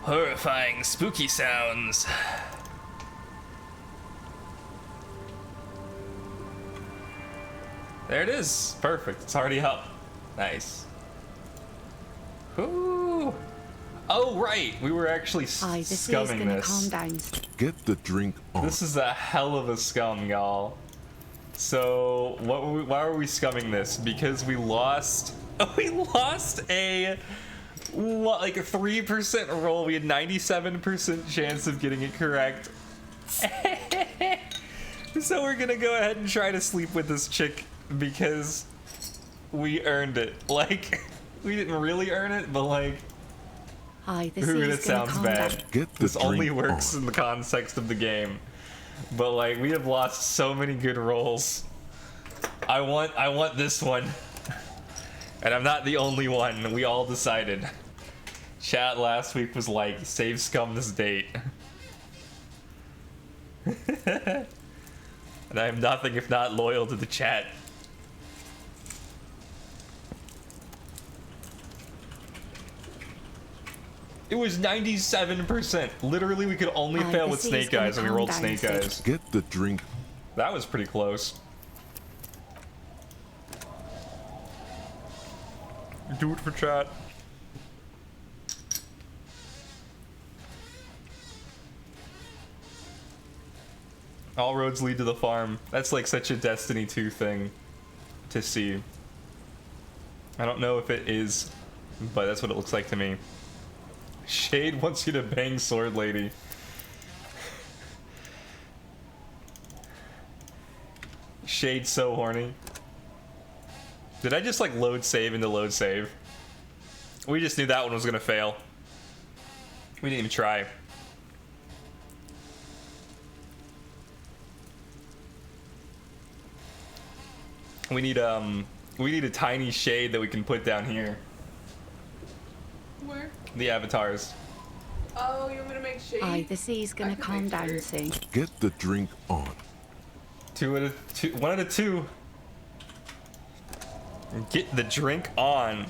Horrifying, spooky sounds. There it is. Perfect. It's already up. Nice. Ooh. Oh, right. We were actually scumming this. Calm down. Get the drink on. This is a hell of a scum, y'all. So, why were we scumming this? Because we lost... We lost a... like a 3% roll. We had 97% chance of getting it correct. So we're gonna go ahead and try to sleep with this chick because we earned it. Like, we didn't really earn it, but like... Ooh, that sounds bad. This only works in the context of the game. But like, we have lost so many good rolls. I want this one. And I'm not the only one. We all decided. Chat last week was like, save scum this date. And I am nothing if not loyal to the chat. It was 97%. Literally, we could only fail with snake eyes, and we rolled snake eyes. Get the drink. That was pretty close. Do it for chat. All roads lead to the farm. That's like such a Destiny 2 thing to see. I don't know if it is, but that's what it looks like to me. Shade wants you to bang Sword Lady. Shade's so horny. Did I just like load save into load save? We just knew that one was gonna fail. We didn't even try. We need a tiny shade that we can put down here. Where? The avatars. Oh, you want me to make shade? Aye, the sea's gonna calm down soon. Get the drink on. 1 out of 2. Get the drink on.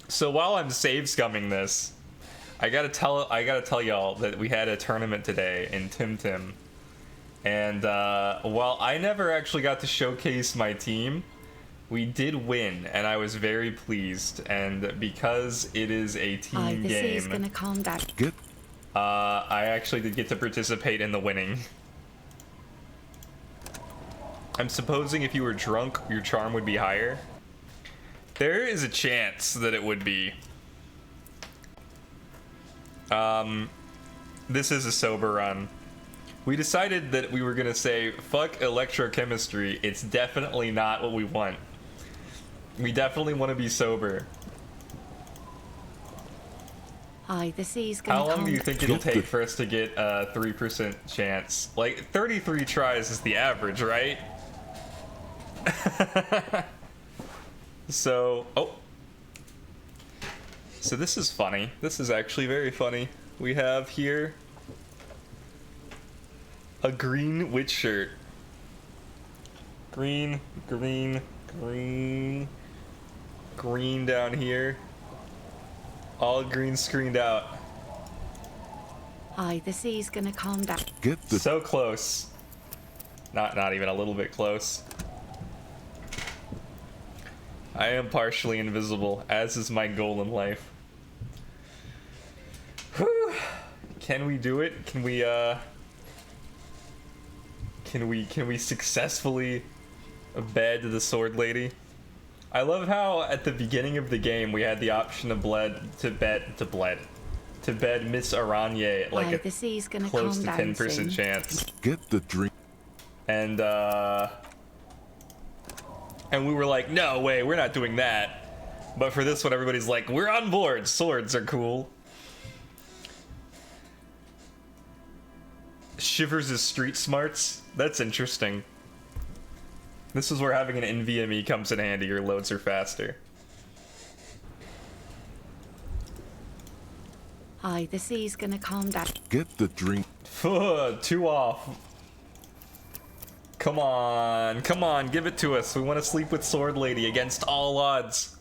So while I'm save scumming this, I gotta tell y'all that we had a tournament today in Tim Tim. And while I never actually got to showcase my team, we did win, and I was very pleased. And because it is a team game, sea's gonna calm down. I actually did get to participate in the winning. I'm supposing if you were drunk, your charm would be higher. There is a chance that it would be. This is a sober run. We decided that we were gonna say, fuck electrochemistry, it's definitely not what we want. We definitely want to be sober. Aye, the sea's gonna How long calm do you think it'll take for us to get a 3% chance? Like, 33 tries is the average, right? So, so this is funny. This is actually very funny. We have here a green witch shirt. Green, green, green, green down here. All green screened out. Aye, the sea's gonna calm down. Get the So close. Not even a little bit close. I am partially invisible, as is my goal in life. Whew. Can we do it? Can we successfully bed the sword lady? I love how at the beginning of the game we had the option of to bed Miss Aranye at like Aye, the sea's gonna close calm to down 10% soon. chance. get the drink. And we were like, no way, we're not doing that. But for this one, everybody's like, we're on board. Swords are cool. Shivers' street smarts. That's interesting. This is where having an NVMe comes in handy. Your loads are faster. Aye, the sea's gonna calm down. Get the drink. 2 off. Come on, give it to us. We want to sleep with Sword Lady against all odds.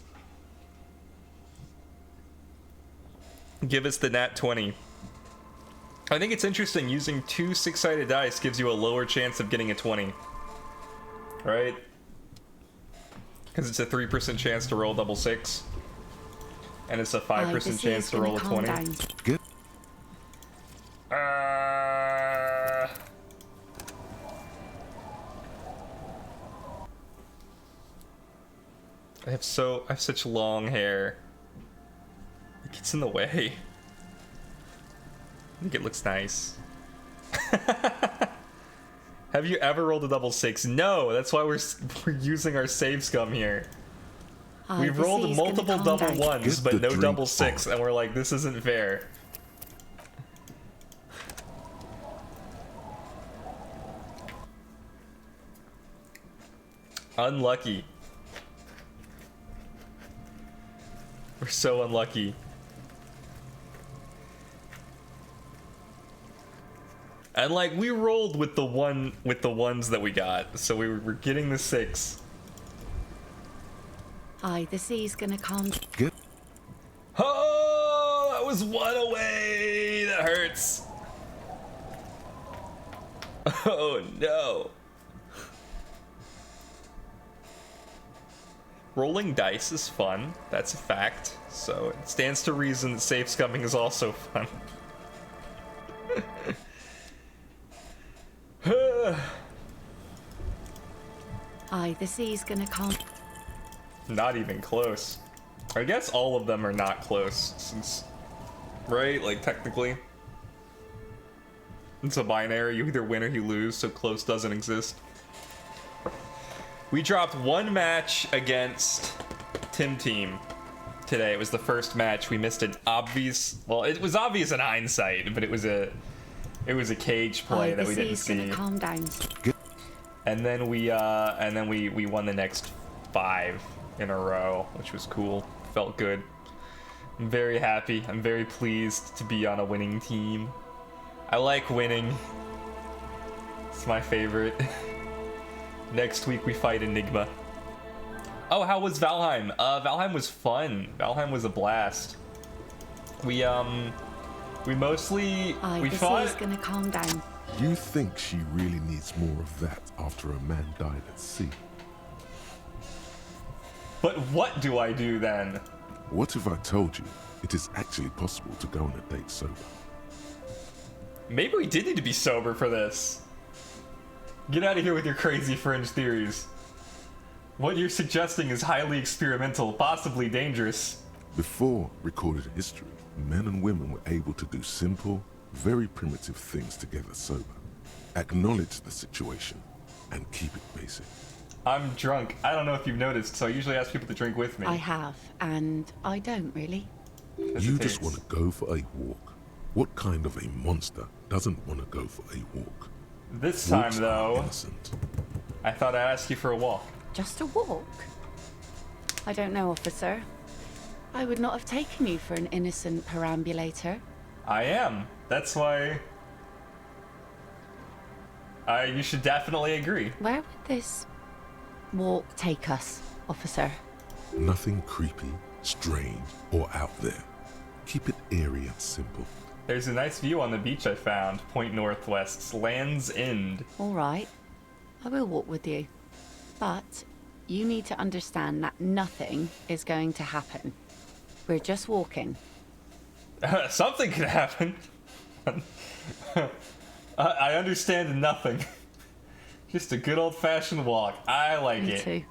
Give us the nat 20. I think it's interesting, using 2 6-sided dice gives you a lower chance of getting a 20. Right? Because it's a 3% chance to roll double 6. And it's a 5% chance to roll a 20. Get. I have such long hair. It gets in the way. I think it looks nice. Have you ever rolled a double 6? No, that's why we're using our save scum here. We've rolled multiple double 1s, but no double 6, and we're like, this isn't fair. Unlucky. We're so unlucky. And like, we rolled with the ones that we got, so we were getting the 6. Aye, the sea's gonna calm. Get. Oh, that was 1 away. That hurts. Oh no. Rolling dice is fun. That's a fact. So it stands to reason that safe scumming is also fun. Aye, the sea's gonna calm. Not even close. I guess all of them are not close, since, right? Like, technically, it's a binary. You either win or you lose, so close doesn't exist. We dropped 1 match against Tim Team today. It was the first match. We missed an obvious, well, it was obvious in hindsight, but it was a cage play that we didn't see. Calm down. And then we won the next 5 in a row, which was cool. Felt good. I'm very happy. I'm very pleased to be on a winning team. I like winning. It's my favorite. Next week we fight Enigma. Oh, how was Valheim? Valheim was fun. Valheim was a blast. We mostly we fought. Sea's gonna calm down. You think she really needs more of that after a man died at sea? But what do I do then? What if I told you it is actually possible to go on a date sober? Maybe we did need to be sober for this. Get out of here with your crazy fringe theories. What you're suggesting is highly experimental, possibly dangerous. Before recorded history, men and women were able to do simple, very primitive things together sober. Acknowledge the situation and keep it basic. I'm drunk. I don't know if you've noticed, so I usually ask people to drink with me. I have, and I don't really. You just want to go for a walk. What kind of a monster doesn't want to go for a walk? This time, Walks though, are innocent. I thought I'd ask you for a walk. Just a walk? I don't know, officer. I would not have taken you for an innocent perambulator. I am. That's why... you should definitely agree. Where would this walk take us, officer? Nothing creepy, strange, or out there. Keep it airy and simple. There's a nice view on the beach I found. Point Northwest's Land's End. All right. I will walk with you. But you need to understand that nothing is going to happen. We're just walking. Something could happen. I understand nothing. Just a good old-fashioned walk. I like Me it. too.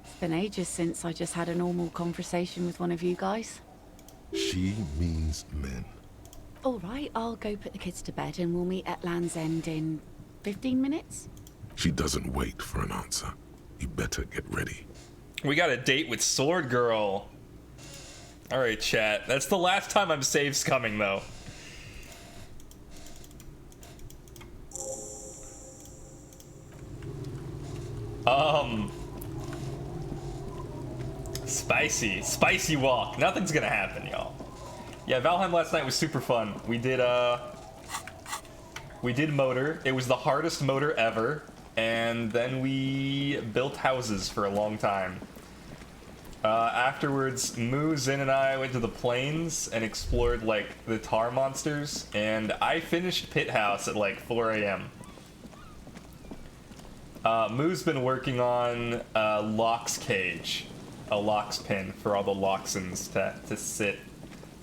It's been ages since I just had a normal conversation with one of you guys. She means men. All right, I'll go put the kids to bed and we'll meet at Land's End in 15 minutes. She doesn't wait for an answer. You better get ready. We got a date with Sword Girl. All right, chat. That's the last time I'm saves coming, though. Spicy walk. Nothing's gonna happen, y'all. Yeah, Valheim last night was super fun. We did motor. It was the hardest motor ever, and then we built houses for a long time. Afterwards, Moo, Zin, and I went to the plains and explored, like, the tar monsters, and I finished Pit House at, like, 4 a.m. Moo's been working on Lox Cage, a Lox pin for all the Loxins to sit,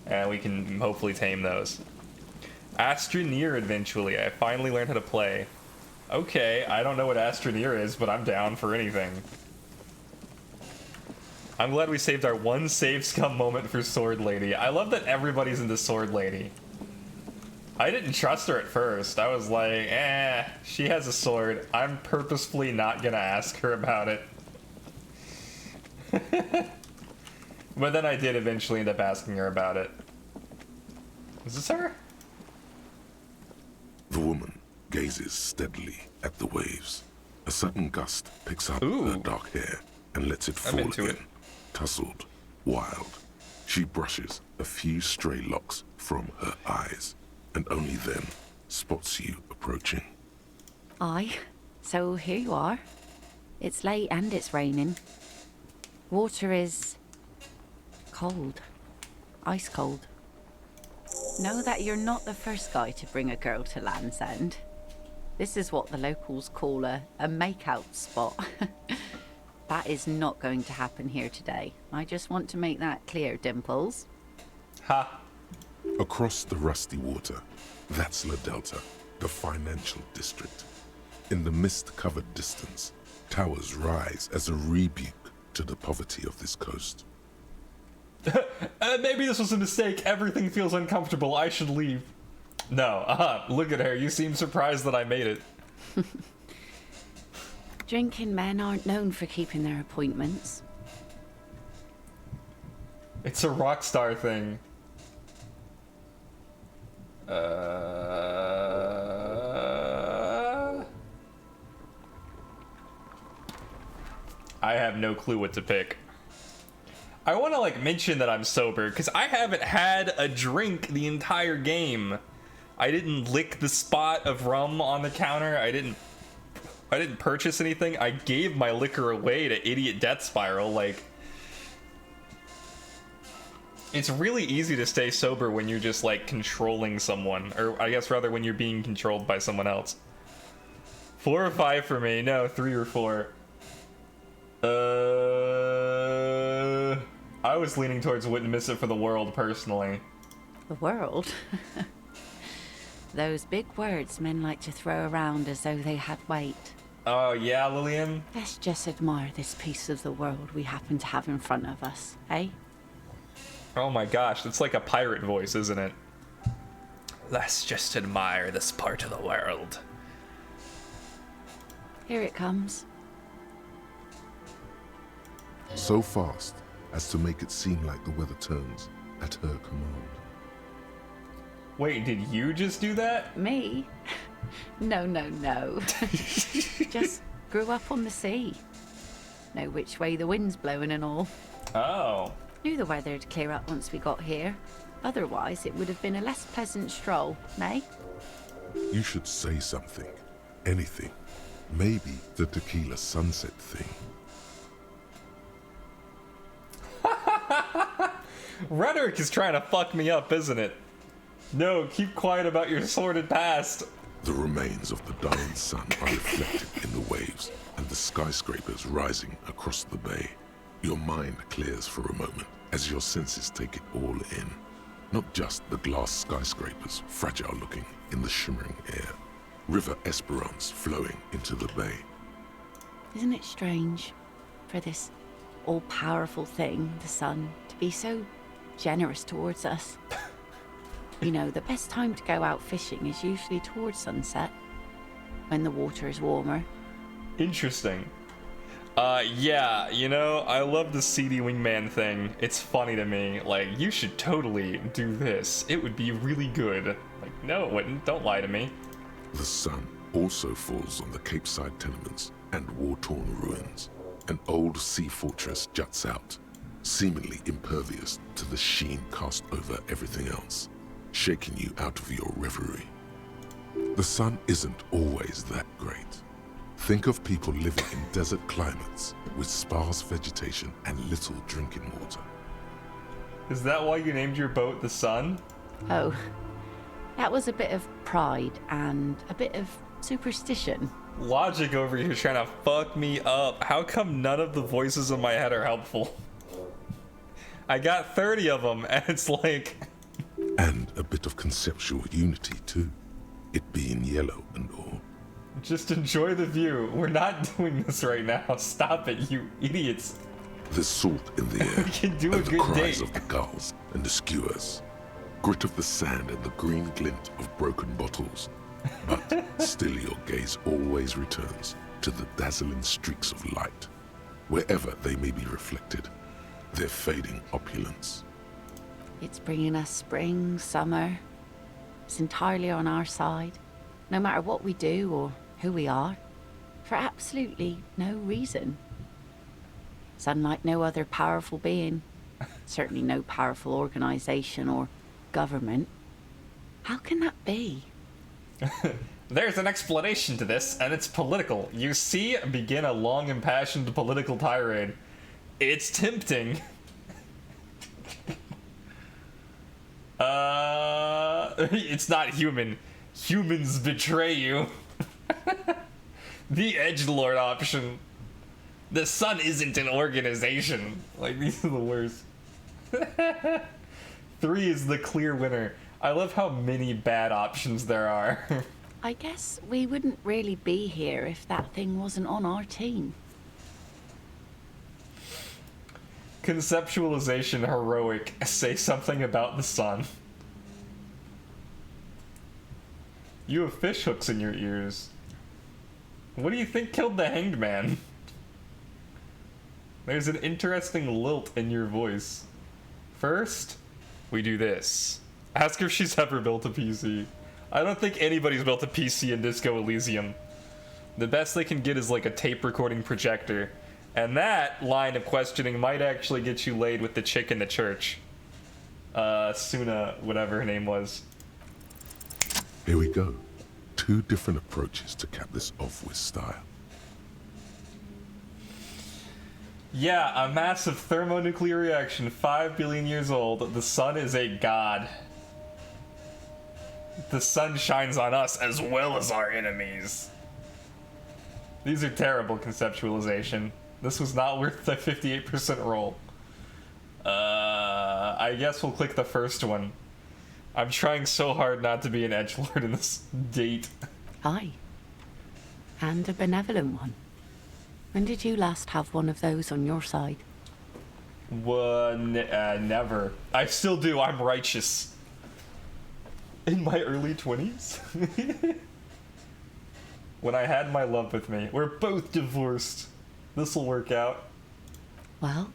and we can hopefully tame those. Astroneer eventually. I finally learned how to play. Okay, I don't know what Astroneer is, but I'm down for anything. I'm glad we saved our one save scum moment for Sword Lady. I love that everybody's into Sword Lady. I didn't trust her at first. I was like, she has a sword. I'm purposefully not gonna ask her about it. But then I did eventually end up asking her about it. Is this her? The woman gazes steadily at the waves. A sudden gust picks up Ooh. her dark hair and lets it fall into again. it. Tousled, wild. She brushes a few stray locks from her eyes, and only then spots you approaching. Aye, so here you are. It's late and it's raining. Water is cold. Ice cold. Know that you're not the first guy to bring a girl to Land's End. This is what the locals call a make-out spot. That is not going to happen here today. I just want to make that clear, Dimples. Ha. Across the rusty water, that's La Delta, the financial district. In the mist-covered distance, towers rise as a rebuke to the poverty of this coast. Maybe this was a mistake. Everything feels uncomfortable. I should leave. No, look at her. You seem surprised that I made it. Drinking men aren't known for keeping their appointments. It's a rock star thing. I have no clue what to pick. I want to like mention that I'm sober because I haven't had a drink the entire game. I didn't lick the spot of rum on the counter. I didn't purchase anything. I gave my liquor away to Idiot Death Spiral. Like, it's really easy to stay sober when you're just like controlling someone, or I guess rather when you're being controlled by someone else. 4 or 5 for me. No, 3 or 4. I was leaning towards wouldn't miss it for the world personally. The world? Those big words men like to throw around as though they had weight. Oh yeah, Lillian? Let's just admire this piece of the world we happen to have in front of us, eh? Oh my gosh, it's like a pirate voice, isn't it? Let's just admire this part of the world. Here it comes. So fast as to make it seem like the weather turns at her command. Wait, did you just do that? Me? No. Just grew up on the sea. Know which way the wind's blowing and all. Oh. Knew the weather'd clear up once we got here. Otherwise, it would have been a less pleasant stroll, nay? You should say something. Anything. Maybe the tequila sunset thing. Rhetoric is trying to fuck me up, isn't it? No, keep quiet about your sordid past. The remains of the dying sun are reflected in the waves and the skyscrapers rising across the bay. Your mind clears for a moment as your senses take it all in. Not just the glass skyscrapers, fragile looking in the shimmering air. River Esperance flowing into the bay. Isn't it strange for this all-powerful thing, the sun, to be so generous towards us? You know, the best time to go out fishing is usually towards sunset, when the water is warmer. Interesting. Yeah, you know, I love the seedy wingman thing. It's funny to me. Like, you should totally do this. It would be really good. Like, no, it wouldn't. Don't lie to me. The sun also falls on the Capeside tenements and war-torn ruins. An old sea fortress juts out, seemingly impervious to the sheen cast over everything else, shaking you out of your reverie. The sun isn't always that great. Think of people living in desert climates with sparse vegetation and little drinking water. Is that why you named your boat the Sun? Oh, that was a bit of pride and a bit of superstition. Logic over here trying to fuck me up. How come none of the voices in my head are helpful? I got 30 of them, and it's like... And a bit of conceptual unity, too. It being yellow and all. Just enjoy the view. We're not doing this right now. Stop it, you idiots. There's salt in the air. We can do a and the good cries date. of the gulls and the skewers. Grit of the sand and the green glint of broken bottles. But still your gaze always returns to the dazzling streaks of light. Wherever they may be reflected, their fading opulence. It's bringing us spring, summer. It's entirely on our side, no matter what we do or who we are, for absolutely no reason. It's unlike no other powerful being, certainly no powerful organization or government. How can that be? There's an explanation to this, and it's political. You see, begin a long impassioned political tirade. It's tempting. It's not human. Humans betray you. The edgelord option. The Sun isn't an organization. Like, these are the worst. 3 is the clear winner. I love how many bad options there are. I guess we wouldn't really be here if that thing wasn't on our team. Conceptualization heroic. Say something about the Sun. You have fish hooks in your ears. What do you think killed the hanged man? There's an interesting lilt in your voice. First, we do this. Ask her if she's ever built a PC. I don't think anybody's built a PC in Disco Elysium. The best they can get is like a tape recording projector. And that line of questioning might actually get you laid with the chick in the church. Suna, whatever her name was. Here we go. 2 different approaches to cap this off with style. Yeah, a massive thermonuclear reaction, 5 billion years old. The Sun is a god. The Sun shines on us as well as our enemies. These are terrible conceptualization. This was not worth the 58% roll. I guess we'll click the first one. I'm trying so hard not to be an edgelord in this date. Aye. And a benevolent one. When did you last have one of those on your side? Never. I still do. I'm righteous. In my early 20s? When I had my love with me. We're both divorced. This'll work out. Well,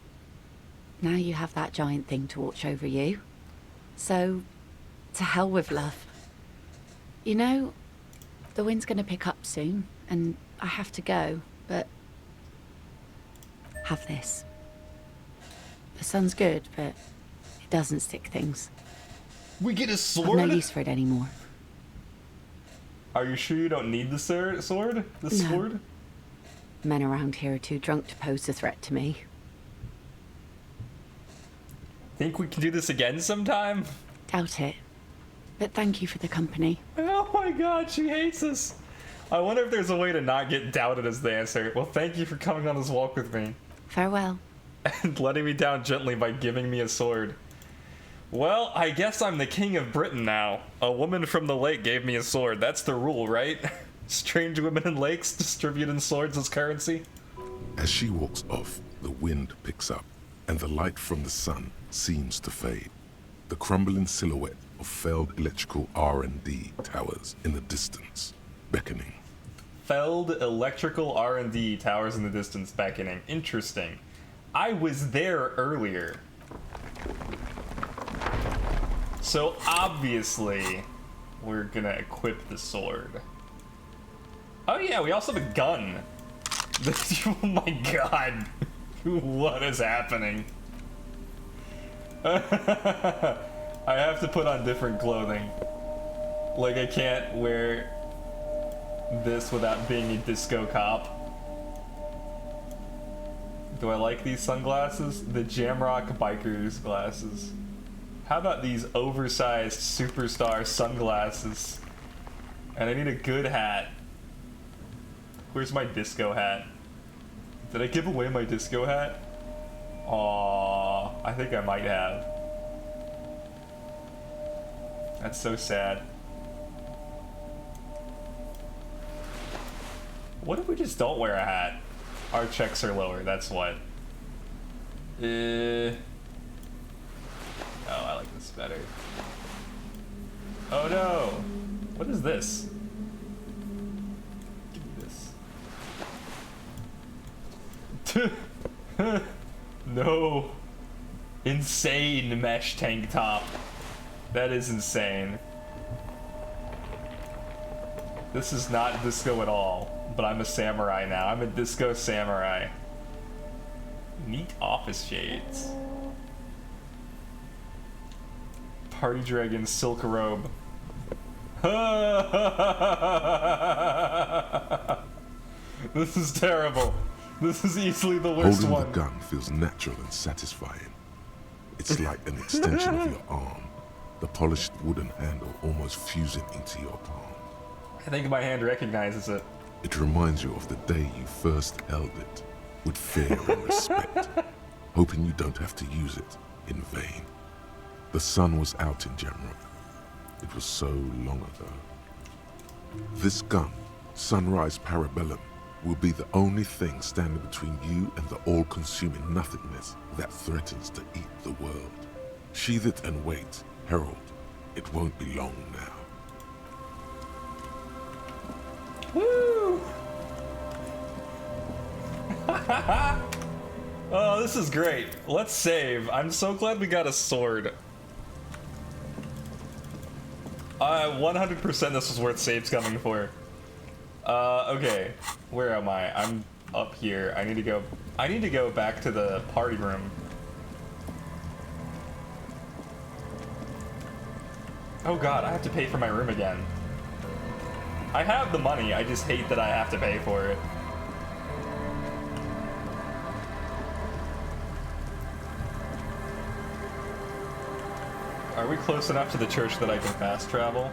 now you have that giant thing to watch over you. So, to hell with love. You know, the wind's gonna pick up soon, and I have to go, but... have this. The Sun's good, but it doesn't stick things. We get a I've sword? no use for it anymore. Are you sure you don't need the sword? The sword? Men around here are too drunk to pose a threat to me. Think we can do this again sometime? Doubt it. But thank you for the company. Oh my god, she hates us. I wonder if there's a way to not get doubted as the answer. Well, thank you for coming on this walk with me. Farewell. And letting me down gently by giving me a sword. Well, I guess I'm the king of Britain now. A woman from the lake gave me a sword. That's the rule, right? Strange women in lakes distributing swords as currency. As she walks off, the wind picks up, and the light from the sun seems to fade. The crumbling silhouette of failed electrical R&D towers in the distance, beckoning. Failed electrical R&D towers in the distance beckoning. Interesting. I was there earlier. So obviously, we're gonna equip the sword. Oh yeah, we also have a gun. Oh my god. What is happening? I have to put on different clothing. Like I can't wear... this without being a disco cop. Do I like these sunglasses? The Jamrock Bikers glasses. How about these oversized superstar sunglasses? And I need a good hat. Where's my disco hat? Did I give away my disco hat? Aww, I think I might have. That's so sad. What if we just don't wear a hat? Our checks are lower, that's what. Oh, I like this better. Oh no! What is this? Give me this. No. Insane mesh tank top. That is insane. This is not disco at all. But I'm a samurai now. I'm a disco samurai. Neat office shades. Party dragon silk robe. This is terrible. This is easily the worst Holding one. the gun feels natural and satisfying. It's like an extension of your arm. The polished wooden handle almost fusing into your palm. I think my hand recognizes it. It reminds you of the day you first held it, with fear and respect, hoping you don't have to use it in vain. The sun was out in Jamrock. It was so long ago. This gun, Sunrise Parabellum, will be the only thing standing between you and the all-consuming nothingness that threatens to eat the world. Sheathe it and wait, Herald. It won't be long now. Woo! Oh, this is great. Let's save. I'm so glad we got a sword. 100% this was worth saves coming for. Okay. Where am I? I'm up here. I need to go back to the party room. Oh god, I have to pay for my room again. I have the money, I just hate that I have to pay for it. Are we close enough to the church that I can fast travel?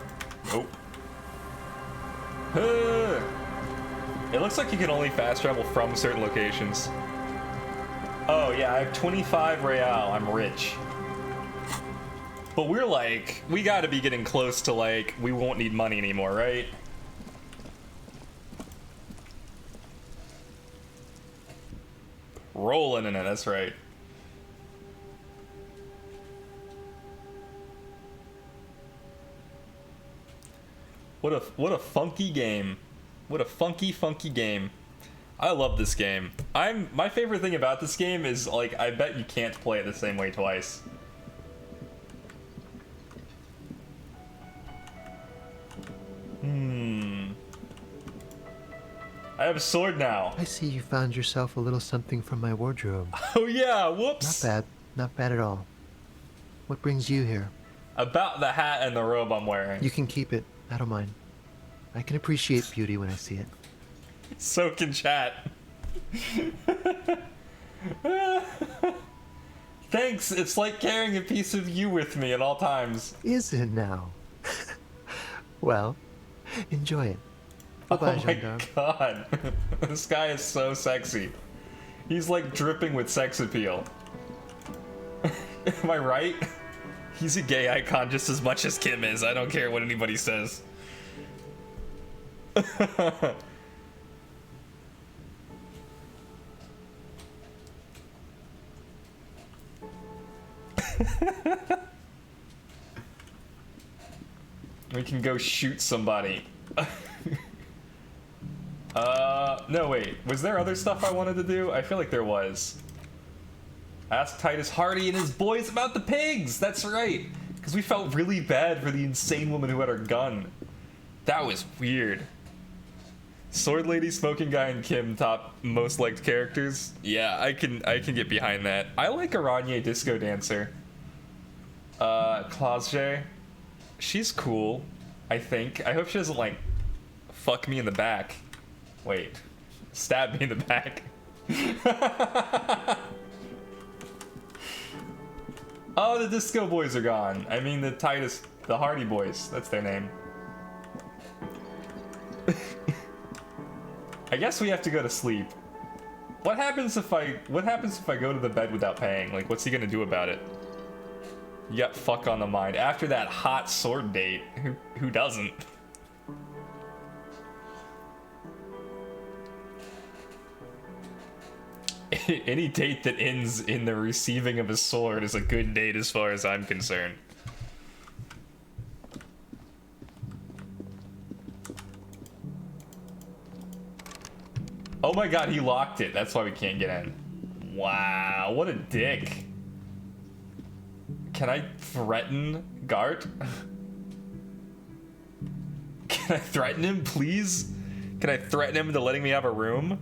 Nope. It looks like you can only fast travel from certain locations. Oh yeah, I have 25 real, I'm rich. But we're like, we gotta be getting close to like, we won't need money anymore, right? Rolling in it, that's right. What a funky game. What a funky game. I love this game. My favorite thing about this game is like I bet you can't play it the same way twice. I have a sword now. I see you found yourself a little something from my wardrobe. Oh yeah, whoops. Not bad at all. What brings you here? About the hat and the robe I'm wearing. You can keep it. I don't mind. I can appreciate beauty when I see it. So can chat. Thanks, it's like carrying a piece of you with me at all times. Is it now? Well, enjoy it. Bye-bye, Oh my gendarme. god. This guy is so sexy. He's like dripping with sex appeal. Am I right? He's a gay icon just as much as Kim is. I don't care what anybody says. We can go shoot somebody. No wait, was there other stuff I wanted to do? I feel like there was. Ask Titus Hardy and his boys about the pigs! That's right! Because we felt really bad for the insane woman who had her gun. That was weird. Sword Lady, Smoking Guy, and Kim top most liked characters. Yeah, I can get behind that. I like Aranye Disco Dancer. Klausje. She's cool, I think. I hope she doesn't like fuck me in the back. Wait. Stab me in the back. Oh, the Disco Boys are gone. I mean, the Hardy Boys. That's their name. I guess we have to go to sleep. What happens if I go to the bed without paying? Like, what's he gonna do about it? You got fuck on the mind. After that hot sword date, who doesn't? Any date that ends in the receiving of a sword is a good date as far as I'm concerned. Oh my god, he locked it. That's why we can't get in. Wow, what a dick. Can I threaten Gart? Can I threaten him, please? Can I threaten him into letting me have a room?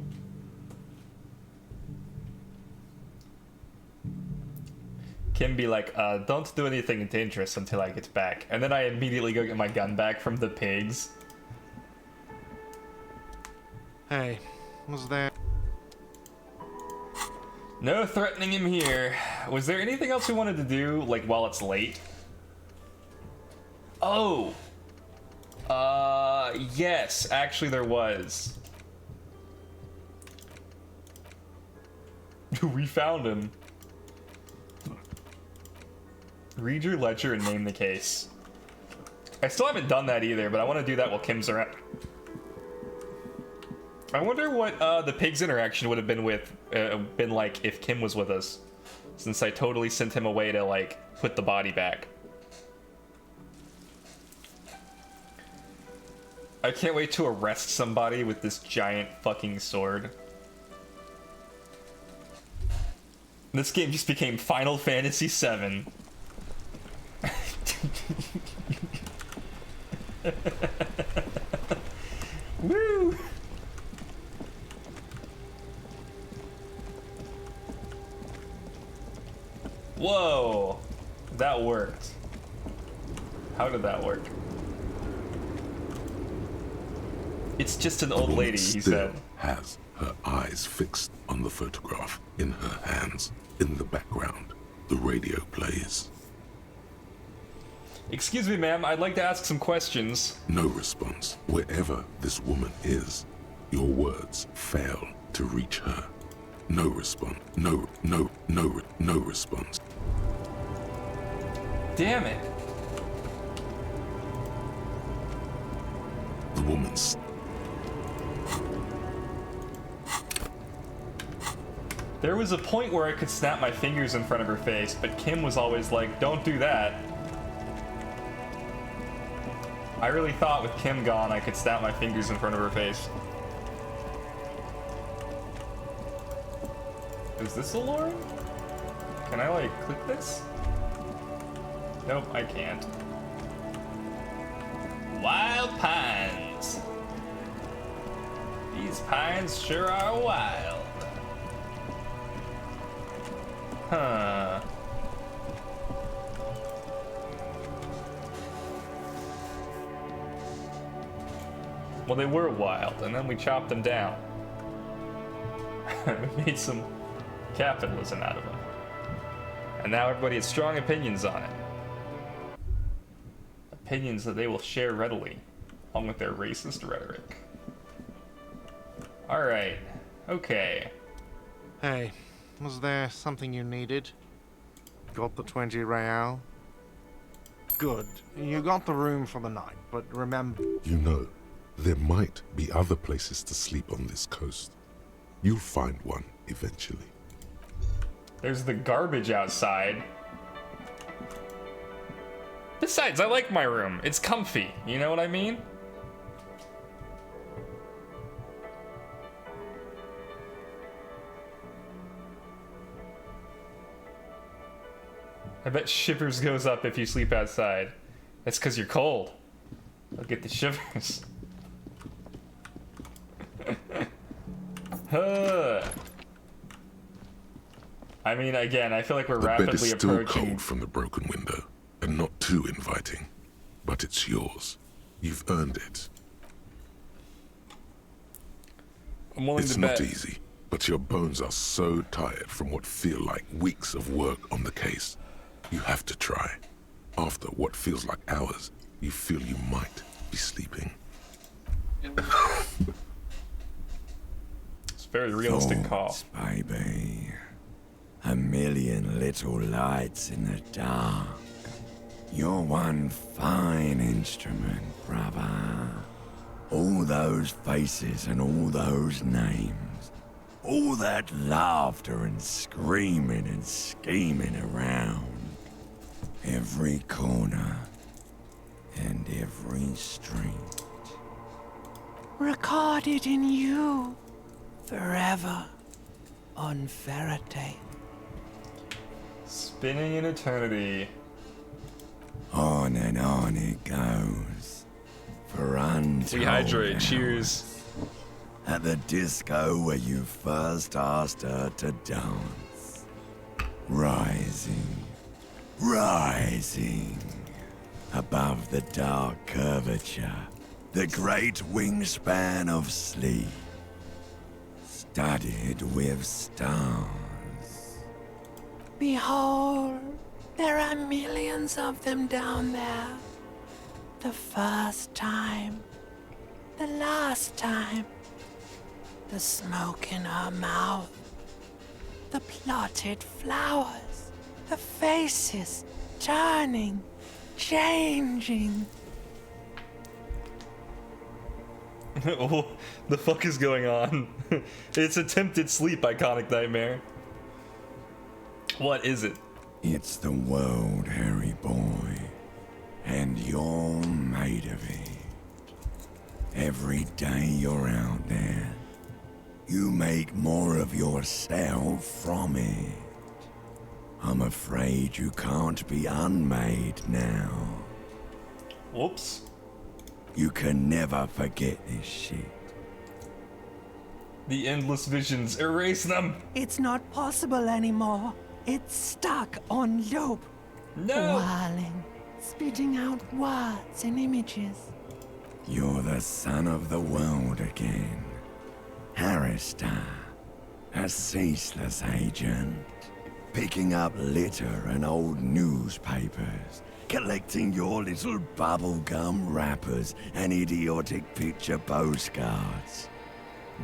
Kim be like, don't do anything dangerous until I get back. And then I immediately go get my gun back from the pigs. Hey, was there... No threatening him here. Was there anything else we wanted to do, like, while it's late? Oh! Yes, actually there was. We found him. Read your ledger and name the case. I still haven't done that either, but I want to do that while Kim's around. I wonder what the pig's interaction would have been like if Kim was with us, since I totally sent him away to like put the body back. I can't wait to arrest somebody with this giant fucking sword. This game just became Final Fantasy VII. Woo! Whoa! That worked. How did that work? It's just an old lady, he said. Has her eyes fixed on the photograph in her hands. In the background, the radio plays. Excuse me, ma'am, I'd like to ask some questions. No response. Wherever this woman is, your words fail to reach her. No response. No response. Damn it. The woman's... There was a point where I could snap my fingers in front of her face, but Kim was always like, don't do that. I really thought with Kim gone, I could snap my fingers in front of her face. Is this alluring? Can I, like, click this? Nope, I can't. Wild pines. These pines sure are wild. Huh. Well, they were wild, and then we chopped them down. We made some capitalism out of them. And now everybody has strong opinions on it. Opinions that they will share readily, along with their racist rhetoric. Alright. Okay. Hey, was there something you needed? Got the 20 real? Good. You got the room for the night, but remember... You know, there might be other places to sleep on this coast. You'll find one eventually. There's the garbage outside. Besides, I like my room. It's comfy. You know what I mean? I bet shivers goes up if you sleep outside. That's because you're cold. I'll get the shivers. I mean, again, I feel like we're rapidly approaching... The bed is still cold from the broken window, and not too inviting. But it's yours. You've earned it. I'm willing It's to not bet. easy, but your bones are so tired from what feel like weeks of work on the case. You have to try. After what feels like hours, you feel you might be sleeping. It's a very realistic call. Thoughts, baby. A million little lights in the dark. You're one fine instrument, brother. All those faces and all those names. All that laughter and screaming and scheming around. Every corner and every street. Recorded in you forever on Faraday. Spinning in eternity. On and on it goes. For untold Rehydrate. hours. Cheers. At the disco where you first asked her to dance. Rising. Rising. Above the dark curvature. The great wingspan of sleep. Studded with stars. Behold, there are millions of them down there. The first time. The last time. The smoke in her mouth. The plotted flowers. The faces turning, changing. Oh, the fuck is going on? It's attempted sleep, iconic nightmare. What is it? It's the world, Harry boy. And you're made of it. Every day you're out there, you make more of yourself from it. I'm afraid you can't be unmade now. Whoops. You can never forget this shit. The endless visions. Erase them. It's not possible anymore. It's stuck on loop. No. Whirling, spitting out words and images. You're the son of the world again. Harrister, a ceaseless agent. Picking up litter and old newspapers. Collecting your little bubblegum wrappers and idiotic picture postcards.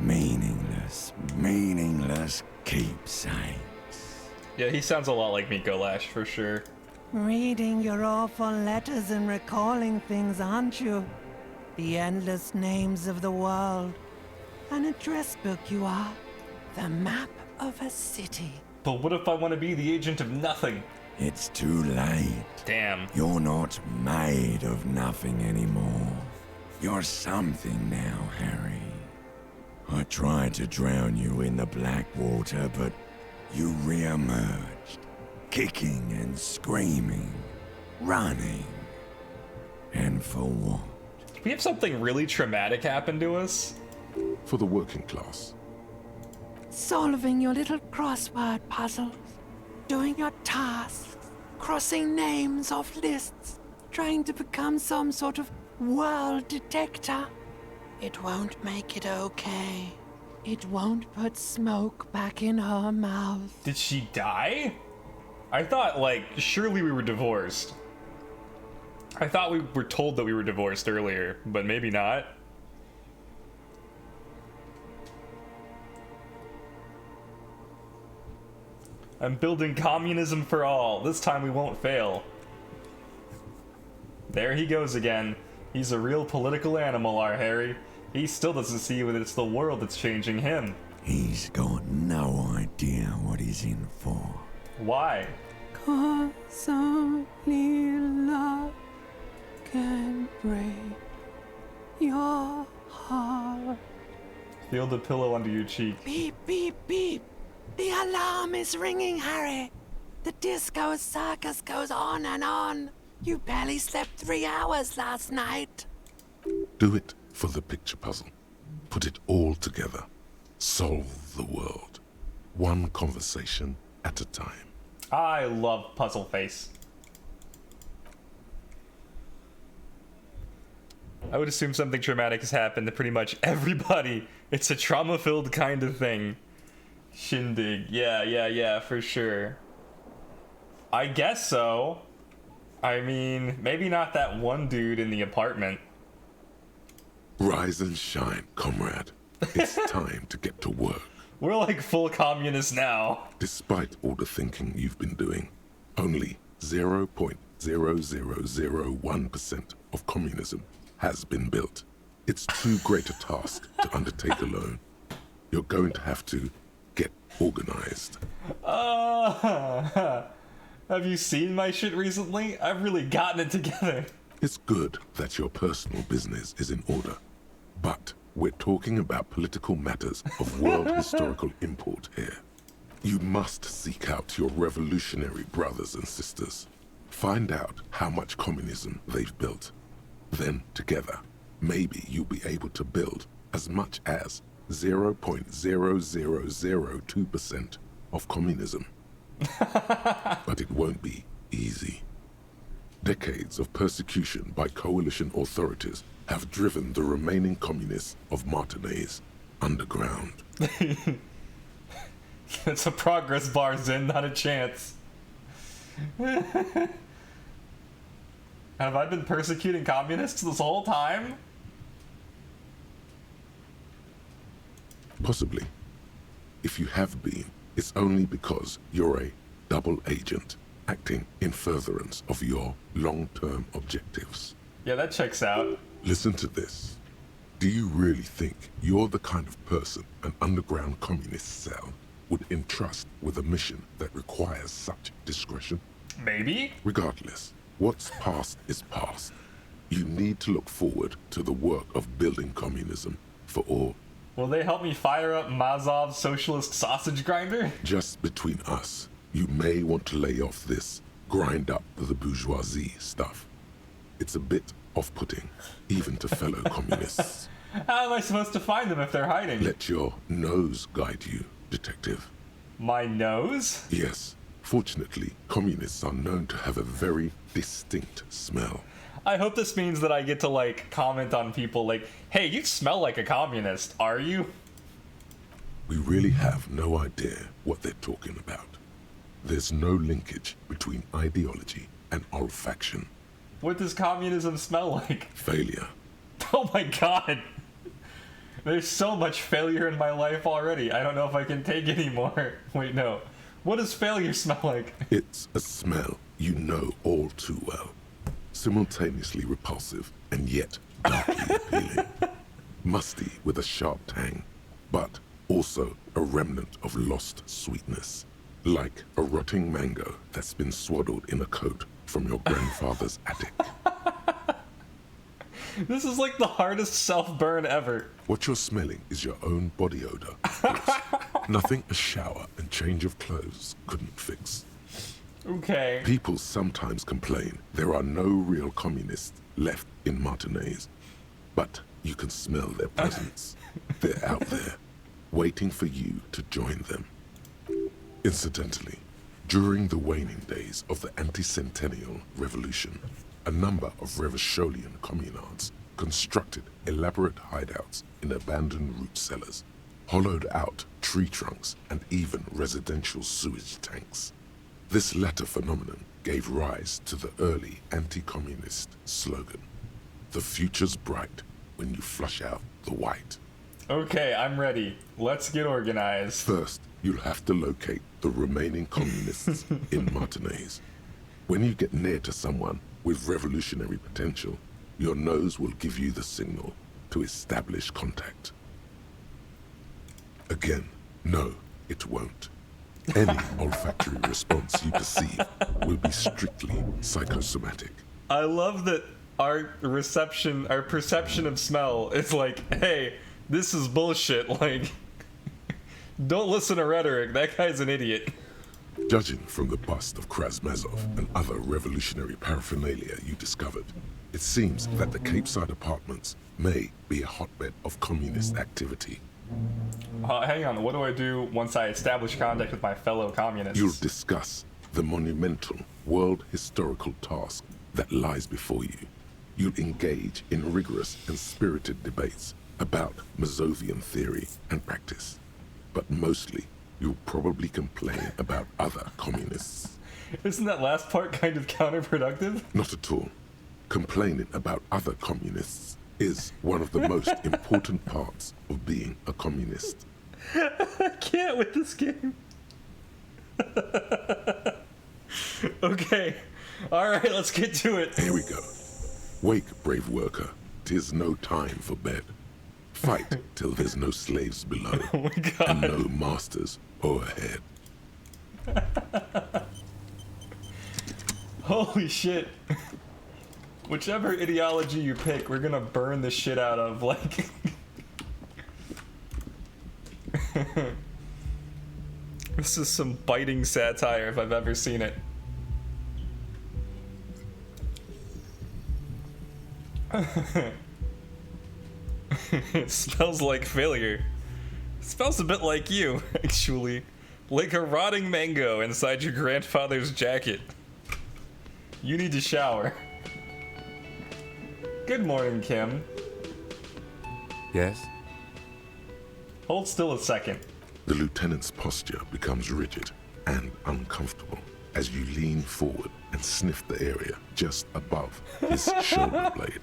Meaningless, meaningless keepsakes. Yeah, he sounds a lot like Miko Lash for sure. Reading your awful letters and recalling things, aren't you? The endless names of the world. An address book you are. The map of a city. But what if I want to be the agent of nothing? It's too late. Damn. You're not made of nothing anymore. You're something now, Harry. I tried to drown you in the black water, but you re-emerged. Kicking and screaming. Running. And for what? Did we have something really traumatic happen to us? For the working class. Solving your little crossword puzzles. Doing your tasks. Crossing names off lists. Trying to become some sort of world detector. It won't make it okay. It won't put smoke back in her mouth. Did she die? I thought, like, surely we were divorced. I thought we were told that we were divorced earlier, but maybe not. I'm building communism for all. This time we won't fail. There he goes again. He's a real political animal, our Harry. He still doesn't see that it's the world that's changing him. He's got no idea what he's in for. Why? 'Cause only love can break your heart. Feel the pillow under your cheek. Beep, beep, beep. The alarm is ringing, Harry. The disco circus goes on and on. You barely slept 3 hours last night. Do it for the picture puzzle. Put it all together. Solve the world. One conversation at a time. I love Puzzle Face. I would assume something traumatic has happened to pretty much everybody. It's a trauma-filled kind of thing. Shindig. Yeah, for sure. I guess so. I mean, maybe not that one dude in the apartment. Rise and shine, comrade. It's time to get to work. We're like full communists now. Despite all the thinking you've been doing, only 0.0001% of communism has been built. It's too great a task to undertake alone. You're going to have to get organized. Have you seen my shit recently? I've really gotten it together. It's good that your personal business is in order, but we're talking about political matters of world historical import here. You must seek out your revolutionary brothers and sisters. Find out how much communism they've built. Then, together, maybe you'll be able to build as much as 0.0002% of communism. But it won't be easy. Decades of persecution by coalition authorities have driven the remaining communists of Martinaise underground. It's a progress bar, Zen, not a chance. Have I been persecuting communists this whole time? Possibly. If you have been, it's only because you're a double agent acting in furtherance of your long-term objectives. Yeah, that checks out. Listen to this. Do you really think you're the kind of person an underground communist cell would entrust with a mission that requires such discretion? Maybe? Regardless, what's past is past. You need to look forward to the work of building communism for all. Will they help me fire up Mazov's socialist sausage grinder? Just between us, you may want to lay off this grind up the bourgeoisie stuff. It's a bit off-putting, even to fellow communists. How am I supposed to find them if they're hiding? Let your nose guide you, detective. My nose? Yes. Fortunately, communists are known to have a very distinct smell. I hope this means that I get to, like, comment on people like, hey, you smell like a communist, are you? We really have no idea what they're talking about. There's no linkage between ideology and olfaction. What does communism smell like? Failure. Oh my god! There's so much failure in my life already. I don't know if I can take anymore. Wait, no. What does failure smell like? It's a smell you know all too well. Simultaneously repulsive and yet darkly appealing. Musty with a sharp tang, but also a remnant of lost sweetness. Like a rotting mango that's been swaddled in a coat from your grandfather's attic. This is like the hardest self-burn ever. What you're smelling is your own body odor, of course. Nothing a shower and change of clothes couldn't fix. Okay. People sometimes complain there are no real communists left in Martinaise, but you can smell their presence. They're out there, waiting for you to join them. Incidentally, during the waning days of the anti-centennial revolution, a number of Revacholian communards constructed elaborate hideouts in abandoned root cellars, hollowed out tree trunks, and even residential sewage tanks. This latter phenomenon gave rise to the early anti-communist slogan, "The future's bright when you flush out the white." Okay, I'm ready. Let's get organized. First, you'll have to locate the remaining communists in Martinaise. When you get near to someone with revolutionary potential, your nose will give you the signal to establish contact. Again, no, it won't. Any olfactory response you perceive will be strictly psychosomatic. I love that our perception of smell is like, hey, this is bullshit. Like, don't listen to rhetoric. That guy's an idiot. Judging from the bust of Krasmazov and other revolutionary paraphernalia you discovered, it seems that the Cape Side apartments may be a hotbed of communist activity. Hang on, what do I do once I establish contact with my fellow communists? You'll discuss the monumental world historical task that lies before you. You'll engage in rigorous and spirited debates about Mazovian theory and practice. But mostly, you'll probably complain about other communists. Isn't that last part kind of counterproductive? Not at all. Complaining about other communists is one of the most important parts of being a communist. I can't with this game. Okay. Alright, let's get to it. Here we go. Wake, brave worker. 'Tis no time for bed. Fight till there's no slaves below. Oh my god. And no masters o'erhead. Holy shit. Whichever ideology you pick, we're gonna burn the shit out of, like... This is some biting satire if I've ever seen it. It smells like failure. It smells a bit like you, actually. Like a rotting mango inside your grandfather's jacket. You need to shower. Good morning, Kim. Yes? Hold still a second. The lieutenant's posture becomes rigid and uncomfortable as you lean forward and sniff the area just above his shoulder blade.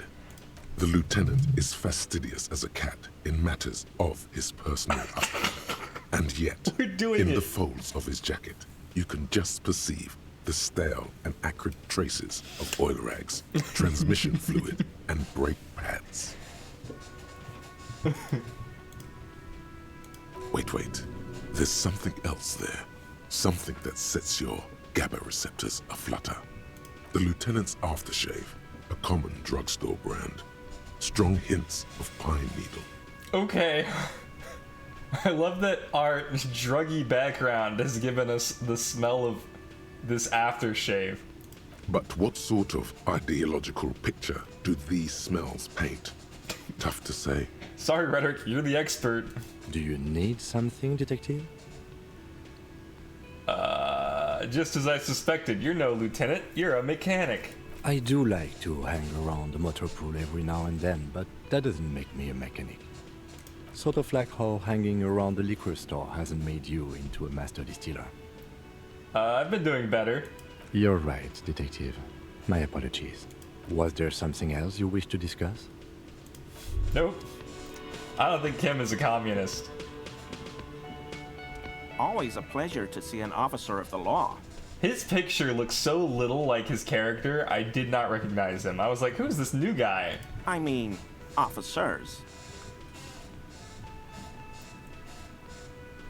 The lieutenant is fastidious as a cat in matters of his personal life. And yet, We're doing in it. the folds of his jacket, you can just perceive the stale and acrid traces of oil rags, transmission fluid, and brake pads. Wait. There's something else there. Something that sets your GABA receptors aflutter. The lieutenant's aftershave, a common drugstore brand. Strong hints of pine needle. Okay. I love that our druggy background has given us the smell of this aftershave. But what sort of ideological picture do these smells paint? Tough to say. Sorry, Rhetoric, you're the expert. Do you need something, detective? Just as I suspected, you're no lieutenant, you're a mechanic. I do like to hang around the motor pool every now and then, but that doesn't make me a mechanic. Sort of like how hanging around the liquor store hasn't made you into a master distiller. I've been doing better. You're right, detective. My apologies. Was there something else you wish to discuss? Nope. I don't think Kim is a communist. Always a pleasure to see an officer of the law. His picture looks so little like his character, I did not recognize him. I was like, who's this new guy? I mean, officers.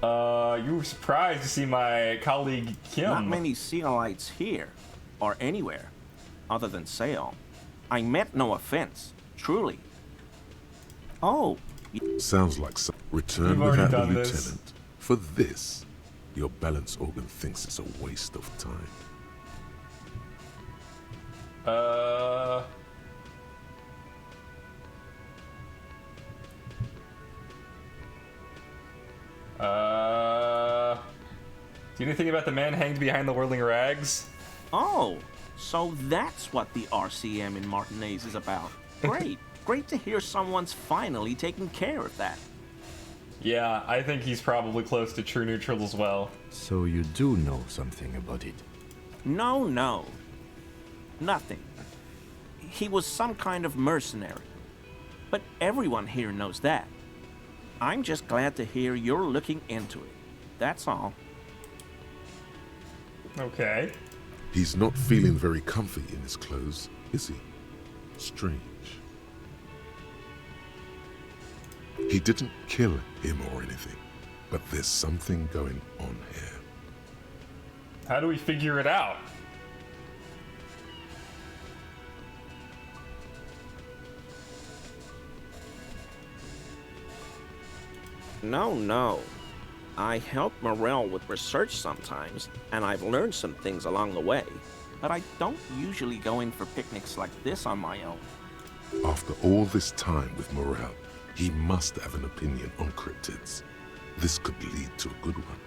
You were surprised to see my colleague Kim. Not many Sealites here, or anywhere, other than Sale. I meant no offense, truly. Oh, Sounds like some return We've already without the done lieutenant. this. For this, your balance organ thinks it's a waste of time. Do you know anything about the man hanged behind the whirling rags? oh, so that's what the RCM in Martinez is about. Great, great to hear someone's finally taking care of that. Yeah, I think he's probably close to true neutral as well. So you do know something about it. No. Nothing. He was some kind of mercenary. But everyone here knows that. I'm just glad to hear you're looking into it. That's all. Okay. He's not feeling very comfy in his clothes, is he? Strange. He didn't kill him or anything, but there's something going on here. How do we figure it out? No. I help Morel with research sometimes, and I've learned some things along the way. But I don't usually go in for picnics like this on my own. After all this time with Morel, he must have an opinion on cryptids. This could lead to a good one.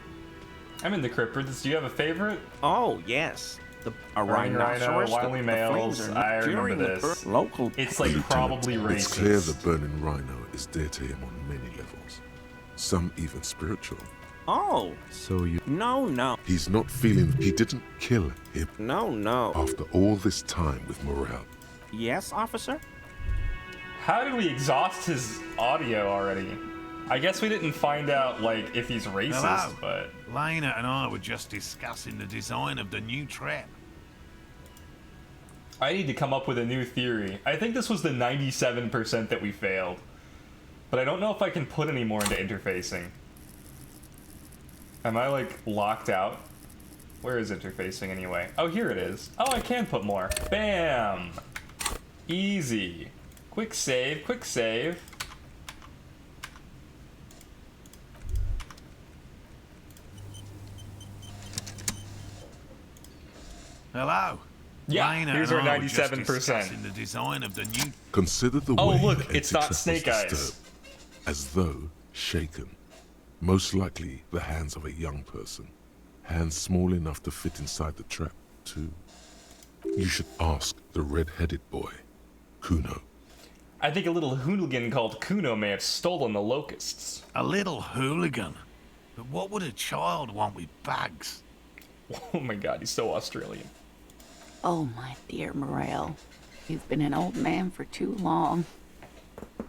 I'm in the cryptids. Do you have a favorite? Oh, yes. A Burning Rhino, rhinoceros? wily The males. flames are I remember during the this. local. It's like Lieutenant, probably it's clear racist. the Burning Rhino is dear to him on many levels. Some even spiritual. Oh, So you... no. He's not feeling he didn't kill him No. after all this time with Morale. Yes, officer? How did we exhaust his audio already? I guess we didn't find out, like, if he's racist, Hello. but... Lena and I were just discussing the design of the new trap. I need to come up with a new theory. I think this was the 97% that we failed. But I don't know if I can put any more into interfacing. Am I, like, locked out? Where is interfacing anyway? Oh, here it is. Oh, I can put more. Bam! Easy. Quick save, quick save. Hello. Yeah, Lena here's and our I were just 97%. discussing the design of the new. Consider the Oh, way look, the it's not entity Snake was Eyes. disturbed, as though shaken. Most likely the hands of a young person. Hands small enough to fit inside the trap, too. You should ask the red-headed boy, Kuno. I think a little hooligan called Kuno may have stolen the locusts. A little hooligan. But what would a child want with bugs? Oh my god, he's so Australian. Oh, my dear Morale. You've been an old man for too long.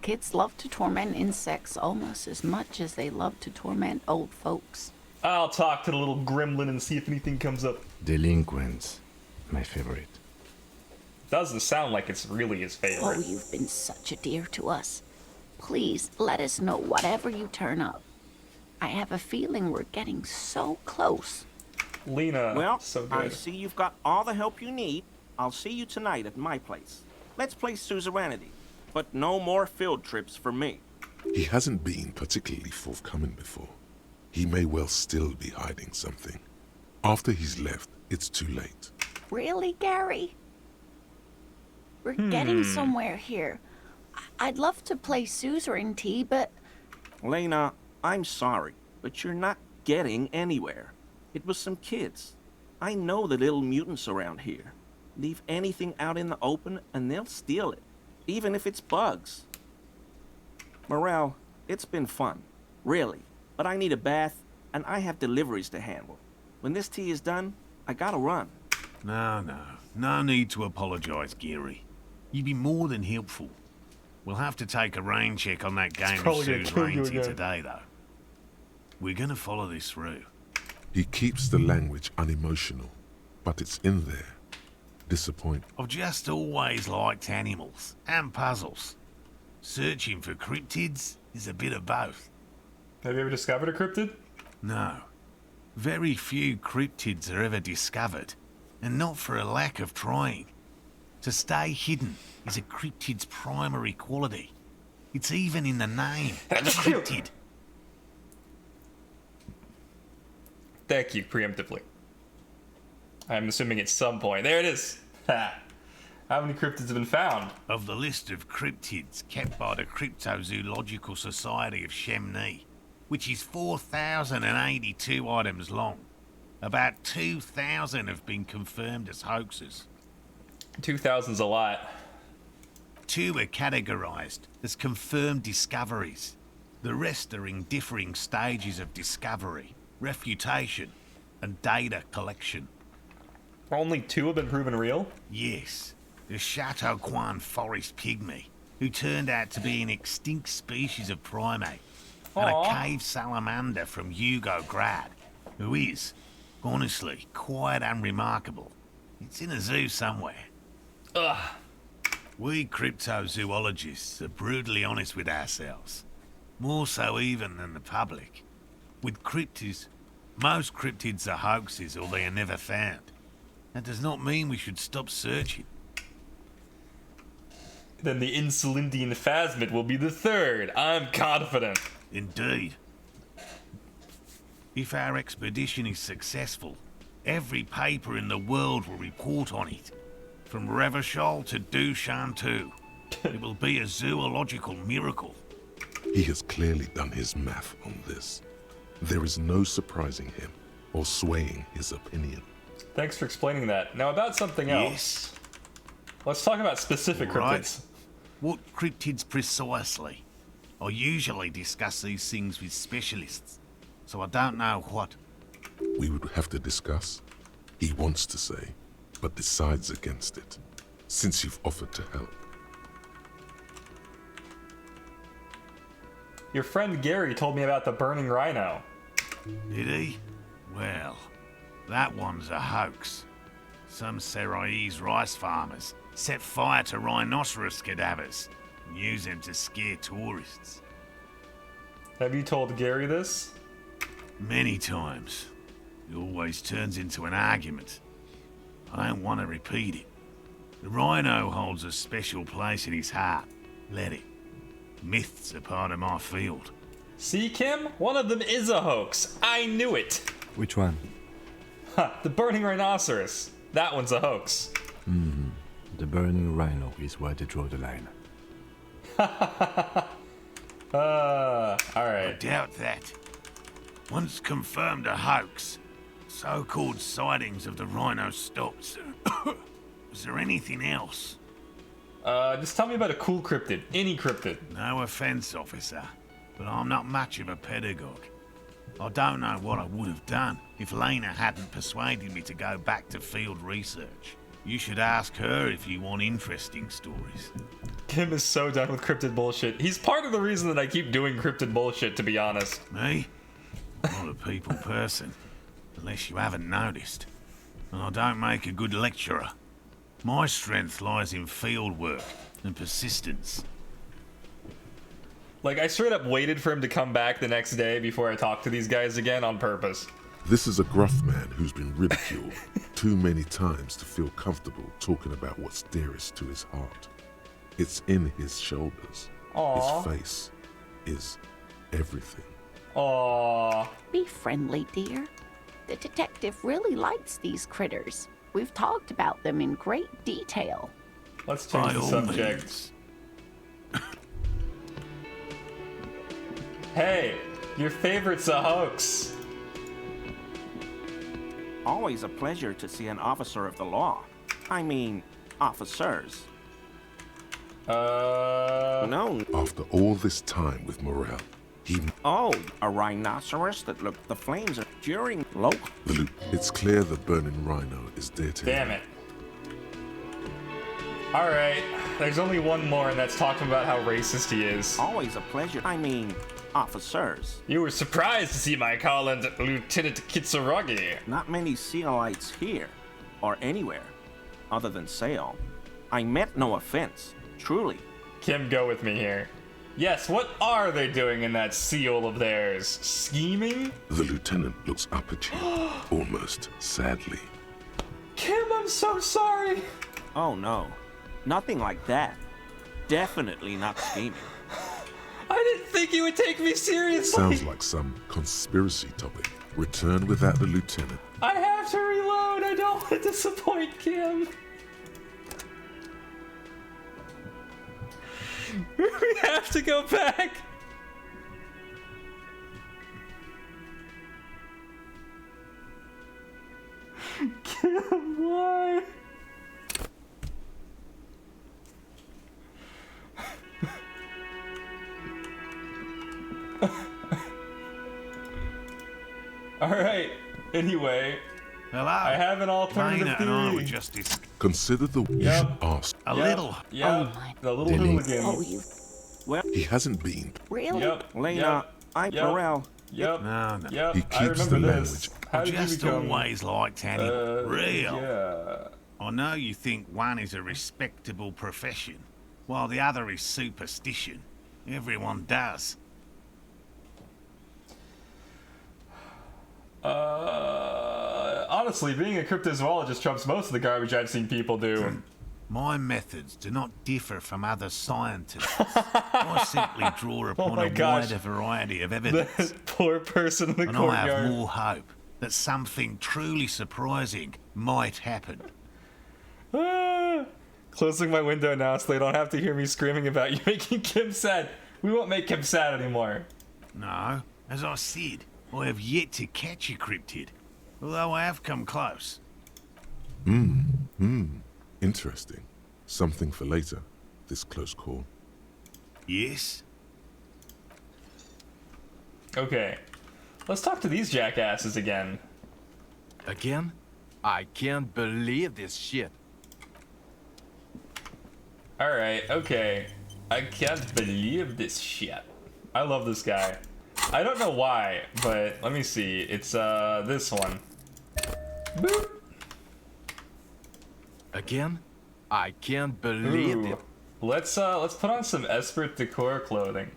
Kids love to torment insects almost as much as they love to torment old folks. I'll talk to the little gremlin and see if anything comes up. Delinquents. My favorite. Doesn't sound like it's really his favorite. Oh, you've been such a dear to us. Please, let us know whatever you turn up. I have a feeling we're getting so close. Lena, Well, so I good. see you've got all the help you need. I'll see you tonight at my place. Let's play suzerainty, but no more field trips for me. He hasn't been particularly forthcoming before. He may well still be hiding something. After he's left, it's too late. Really, Gary? We're getting somewhere here. I'd love to play suzerainty, but Lena, I'm sorry, but you're not getting anywhere. It was some kids. I know the little mutants around here. Leave anything out in the open and they'll steal it, even if it's bugs. Morale, it's been fun, really, but I need a bath and I have deliveries to handle. When this tea is done, I gotta run. No need to apologize, Geary. You'd be more than helpful. We'll have to take a rain check on that game of probably gonna kill you suzerainty again. today, though. We're gonna follow this through. He keeps the language unemotional, but it's in there. Disappoint. I've just always liked animals and puzzles. Searching for cryptids is a bit of both. Have you ever discovered a cryptid? No. Very few cryptids are ever discovered, and not for a lack of trying. To stay hidden is a cryptid's primary quality. It's even in the name, cryptid. Thank you, preemptively. I'm assuming at some point. There it is. Ha. How many cryptids have been found? Of the list of cryptids kept by the Cryptozoological Society of Chemney, which is 4,082 items long, about 2,000 have been confirmed as hoaxes. 2,000's a lot. 2 are categorized as confirmed discoveries. The rest are in differing stages of discovery, refutation, and data collection. Only 2 have been proven real? Yes, the Chateau Quan forest pygmy, who turned out to be an extinct species of primate, and a Aw. cave salamander from Hugo Grad, who is, honestly, quite unremarkable. It's in a zoo somewhere. Ugh. We cryptozoologists are brutally honest with ourselves. More so even than the public. With cryptids, most cryptids are hoaxes or they are never found. That does not mean we should stop searching. Then the Insulindian phasmid will be the 3rd. I'm confident. Indeed. If our expedition is successful, every paper in the world will report on it. From Revachol to Dushantu. It will be a zoological miracle. He has clearly done his math on this. There is no surprising him or swaying his opinion. Thanks for explaining that. Now about something else. Yes. Let's talk about specific Right. cryptids. What cryptids precisely? I usually discuss these things with specialists, so I don't know what. We would have to discuss. He wants to say, but decides against it, since you've offered to help. Your friend Gary told me about the Burning Rhino. Did he? Well, that one's a hoax. Some Seraise rice farmers set fire to rhinoceros cadavers and use them to scare tourists. Have you told Gary this? Many times. It always turns into an argument. I don't want to repeat it. The rhino holds a special place in his heart. Let it. Myths are part of my field. See, Kim? One of them is a hoax. I knew it. Which one? Ha, the Burning Rhinoceros. That one's a hoax. The Burning Rhino is where they draw the line. Alright. Doubt that. Once confirmed a hoax, so-called sightings of the rhino stopped. Was there anything else? Just tell me about a cool cryptid. Any cryptid. No offense, officer, but I'm not much of a pedagogue. I don't know what I would have done if Lena hadn't persuaded me to go back to field research. You should ask her if you want interesting stories. Kim is so done with cryptid bullshit. He's part of the reason that I keep doing cryptid bullshit, to be honest. Me? Not a people person, unless you haven't noticed. And I don't make a good lecturer. My strength lies in field work and persistence. Like, I straight up waited for him to come back the next day before I talked to these guys again on purpose. This is a gruff man who's been ridiculed too many times to feel comfortable talking about what's dearest to his heart. It's in his shoulders. Aww. His face is everything. Aww. Be friendly, dear. The detective really likes these critters. We've talked about them in great detail. Let's change By the all subject. means. Hey, your favorite's a hoax. Always a pleasure to see an officer of the law. I mean, officers. No. After all this time with Morel, he... Oh, a rhinoceros that looked the flames during low. It's clear the Burning Rhino is dead to Damn him. it. Alright, there's only one more, and that's talking about how racist he is. Always a pleasure. I mean, officers. You were surprised to see my colleague, Lieutenant Kitsuragi. Not many Sealites here, or anywhere, other than Sale. I meant no offense, truly. Kim, go with me here. Yes, what are they doing in that seal of theirs? Scheming? The lieutenant looks up at you, almost sadly. Kim, I'm so sorry. Oh no, nothing like that. Definitely not scheming. I didn't think you would take me seriously. Sounds like some conspiracy topic. Return without the lieutenant. I have to reload. I don't want to disappoint Kim. We have to go back. Kim, why? Alright, anyway. Hello? I have an alternative Lena and I were theory. just Consider the... You Yep. should ask. a little. Yep, the little Denny. hooligan. Oh, you Well, He hasn't been. really? Yep, Lena, yep, I'm yep, Morel. Yep, No, no. yep, He I keeps remember the this. language. How did you Just become... always liked animal. Real. Yeah. I know you think one is a respectable profession, while the other is superstition. Everyone does. Honestly, being a cryptozoologist trumps most of the garbage I've seen people do. My methods do not differ from other scientists. I simply draw upon my a gosh. wider variety of evidence. That poor person in the And I have courtyard. more hope that something truly surprising might happen. Ah. Closing my window now so they don't have to hear me screaming about you making Kim sad. We won't make Kim sad anymore. No, as I said, I have yet to catch a cryptid, although I have come close. Interesting. Something for later, this close call. Yes? Okay. Let's talk to these jackasses again. Again? I can't believe this shit. Alright, okay. I can't believe this shit. I love this guy. I don't know why, but let me see. It's this one. Boop. Again? I can't believe Ooh. it. Let's put on some Esprit decor clothing.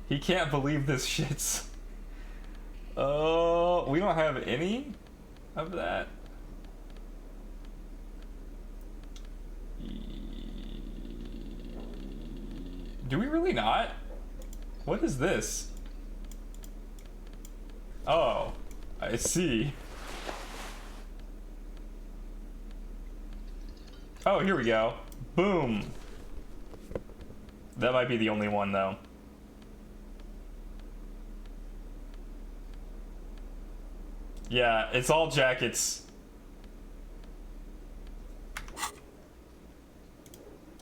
He can't believe this shit's. Oh, we don't have any of that. Do we really not? What is this? Oh, I see. Oh, here we go. Boom. That might be the only one, though. Yeah, it's all jackets.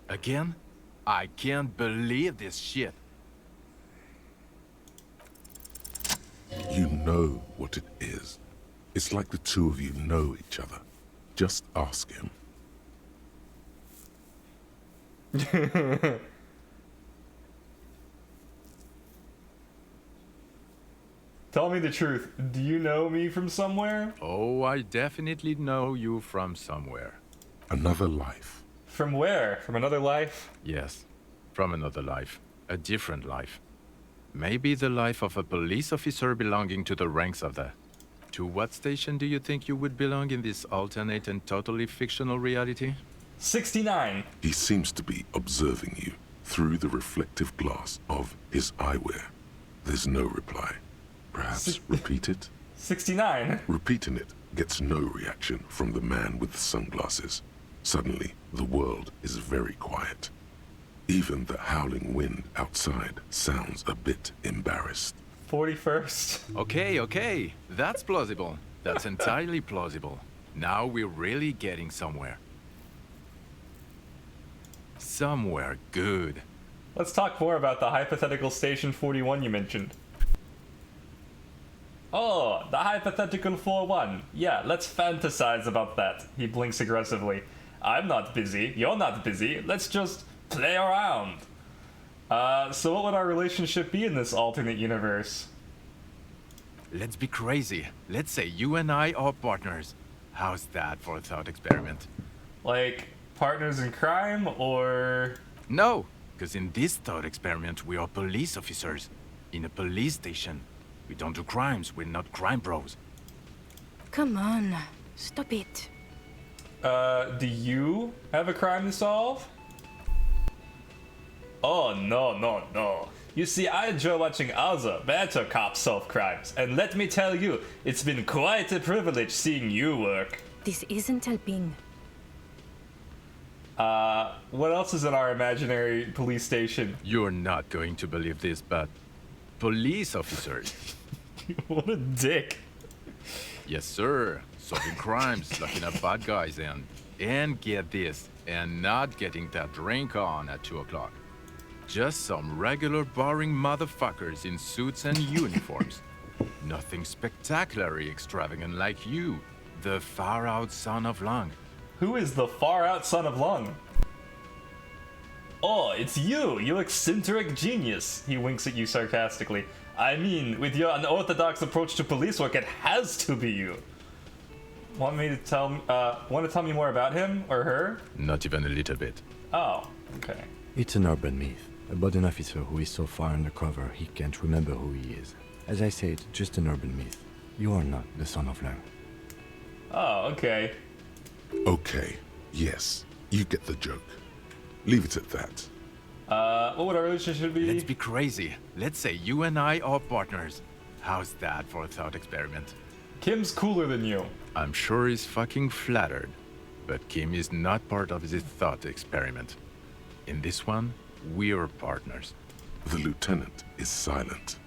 Again? I can't believe this shit. You know what it is. It's like the two of you know each other. Just ask him. Tell me the truth. Do you know me from somewhere? Oh, I definitely know you from somewhere. Another life. From where? From another life? Yes, from another life. A different life. Maybe the life of a police officer belonging to the ranks of the... To what station do you think you would belong in this alternate and totally fictional reality? 69. He seems to be observing you through the reflective glass of his eyewear. There's no reply. Perhaps repeat it? 69. Repeating it gets no reaction from the man with the sunglasses. Suddenly, the world is very quiet. Even the howling wind outside sounds a bit embarrassed. 41st. Okay. That's plausible. That's entirely plausible. Now we're really getting somewhere. Somewhere good. Let's talk more about the hypothetical Station 41 you mentioned. Oh, the hypothetical 41. Yeah, let's fantasize about that. He blinks aggressively. I'm not busy. You're not busy. Let's just play around. So what would our relationship be in this alternate universe? Let's be crazy. Let's say you and I are partners. How's that for a thought experiment? Like, partners in crime, or...? No, because in this thought experiment, we are police officers. In a police station. We don't do crimes, we're not crime bros. Come on, stop it. Do you have a crime to solve? Oh, no. You see, I enjoy watching other, better cops solve crimes. And let me tell you, it's been quite a privilege seeing you work. This isn't helping. What else is in our imaginary police station? You're not going to believe this, but... police officers. What a dick. Yes, sir. Solving crimes, locking up bad guys, and get this, and not getting that drink on at 2 o'clock. Just some regular boring motherfuckers in suits and uniforms. Nothing spectacularly extravagant like you, the far-out son of Lung. Who is the far-out son of Lung? Oh, it's you eccentric genius. He winks at you sarcastically. I mean, with your unorthodox approach to police work, it has to be you. Want to tell me more about him or her? Not even a little bit. Oh, okay. It's an urban myth about an officer who is so far undercover he can't remember who he is. As I said, just an urban myth. You are not the son of Lang. Oh, okay. Okay, yes, you get the joke. Leave it at that. What would our relationship be? Let's be crazy. Let's say you and I are partners. How's that for a thought experiment? Kim's cooler than you. I'm sure he's fucking flattered. But Kim is not part of this thought experiment. In this one, we're partners. The lieutenant is silent.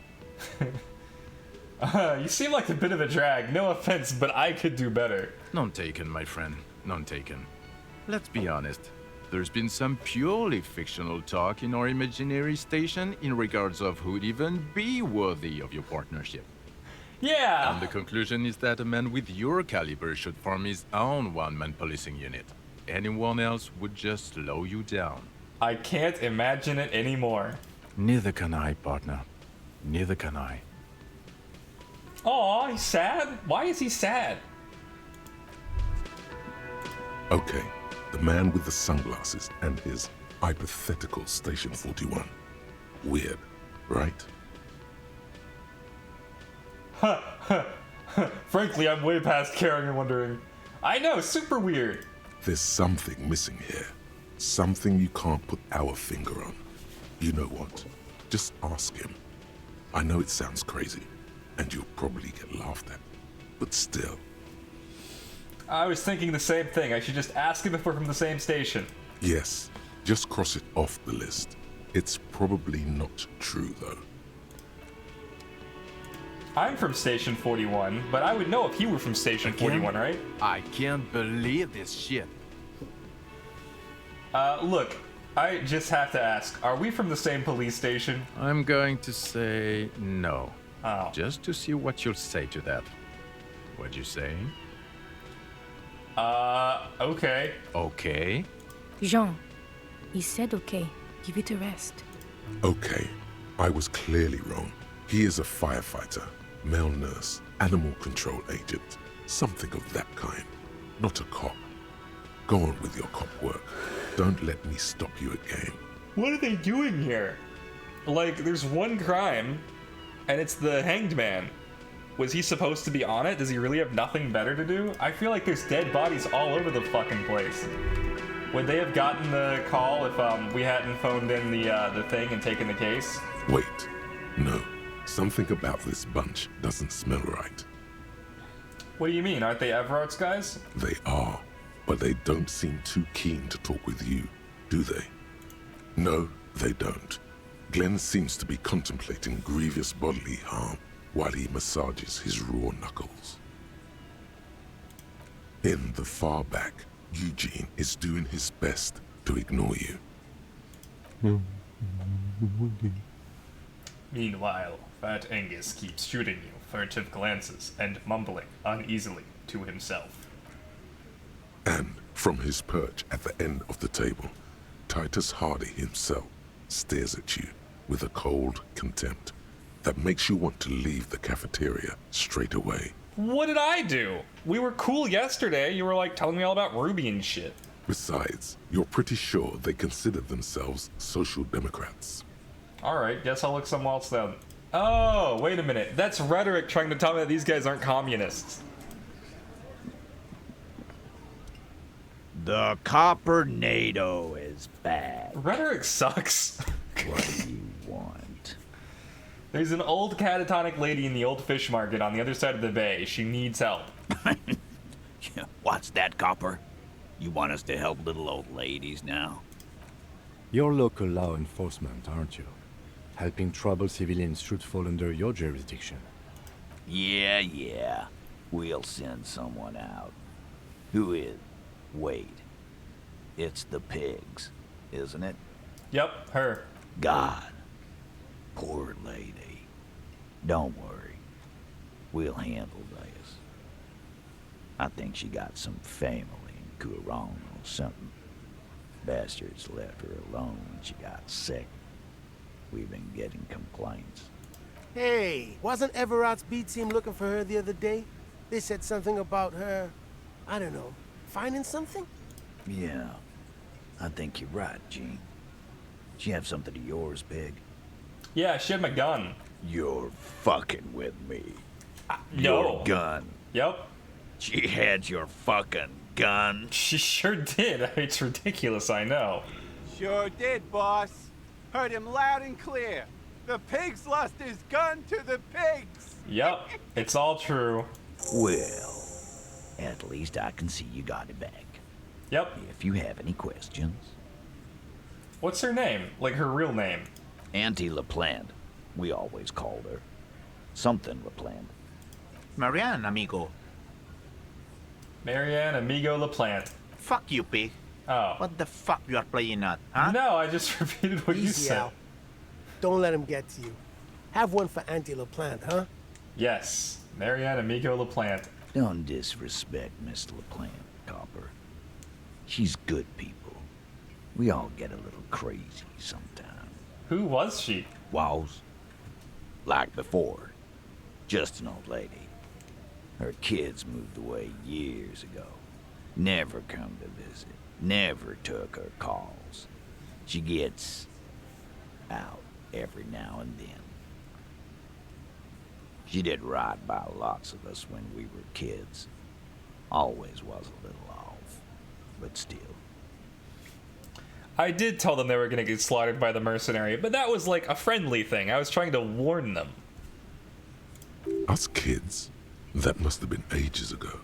You seem like a bit of a drag. No offense, but I could do better. None taken, my friend. None taken. Let's be honest. There's been some purely fictional talk in our imaginary station in regards of who'd even be worthy of your partnership. Yeah! And the conclusion is that a man with your caliber should form his own one-man policing unit. Anyone else would just slow you down. I can't imagine it anymore. Neither can I, partner. Neither can I. Aw, he's sad? Why is he sad? Okay, the man with the sunglasses and his hypothetical Station 41. Weird, right? Frankly, I'm way past caring and wondering. I know, super weird. There's something missing here. Something you can't put our finger on. You know what? Just ask him. I know it sounds crazy, and you'll probably get laughed at. But still. I was thinking the same thing. I should just ask him if we're from the same station. Yes, just cross it off the list. It's probably not true, though. I'm from Station 41, but I would know if he were from Station 41, right? I can't believe this shit. Look, I just have to ask, are we from the same police station? I'm going to say no. Oh. Just to see what you'll say to that. What'd you say? Okay. Okay? Jean, he said okay. Give it a rest. Okay, I was clearly wrong. He is a firefighter, male nurse, animal control agent, something of that kind. Not a cop. Go on with your cop work. Don't let me stop you again. What are they doing here? Like, there's one crime, and it's the hanged man. Was he supposed to be on it? Does he really have nothing better to do? I feel like there's dead bodies all over the fucking place. Would they have gotten the call if we hadn't phoned in the thing and taken the case? Wait. No. Something about this bunch doesn't smell right. What do you mean? Aren't they Everart's guys? They are, but they don't seem too keen to talk with you, do they? No, they don't. Glenn seems to be contemplating grievous bodily harm while he massages his raw knuckles. In the far back, Eugene is doing his best to ignore you. Meanwhile, Fat Angus keeps shooting you furtive glances and mumbling uneasily to himself. And from his perch at the end of the table, Titus Hardy himself stares at you with a cold contempt that makes you want to leave the cafeteria straight away. What did I do? We were cool yesterday. You were like telling me all about Ruby and shit. Besides, you're pretty sure they consider themselves social democrats. Alright, guess I'll look somewhere else then. Oh, wait a minute. That's Rhetoric trying to tell me that these guys aren't communists. The Coppernado is back. Rhetoric sucks. What do you want? There's an old catatonic lady in the old fish market on the other side of the bay. She needs help. What's that, Copper? You want us to help little old ladies now? You're local law enforcement, aren't you? Helping troubled civilians should fall under your jurisdiction. Yeah. We'll send someone out. Who is? Wait. It's the pigs, isn't it? Yep, her. God. Poor lady. Don't worry. We'll handle this. I think she got some family in Courant or something. Bastards left her alone when she got sick. We've been getting complaints. Hey, wasn't Everart's B team looking for her the other day? They said something about her, I don't know, finding something? Yeah, I think you're right, Gene. She have something of yours, Pig? Yeah, she had my gun. You're fucking with me. No. Your gun. Yep. She had your fucking gun. She sure did. It's ridiculous, I know. Sure did, boss. Heard him loud and clear. The pigs lost his gun to the pigs. Yep, it's all true. Well, at least I can see you got it back. Yep. If you have any questions. What's her name? Like her real name? Auntie LaPlante. We always called her. Something LaPlante. Marianne, amigo. Marianne Amigo LaPlante. Fuck you, pig. Oh. What the fuck you are playing at, huh? No, I just repeated what you Easy, said. Al. Don't let him get to you. Have one for Auntie LaPlante, huh? Yes, Marianne Amigo LaPlante. Don't disrespect Miss LaPlante, Copper. She's good people. We all get a little crazy sometimes. Who was she? Was. Like before. Just an old lady. Her kids moved away years ago. Never come to visit. Never took her calls. She gets out every now and then. She did right by lots of us when we were kids. Always was a little off, but still. I did tell them they were going to get slaughtered by the mercenary, but that was like a friendly thing. I was trying to warn them. Us kids? That must have been ages ago.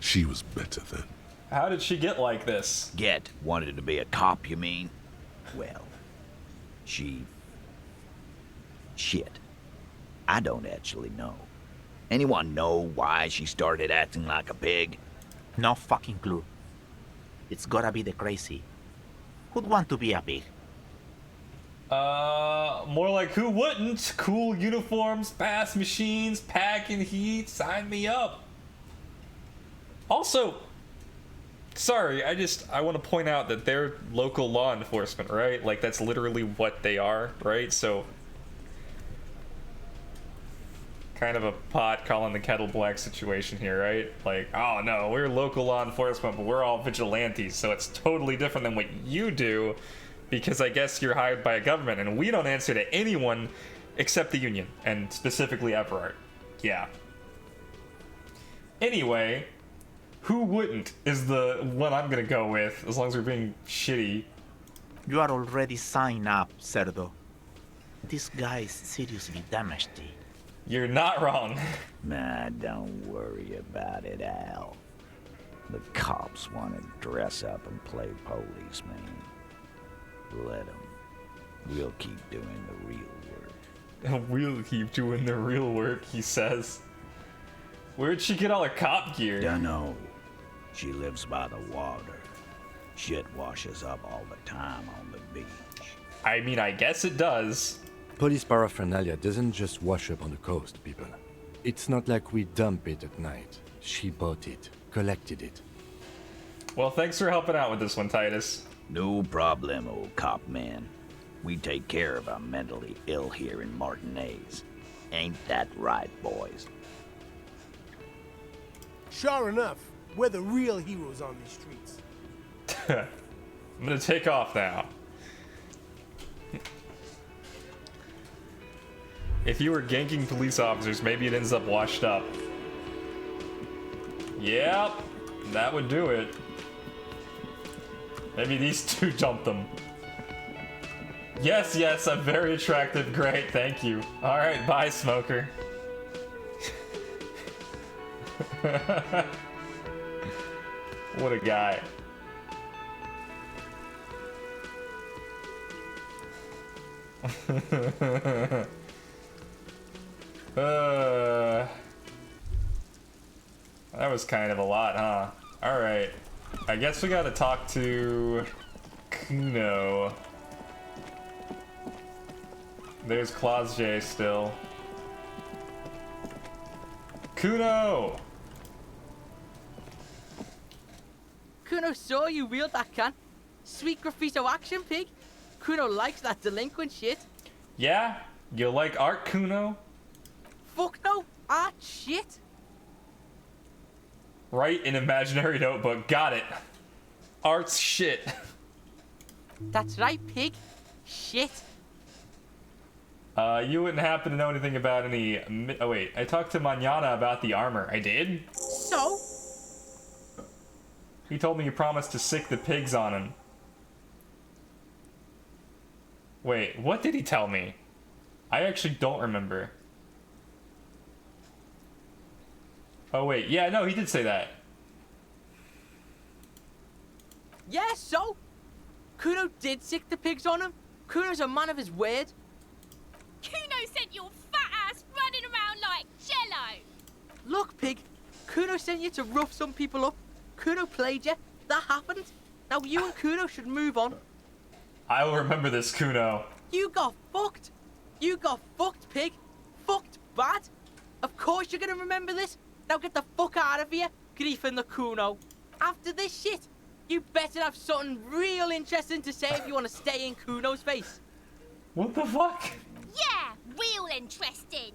She was better then. How did she get like this? Wanted to be a cop, you mean? Well, she... Shit. I don't actually know. Anyone know why she started acting like a pig? No fucking clue. It's gotta be the crazy. Who'd want to be a pig? More like who wouldn't? Cool uniforms, fast machines, packing heat, sign me up. Also, sorry, I want to point out that they're local law enforcement, right? Like, that's literally what they are, right? So, kind of a pot calling the kettle black situation here, right? Like, oh no, we're local law enforcement, but we're all vigilantes, so it's totally different than what you do, because I guess you're hired by a government, and we don't answer to anyone except the Union, and specifically Everard. Yeah. Anyway, who wouldn't is the one I'm gonna go with, as long as we're being shitty. You are already signed up, Cerdo. This guy is seriously damaged. You're not wrong. Nah, don't worry about it, Al. The cops want to dress up and play policeman. Let them. We'll keep doing the real work. We'll keep doing the real work, he says. Where'd she get all her cop gear? Dunno. She lives by the water. Shit washes up all the time on the beach. I mean, I guess it does. Police paraphernalia doesn't just wash up on the coast, people. It's not like we dump it at night. She bought it, collected it. Well, thanks for helping out with this one, Titus. No problem, old cop man. We take care of our mentally ill here in Martinez. Ain't that right, boys? Sure enough, we're the real heroes on these streets. I'm gonna take off now. If you were ganking police officers, maybe it ends up washed up. Yep, that would do it. Maybe these two dumped them. Yes, yes, I'm very attractive. Great, thank you. Alright, bye, smoker. What a guy. That was kind of a lot, huh? Alright. I guess we gotta talk to Kuno. There's Claus J still. Kuno! Kuno saw you wheeled that can. Sweet graffito action, pig. Kuno likes that delinquent shit. Yeah? You like art, Kuno? Fuck no, art shit. Write an imaginary notebook. Got it. Art's shit. That's right, pig. Shit. You wouldn't happen to know anything about any... Oh, wait. I talked to Manana about the armor. I did? So? He told me you promised to sick the pigs on him. Wait, what did he tell me? I actually don't remember. Oh, wait. Yeah, no, he did say that. Yeah, so? Kuno did sick the pigs on him. Kuno's a man of his word. Kuno sent your fat ass running around like jello. Look, pig. Kuno sent you to rough some people up. Kuno played you. That happened. Now you and Kuno should move on. I will remember this, Kuno. You got fucked. You got fucked, pig. Fucked bad. Of course you're gonna remember this. Now get the fuck out of here, Grief and the Kuno. After this shit, you better have something real interesting to say if you want to stay in Kuno's face. What the fuck? Yeah, real interesting.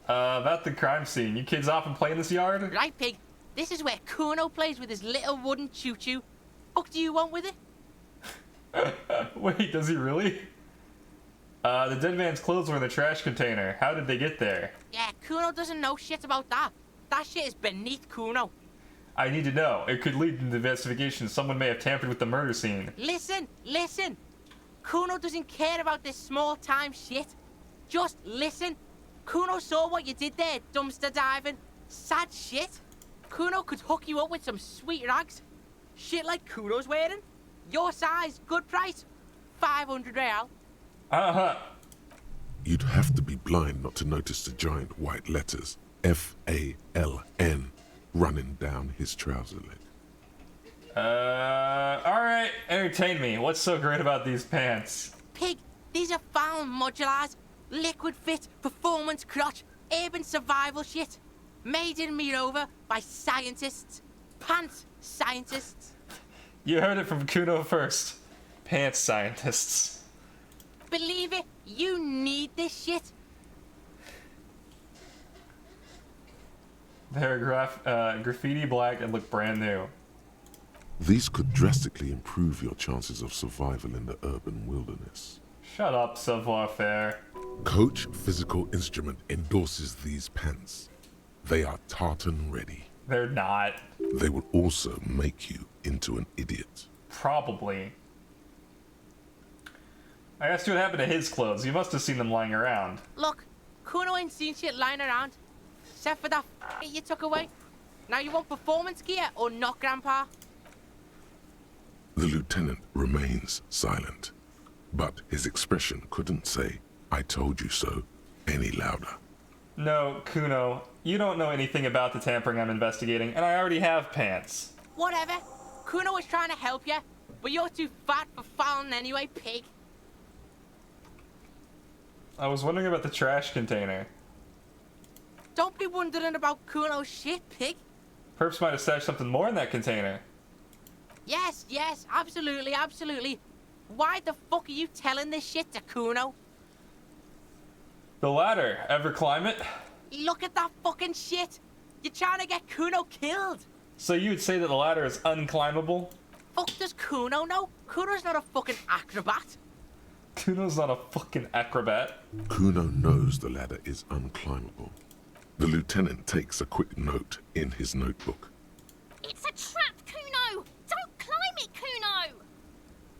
About the crime scene. You kids off and play in this yard? Right, pig. This is where Kuno plays with his little wooden choo-choo. Fuck do you want with it? Wait, does he really? The dead man's clothes were in the trash container. How did they get there? Yeah, Kuno doesn't know shit about that. That shit is beneath Kuno. I need to know. It could lead to the investigation. Someone may have tampered with the murder scene. Listen. Kuno doesn't care about this small-time shit. Just listen. Kuno saw what you did there, dumpster diving. Sad shit. Kuno could hook you up with some sweet rags. Shit like Kuno's wearing. Your size, good price. 500 real. Uh-huh. You'd have to be blind not to notice the giant white letters F-A-L-N running down his trouser leg. Alright, entertain me. What's so great about these pants? Pig, these are found modulars. Liquid fit, performance crotch, urban survival shit. Made in Mirova by scientists. Pants scientists. You heard it from Kuno first. Pants scientists. Believe it, you need this shit. They're graffiti black and look brand new. These could drastically improve your chances of survival in the urban wilderness. Shut up, savoir-faire. Coach Physical Instrument endorses these pants. They are tartan ready. They're not. They will also make you into an idiot. Probably. I asked you what happened to his clothes. You must have seen them lying around. Look, Kuno ain't seen shit lying around. Except for that you took away. Now you want performance gear or not, Grandpa? The lieutenant remains silent, but his expression couldn't say, "I told you so," any louder. No, Kuno, you don't know anything about the tampering I'm investigating, and I already have pants. Whatever. Kuno was trying to help you, but you're too fat for fouling anyway, pig. I was wondering about the trash container. Don't be wondering about Kuno's shit, pig. Perps might have stashed something more in that container. Yes, absolutely. Why the fuck are you telling this shit to Kuno? The ladder. Ever climb it? Look at that fucking shit. You're trying to get Kuno killed. So you'd say that the ladder is unclimbable? Fuck does Kuno know? Kuno's not a fucking acrobat. Kuno's not a fucking acrobat. Kuno knows the ladder is unclimbable. The lieutenant takes a quick note in his notebook. It's a trap, Kuno! Don't climb it, Kuno!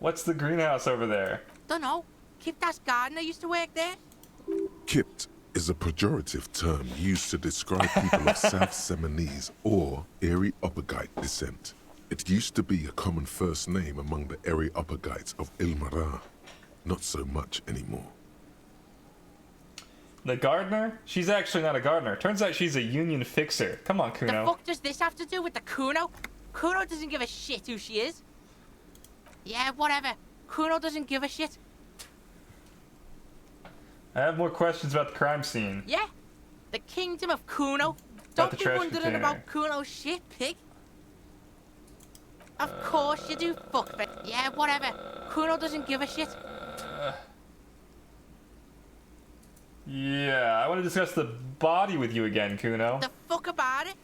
What's the greenhouse over there? Dunno. Kipta's gardener used to work there. Kipt is a pejorative term used to describe people of South Seminese or Areopagite descent. It used to be a common first name among the Areopagites of Ilmara. Not so much anymore. The gardener? She's actually not a gardener. Turns out she's a union fixer. Come on, Kuno. The fuck does this have to do with the Kuno? Kuno doesn't give a shit who she is. Yeah, whatever. Kuno doesn't give a shit. I have more questions about the crime scene. Yeah? The kingdom of Kuno? About Don't the be trash wondering container. about Kuno's shit, pig. Of course you do, fuckbit. Yeah, whatever. Kuno doesn't give a shit. Yeah, I want to discuss the body with you again, Kuno. The fuck about it?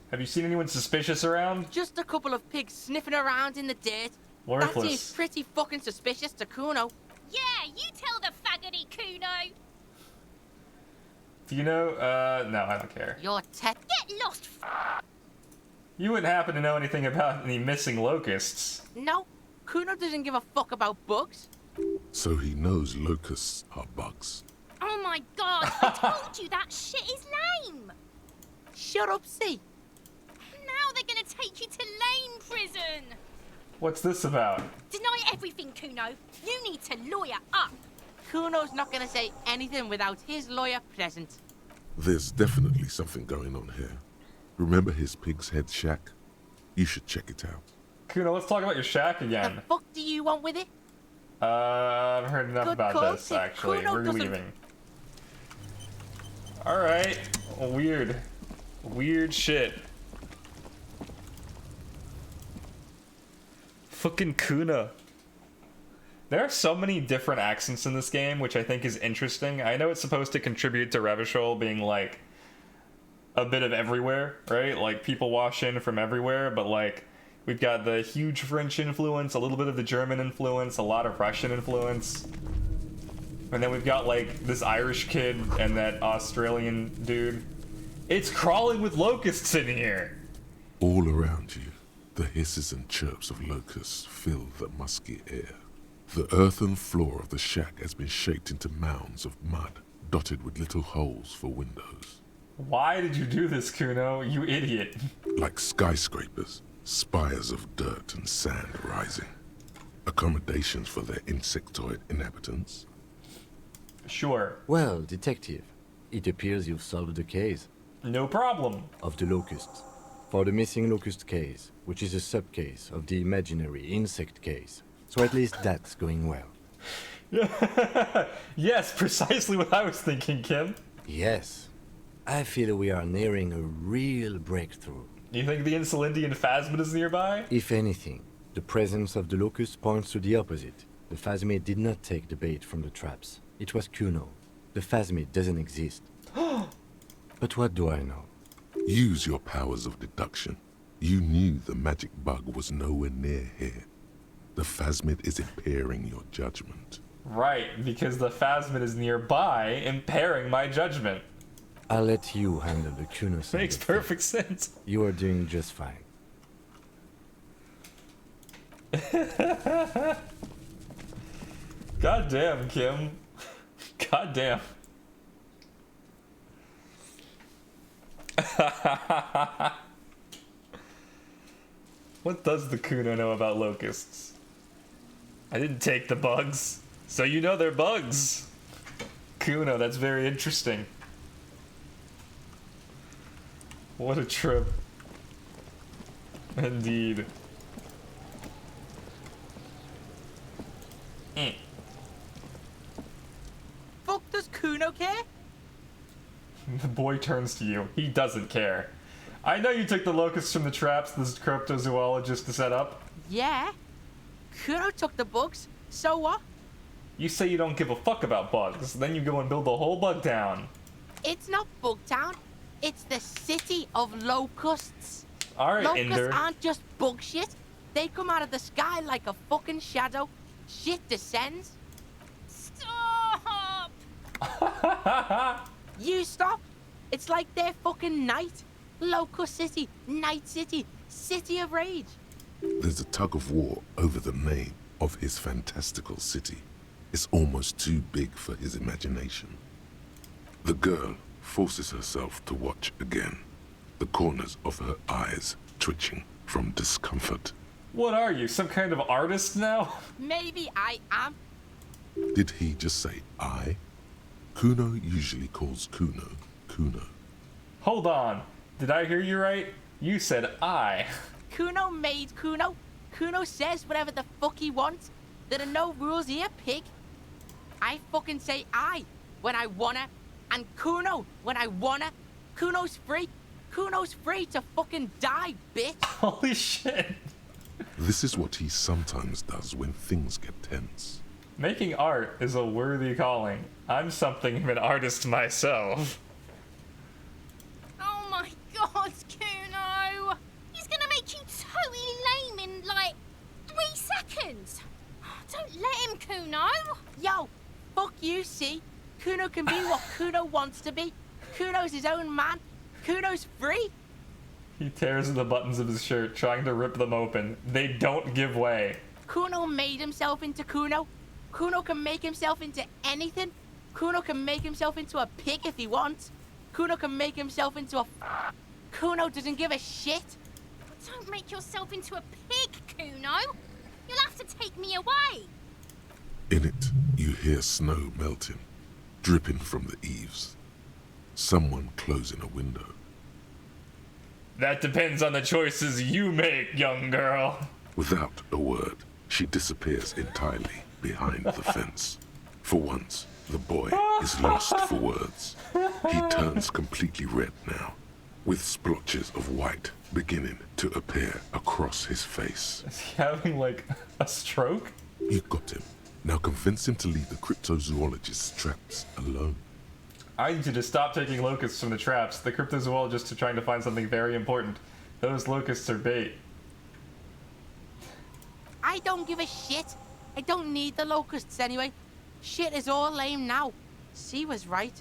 Have you seen anyone suspicious around? Just a couple of pigs sniffing around in the dirt. Worthless. That seems pretty fucking suspicious to Kuno. Yeah, you tell the faggoty, Kuno! Do you know, no, I don't care. You're Get lost, You wouldn't happen to know anything about any missing locusts. No, Kuno doesn't give a fuck about bugs. So he knows locusts are bugs. Oh my god, I told you that shit is lame! Shut up, see. gonna take you to Lane Prison. What's this about? Deny everything, Kuno. You need to lawyer up. Kuno's not gonna say anything without his lawyer present. There's definitely something going on here. Remember his pig's head shack? You should check it out. Kuno, let's talk about your shack again. The fuck do you want with it? I've heard enough Good about call, this, Tick. actually. Kuno We're doesn't- leaving. Alright. Weird. Weird shit. Fucking Kuno. There are so many different accents in this game, which I think is interesting. I know it's supposed to contribute to Revachol being, like, a bit of everywhere, right? Like, people wash in from everywhere, but, like, we've got the huge French influence, a little bit of the German influence, a lot of Russian influence. And then we've got, like, this Irish kid and that Australian dude. It's crawling with locusts in here! All around you, the hisses and chirps of locusts fill the musky air. The earthen floor of the shack has been shaped into mounds of mud, dotted with little holes for windows. Why did you do this, Kuno? You idiot. Like skyscrapers, spires of dirt and sand rising. Accommodations for their insectoid inhabitants. Sure. Well, detective, it appears you've solved the case. No problem. Of the locusts. For the missing locust case, which is a sub-case of the imaginary insect case. So at least that's going well. Yes, precisely what I was thinking, Kim. Yes. I feel we are nearing a real breakthrough. You think the Insulindian phasmid is nearby? If anything, the presence of the locust points to the opposite. The phasmid did not take the bait from the traps. It was Kuno. The phasmid doesn't exist. But what do I know? Use your powers of deduction. You knew the magic bug was nowhere near here. The phasmid is impairing your judgment. Right, because the phasmid is nearby, impairing my judgment. I'll let you handle the Kuno side. Makes perfect sense. You are doing just fine. God damn, Kim. God damn. What does the Kuno know about locusts? I didn't take the bugs, so you know they're bugs. Kuno, that's very interesting. What a trip. Indeed. Fuck does Kuno care? The boy turns to you. He doesn't care. I know you took the locusts from the traps this cryptozoologist to set up. Yeah. Kuno took the bugs, so what? You say you don't give a fuck about bugs, then you go and build the whole bug town. It's not Bugtown. It's the city of locusts. Alright, Locusts Inder. aren't just bug shit. They come out of the sky like a fucking shadow. Shit descends. Stop! You stop. It's like their fucking night. Locust City, Night City, City of Rage. There's a tug of war over the name of his fantastical city. It's almost too big for his imagination. The girl forces herself to watch again, the corners of her eyes twitching from discomfort. What are you, some kind of artist now? Maybe I am. Did he just say I? Kuno usually calls Kuno, Kuno. Hold on. Did I hear you right? You said I. Kuno made Kuno. Kuno says whatever the fuck he wants. There are no rules here, pig. I fucking say I when I wanna, and Kuno when I wanna. Kuno's free. Kuno's free to fucking die, bitch. Holy shit. This is what he sometimes does when things get tense. Making art is a worthy calling. I'm something of an artist myself. Oh my god, Kuno! He's gonna make you totally lame in like 3 seconds. Don't let him, Kuno. Yo, fuck you, see? Kuno can be what Kuno wants to be. Kuno's his own man. Kuno's free. He tears the buttons of his shirt, trying to rip them open. They don't give way. Kuno made himself into Kuno. Kuno can make himself into anything. Kuno can make himself into a pig if he wants. Kuno can make himself into a... Kuno doesn't give a shit. Don't make yourself into a pig, Kuno. You'll have to take me away. In it, you hear snow melting, dripping from the eaves. Someone closing a window. That depends on the choices you make, young girl. Without a word, she disappears entirely behind the fence. For once, the boy is lost for words. He turns completely red now, with splotches of white beginning to appear across his face. Is he having, like, a stroke? You got him. Now convince him to leave the cryptozoologist's traps alone. I need you to stop taking locusts from the traps. The cryptozoologists are trying to find something very important. Those locusts are bait. I don't give a shit. I don't need the locusts anyway. Shit is all lame now. She was right.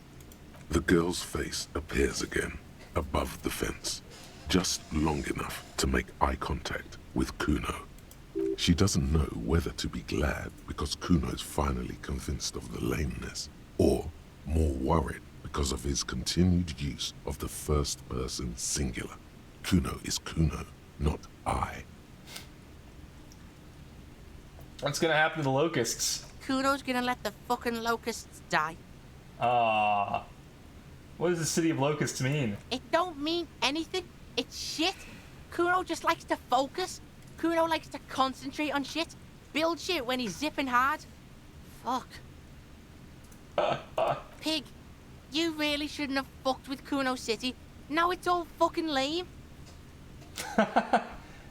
The girl's face appears again, above the fence, just long enough to make eye contact with Kuno. She doesn't know whether to be glad because Kuno's finally convinced of the lameness, or more worried because of his continued use of the first person singular. Kuno is Kuno, not I. What's gonna happen to the locusts? Kuno's gonna let the fucking locusts die. What does the city of locusts mean? It don't mean anything. It's shit. Kuno just likes to focus. Kuno likes to concentrate on shit. Build shit when he's zipping hard. Fuck. Pig, you really shouldn't have fucked with Kuno City. Now it's all fucking lame.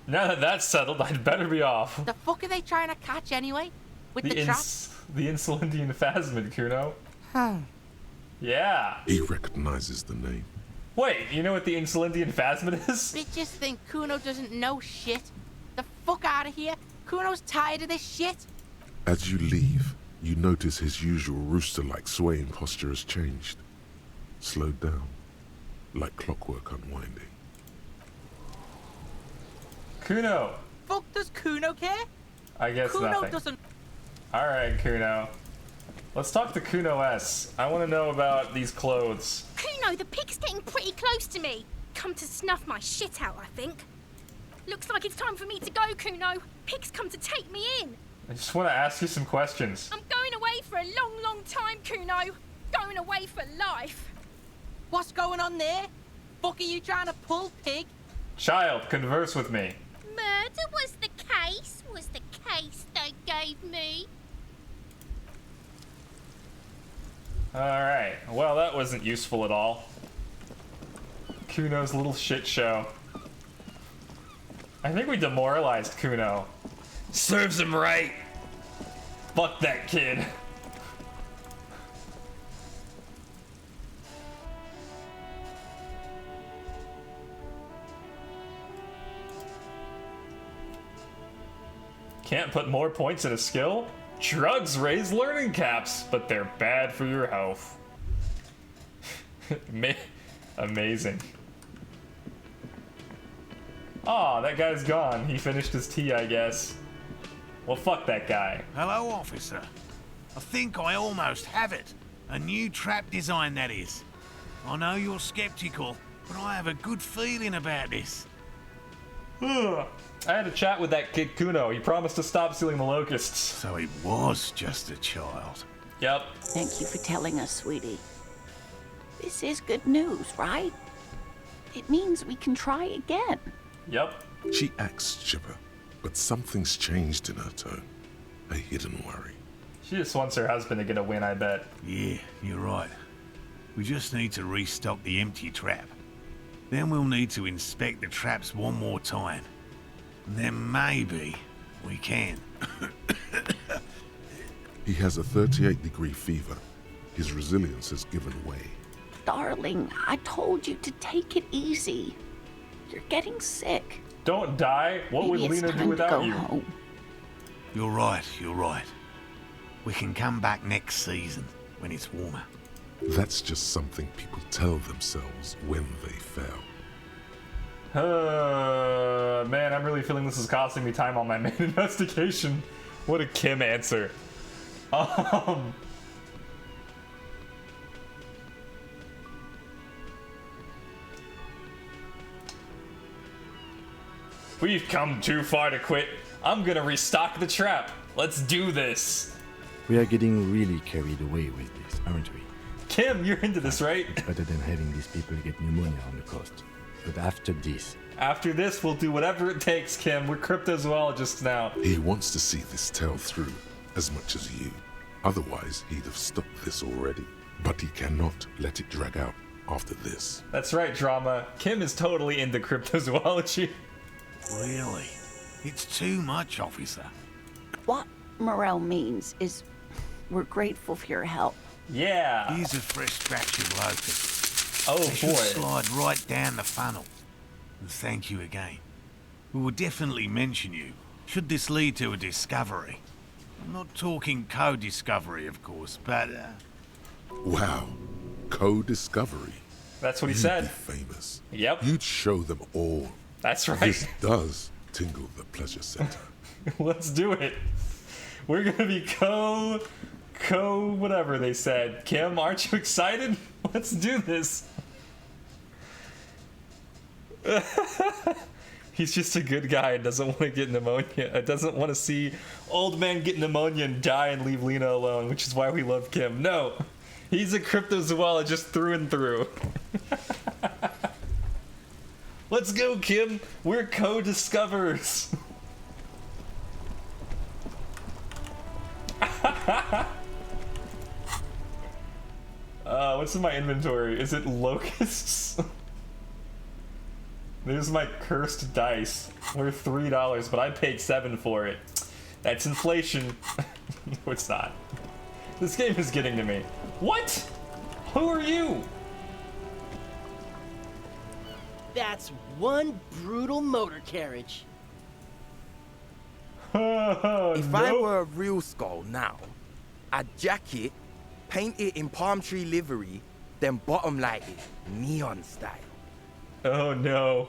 Now that that's settled, I'd better be off. The fuck are they trying to catch anyway? With the traps? The Insulindian phasmid, Kuno. Huh. Yeah. He recognizes the name. Wait, you know what the Insulindian phasmid is? Bitches think Kuno doesn't know shit. The fuck out of here. Kuno's tired of this shit. As you leave, you notice his usual rooster-like swaying posture has changed. Slowed down, like clockwork unwinding. Kuno. Fuck does Kuno care? I guess Kuno nothing. doesn't. Alright, Kuno. Let's talk to Kuno S. I want to know about these clothes. Kuno, the pig's getting pretty close to me. Come to snuff my shit out, I think. Looks like it's time for me to go, Kuno. Pig's come to take me in. I just want to ask you some questions. I'm going away for a long, long time, Kuno. Going away for life. What's going on there? Fuck are you trying to pull, pig? Child, converse with me. Murder was the case they gave me. Alright, well that wasn't useful at all. Kuno's little shit show. I think we demoralized Kuno. Serves him right. Fuck that kid. Can't put more points in a skill? Drugs raise learning caps, but they're bad for your health. Amazing. Aw, that guy's gone. He finished his tea, I guess. Well, fuck that guy. Hello, officer. I think I almost have it. A new trap design, that is. I know you're skeptical, but I have a good feeling about this. I had a chat with that kid Kuno. He promised to stop stealing the locusts. So he was just a child. Yep. Thank you for telling us, sweetie. This is good news, right? It means we can try again. Yep. She acts chipper, but something's changed in her tone. A hidden worry. She just wants her husband to get a win, I bet. Yeah, you're right. We just need to restock the empty trap. Then we'll need to inspect the traps one more time. And then maybe we can. He has a 38-degree fever. His resilience has given way. Darling, I told you to take it easy. You're getting sick. Don't die. What would Maybe it's Lena time do without to go you? Home. You're right. We can come back next season when it's warmer. That's just something people tell themselves when they fail. Man, I'm really feeling this is costing me time on my main investigation. What a Kim answer. We've come too far to quit. I'm gonna restock the trap. Let's do this. We are getting really carried away with this, aren't we? Kim, you're into this, right? Better than having these people get pneumonia on the coast. But after this... After this, we'll do whatever it takes, Kim. We're cryptozoologists now. He wants to see this tale through as much as you. Otherwise, he'd have stopped this already. But he cannot let it drag out after this. That's right, Drama. Kim is totally into cryptozoology. Really? It's too much, officer. What Morel means is we're grateful for your help. Yeah. Here's a fresh batch of locusts. Oh, they should boy. slide right down the funnel. And thank you again. We will definitely mention you, should this lead to a discovery. I'm not talking co-discovery, of course, but... Wow. Co-discovery. That's what he You'd said. Be famous. Yep. You'd show them all. That's right. This does tingle the pleasure center. Let's do it. We're gonna be whatever they said. Kim, aren't you excited? Let's do this. He's just a good guy and doesn't want to get pneumonia. Doesn't want to see old men get pneumonia and die and leave Lena alone, which is why we love Kim. No, he's a cryptozoologist through and through. Let's go, Kim. We're co-discoverers. What's in my inventory? Is it locusts? There's my cursed dice. They're $3, but I paid $7 for it. That's inflation. No, it's not. This game is getting to me. What? Who are you? That's one brutal motor carriage. If I were a real skull now, I'd jack it, paint it in palm tree livery, then bottom light it, neon style. Oh no.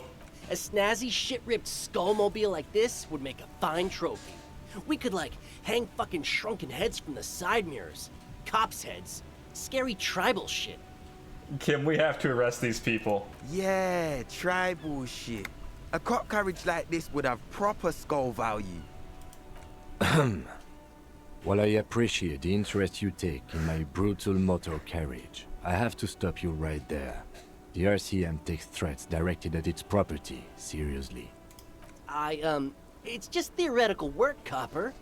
A snazzy shit-ripped skullmobile like this would make a fine trophy. We could, like, hang fucking shrunken heads from the side mirrors. Cops' heads. Scary tribal shit. Kim, we have to arrest these people. Yeah, tribal shit. A cop carriage like this would have proper skull value. While I appreciate the interest you take in my brutal motor carriage, I have to stop you right there. The RCM takes threats directed at its property seriously. It's just theoretical work, Copper.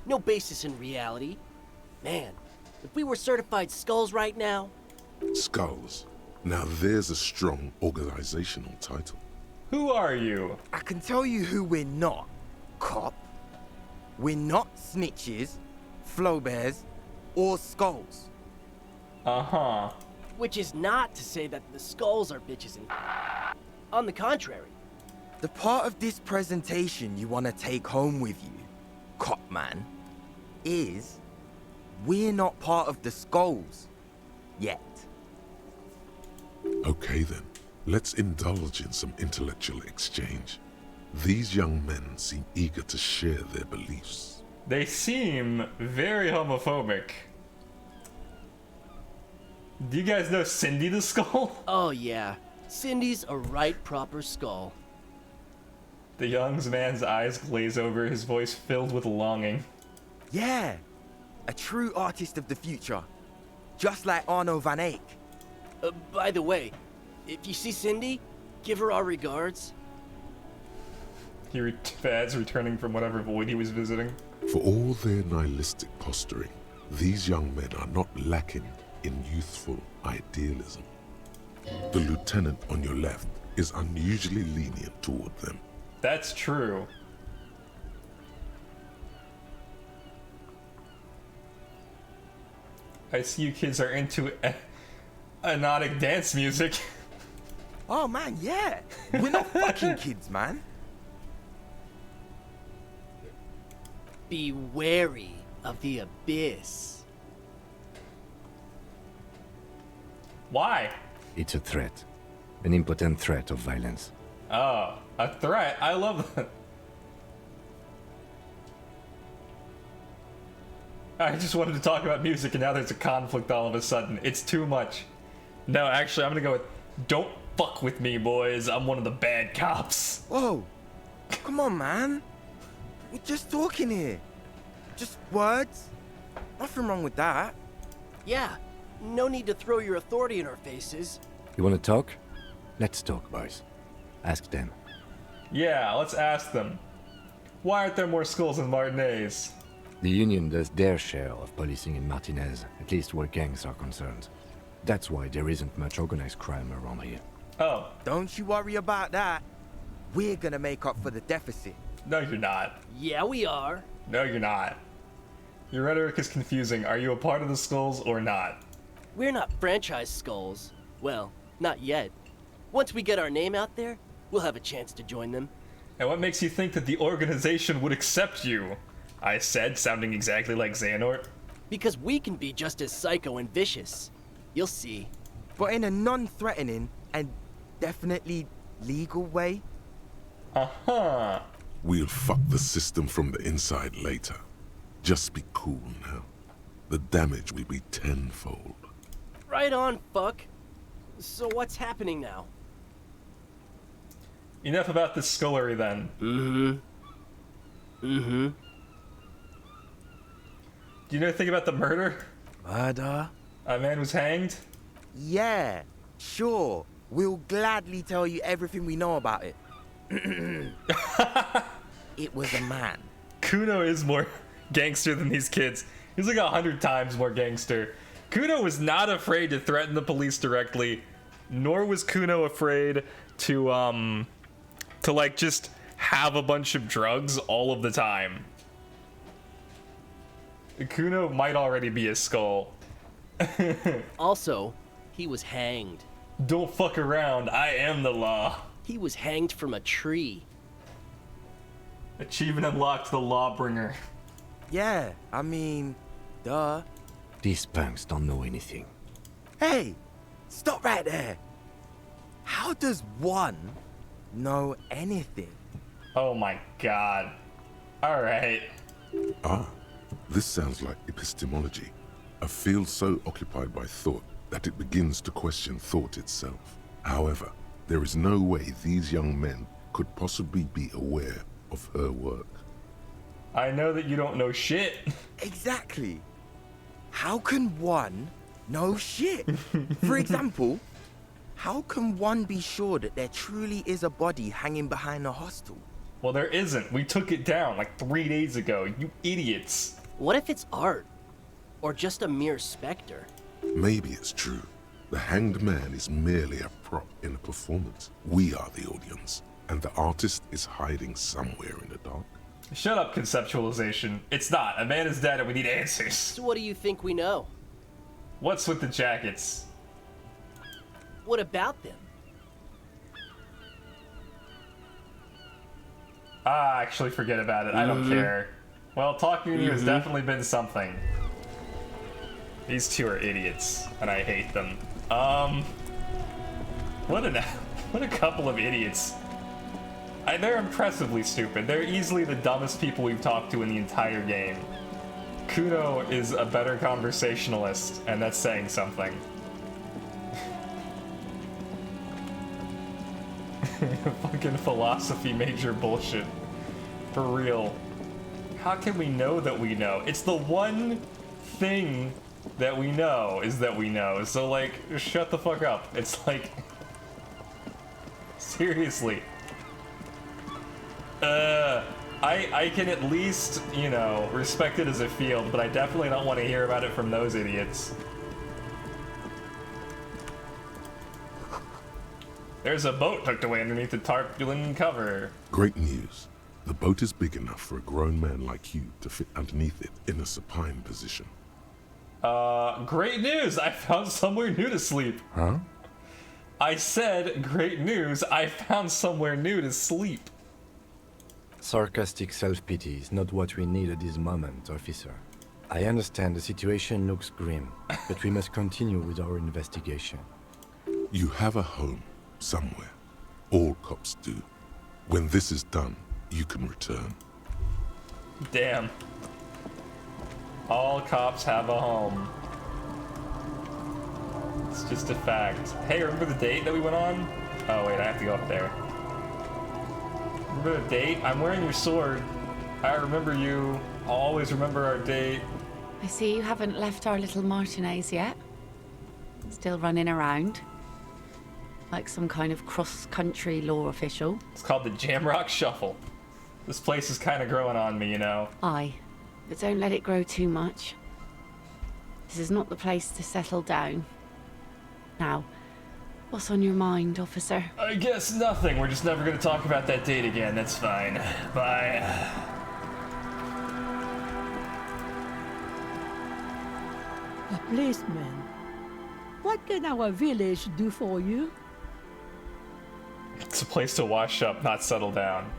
No basis in reality. Man, if we were certified skulls right now... Skulls. Now there's a strong organizational title. Who are you? I can tell you who we're not, cop. We're not snitches, flow bears, or skulls. Uh-huh. Which is not to say that the skulls are bitches and... On the contrary. The part of this presentation you want to take home with you, cop man, is we're not part of the skulls yet. Okay then, let's indulge in some intellectual exchange. These young men seem eager to share their beliefs. They seem very homophobic. Do you guys know Cindy the Skull? Oh yeah, Cindy's a right proper skull. The young man's eyes glaze over, his voice filled with longing. Yeah, a true artist of the future. Just like Arno van Eyck. By the way, if you see Cindy, give her our regards. Fad's returning from whatever void he was visiting. For all their nihilistic posturing, these young men are not lacking in youthful idealism. The lieutenant on your left is unusually lenient toward them. That's true. I see you kids are into hypnotic dance music. Oh man, yeah. We're not fucking kids, man. Be wary of the abyss. Why? It's a threat. An impotent threat of violence. Oh, a threat. I love that. I just wanted to talk about music and now there's a conflict all of a sudden. It's too much. No, actually, I'm gonna go with, don't fuck with me, boys. I'm one of the bad cops. Whoa, Come on, man. We're just talking here. Just words. Nothing wrong with that. Yeah, no need to throw your authority in our faces. You want to talk? Let's talk, boys. Ask them. Yeah, let's ask them. Why aren't there more skulls in Martinez? The Union does their share of policing in Martinez, at least where gangs are concerned. That's why there isn't much organized crime around here. Oh. Don't you worry about that. We're gonna make up for the deficit. No, you're not. Yeah, we are. No, you're not. Your rhetoric is confusing. Are you a part of the skulls or not? We're not franchise skulls. Well, not yet. Once we get our name out there, we'll have a chance to join them. And what makes you think that the organization would accept you? I said, sounding exactly like Xehanort. Because we can be just as psycho and vicious. You'll see. But in a non-threatening and definitely legal way. Uh-huh. We'll fuck the system from the inside later. Just be cool now. The damage will be tenfold. Right on, fuck. So what's happening now? Enough about this scullery then. Mm-hmm. Do you know anything about the murder? Murder? A man was hanged? Yeah, sure. We'll gladly tell you everything we know about it. It was a man. Kuno is more gangster than these kids. He's like 100 times more gangster. Kuno was not afraid to threaten the police directly, nor was Kuno afraid to like just have a bunch of drugs all of the time. Kuno might already be a skull. Also, he was hanged. Don't fuck around, I am the law. He was hanged from a tree. Achievement unlocked, the Lawbringer. Yeah, I mean, duh. These punks don't know anything. Hey, stop right there. How does one know anything? Oh my god. Alright. Ah, this sounds like epistemology. A field so occupied by thought that it begins to question thought itself. However, there is no way these young men could possibly be aware of her work. I know that you don't know shit. Exactly. How can one know shit? For example, how can one be sure that there truly is a body hanging behind a hostel? Well, there isn't. We took it down like 3 days ago, you idiots. What if it's art? Or just a mere specter? Maybe it's true. The hanged man is merely a prop in a performance. We are the audience, and the artist is hiding somewhere in the dark. Shut up, conceptualization. It's not. A man is dead and we need answers. So what do you think we know? What's with the jackets? What about them? Actually forget about it. I don't care. Well, talking to you has definitely been something. These two are idiots, and I hate them. What a couple of idiots. They're impressively stupid. They're easily the dumbest people we've talked to in the entire game. Kuno is a better conversationalist, and that's saying something. Fucking philosophy major bullshit. For real. How can we know that we know? It's the one thing that we know is that we know. So, like, shut the fuck up. It's like... Seriously. I can at least, you know, respect it as a field, but I definitely don't want to hear about it from those idiots. There's a boat tucked away underneath the tarpaulin cover. Great news. The boat is big enough for a grown man like you to fit underneath it in a supine position. Great news! I found somewhere new to sleep. Huh? I said, great news, I found somewhere new to sleep. Sarcastic self-pity is not what we need at this moment, officer. I understand the situation looks grim, but we must continue with our investigation. You have a home somewhere. All cops do. When this is done, you can return. Damn. All cops have a home. It's just a fact. Hey, remember the date that we went on? Oh wait, I have to go up there. Remember the date? I'm wearing your sword. I remember you. I'll always remember our date. I see you haven't left our little Martinez yet. Still running around. Like some kind of cross-country law official. It's called the Jamrock Shuffle. This place is kind of growing on me, you know. Aye, but don't let it grow too much. This is not the place to settle down. Now, what's on your mind, officer? I guess nothing. We're just never going to talk about that date again. That's fine. Bye. A policeman. What can our village do for you? It's a place to wash up, not settle down.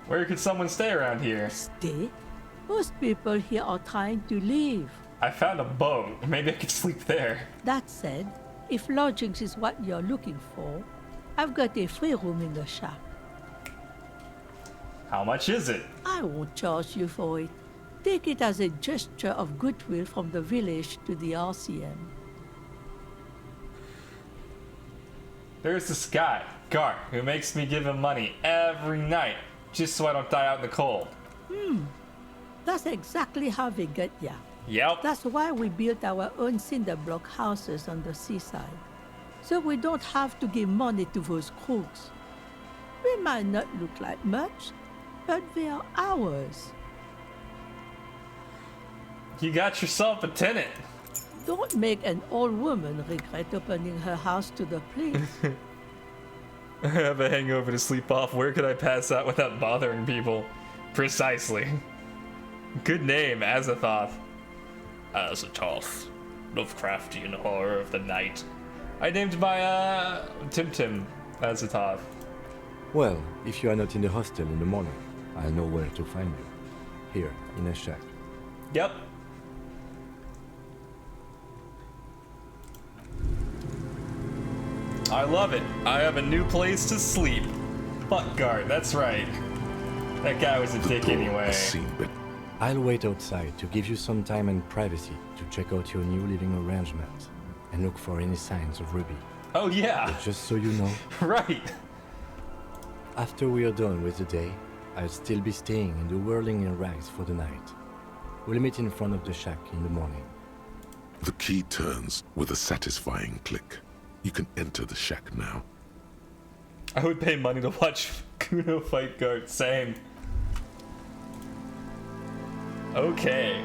Where could someone stay around here? Stay? Most people here are trying to leave. I found a boat. Maybe I could sleep there. That said, if lodgings is what you're looking for, I've got a free room in the shack. How much is it? I won't charge you for it. Take it as a gesture of goodwill from the village to the RCM. There's this guy, Gart, who makes me give him money every night, just so I don't die out in the cold. That's exactly how they get ya. Yep. That's why we built our own cinder block houses on the seaside. So we don't have to give money to those crooks. We might not look like much, but they are ours. You got yourself a tenant. Don't make an old woman regret opening her house to the police. I have a hangover to sleep off. Where could I pass out without bothering people? Precisely. Good name, Azathoth. Azathoth. Lovecraftian horror of the night. I named my, Tim Azathoth. Well, if you are not in the hostel in the morning, I'll know where to find you. Here, in a shack. Yep. I love it. I have a new place to sleep. Fuck Gart, that's right. That guy was a dick anyway. I'll wait outside to give you some time and privacy to check out your new living arrangement and look for any signs of Ruby. Oh yeah. But just so you know. Right. After we are done with the day, I'll still be staying in the whirling in rags for the night. We'll meet in front of the shack in the morning. The key turns with a satisfying click. You can enter the shack now. I would pay money to watch Kuno fight Gart. Same. Okay.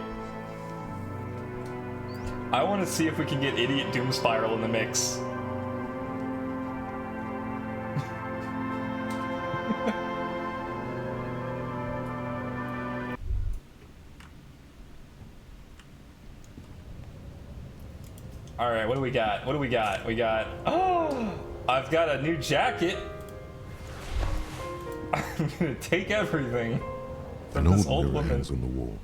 I want to see if we can get Idiot Doom Spiral in the mix. Alright, what do we got? What do we got? We got... Oh! I've got a new jacket! I'm gonna take everything from An this old old mirror woman. hangs on the wall.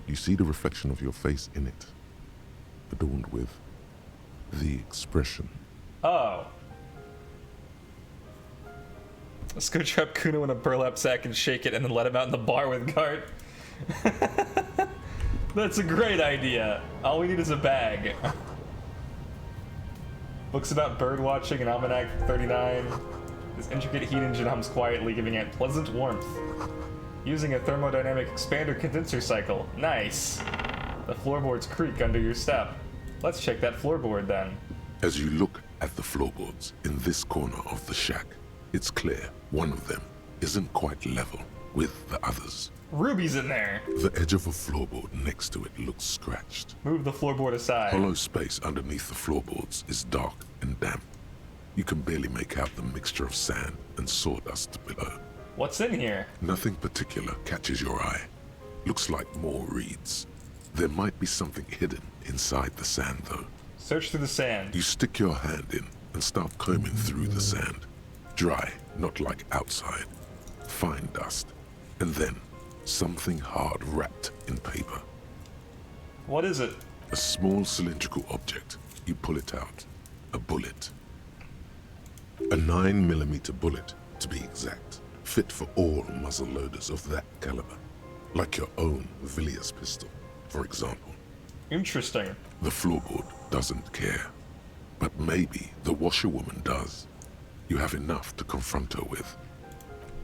You see the reflection of your face in it, adorned with the expression. Oh. Let's go trap Kuno in a burlap sack and shake it and then let him out in the bar with Gart. That's a great idea. All we need is a bag. Books about bird watching and Almanac 39. This intricate heat engine hums quietly, giving it pleasant warmth. Using a thermodynamic expander condenser cycle. Nice. The floorboards creak under your step. Let's check that floorboard then. As you look at the floorboards in this corner of the shack, it's clear one of them isn't quite level with the others. Ruby's in there. The edge of a floorboard next to it looks scratched. Move the floorboard aside. Hollow space underneath the floorboards is dark and damp. You can barely make out the mixture of sand and sawdust below. What's in here? Nothing particular catches your eye. Looks like more reeds. There might be something hidden inside the sand, though. Search through the sand. You stick your hand in and start combing through the sand. Dry, not like outside. Fine dust. And then something hard wrapped in paper. What is it? A small cylindrical object. You pull it out. A bullet. A 9mm bullet, to be exact. Fit for all muzzle loaders of that caliber. Like your own Villiers pistol, for example. Interesting. The floorboard doesn't care. But maybe the washerwoman does. You have enough to confront her with.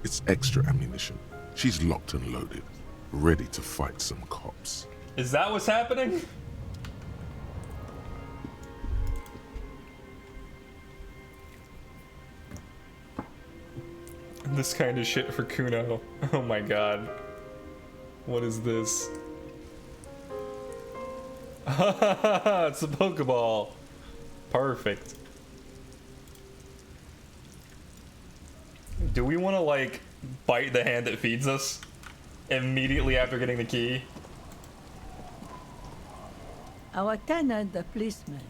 It's extra ammunition. She's locked and loaded, ready to fight some cops. Is that what's happening? This kind of shit for Kuno. Oh my god. What is this? It's a Pokeball. Perfect. Do we want to, like, bite the hand that feeds us immediately after getting the key? Our tenant, the policeman.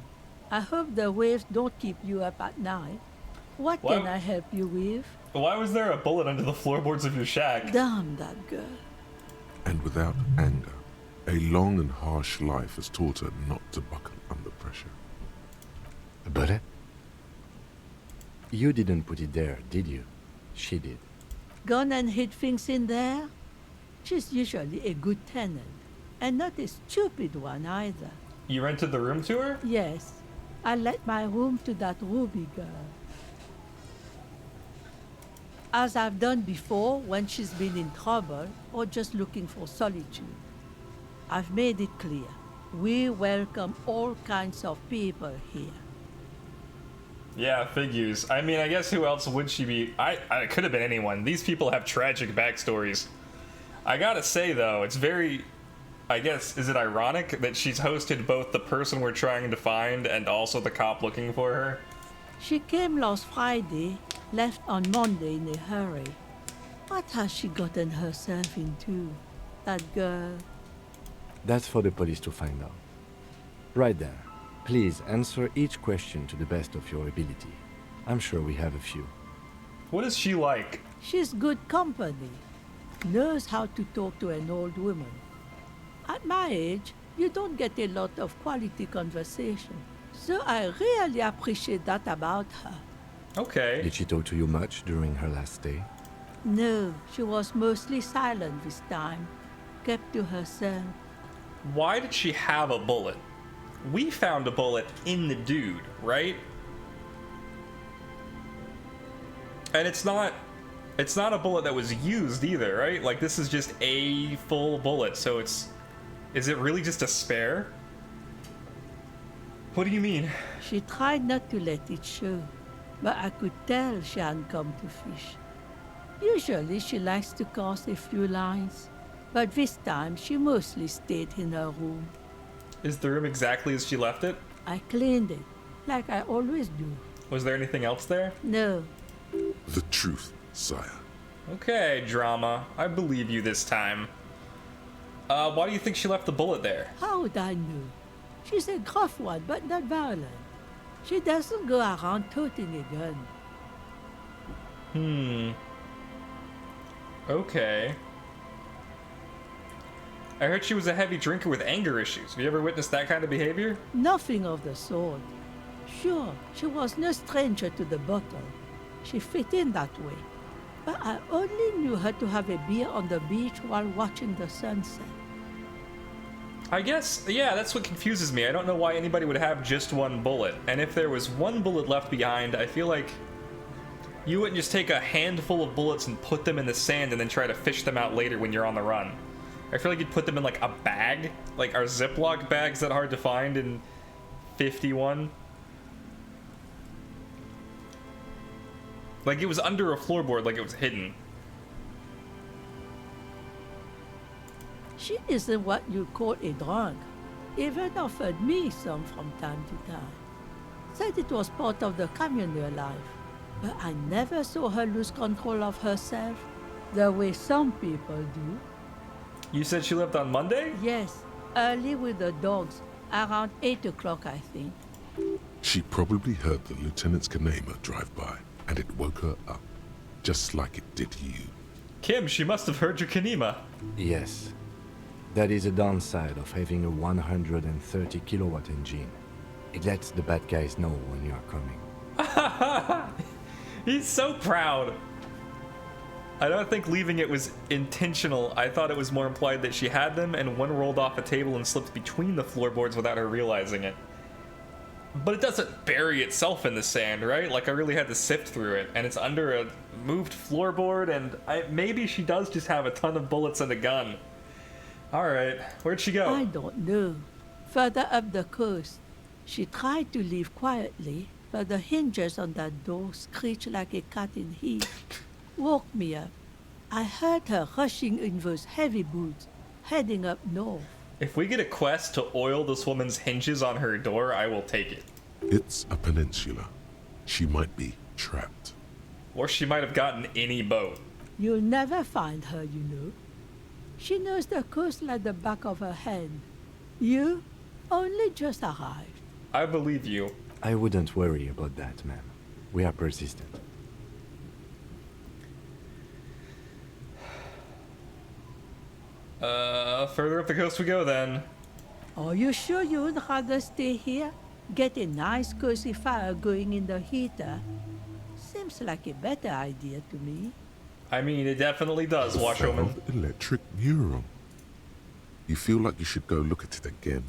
I hope the waves don't keep you up at night. What can I help you with? Why was there a bullet under the floorboards of your shack? Damn that girl. And without anger, a long and harsh life has taught her not to buckle under pressure. A bullet? You didn't put it there, did you? She did. Gone and hid things in there? She's usually a good tenant, and not a stupid one either. You rented the room to her? Yes. I let my room to that Ruby girl. As I've done before when she's been in trouble or just looking for solitude. I've made it clear. We welcome all kinds of people here. Yeah, figures. I mean, I guess who else would she be? It could have been anyone. These people have tragic backstories. I gotta say, though, it's very... I guess, is it ironic that she's hosted both the person we're trying to find and also the cop looking for her? She came last Friday, left on Monday in a hurry. What has she gotten herself into, that girl? That's for the police to find out. Right there. Please answer each question to the best of your ability. I'm sure we have a few. What is she like? She's good company. Knows how to talk to an old woman. At my age, you don't get a lot of quality conversation. So I really appreciate that about her. Okay. Did she talk to you much during her last stay? No, she was mostly silent this time. Kept to herself. Why did she have a bullet? We found a bullet in the dude, right? And it's not a bullet that was used either, right? Like, this is just a full bullet, so is it really just a spare? What do you mean? She tried not to let it show, but I could tell she hadn't come to fish. Usually she likes to cast a few lines, but this time she mostly stayed in her room. Is the room exactly as she left it? I cleaned it, like I always do. Was there anything else there? No. The truth, sire. Okay, drama. I believe you this time. Why do you think she left the bullet there? How would I know? She's a gruff one, but not violent. She doesn't go around toting a gun. Okay. I heard she was a heavy drinker with anger issues. Have you ever witnessed that kind of behavior? Nothing of the sort. Sure, she was no stranger to the bottle. She fit in that way. But I only knew her to have a beer on the beach while watching the sunset. I guess, yeah, that's what confuses me. I don't know why anybody would have just one bullet. And if there was one bullet left behind, I feel like you wouldn't just take a handful of bullets and put them in the sand and then try to fish them out later when you're on the run. I feel like you'd put them in like a bag, like our Ziploc bags that are hard to find in 51. Like it was under a floorboard, like it was hidden. She isn't what you call a drunk. Even offered me some from time to time. Said it was part of the communal life. But I never saw her lose control of herself, the way some people do. You said she left on Monday? Yes, early with the dogs, around 8 o'clock, I think. She probably heard the Lieutenant's Kanema drive by, and it woke her up, just like it did you. Kim, she must have heard your Kanema. Yes. That is a downside of having a 130 kilowatt engine. It lets the bad guys know when you are coming. He's so proud. I don't think leaving it was intentional. I thought it was more implied that she had them and one rolled off a table and slipped between the floorboards without her realizing it. But it doesn't bury itself in the sand, right? Like, I really had to sift through it, and it's under a moved floorboard, and maybe she does just have a ton of bullets and a gun. Alright, where'd she go? I don't know. Further up the coast. She tried to leave quietly, but the hinges on that door screeched like a cat in heat. Woke me up. I heard her rushing in those heavy boots, heading up north. If we get a quest to oil this woman's hinges on her door, I will take it. It's a peninsula. She might be trapped. Or she might have gotten any boat. You'll never find her, you know. She knows the coast like the back of her hand. You only just arrived. I believe you. I wouldn't worry about that, ma'am. We are persistent. Further up the coast we go then. Are you sure you would rather stay here? Get a nice cozy fire going in the heater? Seems like a better idea to me. I mean, it definitely does, washerwoman. Electric neuron. You feel like you should go look at it again.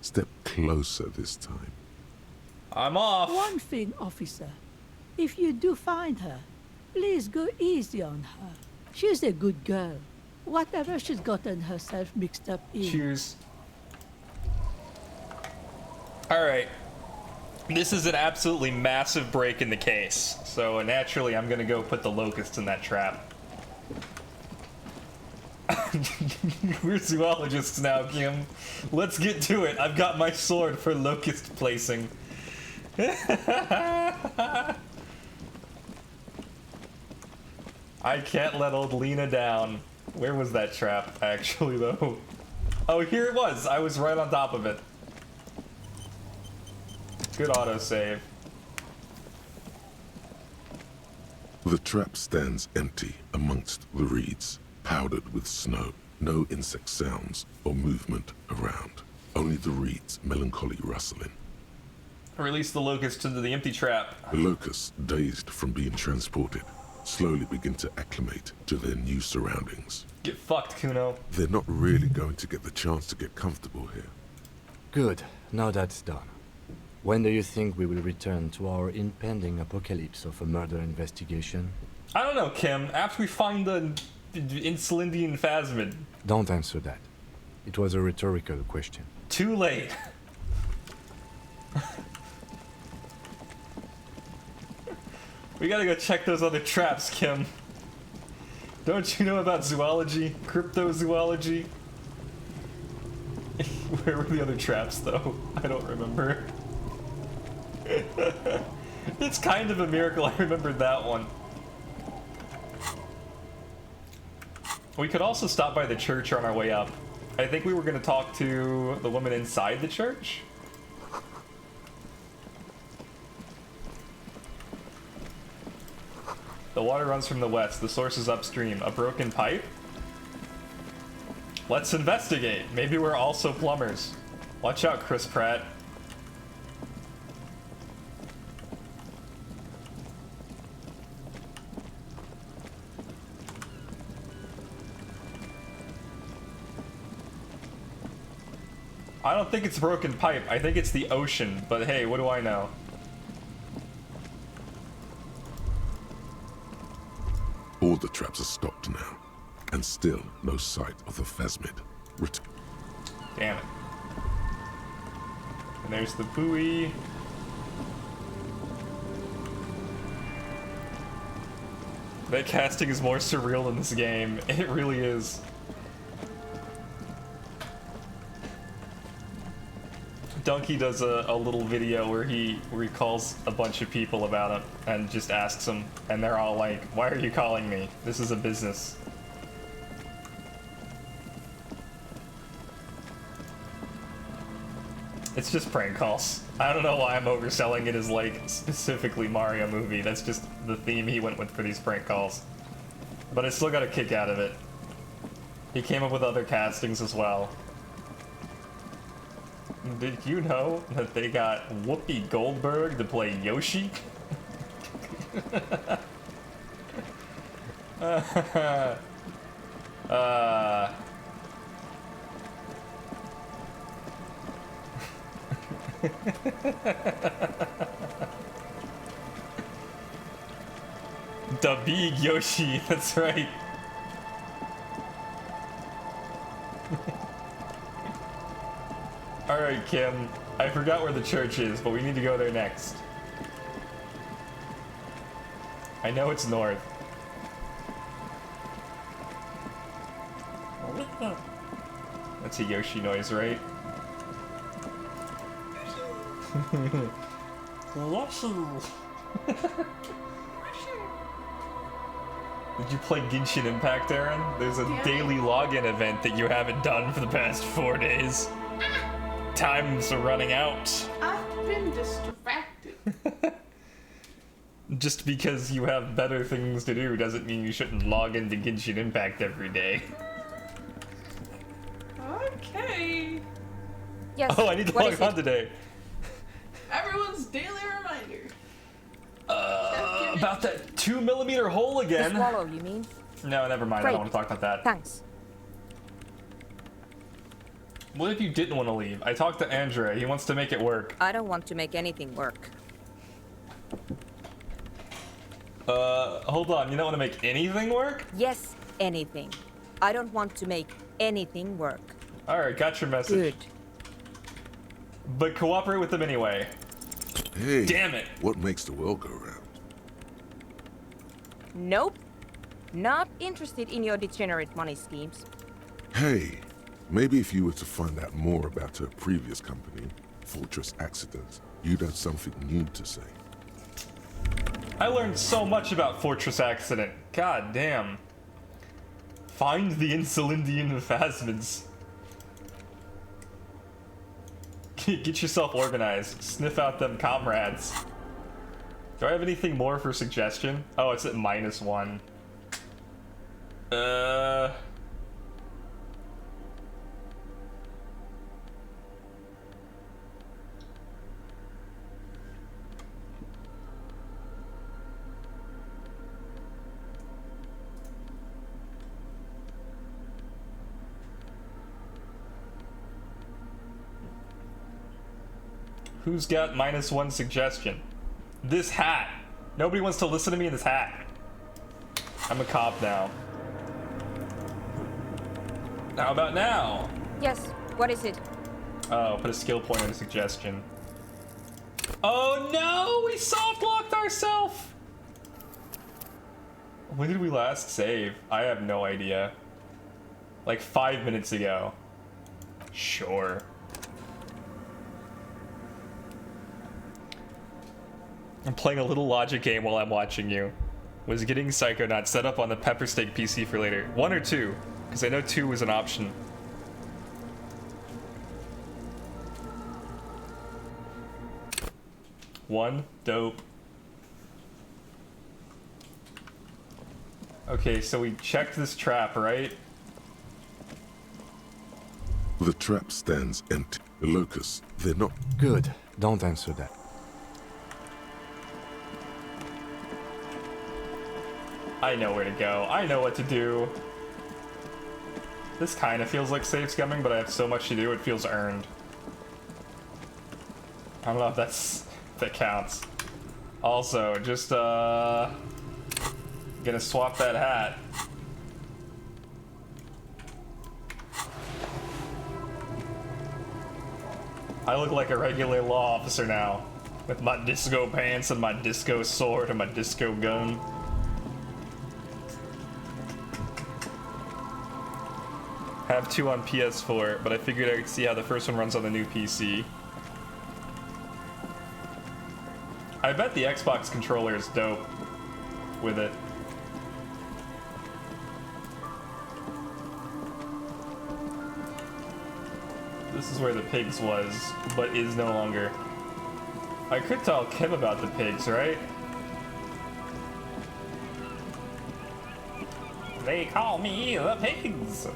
Step closer this time. I'm off. One thing, officer. If you do find her, please go easy on her. She's a good girl. Whatever she's gotten herself mixed up in. Cheers. Alright. This is an absolutely massive break in the case. So naturally, I'm gonna go put the locusts in that trap. We're zoologists now, Kim. Let's get to it. I've got my sword for locust placing. I can't let old Lena down. Where was that trap, actually, though? Oh, here it was. I was right on top of it. Good autosave. The trap stands empty amongst the reeds, powdered with snow. No insect sounds or movement around. Only the reeds melancholy rustling. Release the locusts into the empty trap. The locusts, dazed from being transported, slowly begin to acclimate to their new surroundings. Get fucked, Kuno. They're not really going to get the chance to get comfortable here. Good. Now that's done. When do you think we will return to our impending apocalypse of a murder investigation? I don't know, Kim. After we find the Insulindian phasmid. Don't answer that. It was a rhetorical question. Too late. We gotta go check those other traps, Kim. Don't you know about zoology? Cryptozoology? Where were the other traps, though? I don't remember. It's kind of a miracle I remembered that one. We could also stop by the church on our way up. I think we were going to talk to the woman inside the church. The water runs from the west. The source is upstream. A broken pipe? Let's investigate. Maybe we're also plumbers. Watch out, Chris Pratt. I don't think it's a broken pipe. I think it's the ocean. But hey, what do I know? All the traps are stopped now, and still no sight of the phasmid. Damn it. And there's the buoy. That casting is more surreal in this game. It really is. Donkey does a little video where he calls a bunch of people about it and just asks them, and they're all like, "Why are you calling me? This is a business." It's just prank calls. I don't know why I'm overselling it as like specifically Mario movie. That's just the theme he went with for these prank calls. But I still got a kick out of it. He came up with other castings as well. Did you know that they got Whoopi Goldberg to play Yoshi? The big Yoshi, that's right. Alright, Kim. I forgot where the church is, but we need to go there next. I know it's north. That's a Yoshi noise, right? Yoshi! Did you play Genshin Impact, Aaron? There's a daily login event that you haven't done for the past 4 days. Time's running out. I've been distracted. Just because you have better things to do doesn't mean you shouldn't log into Genshin Impact every day. Okay. Yes. Oh, I need to log on today. Everyone's daily reminder. About that 2mm hole again. The swallow, you mean? No, never mind. I don't want to talk about that. Thanks. What if you didn't want to leave? I talked to Andrea. He wants to make it work. I don't want to make anything work. Hold on. You don't want to make anything work? Yes, anything. I don't want to make anything work. Alright, got your message. Good. But cooperate with them anyway. Hey, damn it. What makes the world go round? Nope. Not interested in your degenerate money schemes. Hey, maybe if you were to find out more about her previous company, Fortress Accidents, you'd have something new to say. I learned so much about Fortress Accident. God damn. Find the Insulindian phasmids. Get yourself organized. Sniff out them comrades. Do I have anything more for suggestion? Oh, it's at -1. Who's got -1 suggestion? This hat. Nobody wants to listen to me in this hat. I'm a cop now. How about now? Yes, what is it? Oh, put a skill point in a suggestion. Oh no! We soft locked ourselves! When did we last save? I have no idea. Like 5 minutes ago. Sure. I'm playing a little logic game while I'm watching you. Was getting Psychonauts set up on the Pepper Steak PC for later. 1 or 2? Because I know 2 was an option. One, dope. Okay, so we checked this trap, right? The trap stands empty. The locusts, they're not... Good. Don't answer that. I know where to go. I know what to do. This kind of feels like safe scumming, but I have so much to do, it feels earned. I don't know if that counts. Also, just, gonna swap that hat. I look like a regular law officer now, with my disco pants and my disco sword and my disco gun. Have 2 on PS4, but I figured I could see how the first one runs on the new PC. I bet the Xbox controller is dope with it. This is where the pigs was, but is no longer. I could tell Kim about the pigs, right? They call me the pigs.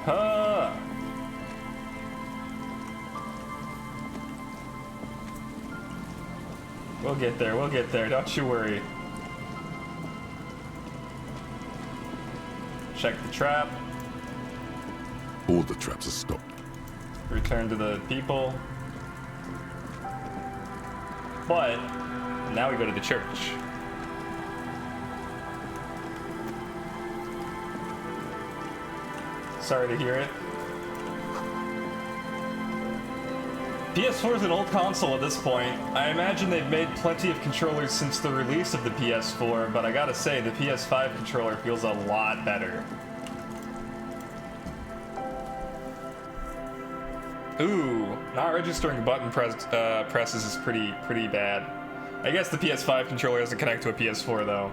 Huh. We'll get there, don't you worry. Check the trap. All the traps are stopped. Return to the people. But now we go to the church. Sorry to hear it. PS4 is an old console at this point. I imagine they've made plenty of controllers since the release of the PS4, but I gotta say, the PS5 controller feels a lot better. Ooh, not registering button presses is pretty bad. I guess the PS5 controller doesn't connect to a PS4 though.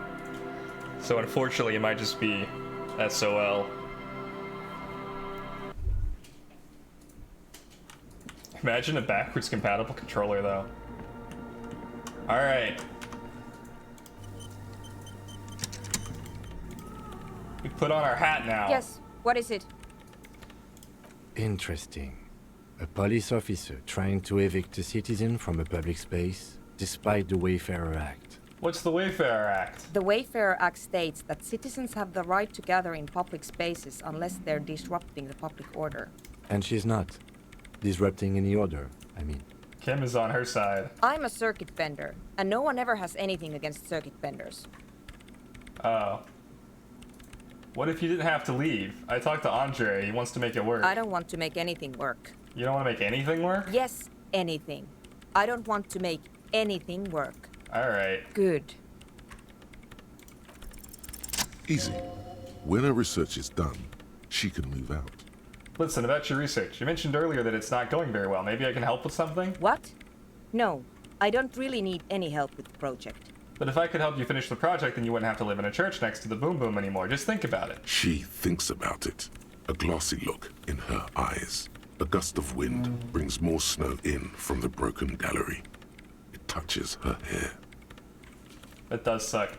So unfortunately it might just be SOL. Imagine a backwards compatible controller though. Alright. We put on our hat now. Yes, what is it? Interesting. A police officer trying to evict a citizen from a public space, despite the Wayfarer Act. What's the Wayfarer Act? The Wayfarer Act states that citizens have the right to gather in public spaces unless they're disrupting the public order. And she's not. Disrupting any order, I mean. Kim is on her side. I'm a circuit vendor, and no one ever has anything against circuit vendors. Oh. What if you didn't have to leave? I talked to Andre, he wants to make it work. I don't want to make anything work. You don't want to make anything work? Yes, anything. I don't want to make anything work. Alright. Good. Easy. When her research is done, she can move out. Listen, about your research. You mentioned earlier that it's not going very well. Maybe I can help with something? What? No, I don't really need any help with the project. But if I could help you finish the project, then you wouldn't have to live in a church next to the Boom Boom anymore. Just think about it. She thinks about it. A glassy look in her eyes. A gust of wind brings more snow in from the broken gallery. It touches her hair. That does suck.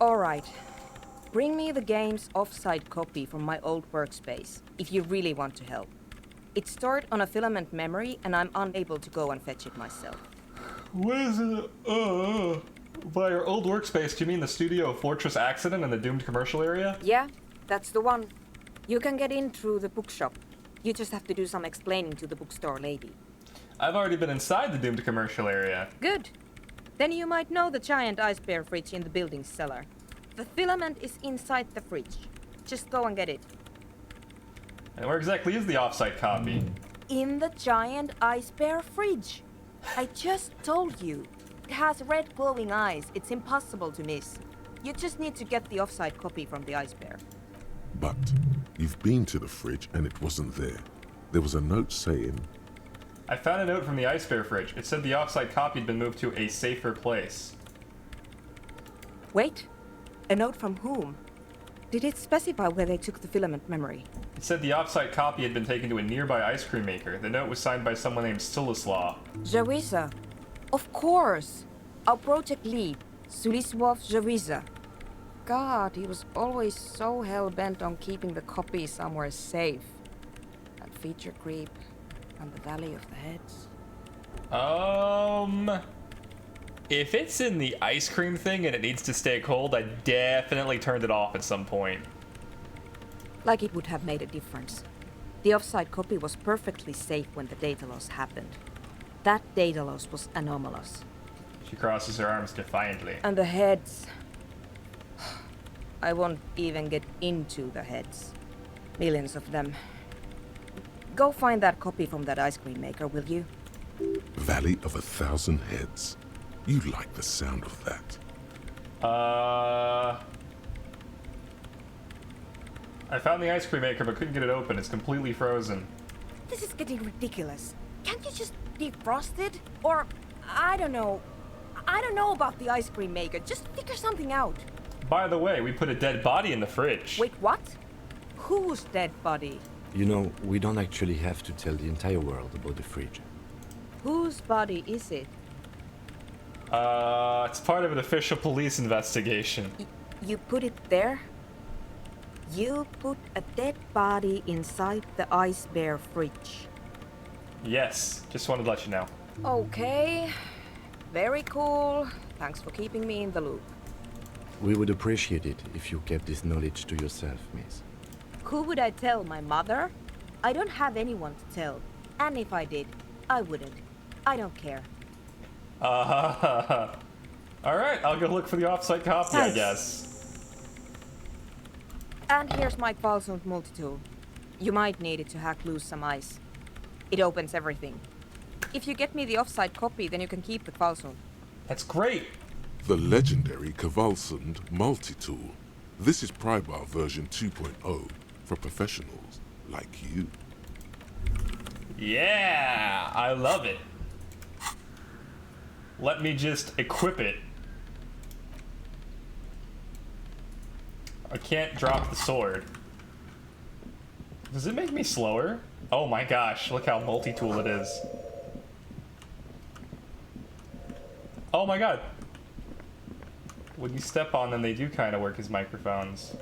All right. Bring me the game's offsite copy from my old workspace, if you really want to help. It's stored on a filament memory, and I'm unable to go and fetch it myself. What is it? By your old workspace, do you mean the studio of Fortress Accident in the doomed commercial area? Yeah, that's the one. You can get in through the bookshop. You just have to do some explaining to the bookstore lady. I've already been inside the doomed commercial area. Good. Then you might know the giant ice bear fridge in the building's cellar. The filament is inside the fridge. Just go and get it. And where exactly is the offsite copy? In the giant ice bear fridge. I just told you. It has red glowing eyes. It's impossible to miss. You just need to get the offsite copy from the ice bear. But you've been to the fridge and it wasn't there. There was a note saying... I found a note from the ice bear fridge. It said the offsite copy had been moved to a safer place. Wait. A note from whom? Did it specify where they took the filament memory? It said the offsite copy had been taken to a nearby ice cream maker. The note was signed by someone named Stanislaw. Jawiza. Of course. Our project lead, Suliswov Jawiza. God, he was always so hell-bent on keeping the copy somewhere safe. That feature creep and the Valley of the Heads. If it's in the ice cream thing and it needs to stay cold, I definitely turned it off at some point. Like it would have made a difference. The offsite copy was perfectly safe when the data loss happened. That data loss was anomalous. She crosses her arms defiantly. And the heads. I won't even get into the heads. Millions of them. Go find that copy from that ice cream maker, will you? Valley of 1,000 Heads. You like the sound of that. I found the ice cream maker but couldn't get it open. It's completely frozen. This is getting ridiculous. Can't you just defrost it? Or, I don't know. I don't know about the ice cream maker. Just figure something out. By the way, we put a dead body in the fridge. Wait, what? Whose dead body? You know, we don't actually have to tell the entire world about the fridge. Whose body is it? It's part of an official police investigation. You put it there? You put a dead body inside the ice bear fridge. Yes, just wanted to let you know. Okay. Very cool. Thanks for keeping me in the loop. We would appreciate it if you kept this knowledge to yourself, miss. Who would I tell? My mother? I don't have anyone to tell. And if I did, I wouldn't. I don't care. Alright, I'll go look for the off-site copy, I guess. And here's my Kvalsund multi-tool. You might need it to hack loose some ice. It opens everything. If you get me the off-site copy, then you can keep the Kvalsund. That's great! The legendary Kvalsund multi-tool. This is Prybar version 2.0 for professionals like you. Yeah! I love it. Let me just equip it. I can't drop the sword. Does it make me slower? Oh my gosh, look how multi-tool it is. Oh my god. When you step on them, they do kind of work as microphones.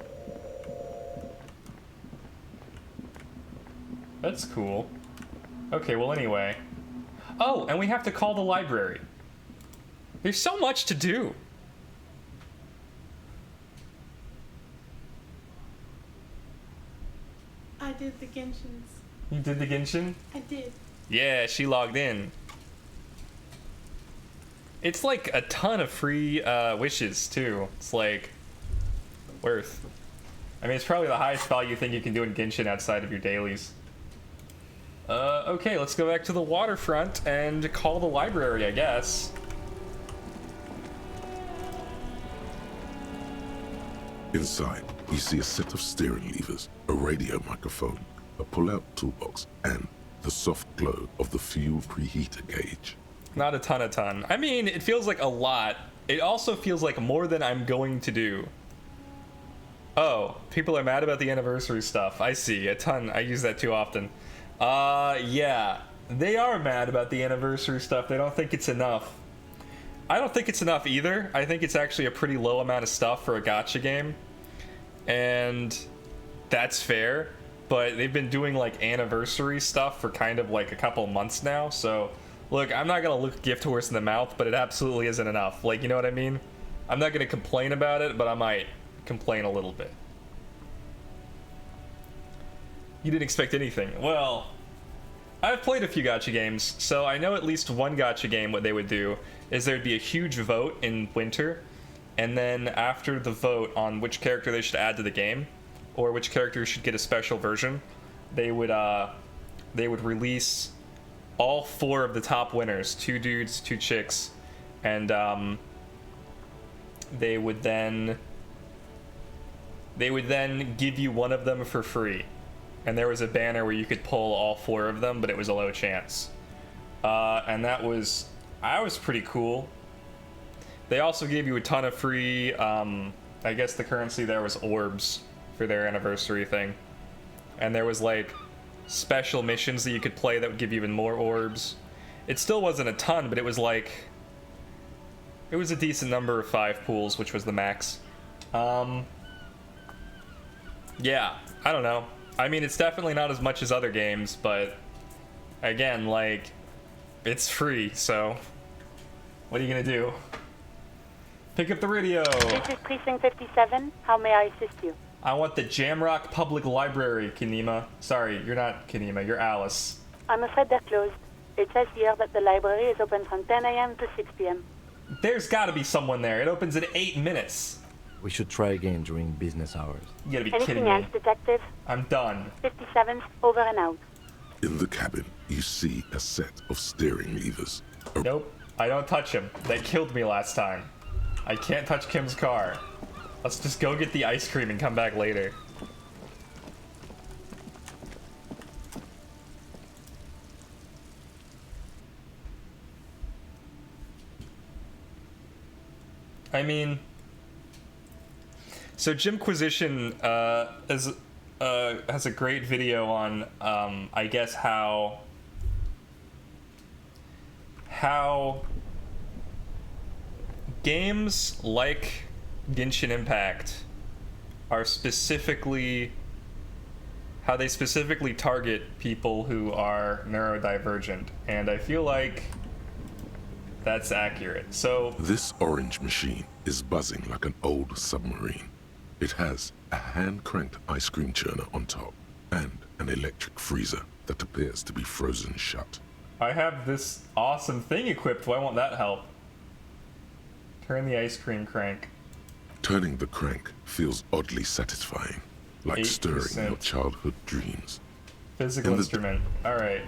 That's cool. Okay, well anyway. Oh, and we have to call the library. There's so much to do. I did the Genshins. You did the Genshin? I did. Yeah, she logged in. It's like a ton of free wishes, too. It's like worth. I mean, it's probably the highest value thing you can do in Genshin outside of your dailies. Okay, let's go back to the waterfront and call the library, I guess. Inside, you see a set of steering levers, a radio microphone, a pull-out toolbox, and the soft glow of the fuel preheater gauge. Not a ton. I mean, it feels like a lot. It also feels like more than I'm going to do. Oh, people are mad about the anniversary stuff. I see, a ton. I use that too often. Yeah. They are mad about the anniversary stuff. They don't think it's enough. I don't think it's enough either. I think it's actually a pretty low amount of stuff for a gacha game. And that's fair. But they've been doing like anniversary stuff for kind of like a couple months now. So, look, I'm not going to look gift horse in the mouth, but it absolutely isn't enough. Like, you know what I mean? I'm not going to complain about it, but I might complain a little bit. You didn't expect anything. Well, I've played a few gacha games, so I know at least one gacha game what they would do is there'd be a huge vote in winter, and then after the vote on which character they should add to the game, or which character should get a special version, they would release all 4 of the top winners, 2 dudes, 2 chicks, and they would then give you one of them for free. And there was a banner where you could pull all 4 of them, but it was a low chance. And that was pretty cool. They also gave you a ton of free, I guess the currency there was orbs for their anniversary thing. And there was like special missions that you could play that would give you even more orbs. It still wasn't a ton, but it was like, it was a decent number of 5 pools, which was the max. Yeah, I don't know. I mean, it's definitely not as much as other games, but again, like, it's free, so what are you gonna do? Pick up the radio. This is Precinct 57. How may I assist you? I want the Jamrock Public Library, Kanima. Sorry, you're not Kanima, you're Alice. I'm afraid they're closed. It says here that the library is open from 10 a.m. to 6 p.m. There's gotta be someone there. It opens in 8 minutes. We should try again during business hours. You gotta be Anything kidding me. else, Detective? I'm done. 57's over and out. In the cabin, you see a set of steering levers. Nope, I don't touch him. They killed me last time. I can't touch Kim's car. Let's just go get the ice cream and come back later. I mean, so Jimquisition has a great video on, I guess, how games like Genshin Impact are how they specifically target people who are neurodivergent, and I feel like that's accurate. So this orange machine is buzzing like an old submarine. It has a hand-cranked ice cream churner on top and an electric freezer that appears to be frozen shut. I have this awesome thing equipped. Why won't that help? Turn the ice cream crank. Turning the crank feels oddly satisfying, like 8%. stirring your childhood dreams. Physical instrument. Alright.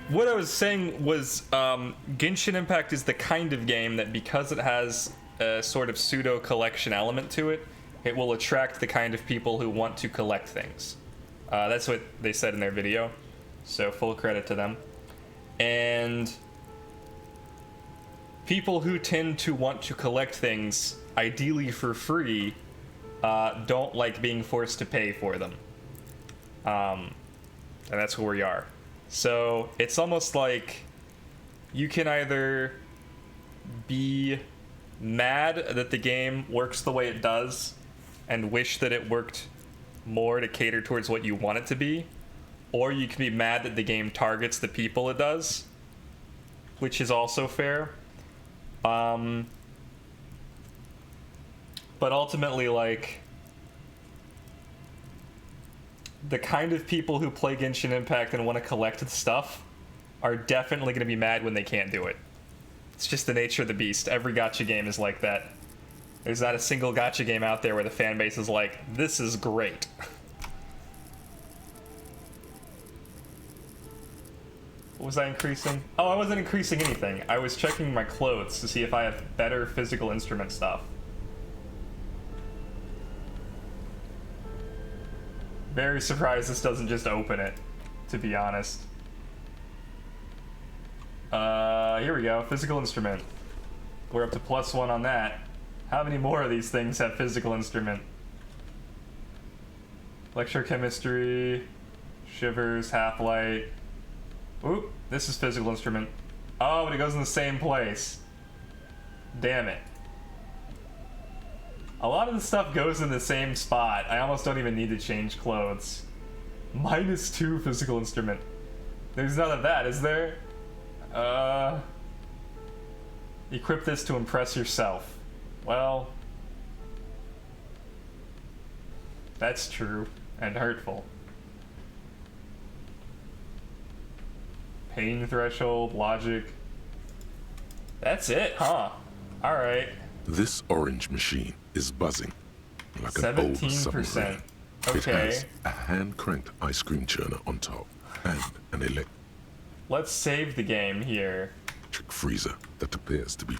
What I was saying was Genshin Impact is the kind of game that because it has a sort of pseudo collection element to it, it will attract the kind of people who want to collect things. That's what they said in their video, so full credit to them. And people who tend to want to collect things, ideally for free, don't like being forced to pay for them. And that's where we are. So it's almost like you can either be mad that the game works the way it does and wish that it worked more to cater towards what you want it to be, or you can be mad that the game targets the people it does, which is also fair. But ultimately, like, the kind of people who play Genshin Impact and want to collect the stuff are definitely going to be mad when they can't do it. It's just the nature of the beast. Every gacha game is like that. There's not a single gacha game out there where the fan base is like, this is great. What was I increasing? Oh, I wasn't increasing anything. I was checking my clothes to see if I have better physical instrument stuff. Very surprised this doesn't just open it, to be honest. Here we go, physical instrument. We're up to +1 on that. How many more of these things have physical instrument? Electrochemistry, shivers, half-light. Oop, this is physical instrument. Oh, but it goes in the same place. Damn it. A lot of the stuff goes in the same spot. I almost don't even need to change clothes. -2 physical instrument. There's none of that, is there? Equip this to impress yourself. Well, that's true and hurtful. Pain threshold, logic. That's it, huh? Alright. This orange machine is buzzing like an old 17%. submarine. Okay. It has a hand-cranked ice cream churner on top and an electric Let's save the game here. freezer that appears to be...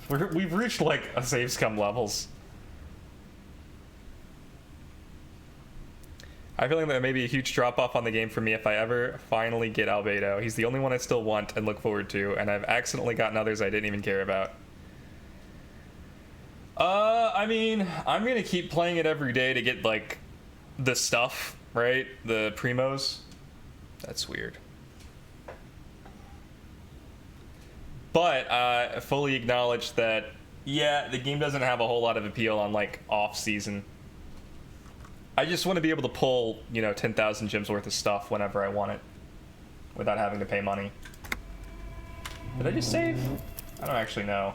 We've reached like a save scum levels. I feel like there may be a huge drop off on the game for me if I ever finally get Albedo. He's the only one I still want and look forward to, and I've accidentally gotten others I didn't even care about. I mean, I'm gonna keep playing it every day to get like the stuff, right? The primos. That's weird. But I fully acknowledge that, yeah, the game doesn't have a whole lot of appeal on like off season. I just want to be able to pull, you know, 10,000 gems worth of stuff whenever I want it without having to pay money. Did I just save? I don't actually know.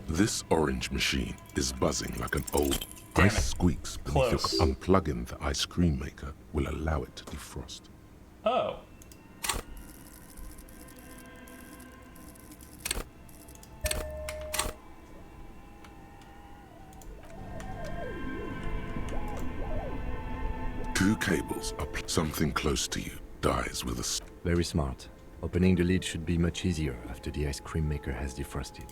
This orange machine is buzzing like an old... Ice squeaks beneath your... Unplugging the ice cream maker will allow it to defrost. Oh. Two cables are... Something close to you dies with a... Very smart. Opening the lid should be much easier after the ice cream maker has defrosted.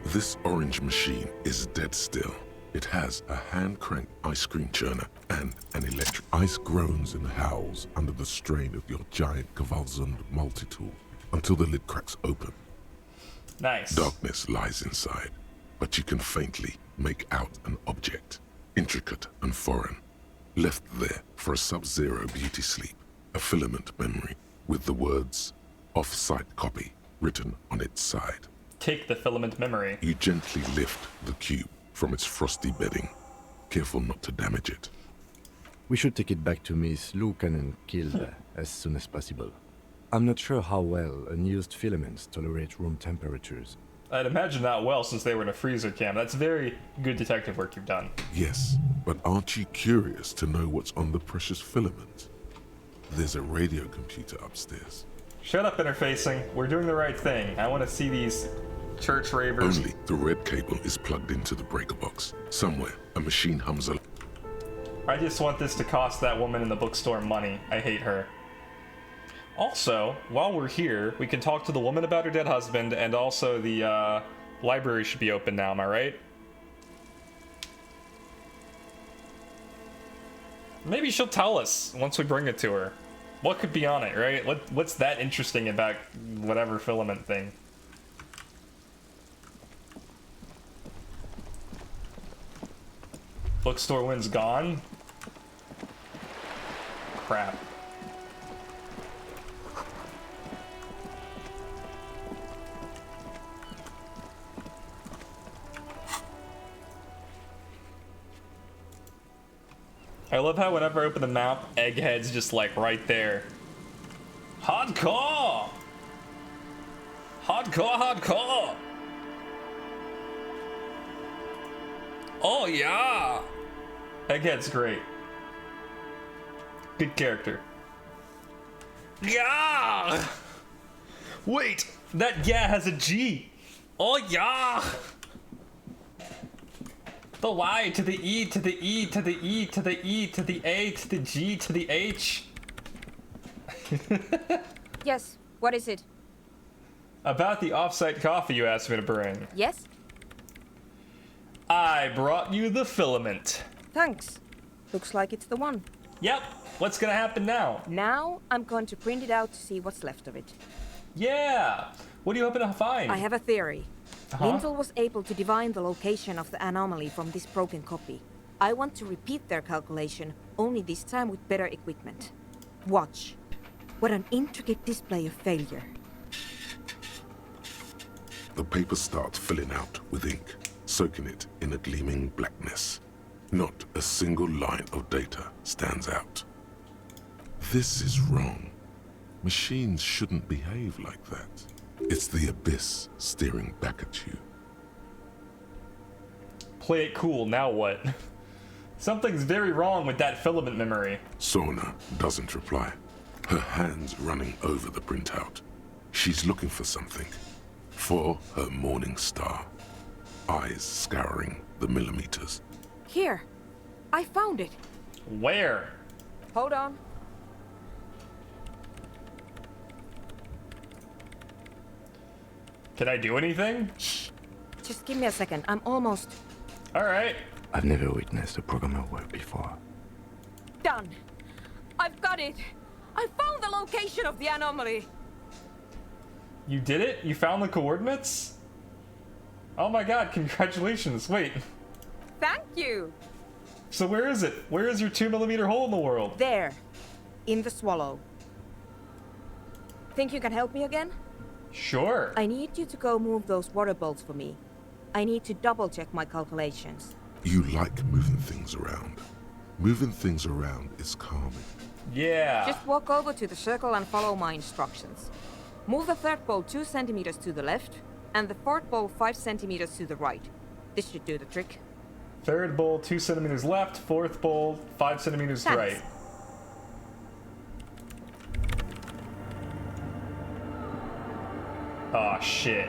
This orange machine is dead still. It has a hand-cranked ice cream churner and an electric... Ice groans and howls under the strain of your giant Kvalsund multi-tool until the lid cracks open. Nice. Darkness lies inside, but you can faintly make out an object, intricate and foreign, left there for a sub-zero beauty sleep, a filament memory with the words "off-site copy" written on its side. Take the filament memory. You gently lift the cube from its frosty bedding, careful not to damage it. We should take it back to Miss Lucan and kill as soon as possible. I'm not sure how well unused filaments tolerate room temperatures. I'd imagine not well since they were in a freezer cam. That's very good detective work you've done. Yes, but aren't you curious to know what's on the precious filament? There's a radio computer upstairs. Shut up, interfacing. We're doing the right thing. I want to see these church ravers. Only the red cable is plugged into the breaker box. Somewhere, a machine hums a... I just want this to cost that woman in the bookstore money. I hate her. Also, while we're here, we can talk to the woman about her dead husband, and also the library should be open now, am I right? Maybe she'll tell us once we bring it to her. What could be on it, right? What's that interesting about whatever filament thing? Bookstore wind's gone? Crap. I love how whenever I open the map, Egghead's just like right there. Hardcore! Hardcore, hardcore! Oh yeah! Egghead's great. Good character. Yeah! Wait! That yeah has a G! Oh yeah! The Y to the E to the E to the E to the E to the A to the G to the H. Yes, what is it? About the off-site coffee you asked me to bring. Yes? I brought you the filament. Thanks. Looks like it's the one. Yep. What's gonna happen now? Now I'm going to print it out to see what's left of it. Yeah. What are you hoping to find? I have a theory. Uh-huh. Lintel was able to divine the location of the anomaly from this broken copy. I want to repeat their calculation, only this time with better equipment. Watch. What an intricate display of failure. The paper starts filling out with ink, soaking it in a gleaming blackness. Not a single line of data stands out. This is wrong. Machines shouldn't behave like that. It's the abyss staring back at you. Play it cool, now what? Something's very wrong with that filament memory. Sona doesn't reply, her hands running over the printout. She's looking for something. For her morning star. Eyes scouring the millimeters. Here. I found it. Where? Hold on. Can I do anything? Shh. Just give me a second. I'm almost... Alright. I've never witnessed a programmer work before. Done. I've got it. I found the location of the anomaly. You did it? You found the coordinates? Oh my god, congratulations. Wait. Thank you. So where is it? Where is your 2mm hole in the world? There. In the swallow. Think you can help me again? Sure. I need you to go move those water bolts for me. I need to double check my calculations. You like moving things around. Moving things around is calming. Yeah. Just walk over to the circle and follow my instructions. Move the third bolt 2 centimeters to the left, and the fourth bolt 5 centimeters to the right. This should do the trick. Third bowl 2 centimeters left, fourth bowl 5 centimeters Thanks. right. Aw, shit.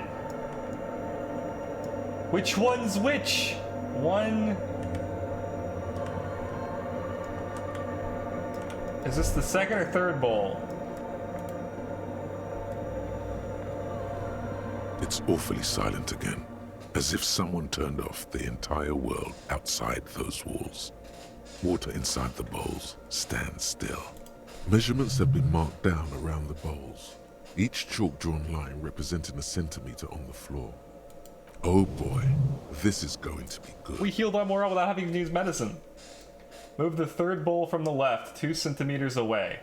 Which one's which? One... Is this the second or third bowl? It's awfully silent again, as if someone turned off the entire world outside those walls. Water inside the bowls stands still. Measurements have been marked down around the bowls, each chalk-drawn line representing a centimeter on the floor. Oh boy, this is going to be good. We healed our morale without having to use medicine. Move the third bowl from the left 2 centimeters away.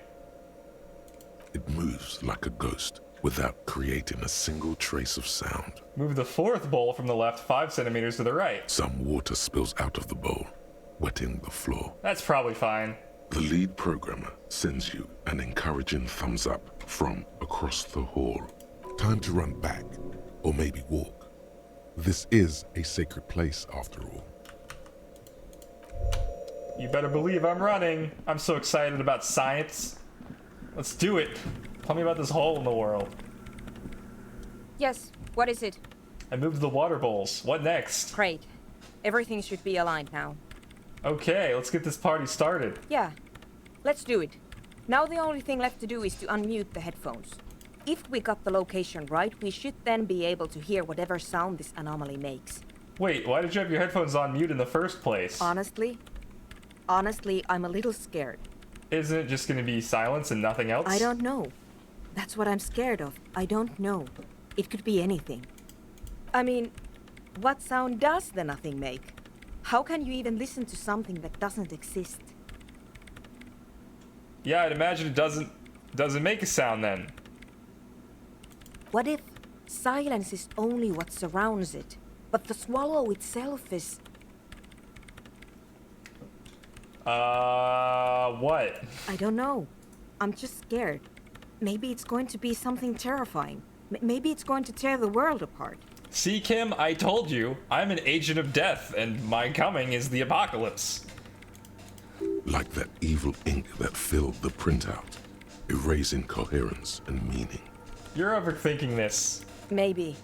It moves like a ghost without creating a single trace of sound. Move the fourth bowl from the left 5 centimeters to the right. Some water spills out of the bowl, wetting the floor. That's probably fine. The lead programmer sends you an encouraging thumbs up from across the hall. Time to run back, or maybe walk. This is a sacred place, after all. You better believe I'm running. I'm so excited about science. Let's do it. Tell me about this hole in the world. Yes, what is it? I moved the water bowls. What next? Great. Everything should be aligned now. Okay, let's get this party started. Yeah, let's do it. Now the only thing left to do is to unmute the headphones. If we got the location right, we should then be able to hear whatever sound this anomaly makes. Wait, why did you have your headphones on mute in the first place? Honestly, I'm a little scared. Isn't it just gonna be silence and nothing else? I don't know. That's what I'm scared of. I don't know. It could be anything. I mean, what sound does the nothing make? How can you even listen to something that doesn't exist? Yeah, I'd imagine it doesn't make a sound then. What if silence is only what surrounds it, but the swallow itself is... What? I don't know. I'm just scared. Maybe it's going to be something terrifying. Maybe it's going to tear the world apart. See, Kim, I told you, I'm an agent of death, and my coming is the apocalypse. Like that evil ink that filled the printout, erasing coherence and meaning. You're overthinking this. Maybe.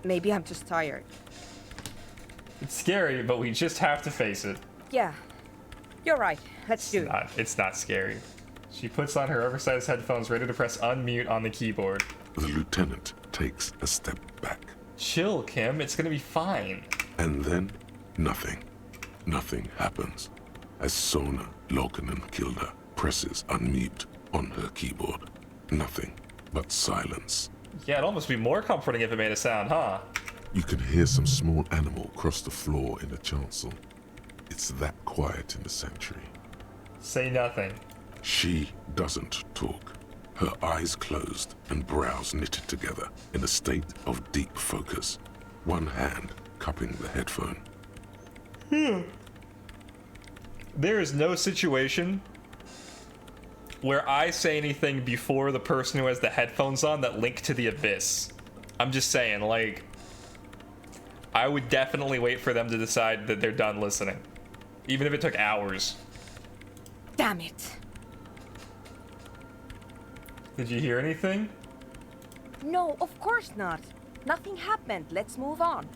Maybe I'm just tired. It's scary, but we just have to face it. Yeah. You're right. Let's do it. It's not scary. She puts on her oversized headphones, ready to press unmute on the keyboard. The lieutenant takes a step back. Chill, Kim. It's gonna be fine. And then, nothing. Nothing happens. As Sona Lokanen-Kilda presses unmute on her keyboard. Nothing but silence. Yeah, it'd almost be more comforting if it made a sound, huh? You can hear some small animal cross the floor in the chancel. It's that quiet in the sanctuary. Say nothing. She doesn't talk. Her eyes closed and brows knitted together in a state of deep focus. One hand cupping the headphone. There is no situation where I say anything before the person who has the headphones on that link to the abyss. I'm just saying, like, I would definitely wait for them to decide that they're done listening. Even if it took hours. Damn it. Did you hear anything? No, of course not. Nothing happened. Let's move on.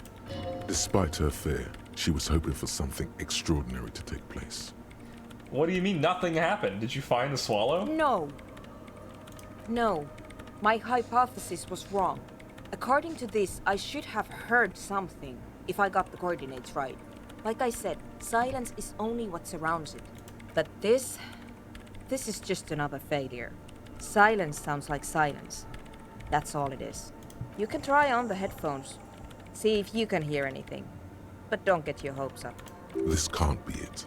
Despite her fear, she was hoping for something extraordinary to take place. What do you mean nothing happened? Did you find the swallow? No. No. My hypothesis was wrong. According to this, I should have heard something if I got the coordinates right. Like I said, silence is only what surrounds it. But this is just another failure. Silence sounds like silence. That's all it is. You can try on the headphones. See if you can hear anything. But don't get your hopes up. This can't be it.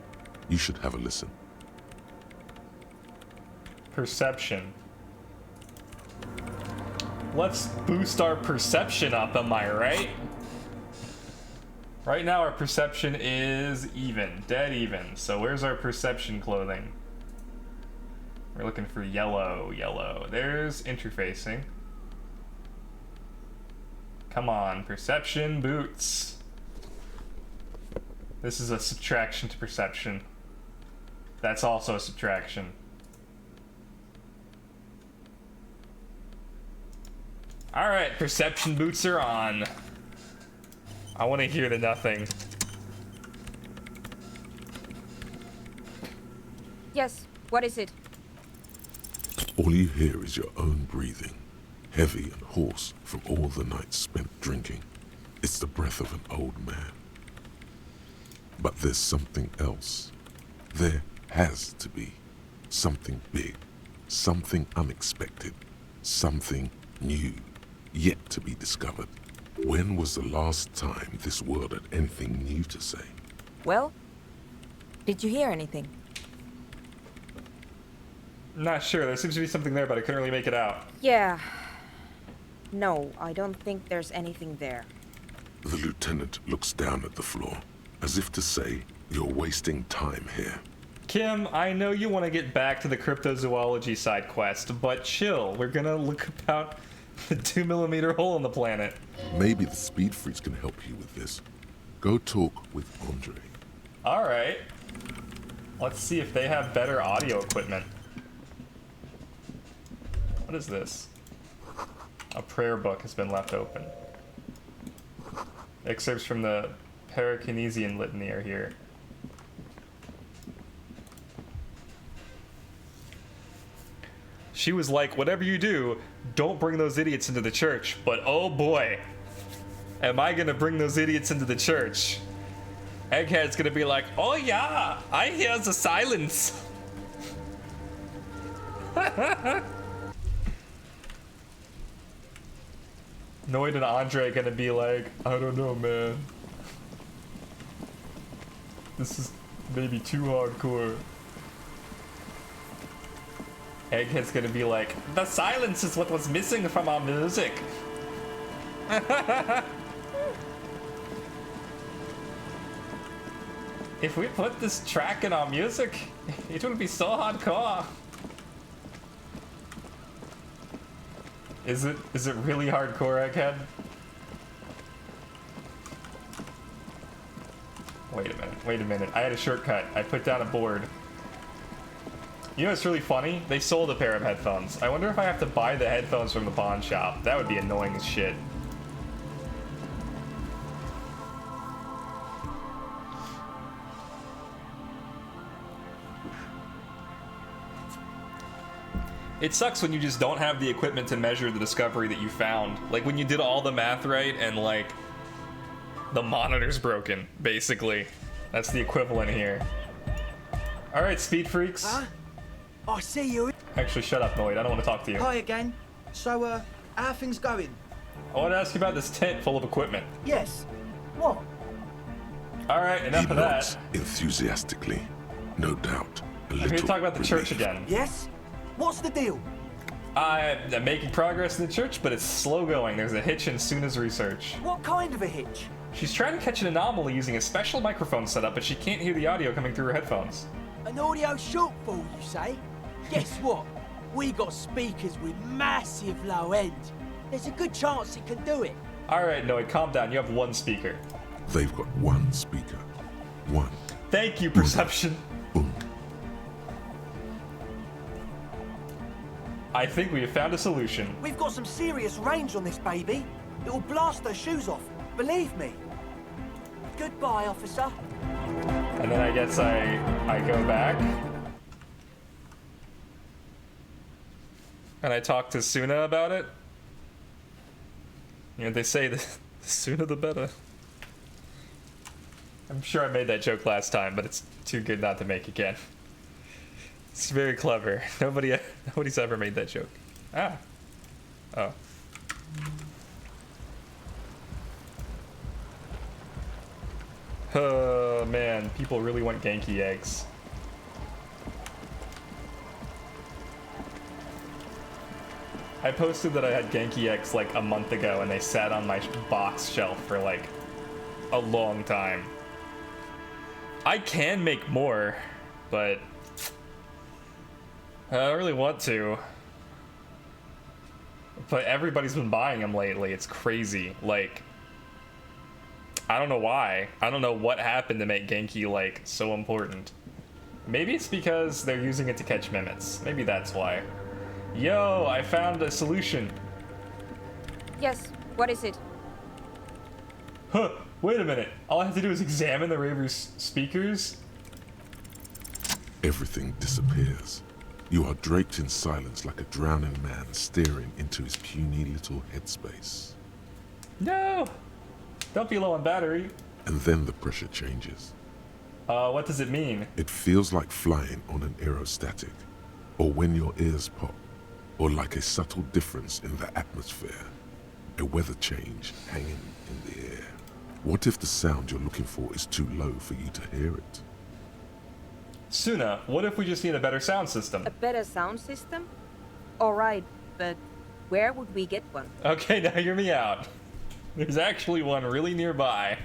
You should have a listen. Perception. Let's boost our perception up, am I right? Right now our perception is even, dead even. So where's our perception clothing? We're looking for yellow, yellow. There's interfacing. Come on, perception boots. This is a subtraction to perception. That's also a subtraction. Alright, perception boots are on. I want to hear the nothing. Yes, what is it? All you hear is your own breathing, heavy and hoarse from all the nights spent drinking. It's the breath of an old man. But there's something else. There has to be. Something big, something unexpected, something new, yet to be discovered. When was the last time this world had anything new to say? Well, did you hear anything? Not sure. There seems to be something there, but I couldn't really make it out. Yeah. No, I don't think there's anything there. The lieutenant looks down at the floor, as if to say, you're wasting time here. Kim, I know you want to get back to the cryptozoology side quest, but chill. We're gonna look about A 2mm hole in the planet. Maybe the speed freaks can help you with this. Go talk with Andre. Alright. Let's see if they have better audio equipment. What is this? A prayer book has been left open. Excerpts from the Parakinesian Litany are here. She was like, whatever you do, don't bring those idiots into the church. But oh boy, am I gonna bring those idiots into the church. Egghead's gonna be like, oh yeah, I hear the silence. Noid and Andre gonna be like, I don't know, man. This is maybe too hardcore. Egghead's gonna be like, the silence is what was missing from our music. If we put this track in our music, it will be so hardcore. Is it really hardcore, Egghead? Wait a minute. I had a shortcut. I put down a board. You know what's really funny? They sold a pair of headphones. I wonder if I have to buy the headphones from the pawn shop. That would be annoying as shit. It sucks when you just don't have the equipment to measure the discovery that you found. Like when you did all the math right and like the monitor's broken, basically. That's the equivalent here. Alright, speed freaks. Huh? I see you. Actually, shut up, Noid. I don't want to talk to you. Hi again. So, how are things going? I want to ask you about this tent full of equipment. Yes. What? Alright, enough of that. Enthusiastically. No doubt. I'm here to talk about the church again. Yes? What's the deal? I'm making progress in the church, but it's slow going. There's a hitch in Suna's research. What kind of a hitch? She's trying to catch an anomaly using a special microphone setup, but she can't hear the audio coming through her headphones. An audio shortfall, you say? Guess what? We got speakers with massive low end. There's a good chance it can do it. Alright, Noid, calm down. You have one speaker. They've got one speaker. One. Thank you, Perception. I think we have found a solution. We've got some serious range on this baby. It'll blast their shoes off. Believe me. Goodbye, officer. And then I guess I go back. And I talk to Suna about it. You know, they say the sooner the better. I'm sure I made that joke last time, but it's too good not to make again. It's very clever. Nobody's ever made that joke. Ah. Oh. Oh man, people really want Genki eggs. I posted that I had Genki eggs like a month ago and they sat on my box shelf for like a long time. I can make more, but I don't really want to. But everybody's been buying them lately. It's crazy. Like, I don't know why. I don't know what happened to make Genki, like, so important. Maybe it's because they're using it to catch mimics. Maybe that's why. Yo, I found a solution. Yes, what is it? Huh, wait a minute. All I have to do is examine the Raver's speakers? Everything disappears. You are draped in silence like a drowning man staring into his puny little headspace. No! Don't be low on battery. And then the pressure changes. What does it mean? It feels like flying on an aerostatic, or when your ears pop, or like a subtle difference in the atmosphere, a weather change hanging in the air. What if the sound you're looking for is too low for you to hear it? Suna, what if we just need a better sound system? A better sound system? Alright, but where would we get one? Okay, now hear me out. There's actually one really nearby.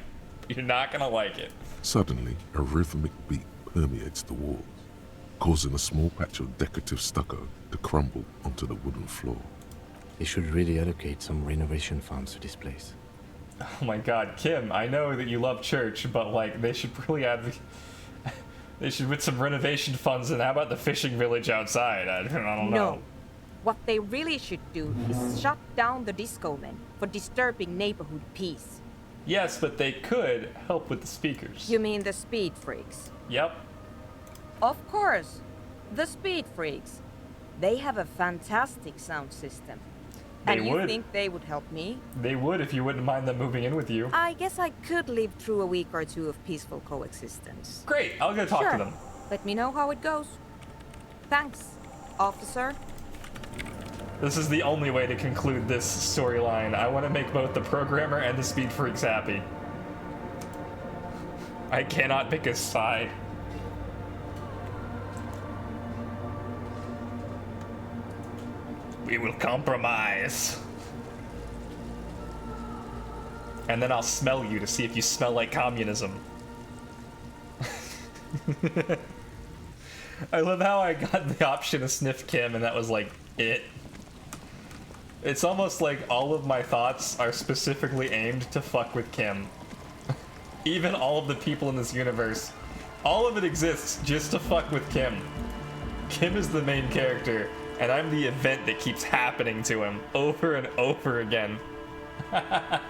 You're not gonna like it. Suddenly, a rhythmic beat permeates the walls, causing a small patch of decorative stucco to crumble onto the wooden floor. They should really allocate some renovation funds to this place. Oh my god, Kim, I know that you love church, but like, they should really they should put some renovation funds in. How about the fishing village outside? I don't know. No. What they really should do is shut down the disco men for disturbing neighborhood peace. Yes, but they could help with the speakers. You mean the speed freaks? Yep. Of course. The speed freaks. They have a fantastic sound system. And you think they would help me? They would if you wouldn't mind them moving in with you. I guess I could live through a week or two of peaceful coexistence. Great, I'll go talk to them. Let me know how it goes. Thanks, officer. This is the only way to conclude this storyline. I want to make both the programmer and the speed freaks happy. I cannot pick a side. We will compromise. And then I'll smell you to see if you smell like communism. I love how I got the option to sniff Kim and that was like it. It's almost like all of my thoughts are specifically aimed to fuck with Kim. Even all of the people in this universe, all of it exists just to fuck with Kim. Kim is the main character, and I'm the event that keeps happening to him over and over again. I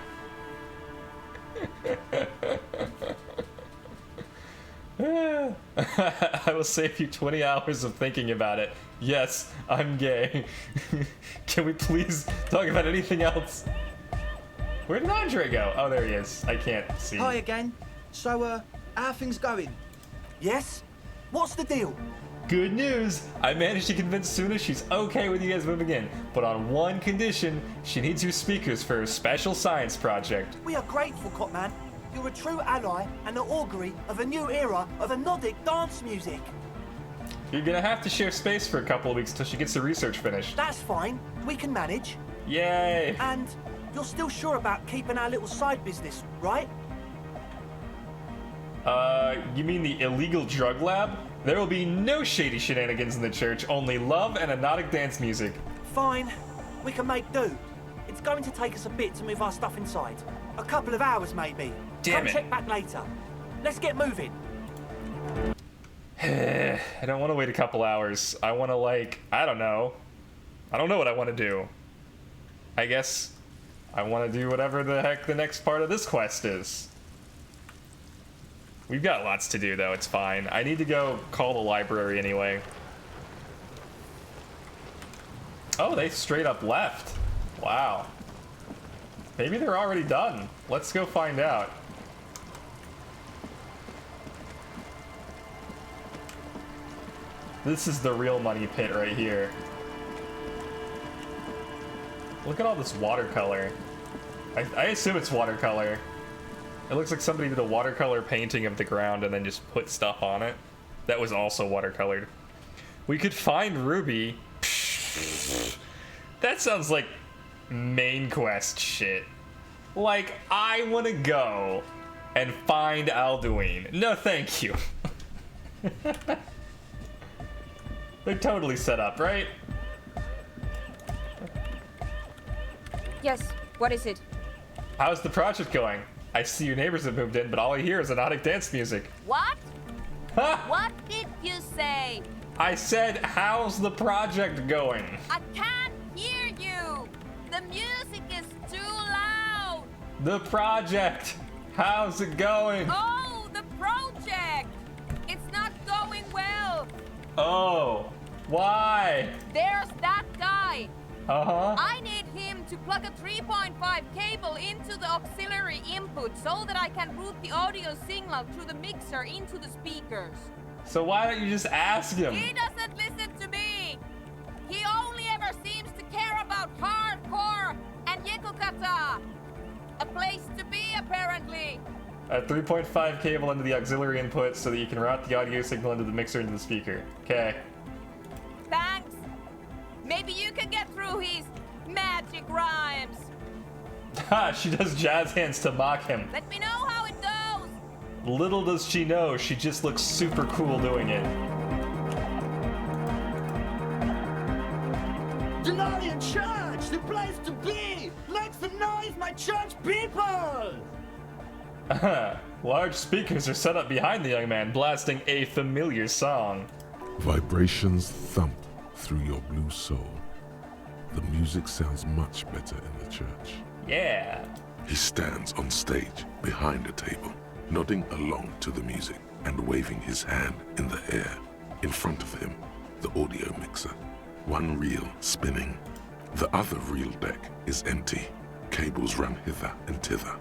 will save you 20 hours of thinking about it. Yes, I'm gay. Can we please talk about anything else? Where did Andre go? Oh, there he is. I can't see. Hi again. So, how are things going? Yes? What's the deal? Good news! I managed to convince Suna she's okay with you guys moving in, but on one condition, she needs your speakers for her special science project. We are grateful, Copman. You're a true ally and the augury of a new era of Nordic dance music. You're gonna have to share space for a couple of weeks till she gets the research finished. That's fine. We can manage. Yay! And you're still sure about keeping our little side business, right? You mean the illegal drug lab? There will be no shady shenanigans in the church, only love and hypnotic dance music. Fine. We can make do. It's going to take us a bit to move our stuff inside. A couple of hours, maybe. Damn it. Come check back later. Let's get moving. I don't want to wait a couple hours. I want to, like, I don't know. I don't know what I want to do. I guess I want to do whatever the heck the next part of this quest is. We've got lots to do, though. It's fine. I need to go call the library anyway. Oh, they straight up left. Wow. Maybe they're already done. Let's go find out. This is the real money pit right here. Look at all this watercolor. I assume it's watercolor. It looks like somebody did a watercolor painting of the ground and then just put stuff on it. That was also watercolored. We could find Ruby. That sounds like main quest shit. Like, I want to go and find Alduin. No, thank you. They're totally set up, right? Yes, what is it? How's the project going? I see your neighbors have moved in, but all I hear is hypnotic dance music. What? What did you say? I said, how's the project going? I can't hear you. The music is too loud. The project. How's it going? Oh, the project. It's not going well. Oh, why? There's that guy. Uh-huh. I need him to plug a 3.5 cable into the auxiliary input so that I can route the audio signal through the mixer into the speakers. So why don't you just ask him? He doesn't listen to me. He only ever seems to care about hardcore and Yekukata. A place to be, apparently. A 3.5 cable into the auxiliary input so that you can route the audio signal into the mixer into the speaker. Okay. Thanks. Maybe you can get through his magic rhymes. Ha! She does jazz hands to mock him. Let me know how it goes. Little does she know, she just looks super cool doing it. Denarian charge! church, the place to be! Make some noise, my church people! Large speakers are set up behind the young man, blasting a familiar song. Vibrations thump through your blue soul. The music sounds much better in the church. Yeah. He stands on stage behind a table, nodding along to the music and waving his hand in the air. In front of him, the audio mixer. One reel spinning. The other reel deck is empty. Cables run hither and thither.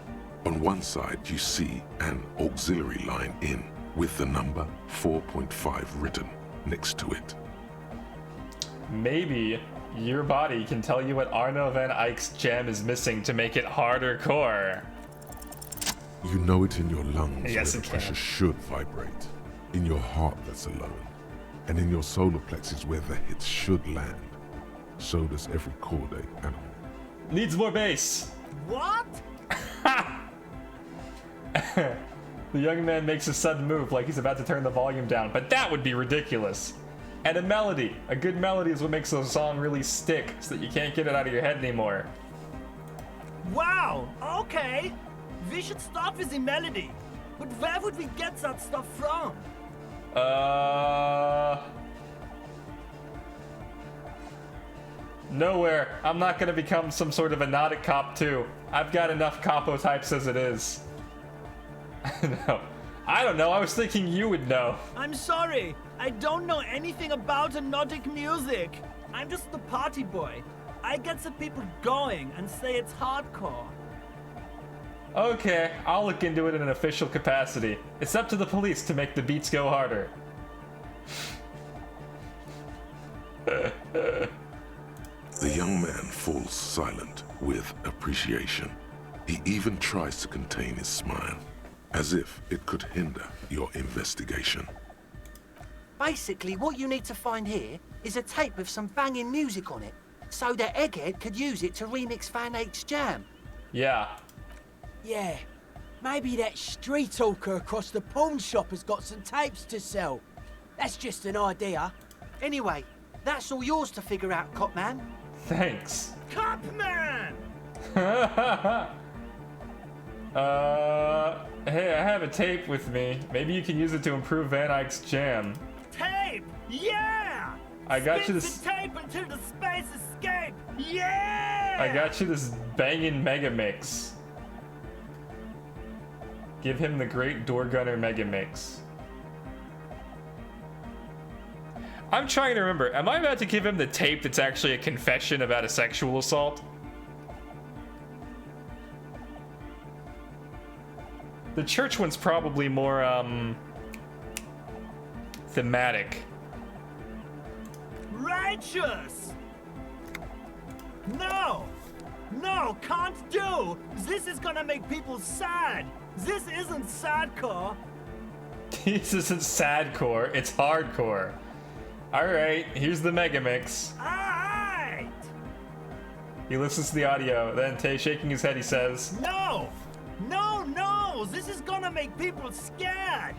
On one side, you see an auxiliary line in with the number 4.5 written next to it. Maybe your body can tell you what Arno van Eyck's gem is missing to make it harder core. You know it in your lungs Yes, where it the can. pressure should vibrate. In your heart that's alone. And in your solar plexus where the hits should land. So does every chordate animal. Needs more bass. What? The young man makes a sudden move like he's about to turn the volume down, but that would be ridiculous. And a melody. A good melody is what makes a song really stick so that you can't get it out of your head anymore. Wow, okay. We should start with the melody. But where would we get that stuff from? Nowhere. I'm not gonna become some sort of a nautic cop too. I've got enough capo types as it is. No. I don't know, I was thinking you would know. I'm sorry. I don't know anything about hypnotic music. I'm just the party boy. I get the people going and say it's hardcore. Okay, I'll look into it in an official capacity. It's up to the police to make the beats go harder. The young man falls silent with appreciation. He even tries to contain his smile, as if it could hinder your investigation. Basically, what you need to find here is a tape with some banging music on it, so that Egghead could use it to remix Van Eyck's jam. Yeah. Yeah, maybe that street hawker across the pawn shop has got some tapes to sell. That's just an idea. Anyway, that's all yours to figure out, Copman. Thanks. Copman! Hey, I have a tape with me. Maybe you can use it to improve Van Eyck's jam. Tape! Yeah! I got you Spin this. the tape until the space escape! Yeah! I got you this banging mega mix. Give him the Great Door Gunner mega mix. I'm trying to remember. Am I about to give him the tape that's actually a confession about a sexual assault? The church one's probably more thematic. Righteous! No! No, can't do! This is gonna make people sad! This isn't sadcore! This isn't sadcore, it's hardcore. Alright, here's the mega mix. Alright! He listens to the audio, then shaking his head, he says, No! No, no! This is gonna make people scared!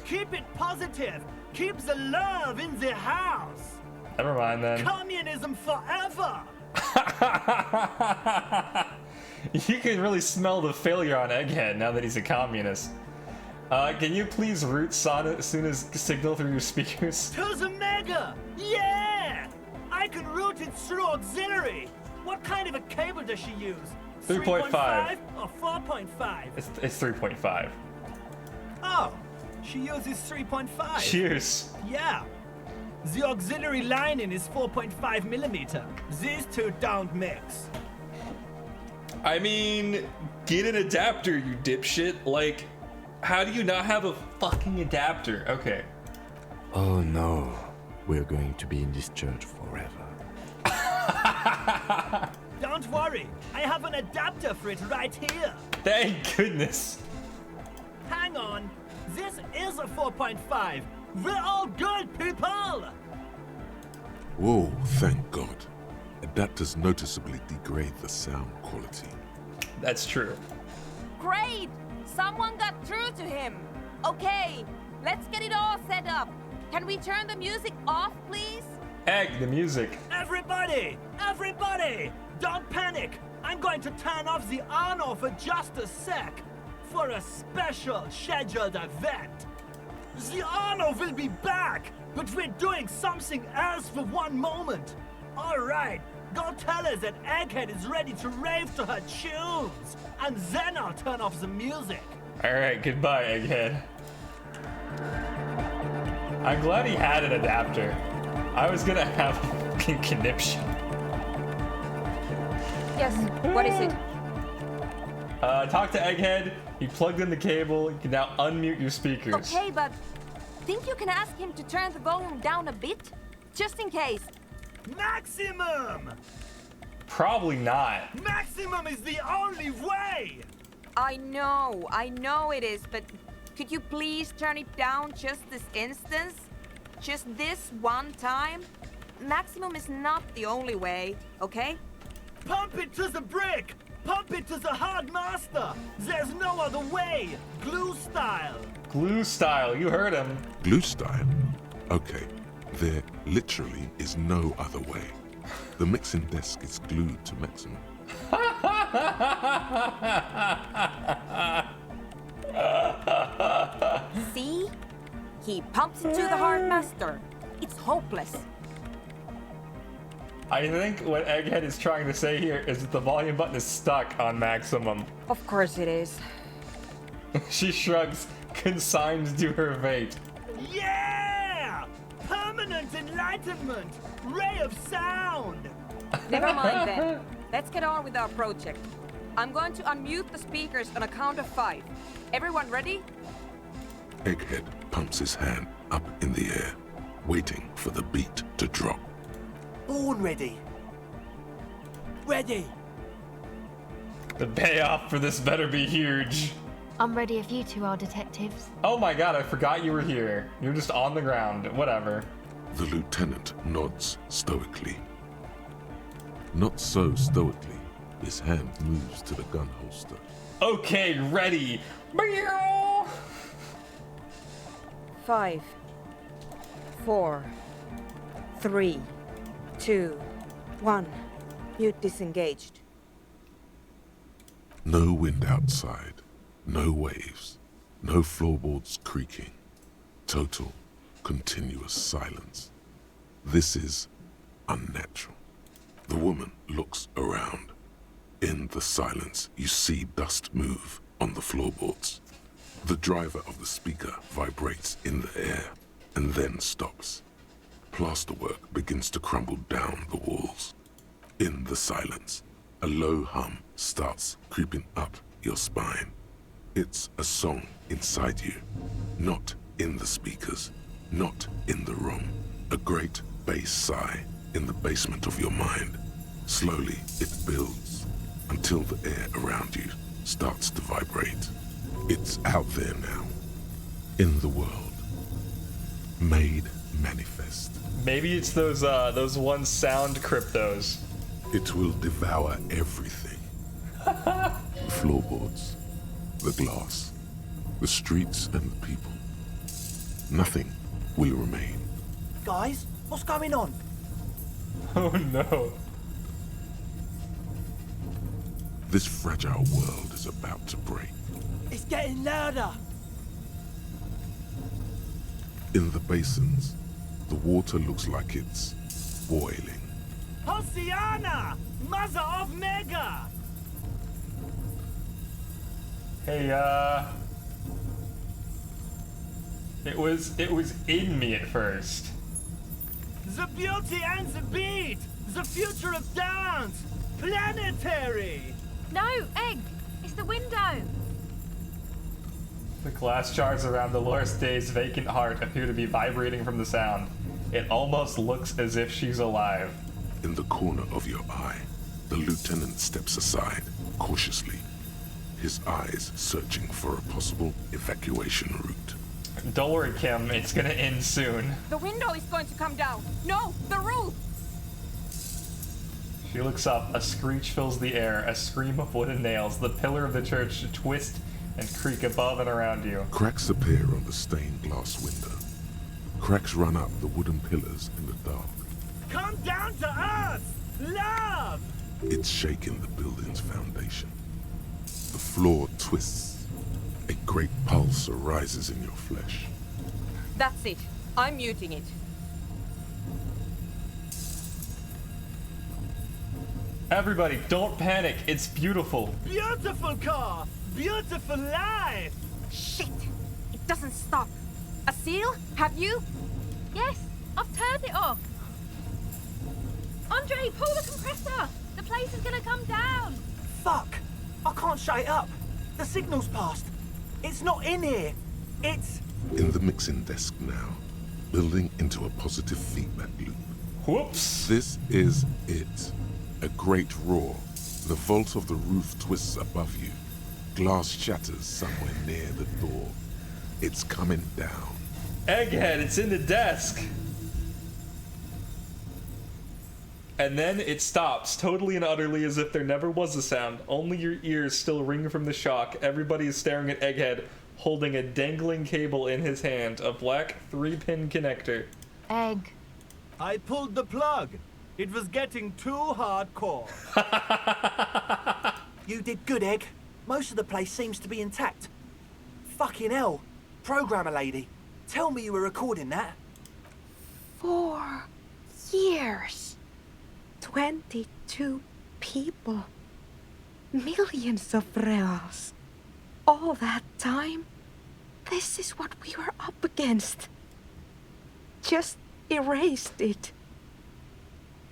Keep it positive! Keep the love in the house! Never mind then. Communism forever! You can really smell the failure on Egghead now that he's a communist. Can you please route Sonnet as soon as signal through your speakers? To the mega! Yeah! I can route it through auxiliary! What kind of a cable does she use? 3.5 or 4.5? It's 3.5. Oh, she uses 3.5. Cheers. Yeah. The auxiliary lining is 4.5 millimeter. These two don't mix. I mean, get an adapter, you dipshit. Like, how do you not have a fucking adapter? Okay. Oh no, we're going to be in this church forever. Don't worry, I have an adapter for it right here. Thank goodness. Hang on, this is a 4.5. We're all good, people! Whoa, thank God. Adapters noticeably degrade the sound quality. That's true. Great! Someone got through to him. Okay, let's get it all set up. Can we turn the music off, please? Egg, the music. Everybody! Everybody! Don't panic! I'm going to turn off the Arno for just a sec. For a special scheduled event. The Arno will be back, but we're doing something else for one moment. Alright, go tell her that Egghead is ready to rave to her tunes, and then I'll turn off the music. Alright, goodbye, Egghead. I'm glad he had an adapter. I was gonna have a conniption. Yes, what is it? Talk to Egghead. He plugged in the cable. You can now unmute your speakers. Okay, but think you can ask him to turn the volume down a bit? Just in case. Maximum! Probably not. Maximum is the only way! I know it is, but could you please turn it down just this instance? Just this one time? Maximum is not the only way, okay? Pump it to the brick! Pump it to the hard master! There's no other way! Glue style! Glue style, you heard him. Glue style? Okay, there literally is no other way. The mixing desk is glued to maximum. See? He pumps it to the hard master. It's hopeless. I think what Egghead is trying to say here is that the volume button is stuck on maximum. Of course it is. She shrugs, consigned to her fate. Yeah! Permanent enlightenment! Ray of sound! Never mind then. Let's get on with our project. I'm going to unmute the speakers on a count of 5. Everyone ready? Egghead pumps his hand up in the air, waiting for the beat to drop. Born ready. Ready. The payoff for this better be huge. I'm ready if you two are detectives. Oh my god, I forgot you were here. You're just on the ground. Whatever. The lieutenant nods stoically. Not so stoically, his hand moves to the gun holster. Okay, ready. 5, 4, 3, 2, 1. Mute disengaged. No wind outside, no waves, no floorboards creaking. Total, continuous silence. This is unnatural. The woman looks around. In the silence, you see dust move on the floorboards. The driver of the speaker vibrates in the air and then stops. Plasterwork begins to crumble down the walls. In the silence, a low hum starts creeping up your spine. It's a song inside you, not in the speakers, not in the room. A great bass sigh in the basement of your mind. Slowly it builds until the air around you starts to vibrate. It's out there now, in the world, made manifest. Maybe it's those one sound cryptos. It will devour everything. The floorboards, the glass, the streets and the people. Nothing will remain. Guys, what's going on? Oh no. This fragile world is about to break. It's getting louder. In the basins, the water looks like it's boiling. Hosiana! Mother of Mega! Hey, it was in me at first. The beauty and the beat! The future of dance! Planetary! No, Egg! It's the window! The glass shards around Dolores Day's vacant heart appear to be vibrating from the sound. It almost looks as if she's alive. In the corner of your eye, the lieutenant steps aside, cautiously, his eyes searching for a possible evacuation route. Don't worry, Kim, it's gonna end soon. The window is going to come down. No, the roof! She looks up, a screech fills the air, a scream of wooden nails, the pillar of the church twist and creak above and around you. Cracks appear on the stained glass window. Cracks run up the wooden pillars in the dark. Come down to us! Love! It's shaking the building's foundation. The floor twists. A great pulse arises in your flesh. That's it. I'm muting it. Everybody, don't panic. It's beautiful. Beautiful car! Beautiful life! Shit! It doesn't stop. A seal? Have you? Yes, I've turned it off. Andre, pull the compressor. The place is gonna come down. Fuck! I can't shut it up. The signal's passed. It's not in here. It's... In the mixing desk now, building into a positive feedback loop. Whoops! This is it. A great roar. The vault of the roof twists above you. Glass shatters somewhere near the door. It's coming down. Egghead, it's in the desk. And then it stops, totally and utterly as if there never was a sound. Only your ears still ring from the shock. Everybody is staring at Egghead, holding a dangling cable in his hand, a black 3-pin connector. Egg. I pulled the plug. It was getting too hardcore. You did good, Egg. Most of the place seems to be intact. Fucking hell. Programmer lady, tell me you were recording that. 4 years. 22 people. Millions of reals. All that time? This is what we were up against. Just erased it.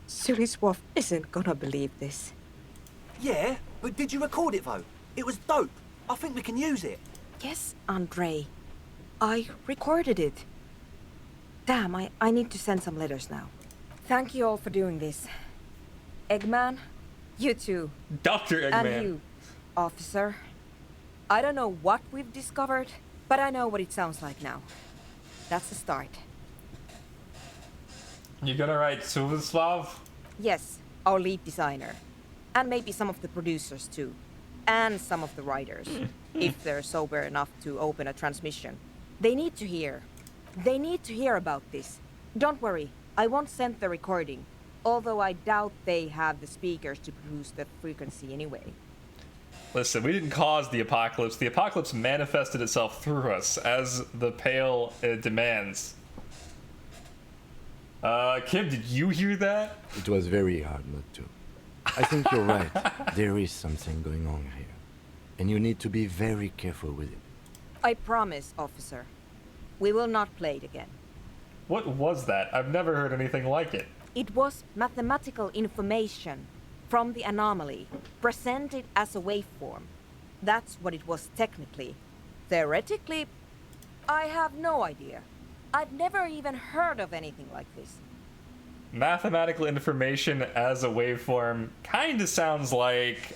Suliswolf isn't gonna believe this. Yeah, but did you record it though? It was dope. I think we can use it. Yes, Andre. I recorded it. Damn, I need to send some letters now. Thank you all for doing this. Eggman, you too. Dr. Eggman. And you, officer. I don't know what we've discovered, but I know what it sounds like now. That's the start. You gonna write Suvaslav? Yes, our lead designer. And maybe some of the producers too. And some of the writers, if they're sober enough to open a transmission. They need to hear. They need to hear about this. Don't worry, I won't send the recording. Although I doubt they have the speakers to produce the frequency anyway. Listen, we didn't cause the apocalypse. The apocalypse manifested itself through us, as the Pale demands. Kim, did you hear that? It was very hard not to. I think you're right. There is something going on here. And you need to be very careful with it. I promise, officer. We will not play it again. What was that? I've never heard anything like it. It was mathematical information from the anomaly, presented as a waveform. That's what it was technically. Theoretically, I have no idea. I've never even heard of anything like this. Mathematical information as a waveform kind of sounds like,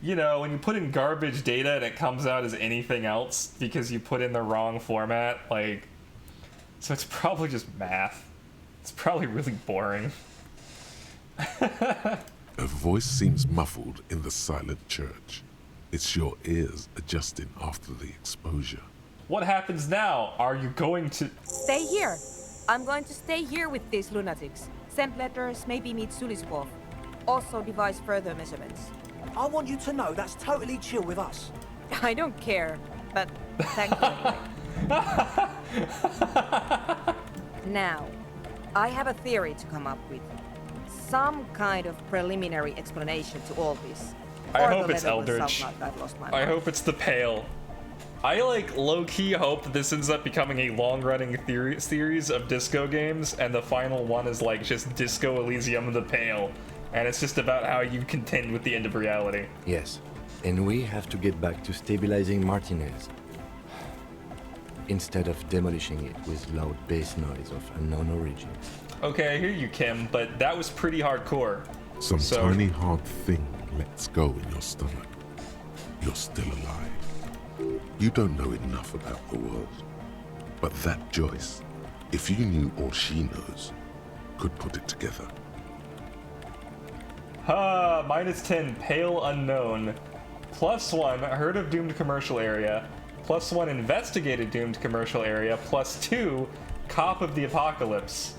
you know, when you put in garbage data and it comes out as anything else because you put in the wrong format, like, so it's probably just math. It's probably really boring. A voice seems muffled in the silent church. It's your ears adjusting after the exposure. What happens now? Are you going to... Stay here. I'm going to stay here with these lunatics. Send letters, maybe meet Suliswolf. Also devise further measurements. I want you to know that's totally chill with us. I don't care, but thank you anyway. Now, I have a theory to come up with. Some kind of preliminary explanation to all this. I hope it's Eldritch. I hope it's the Pale. I, like, low-key hope that this ends up becoming a long-running series of disco games, and the final one is, like, just Disco Elysium the Pale. And it's just about how you contend with the end of reality. Yes, and we have to get back to stabilizing Martinez. Instead of demolishing it with loud bass noise of unknown origin. Okay, I hear you, Kim, but that was pretty hardcore. Some tiny hard thing lets go in your stomach. You're still alive. You don't know enough about the world. But that Joyce, if you knew all she knows, could put it together. -10, Pale Unknown. +1, heard of doomed commercial area. +1, investigated doomed commercial area. +2, cop of the apocalypse.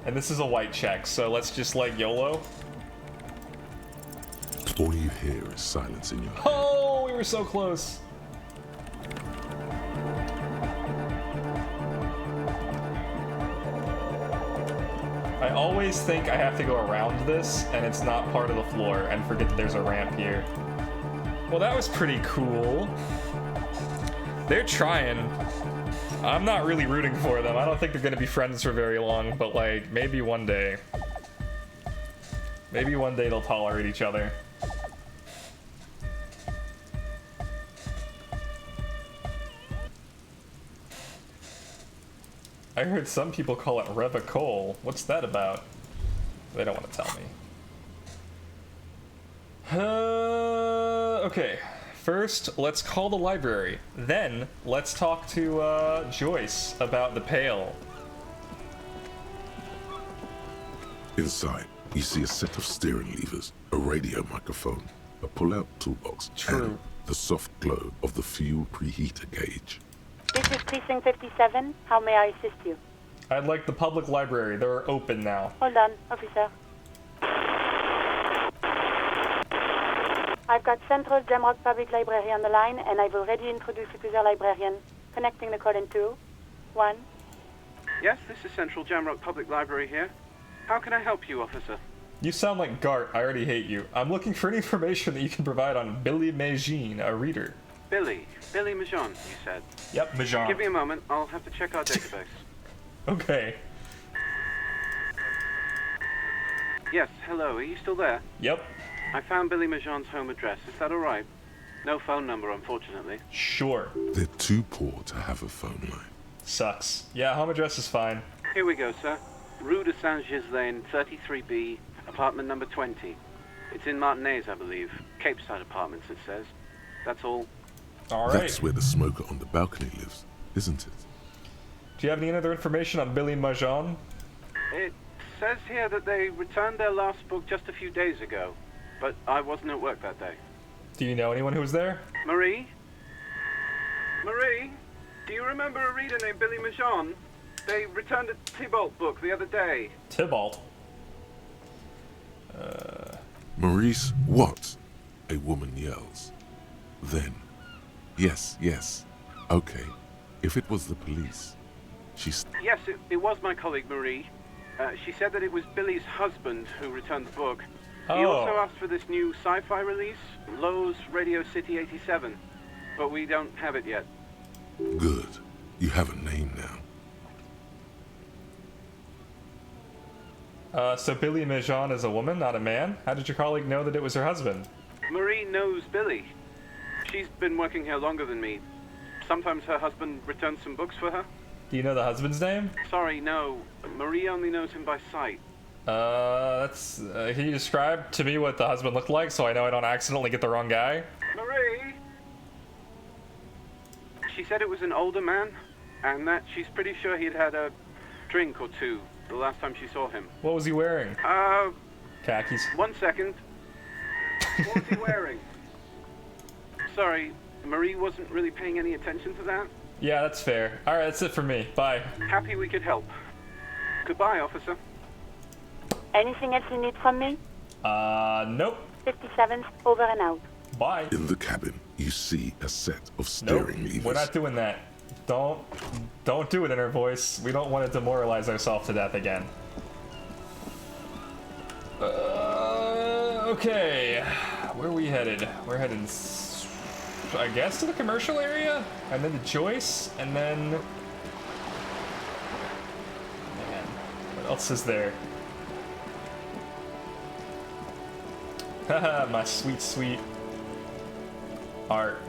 And this is a white check, so let's just like YOLO. All you hear is silence in your head. Oh, we were so close. I always think I have to go around this, and it's not part of the floor, and forget that there's a ramp here. Well, that was pretty cool. They're trying. I'm not really rooting for them. I don't think they're gonna be friends for very long, but like, maybe one day. Maybe one day they'll tolerate each other. I heard some people call it Revacol. What's that about? They don't want to tell me. Okay. First, let's call the library. Then, let's talk to Joyce about the pail. Inside, you see a set of steering levers, a radio microphone, a pull-out toolbox, and the soft glow of the fuel preheater gauge. This is Precinct 57. How may I assist you? I'd like the public library. They're open now. Hold on, officer. I've got Central Jamrock Public Library on the line, and I've already introduced you to their librarian. Connecting the call in 2, 1. Yes, this is Central Jamrock Public Library here. How can I help you, officer? You sound like Gart. I already hate you. I'm looking for any information that you can provide on Billy Magine, a reader. Billy Majon, you said? Yep, Majon. Give me a moment. I'll have to check our database. Okay. Yes, hello. Are you still there? Yep. I found Billy Majon's home address. Is that all right? No phone number, unfortunately. Sure. They're too poor to have a phone line. Sucks. Yeah, home address is fine. Here we go, sir. Rue de Saint-Ghislain, 33B, apartment number 20. It's in Martinez, I believe. Cape Side Apartments, it says. That's all. All right. That's where the smoker on the balcony lives, isn't it? Do you have any other information on Billy Majon? It says here that they returned their last book just a few days ago, but I wasn't at work that day. Do you know anyone who was there? Marie? Marie? Do you remember a reader named Billy Majon? They returned a Tybalt book the other day. Tybalt? Maurice, what? A woman yells. Then, yes. Okay, if it was the police, she's... Yes, it was my colleague Marie. She said that it was Billy's husband who returned the book. He also asked for this new sci-fi release, Lowe's Radio City 87, but we don't have it yet. Good. You have a name now. So Billy Majon is a woman, not a man? How did your colleague know that it was her husband? Marie knows Billy. She's been working here longer than me. Sometimes her husband returns some books for her. Do you know the husband's name? Sorry, no. Marie only knows him by sight. Can you describe to me what the husband looked like so I know I don't accidentally get the wrong guy? Marie! She said it was an older man, and that she's pretty sure he'd had a drink or two the last time she saw him. What was he wearing? Khakis. 1 second. What was he wearing? Sorry, Marie wasn't really paying any attention to that. Yeah, that's fair. Alright, that's it for me. Bye. Happy we could help. Goodbye, officer. Anything else you need from me? Nope. 57, over and out. Bye. In the cabin, you see a set of steering levers. We're not doing that. Don't do it, inner voice. We don't want to demoralize ourselves to death again. Okay. Where are we headed? We're headed, I guess, to the commercial area? And then to Joyce, and then... Man, what else is there? Haha, my sweet, sweet art.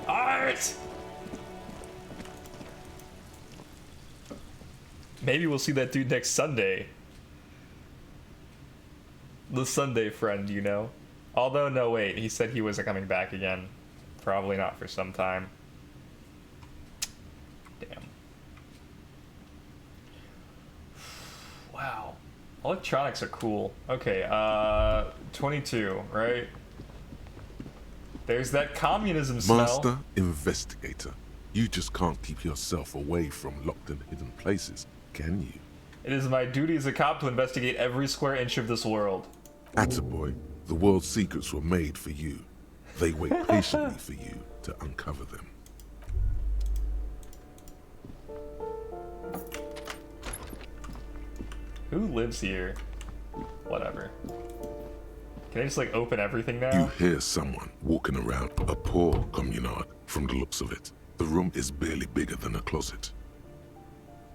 Art! Maybe we'll see that dude next Sunday. The Sunday friend, you know. Although, no, wait. He said he wasn't coming back again. Probably not for some time. Damn. Wow. Electronics are cool. Okay, 22, right? There's that communism smell. Master Investigator. You just can't keep yourself away from locked and hidden places, can you? It is my duty as a cop to investigate every square inch of this world. Attaboy, the world's secrets were made for you. They wait patiently for you to uncover them. Who lives here? Whatever. Can I just like open everything now? You hear someone walking around, a poor communard from the looks of it. The room is barely bigger than a closet.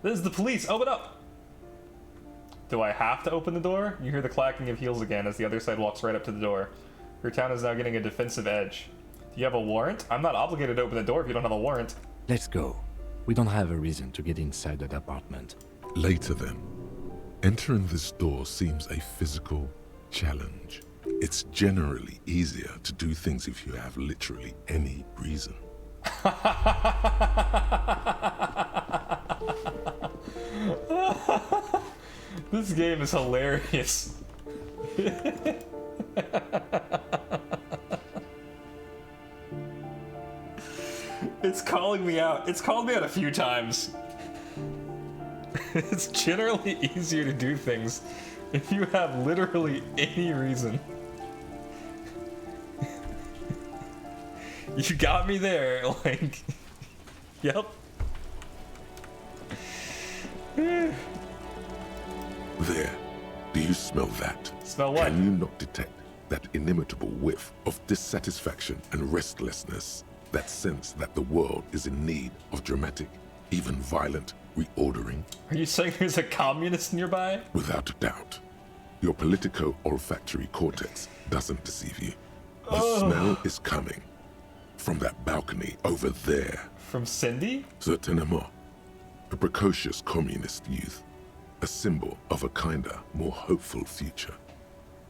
This is the police, open up! Do I have to open the door? You hear the clacking of heels again as the other side walks right up to the door. Your town is now getting a defensive edge. Do you have a warrant? I'm not obligated to open the door if you don't have a warrant. Let's go. We don't have a reason to get inside that apartment. Later then. Entering this door seems a physical challenge. It's generally easier to do things if you have literally any reason. This game is hilarious. It's calling me out. It's called me out a few times. It's generally easier to do things if you have literally any reason. You got me there, like, yep. There. Do you smell that? Smell what? Can you not detect that inimitable whiff of dissatisfaction and restlessness? That sense that the world is in need of dramatic, even violent reordering? Are you saying there's a communist nearby? Without a doubt. Your politico-olfactory cortex doesn't deceive you. The smell is coming from that balcony over there. From Cindy? Certainement. A precocious communist youth. A symbol of a kinder, more hopeful future.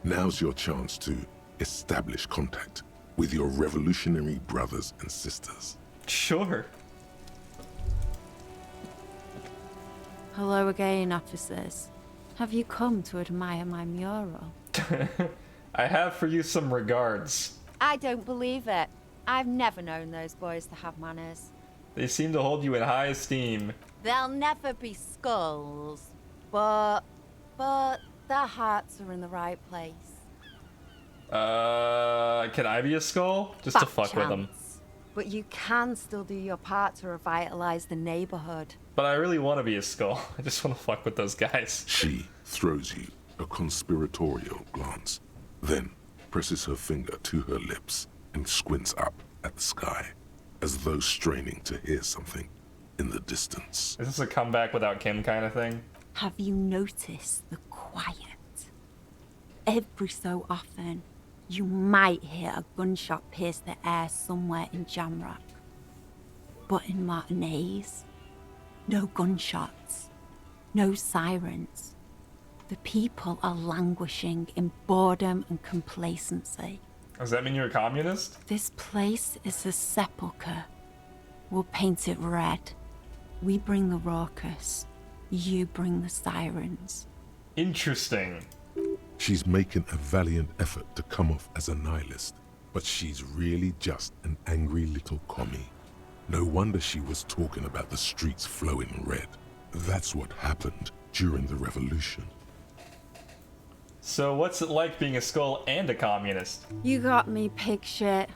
Now's your chance to establish contact with your revolutionary brothers and sisters. Sure. Hello again, officers. Have you come to admire my mural? I have for you some regards. I don't believe it. I've never known those boys to have manners. They seem to hold you in high esteem. They'll never be skulls, but their hearts are in the right place. Can I be a skull? Just to fuck with them. But you can still do your part to revitalize the neighborhood. But I really want to be a skull. I just want to fuck with those guys. She throws you a conspiratorial glance, then presses her finger to her lips and squints up at the sky, as though straining to hear something in the distance. Is this a comeback without Kim kind of thing? Have you noticed the quiet? Every so often, you might hear a gunshot pierce the air somewhere in Jamrock. But in Martinez, no gunshots, no sirens. The people are languishing in boredom and complacency. Does that mean you're a communist? This place is a sepulchre. We'll paint it red. We bring the raucous. You bring the sirens. Interesting. She's making a valiant effort to come off as a nihilist, but she's really just an angry little commie. No wonder she was talking about the streets flowing red. That's what happened during the revolution. So what's it like being a skull and a communist? You got me, pig shit.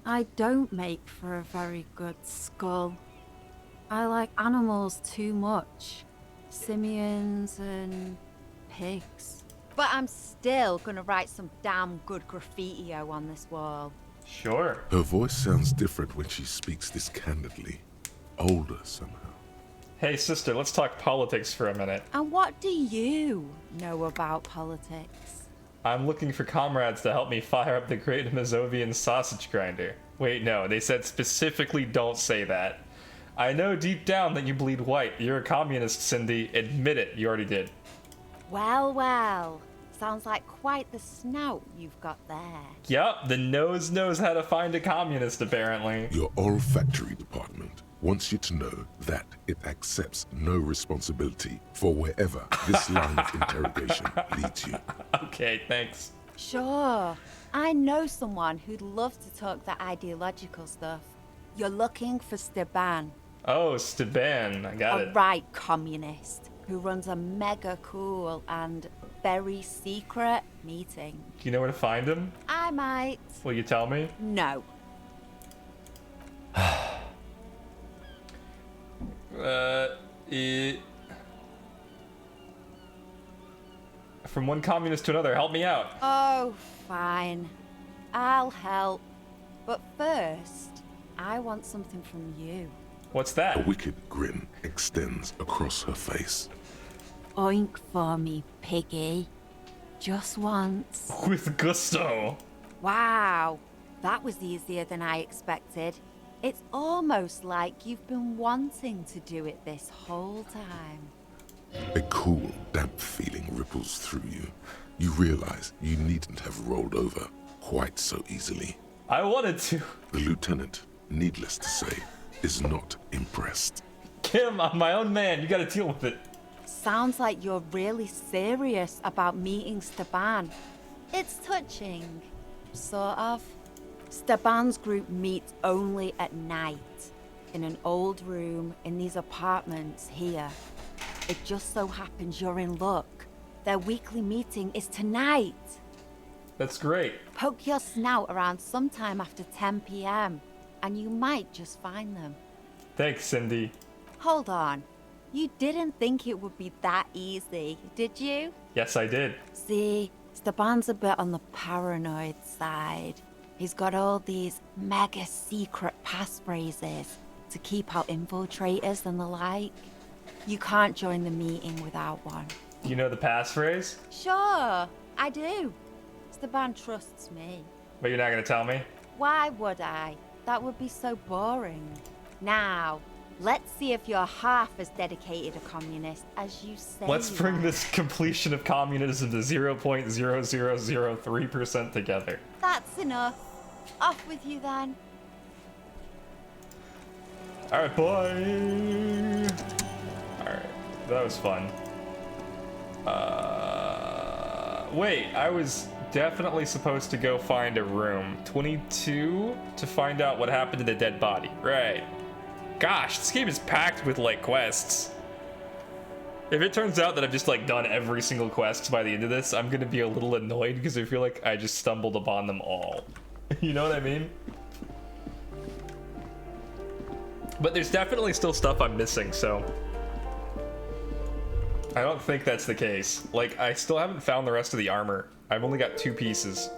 I don't make for a very good skull. I like animals too much. Simians and pigs. But I'm still gonna write some damn good graffiti-o on this wall. Sure. Her voice sounds different when she speaks this candidly. Older somehow. Hey sister, let's talk politics for a minute. And what do you know about politics? I'm looking for comrades to help me fire up the Great Mazovian sausage grinder. Wait, no, they said specifically don't say that. I know deep down that you bleed white. You're a communist, Cindy. Admit it, you already did. Well, well. Sounds like quite the snout you've got there. Yup, the nose knows how to find a communist, apparently. Your olfactory department wants you to know that it accepts no responsibility for wherever this line of interrogation leads you. Okay, thanks. Sure. I know someone who'd love to talk the ideological stuff. You're looking for Steban. Oh, Steban, I got it. A right communist who runs a mega cool and very secret meeting. Do you know where to find him? I might. Will you tell me? No. From one communist to another, help me out. Oh, fine. I'll help. But first, I want something from you. What's that? A wicked grin extends across her face. Oink for me, piggy. Just once. With gusto. Wow, that was easier than I expected. It's almost like you've been wanting to do it this whole time. A cool, damp feeling ripples through you. You realize you needn't have rolled over quite so easily. I wanted to. The lieutenant, needless to say, is not impressed. Kim, I'm my own man. You gotta deal with it. Sounds like you're really serious about meeting Steban. It's touching, sort of. Steban's group meets only at night, in an old room in these apartments here. It just so happens you're in luck. Their weekly meeting is tonight. That's great. Poke your snout around sometime after 10 p.m. and you might just find them. Thanks, Cindy. Hold on. You didn't think it would be that easy, did you? Yes, I did. See, Steban's a bit on the paranoid side. He's got all these mega secret passphrases to keep out infiltrators and the like. You can't join the meeting without one. You know the passphrase? Sure, I do. Steban trusts me. But you're not gonna tell me? Why would I? That would be so boring. Now, let's see if you're half as dedicated a communist as you say. Let's bring this completion of communism to 0.0003% together. That's enough. Off with you then. Alright, bye. Alright, that was fun. Wait, I was definitely supposed to go find a room 22 to find out what happened to the dead body. Right. Gosh, this game is packed with, like, quests. If it turns out that I've just, like, done every single quest by the end of this, I'm gonna be a little annoyed because I feel like I just stumbled upon them all. You know what I mean? But there's definitely still stuff I'm missing, so I don't think that's the case. Like, I still haven't found the rest of the armor. I've only got 2 pieces.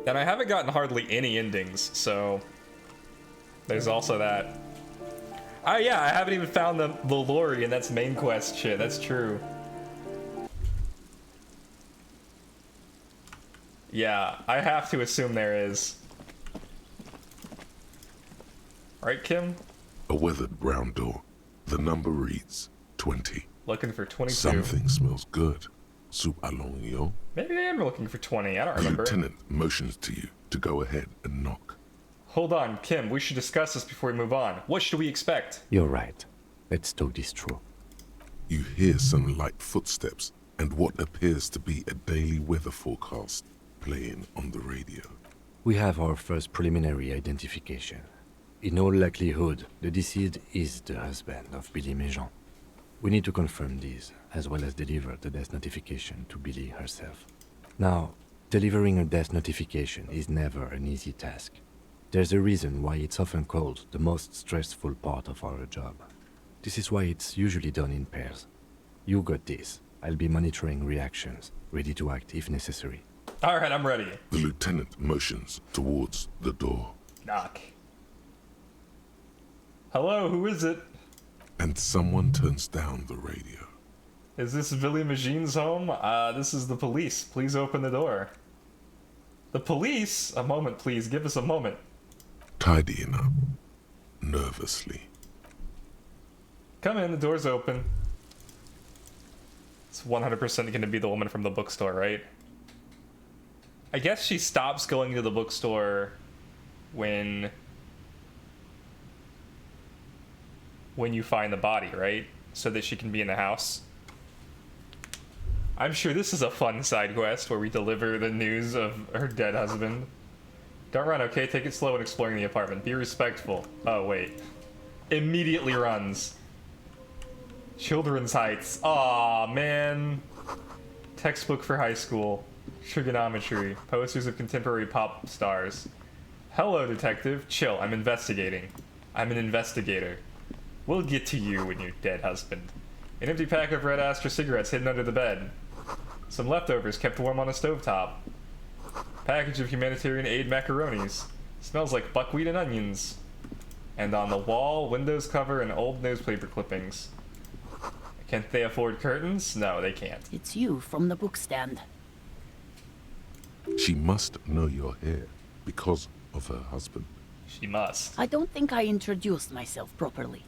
And I haven't gotten hardly any endings, so there's also that. Oh yeah, I haven't even found the Lori, and that's main quest shit. That's true. Yeah, I have to assume there is. Right, Kim? A weathered brown door. The number reads 20. Looking for 22. Something smells good. Soup allons yo. Maybe I am looking for 20. I don't The remember. lieutenant motions to you to go ahead and knock. Hold on, Kim. We should discuss this before we move on. What should we expect? You're right. Let's talk this through. You hear some light footsteps and what appears to be a daily weather forecast playing on the radio. We have our first preliminary identification. In all likelihood, the deceased is the husband of Billy Méjean. We need to confirm these, as well as deliver the death notification to Billy herself. Now, delivering a death notification is never an easy task. There's a reason why it's often called the most stressful part of our job. This is why it's usually done in pairs. You got this. I'll be monitoring reactions, ready to act if necessary. Alright, I'm ready. The lieutenant motions towards the door. Knock. Hello, who is it? And someone turns down the radio. Is this Billy Méjean's home? This is the police. Please open the door. The police? A moment, please. Give us a moment. Tidying up. Nervously. Come in, the door's open. It's 100% going to be the woman from the bookstore, right? I guess she stops going to the bookstore when you find the body, right? So that she can be in the house. I'm sure this is a fun side quest where we deliver the news of her dead husband. Don't run, okay? Take it slow when exploring the apartment. Be respectful. Oh, wait. Immediately runs. Children's heights. Aw, man. Textbook for high school. Trigonometry. Posters of contemporary pop stars. Hello, detective. Chill, I'm investigating. I'm an investigator. We'll get to you and your dead husband. An empty pack of red Astra cigarettes hidden under the bed. Some leftovers kept warm on a stovetop. Package of humanitarian aid macaronis. Smells like buckwheat and onions. And on the wall, windows cover and old newspaper clippings. Can't they afford curtains? No, they can't. It's you from the book stand. She must know you're here because of her husband. She must. I don't think I introduced myself properly.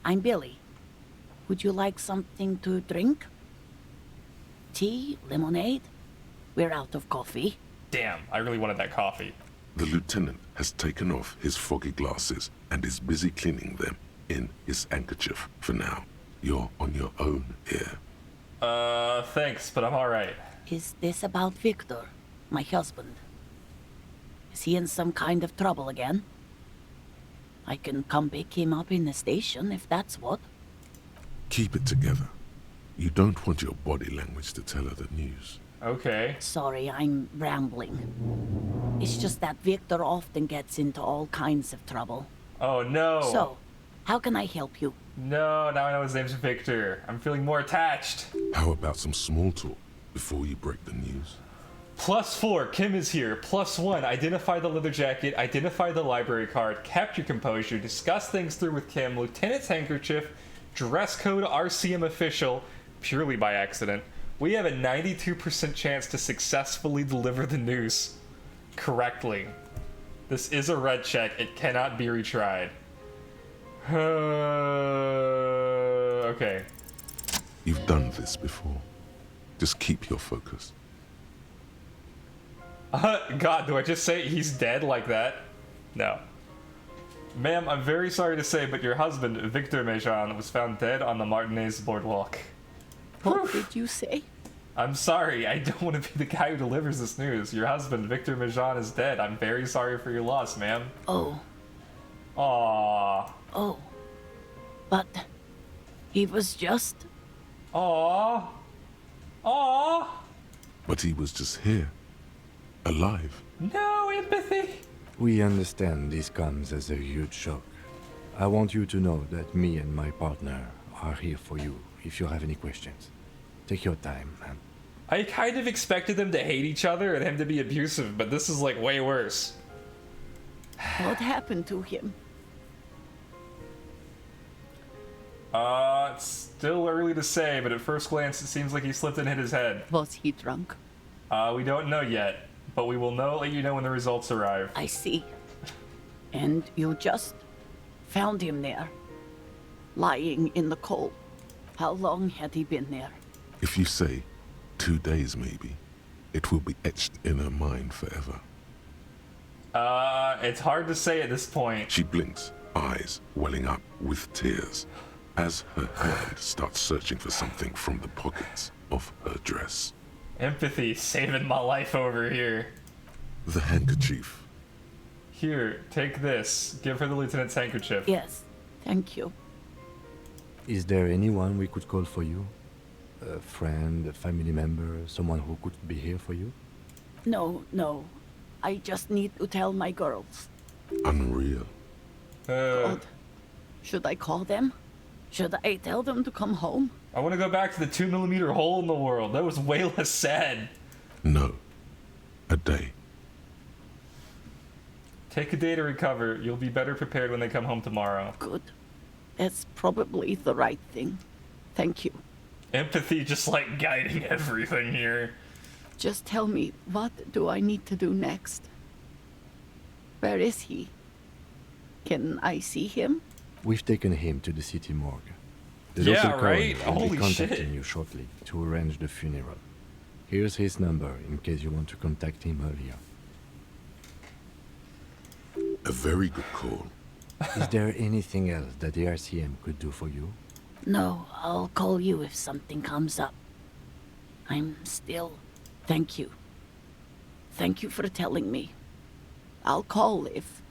I'm Billy. Would you like something to drink? Tea? Lemonade? We're out of coffee. Damn, I really wanted that coffee. The lieutenant has taken off his foggy glasses and is busy cleaning them in his handkerchief for now. You're on your own here. Thanks, but I'm alright. Is this about Victor, my husband? Is he in some kind of trouble again? I can come pick him up in the station if that's what. Keep it together. You don't want your body language to tell her the news. Okay. Sorry, I'm rambling. It's just that Victor often gets into all kinds of trouble. Oh no. So, how can I help you? No, now I know his name's Victor. I'm feeling more attached. How about some small talk before you break the news? +4, Kim is here. +1, identify the leather jacket, identify the library card, kept your composure, discuss things through with Kim, lieutenant's handkerchief, dress code RCM official, purely by accident. We have a 92% chance to successfully deliver the news correctly. This is a red check. It cannot be retried. Okay. You've done this before. Just keep your focus. God, do I just say he's dead like that? No. Ma'am, I'm very sorry to say, but your husband, Victor Mejan, was found dead on the Martinez boardwalk. What did you say? I'm sorry, I don't want to be the guy who delivers this news. Your husband, Victor Mejan, is dead. I'm very sorry for your loss, ma'am. Oh. Aww. Oh. But he was just... Aww. Aww. But he was just here. Alive. No empathy. We understand this comes as a huge shock. I want you to know that me and my partner are here for you if you have any questions. Take your time, man. I kind of expected them to hate each other and him to be abusive, but this is like way worse. What happened to him? It's still early to say, but at first glance it seems like he slipped and hit his head. Was he drunk? We don't know yet, but we will let you know when the results arrive. I see. And you just found him there, lying in the cold. How long had he been there? If you say 2 days maybe, it will be etched in her mind forever. It's hard to say at this point. She blinks, eyes welling up with tears, as her hand starts searching for something from the pockets of her dress. Empathy saving my life over here. The handkerchief. Here, take this. Give her the lieutenant's handkerchief. Yes, thank you. Is there anyone we could call for you? A friend, a family member, someone who could be here for you? No. I just need to tell my girls. Unreal. God. Should I call them? Should I tell them to come home? I want to go back to the 2mm hole in the world. That was way less sad. No. A day. Take a day to recover. You'll be better prepared when they come home tomorrow. Good. That's probably the right thing. Thank you. Empathy just like guiding everything here. Just tell me, what do I need to do next? Where is he? Can I see him? We've taken him to the city morgue. The Yeah, local coroner right? will Holy be contacting shit. you shortly to arrange the funeral. Here's his number in case you want to contact him earlier. A very good call. Is there anything else that the RCM could do for you? No, I'll call you if something comes up. I'm still... Thank you. Thank you for telling me. I'll call if...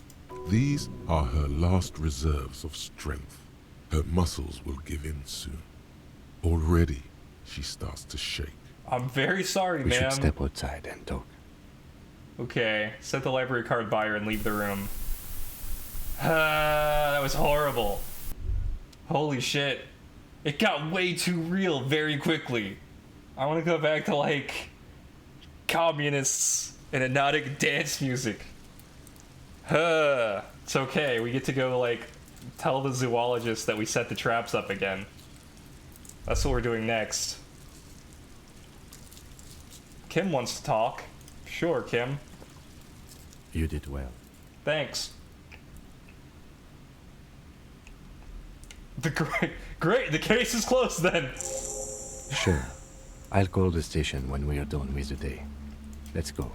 These are her last reserves of strength. Her muscles will give in soon. Already, she starts to shake. I'm very sorry, ma'am. We should step outside and talk. Okay, set the library card by her and leave the room. That was horrible. Holy shit. It got way too real very quickly. I want to go back to, like, communists and hypnotic dance music. It's okay. We get to go, like, tell the zoologist that we set the traps up again. That's what we're doing next. Kim wants to talk. Sure, Kim. You did well. Thanks. Great, the case is closed then. Sure. I'll call the station when we are done with the day. Let's go.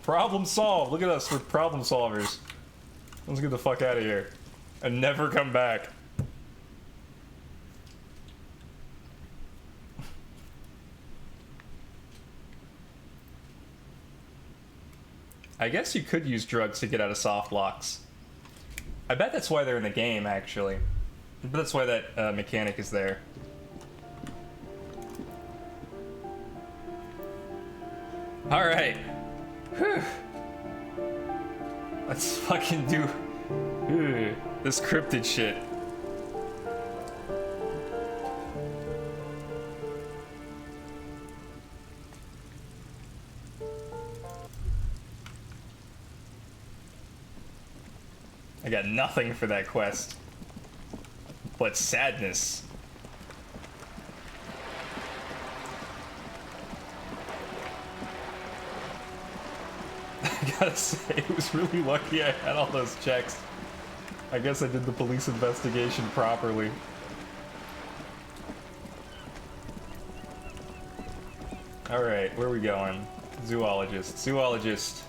Problem solved. Look at us, we're problem solvers. Let's get the fuck out of here. And never come back. I guess you could use drugs to get out of soft locks. I bet that's why they're in the game, actually. I bet that's why that mechanic is there. Alright. Whew. Let's fucking do this cryptid shit. I got nothing for that quest, but sadness. I gotta say, it was really lucky I had all those checks. I guess I did the police investigation properly. Alright, where are we going? Zoologist. Zoologist.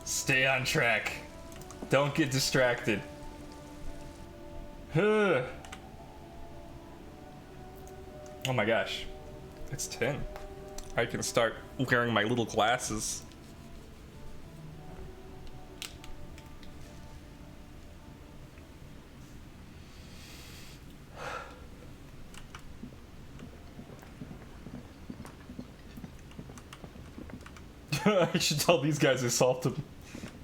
Stay on track. Don't get distracted. Oh my gosh. It's 10. I can start wearing my little glasses. I should tell these guys I solved them.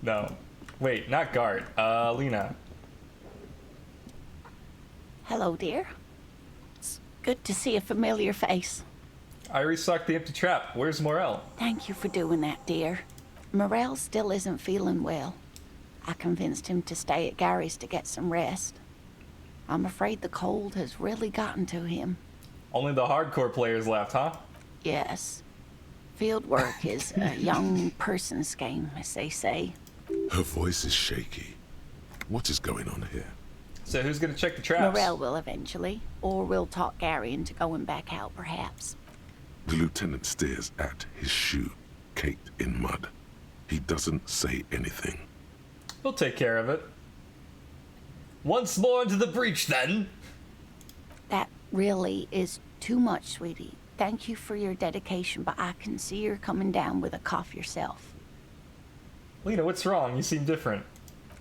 No. Wait, not guard. Lena. Hello, dear. It's good to see a familiar face. I restocked the empty trap. Where's Morel? Thank you for doing that, dear. Morel still isn't feeling well. I convinced him to stay at Gary's to get some rest. I'm afraid the cold has really gotten to him. Only the hardcore players left, huh? Yes. Field work is a young person's game, as they say. Her voice is shaky. What is going on here? So who's gonna check the traps? Morel will eventually, or we'll talk Gary into going back out, perhaps. The lieutenant stares at his shoe, caked in mud. He doesn't say anything. We'll take care of it. Once more into the breach, then. That really is too much, sweetie. Thank you for your dedication, but I can see you're coming down with a cough yourself. Lena, what's wrong? You seem different.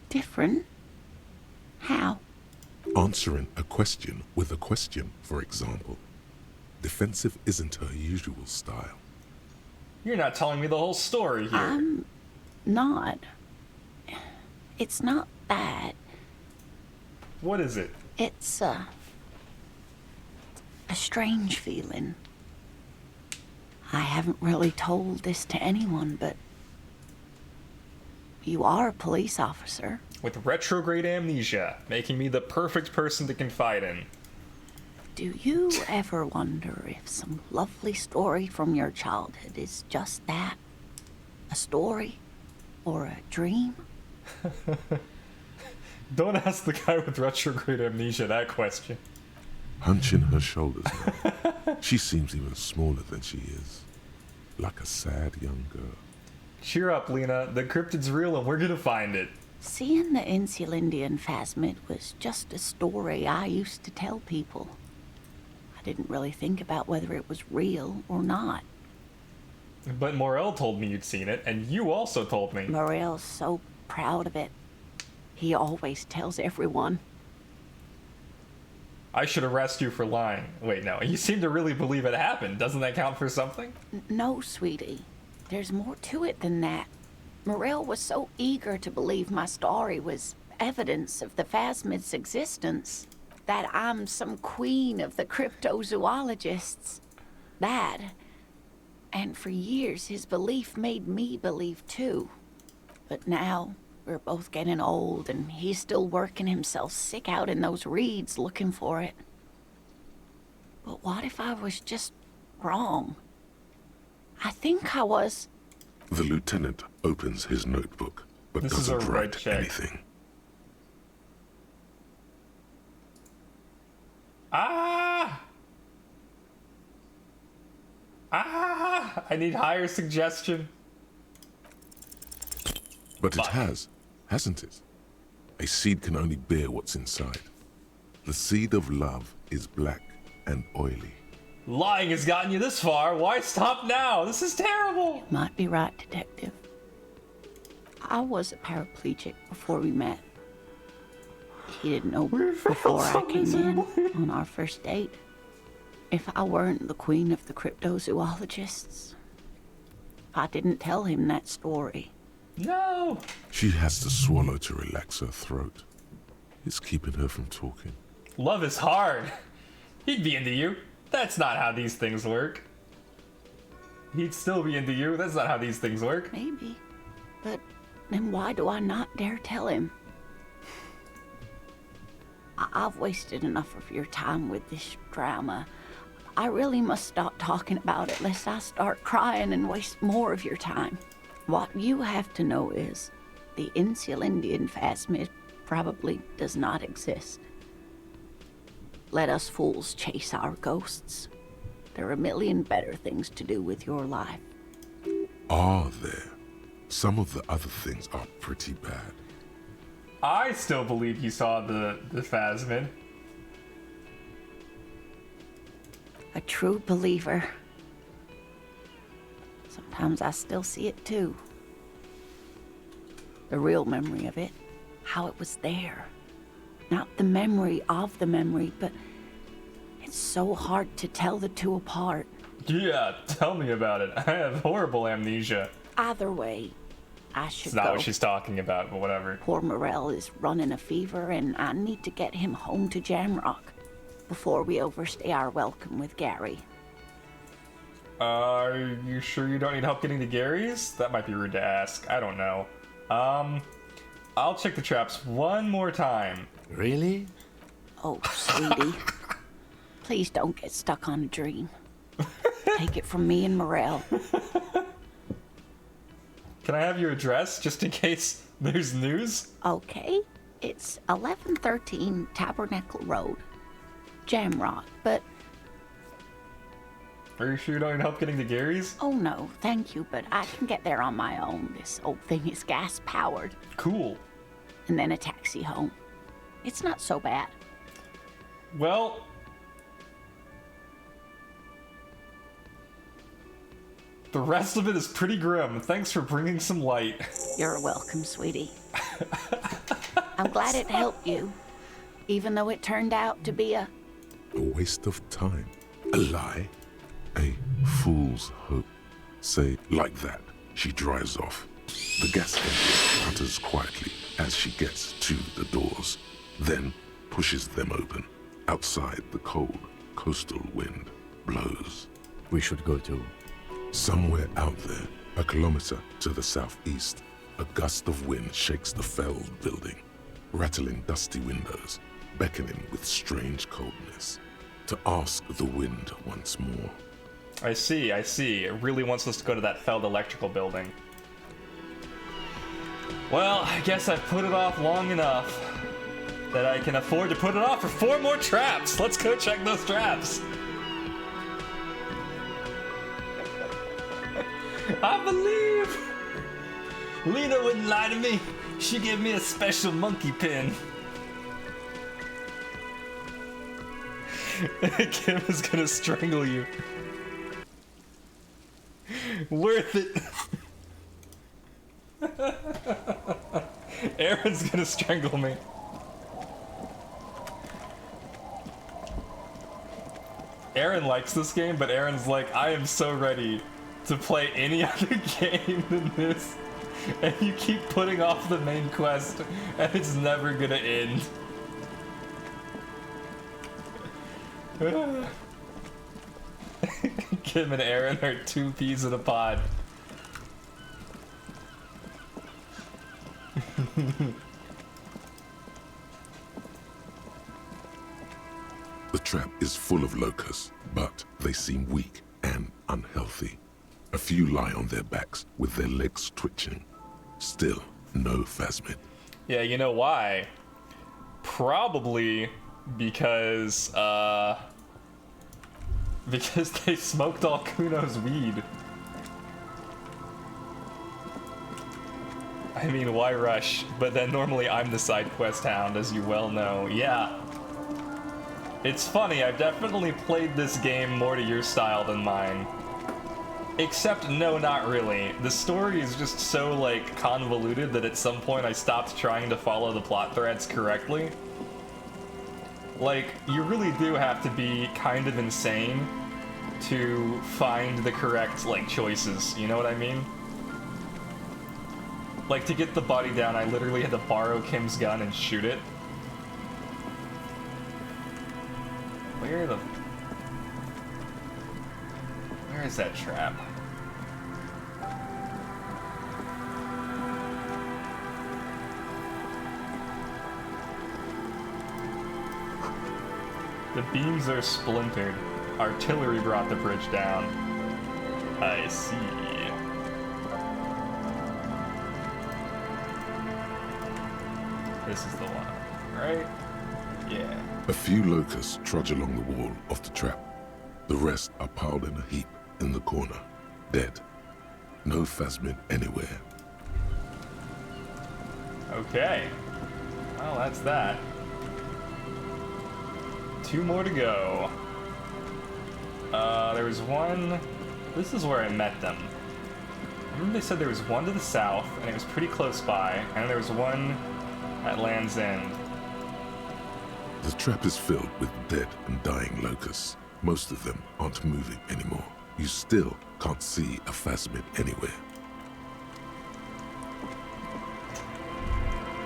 Different? How? Answering a question with a question, for example. Defensive isn't her usual style. You're not telling me the whole story here. I'm not. It's not that. What is it? It's a strange feeling. I haven't really told this to anyone, but you are a police officer. With retrograde amnesia, making me the perfect person to confide in. Do you ever wonder if some lovely story from your childhood is just that? A story? Or a dream? Don't ask the guy with retrograde amnesia that question. Hunching her shoulders now. She seems even smaller than she is. Like a sad young girl. Cheer up, Lena. The cryptid's real and we're gonna find it. Seeing the Insulindian phasmid was just a story I used to tell people. I didn't really think about whether it was real or not. But Morel told me you'd seen it, and you also told me. Morel's so proud of it. He always tells everyone. I should arrest you for lying. Wait, no. You seem to really believe it happened. Doesn't that count for something? No, sweetie. There's more to it than that. Morel was so eager to believe my story was evidence of the Phasmid's existence that I'm some queen of the cryptozoologists. That, and for years his belief made me believe too. But now we're both getting old and he's still working himself sick out in those reeds looking for it. But what if I was just wrong? I think I was. The lieutenant opens his notebook, but doesn't write anything. I need higher suggestion. But it has, hasn't it? A seed can only bear what's inside. The seed of love is black and oily. Lying has gotten you this far. Why stop now? This is terrible. You might be right, Detective. I was a paraplegic before we met. He didn't know before I came in on our first date. If I weren't the queen of the cryptozoologists, I didn't tell him that story. No! She has to swallow to relax her throat. It's keeping her from talking. Love is hard. He'd be into you. That's not how these things work. He'd still be into you. That's not how these things work. Maybe. But then why do I not dare tell him? I've wasted enough of your time with this drama. I really must stop talking about it lest I start crying and waste more of your time. What you have to know is the Insulindian Phasmid probably does not exist. Let us fools chase our ghosts. There are a million better things to do with your life. Are there? Some of the other things are pretty bad. I still believe you saw the Phasmid. A true believer. Sometimes I still see it too. The real memory of it, how it was there. Not the memory of the memory, but it's so hard to tell the two apart. Yeah, tell me about it. I have horrible amnesia. Either way, I should It's not go. what she's talking about, but whatever. Poor Morel is running a fever, and I need to get him home to Jamrock before we overstay our welcome with Gary. Are you sure you don't need help getting to Gary's? That might be rude to ask. I don't know. I'll check the traps one more time. Really? Oh, sweetie. Please don't get stuck on a dream. Take it from me and Morel. Can I have your address, just in case there's news? Okay. It's 1113 Tabernacle Road, Jamrock, but... Are you sure you don't need help getting to Gary's? Oh no, thank you, but I can get there on my own. This old thing is gas-powered. Cool. And then a taxi home. It's not so bad. Well... the rest of it is pretty grim. Thanks for bringing some light. You're welcome, sweetie. I'm glad it helped you, even though it turned out to be a waste of time. A lie. A fool's hope. Say, like that, she drives off. The gas engine putters quietly as she gets to the doors, then pushes them open. Outside, the cold, coastal wind blows. We should go too. Somewhere out there, a kilometer to the southeast, a gust of wind shakes the felled building, rattling dusty windows, beckoning with strange coldness, to ask the wind once more. I see. It really wants us to go to that felled electrical building. Well, I guess I've put it off long enough that I can afford to put it off for 4 more traps. Let's go check those traps. I believe Lena wouldn't lie to me. She gave me a special monkey pin. Kim is gonna strangle you. Worth it. Aaron's gonna strangle me. Aaron likes this game, but Aaron's like, I am so ready to play any other game than this. And you keep putting off the main quest, and it's never gonna end. Kim and Aaron are two peas in a pod. The trap is full of locusts, but they seem weak and unhealthy. A few lie on their backs with their legs twitching. Still, no phasmid. Yeah, you know why? Probably because they smoked all Kuno's weed. I mean, why rush? But then normally I'm the side quest hound, as you well know. Yeah. It's funny, I've definitely played this game more to your style than mine. Except, no, not really. The story is just so, like, convoluted that at some point I stopped trying to follow the plot threads correctly. Like, you really do have to be kind of insane to find the correct, like, choices, you know what I mean? Like, to get the body down, I literally had to borrow Kim's gun and shoot it. Where is that trap? The beams are splintered. Artillery brought the bridge down. I see. This is the one, right? Yeah. A few locusts trudge along the wall of the trap. The rest are piled in a heap in the corner, dead. No phasmid anywhere. Okay. Well, that's that. 2 more to go. There was one... This is where I met them. I remember they said there was one to the south, and it was pretty close by, and there was one at Land's End. The trap is filled with dead and dying locusts. Most of them aren't moving anymore. You still can't see a phasmid anywhere.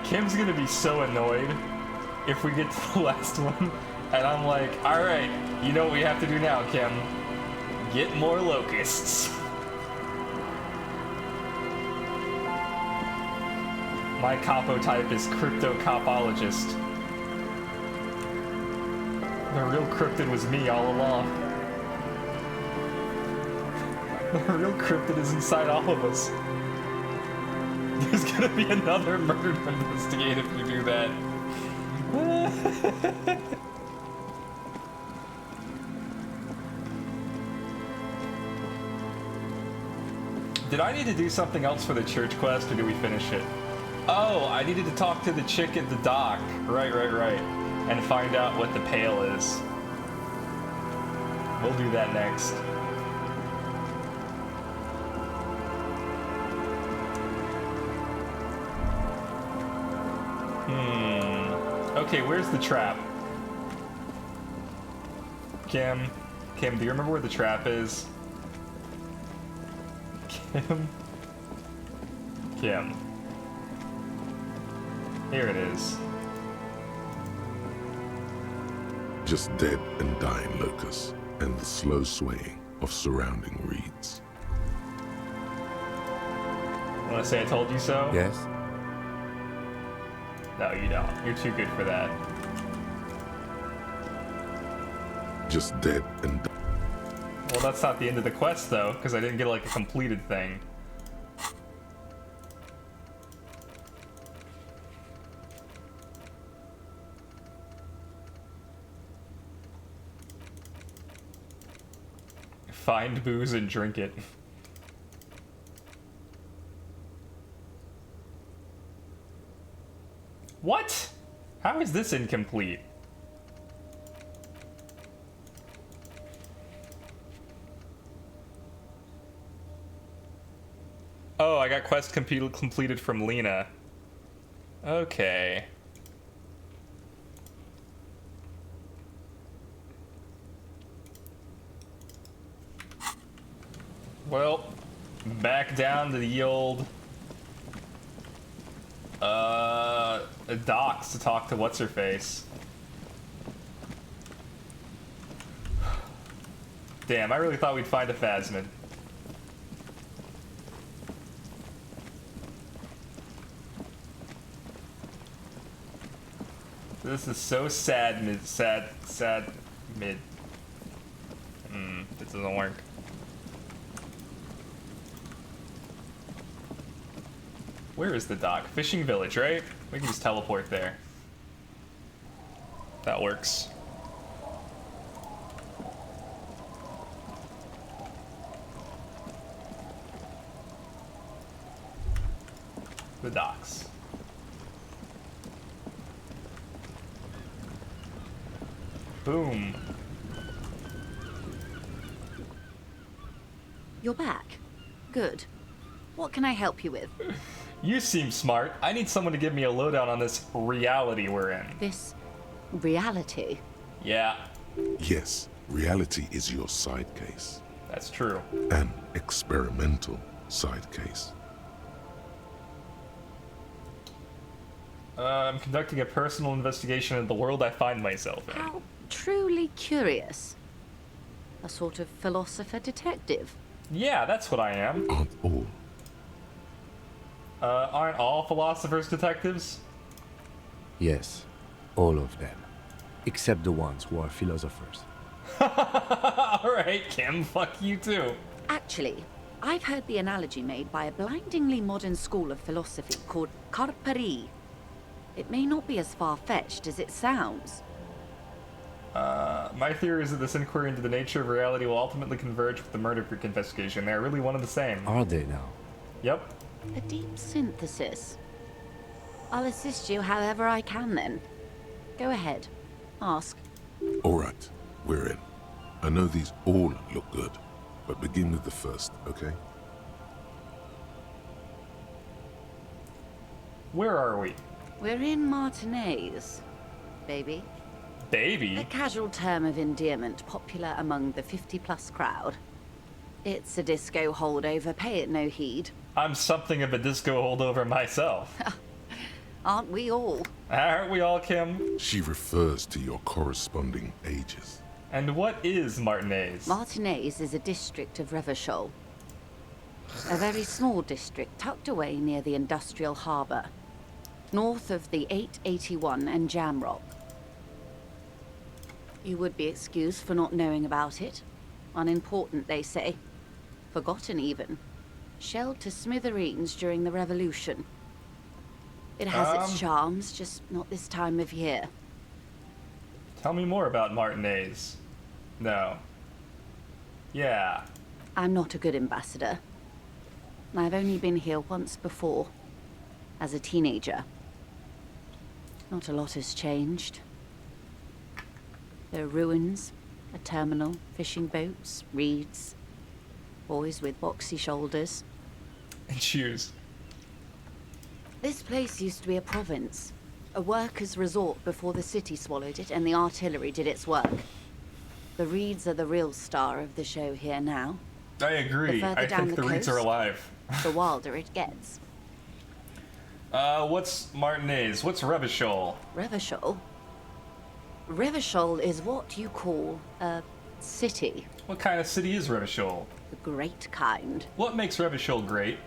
Kim's gonna be so annoyed if we get to the last one, and I'm like, alright, you know what we have to do now, Kim? Get more locusts. My capo type is crypto-copologist. The real cryptid was me all along. The real cryptid is inside all of us. There's gonna be another murder to investigate if you do that. Did I need to do something else for the church quest, or do we finish it? Oh, I needed to talk to the chick at the dock. Right. And find out what the pail is. We'll do that next. Okay, where's the trap? Kim, do you remember where the trap is? Kim. Here it is. Just dead and dying locusts, and the slow swaying of surrounding reeds. Wanna say I told you so? Yes. No, you don't. You're too good for that. Just dead and Well, that's not the end of the quest, though, because I didn't get, like, a completed thing. Find booze and drink it. What? How is this incomplete? quest completed from Lena. Okay. Well, back down to the old docks to talk to what's-her-face. Damn, I really thought we'd find a phasmid. This is so sad mid. This doesn't work. Where is the dock? Fishing village, right? We can just teleport there. That works. The docks. Boom. You're back. Good. What can I help you with? You seem smart. I need someone to give me a lowdown on this reality we're in. This reality? Yeah. Yes, reality is your side case. That's true. An experimental side case. I'm conducting a personal investigation of the world I find myself in. How truly curious. A sort of philosopher detective. Yeah, that's what I am. Aren't all. Aren't all philosophers detectives? Yes, all of them. Except the ones who are philosophers. Alright, Kim, fuck you too. Actually, I've heard the analogy made by a blindingly modern school of philosophy called Carperi. It may not be as far-fetched as it sounds. My theory is that this inquiry into the nature of reality will ultimately converge with the murder freak investigation. They're really one and the same. Are they now? Yep. A deep synthesis. I'll assist you however I can then. Go ahead. Ask. Alright, we're in. I know these all look good, but begin with the first, okay? Where are we? We're in Martinez, baby. Baby? A casual term of endearment popular among the 50-plus crowd. It's a disco holdover, pay it no heed. I'm something of a disco holdover myself. Aren't we all? Aren't we all, Kim? She refers to your corresponding ages. And what is Martinez? Martinez is a district of Revachol. A very small district tucked away near the industrial harbour, north of the 881 and Jamrock. You would be excused for not knowing about it. Unimportant, they say. Forgotten, even. Shelled to smithereens during the Revolution. It has its charms, just not this time of year. Tell me more about Martinez. No. Yeah. I'm not a good ambassador. I've only been here once before, as a teenager. Not a lot has changed. There are ruins, a terminal, fishing boats, reeds, boys with boxy shoulders. And shoes. This place used to be a province, a workers' resort before the city swallowed it and the artillery did its work. The reeds are the real star of the show here now. I agree. I think the reeds are alive. The wilder it gets. What's Martinez? What's Revachol? Revachol? Revachol is what you call a city. What kind of city is Revachol? The great kind. What makes Revachol great?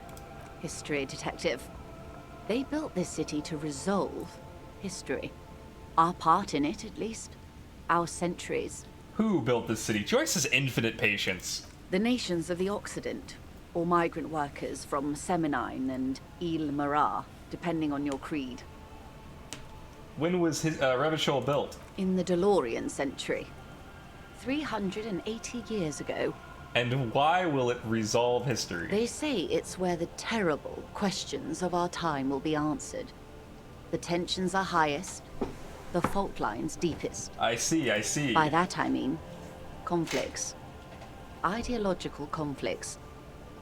History detective. They built this city to resolve history. Our part in it, at least. Our centuries. Who built this city? Joyce has infinite patience. The nations of the Occident, or migrant workers from Seminine and Ile-Marat, depending on your creed. When was Revachol built? In the DeLorean century. 380 years ago. And why will it resolve history? They say it's where the terrible questions of our time will be answered. The tensions are highest, the fault lines deepest. I see. By that I mean conflicts. Ideological conflicts.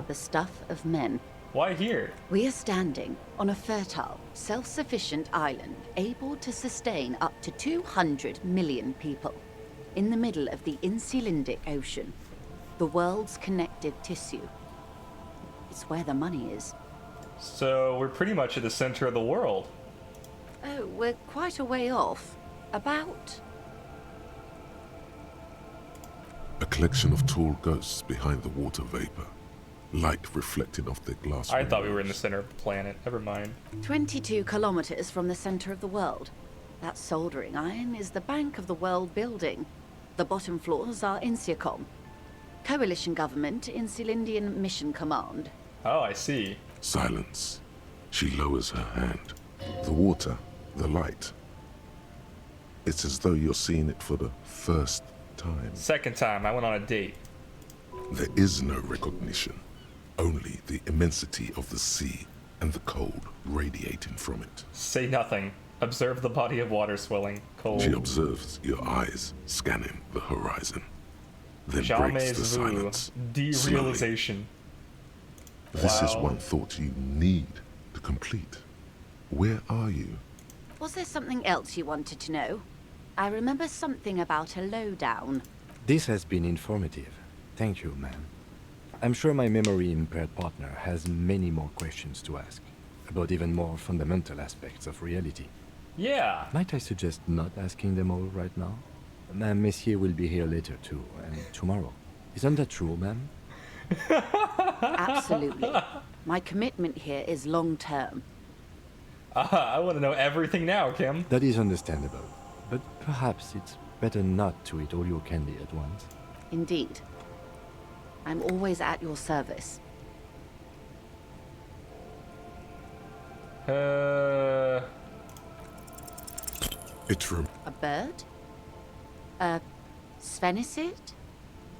The stuff of men. Why here? We are standing on a fertile, self-sufficient island able to sustain up to 200 million people in the middle of the Insulindic Ocean, the world's connective tissue. It's where the money is. So we're pretty much at the center of the world. Oh, we're quite a way off. About... A collection of tall ghosts behind the water vapor. Light reflecting off their glass I thought we were in the center of the planet. Never mind. 22 kilometers from the center of the world. That soldering iron is the bank of the world building. The bottom floors are Insiacom. Coalition government, Insulindian Mission Command. Oh, I see. Silence. She lowers her hand. The water, the light. It's as though you're seeing it for the first time. Second time, I went on a date. There is no recognition. Only the immensity of the sea and the cold radiating from it. Say nothing. Observe the body of water swelling. Cold. She observes your eyes scanning the horizon. Then breaks the silence. Derealization. This is one thought you need to complete. Where are you? Was there something else you wanted to know? I remember something about a lowdown. This has been informative. Thank you, ma'am. I'm sure my memory-impaired partner has many more questions to ask, about even more fundamental aspects of reality. Yeah. Might I suggest not asking them all right now? Ma'am, Messier will be here later too, and tomorrow. Isn't that true, ma'am? Absolutely. My commitment here is long-term. I want to know everything now, Kim. That is understandable, but perhaps it's better not to eat all your candy at once. Indeed. I'm always at your service. It's from... A bird? A sphenicid?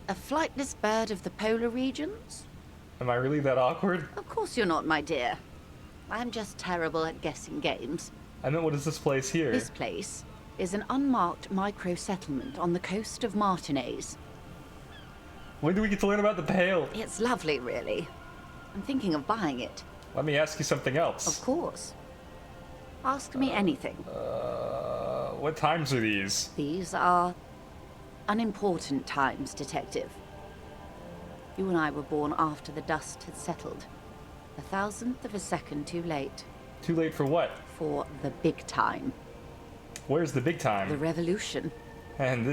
A flightless bird of the polar regions? Am I really that awkward? Of course you're not, my dear. I'm just terrible at guessing games. I mean, what is this place here? This place is an unmarked micro-settlement on the coast of Martinez. When do we get to learn about the Pale? It's lovely, really. I'm thinking of buying it. Let me ask you something else. Of course. Ask me anything. What times are these? These are unimportant times, Detective. You and I were born after the dust had settled. 1,000th of a second too late. Too late for what? For the big time. Where's the big time? The revolution. And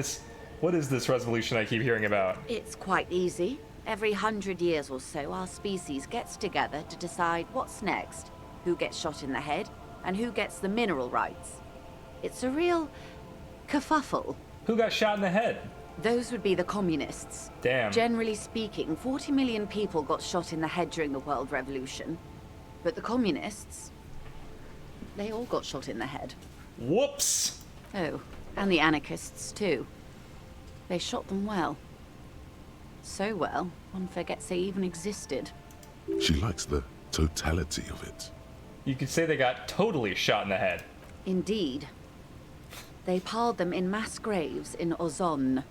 what is this revolution I keep hearing about? It's quite easy. Every 100 years or so, our species gets together to decide what's next, who gets shot in the head, and who gets the mineral rights. It's a real kerfuffle. Who got shot in the head? Those would be the communists. Damn. Generally speaking, 40 million people got shot in the head during the World Revolution. But the communists, they all got shot in the head. Whoops! Oh, and the anarchists too. They shot them well. So well, one forgets they even existed. She likes the totality of it. You could say they got totally shot in the head. Indeed. They piled them in mass graves in Ozon.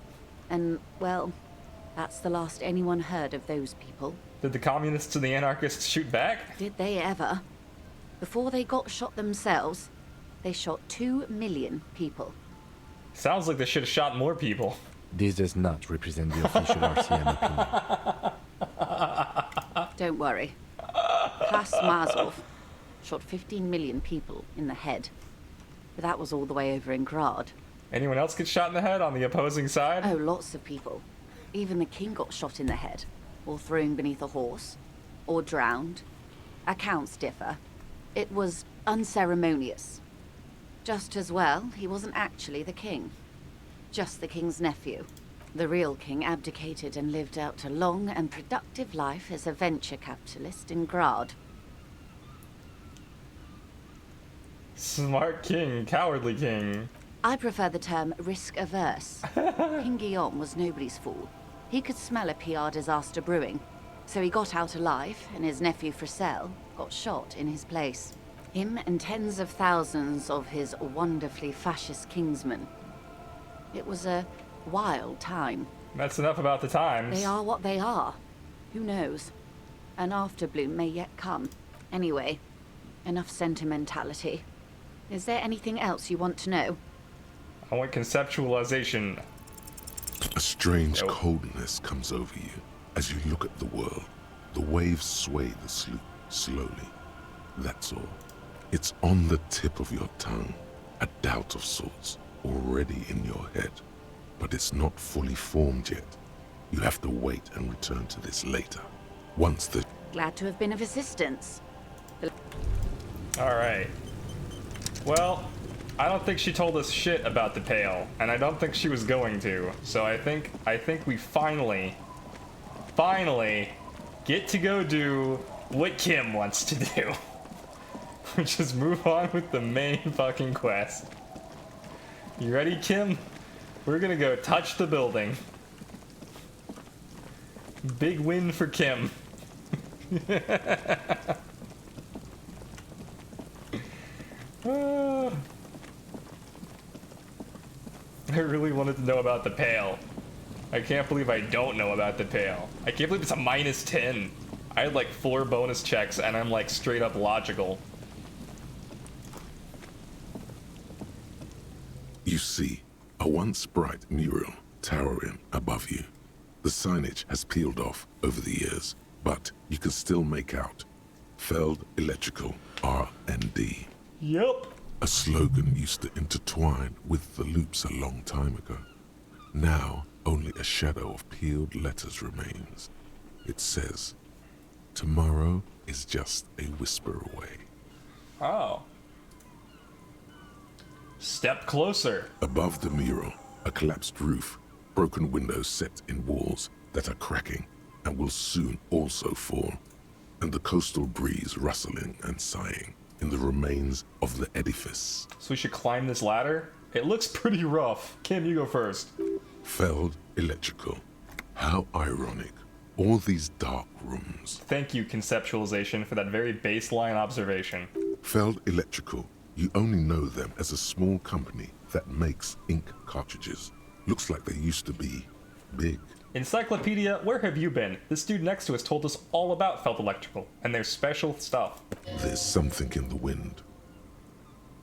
And, well, that's the last anyone heard of those people. Did the communists and the anarchists shoot back? Did they ever? Before they got shot themselves, they shot 2 million people. Sounds like they should have shot more people. This does not represent the official RCM opinion. Don't worry. Klas Mazov shot 15 million people in the head. But that was all the way over in Grad. Anyone else get shot in the head on the opposing side? Oh, lots of people. Even the king got shot in the head, or thrown beneath a horse, or drowned. Accounts differ. It was unceremonious. Just as well, he wasn't actually the king. Just the king's nephew. The real king abdicated and lived out a long and productive life as a venture capitalist in Grad. Smart king, cowardly king. I prefer the term risk-averse. King Guillaume was nobody's fool. He could smell a PR disaster brewing, so he got out alive, and his nephew Fricelle got shot in his place. Him and tens of thousands of his wonderfully fascist kingsmen. It was a wild time. That's enough about the times. They are what they are. Who knows? An afterbloom may yet come. Anyway, enough sentimentality. Is there anything else you want to know? I want conceptualization. A strange coldness comes over you as you look at the world. The waves sway the sloop slowly. That's all. It's on the tip of your tongue, a doubt of sorts, already in your head. But it's not fully formed yet. You have to wait and return to this later. Once the... Glad to have been of assistance. Alright. Well, I don't think she told us shit about the Pale, and I don't think she was going to. So I think we finally get to go do what Kim wants to do. Which is move on with the main fucking quest. You ready, Kim? We're gonna go touch the building. Big win for Kim. I really wanted to know about the Pale. I can't believe I don't know about the Pale. I can't believe it's a -10. I had like 4 bonus checks and I'm like straight up logical. You see a once bright mural towering above you. The signage has peeled off over the years, but you can still make out Feld Electrical R&D. Yep. A slogan used to intertwine with the loops a long time ago. Now, only a shadow of peeled letters remains. It says, tomorrow is just a whisper away. Oh. Step closer. Above the mural, a collapsed roof, broken windows set in walls that are cracking and will soon also fall, and the coastal breeze rustling and sighing in the remains of the edifice. So we should climb this ladder? It looks pretty rough. Kim, you go first. Feld Electrical. How ironic. All these dark rooms. Thank you, conceptualization, for that very baseline observation. Feld Electrical. You only know them as a small company that makes ink cartridges. Looks like they used to be big. Encyclopedia, where have you been? This dude next to us told us all about Feld Electrical and their special stuff. There's something in the wind.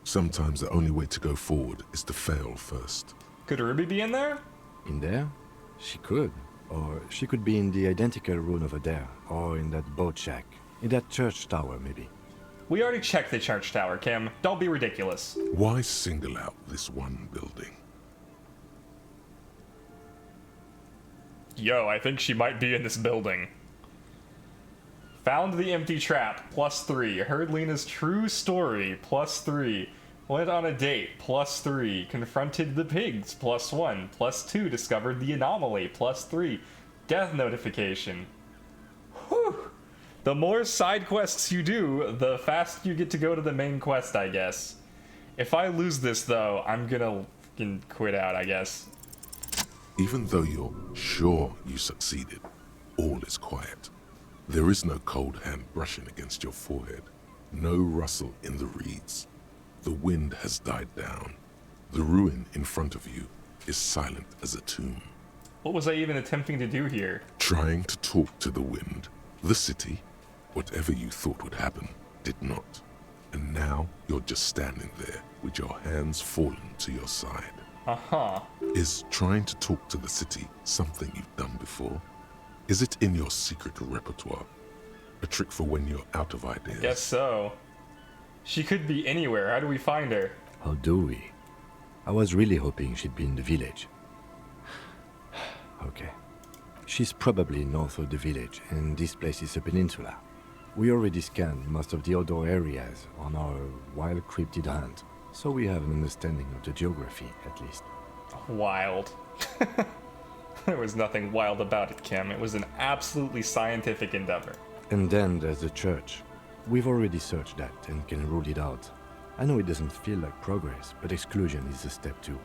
Sometimes the only way to go forward is to fail first. Could Ruby be in there? In there? She could. Or she could be in the identical room over there. Or in that boat shack. In that church tower, maybe. We already checked the church tower, Kim. Don't be ridiculous. Why single out this one building? Yo, I think she might be in this building. Found the empty trap, +3. Heard Lena's true story, +3. Went on a date, +3. Confronted the pigs, +1. +2. Discovered the anomaly, +3. Death notification. Whew. The more side quests you do, the faster you get to go to the main quest, I guess. If I lose this, though, I'm gonna fucking quit out, I guess. Even though you're sure you succeeded, all is quiet. There is no cold hand brushing against your forehead, no rustle in the reeds. The wind has died down. The ruin in front of you is silent as a tomb. What was I even attempting to do here? Trying to talk to the wind. The city, whatever you thought would happen, did not. And now you're just standing there with your hands fallen to your side. Uh-huh. Is trying to talk to the city something you've done before? Is it in your secret repertoire? A trick for when you're out of ideas? Guess so. She could be anywhere. How do we find her? How do we? I was really hoping she'd be in the village. Okay. She's probably north of the village, and this place is a peninsula. We already scanned most of the outdoor areas on our wild cryptid hunt, so we have an understanding of the geography, at least. Wild. There was nothing wild about it, Kim. It was an absolutely scientific endeavor. And then there's the church. We've already searched that and can rule it out. I know it doesn't feel like progress, but exclusion is a step too.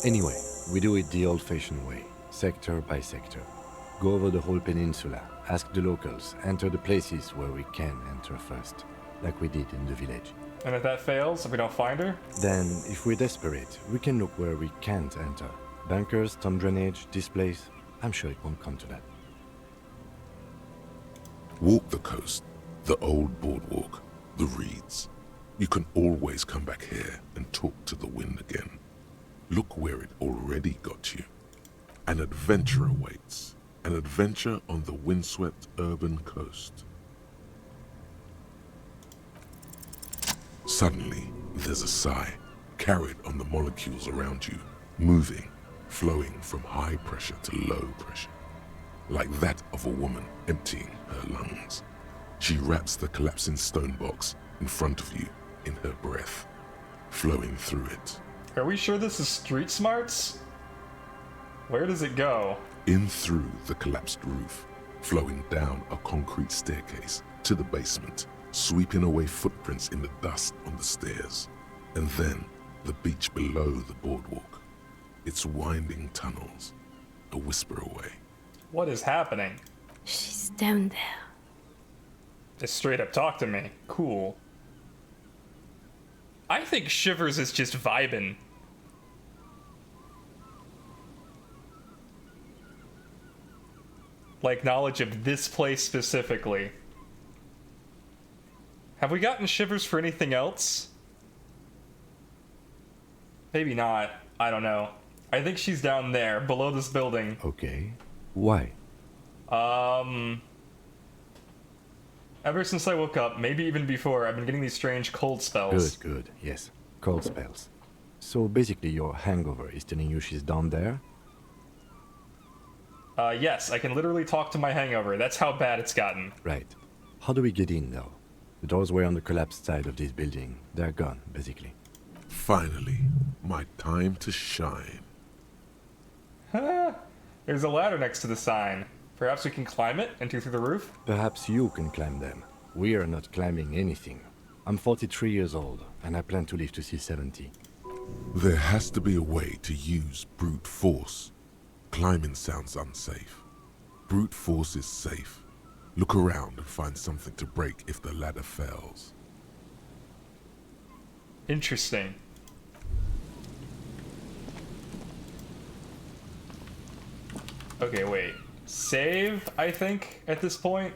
Anyway, we do it the old-fashioned way, sector by sector. Go over the whole peninsula, ask the locals, enter the places where we can enter first, like we did in the village. And if that fails, if we don't find her? Then, if we're desperate, we can look where we can't enter. Bunkers, storm drainage, this place. I'm sure it won't come to that. Walk the coast, the old boardwalk, the reeds. You can always come back here and talk to the wind again. Look where it already got you. An adventure awaits. An adventure on the windswept urban coast. Suddenly, there's a sigh, carried on the molecules around you, moving, flowing from high pressure to low pressure, like that of a woman emptying her lungs. She wraps the collapsing stone box in front of you in her breath, flowing through it. Are we sure this is street smarts? Where does it go? In through the collapsed roof, flowing down a concrete staircase to the basement, sweeping away footprints in the dust on the stairs, and then the beach below the boardwalk, its winding tunnels, a whisper away. What is happening? She's down there. Just straight up talk to me. Cool. I think Shivers is just vibing. Like knowledge of this place specifically. Have we gotten Shivers for anything else? Maybe not. I don't know. I think she's down there, below this building. Okay. Why? Ever since I woke up, maybe even before, I've been getting these strange cold spells. Good. Yes. Cold spells. So basically your hangover is telling you she's down there? Yes, I can literally talk to my hangover. That's how bad it's gotten. Right. How do we get in, though? The doors were on the collapsed side of this building. They're gone, basically. Finally, my time to shine. There's a ladder next to the sign. Perhaps we can climb it and through the roof? Perhaps you can climb them. We are not climbing anything. I'm 43 years old, and I plan to live to see 70. There has to be a way to use brute force. Climbing sounds unsafe. Brute force is safe. Look around and find something to break if the ladder fails. Interesting. Okay, wait. Save, I think, at this point?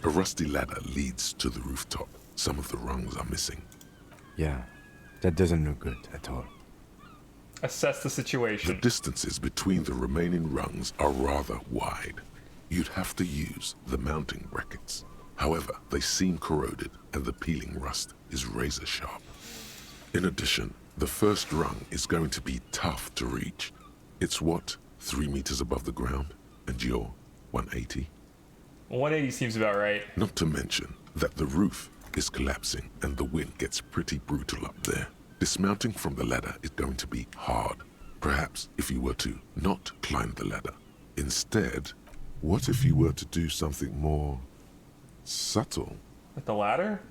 A rusty ladder leads to the rooftop. Some of the rungs are missing. Yeah, that doesn't look good at all. Assess the situation. The distances between the remaining rungs are rather wide. You'd have to use the mounting brackets. However, they seem corroded and the peeling rust is razor sharp. In addition, the first rung is going to be tough to reach. It's what, 3 meters above the ground? And you're 180? 180 seems about right. Not to mention that the roof is collapsing and the wind gets pretty brutal up there. Dismounting from the ladder is going to be hard. Perhaps if you were to not climb the ladder. Instead, what if you were to do something more subtle? With the ladder?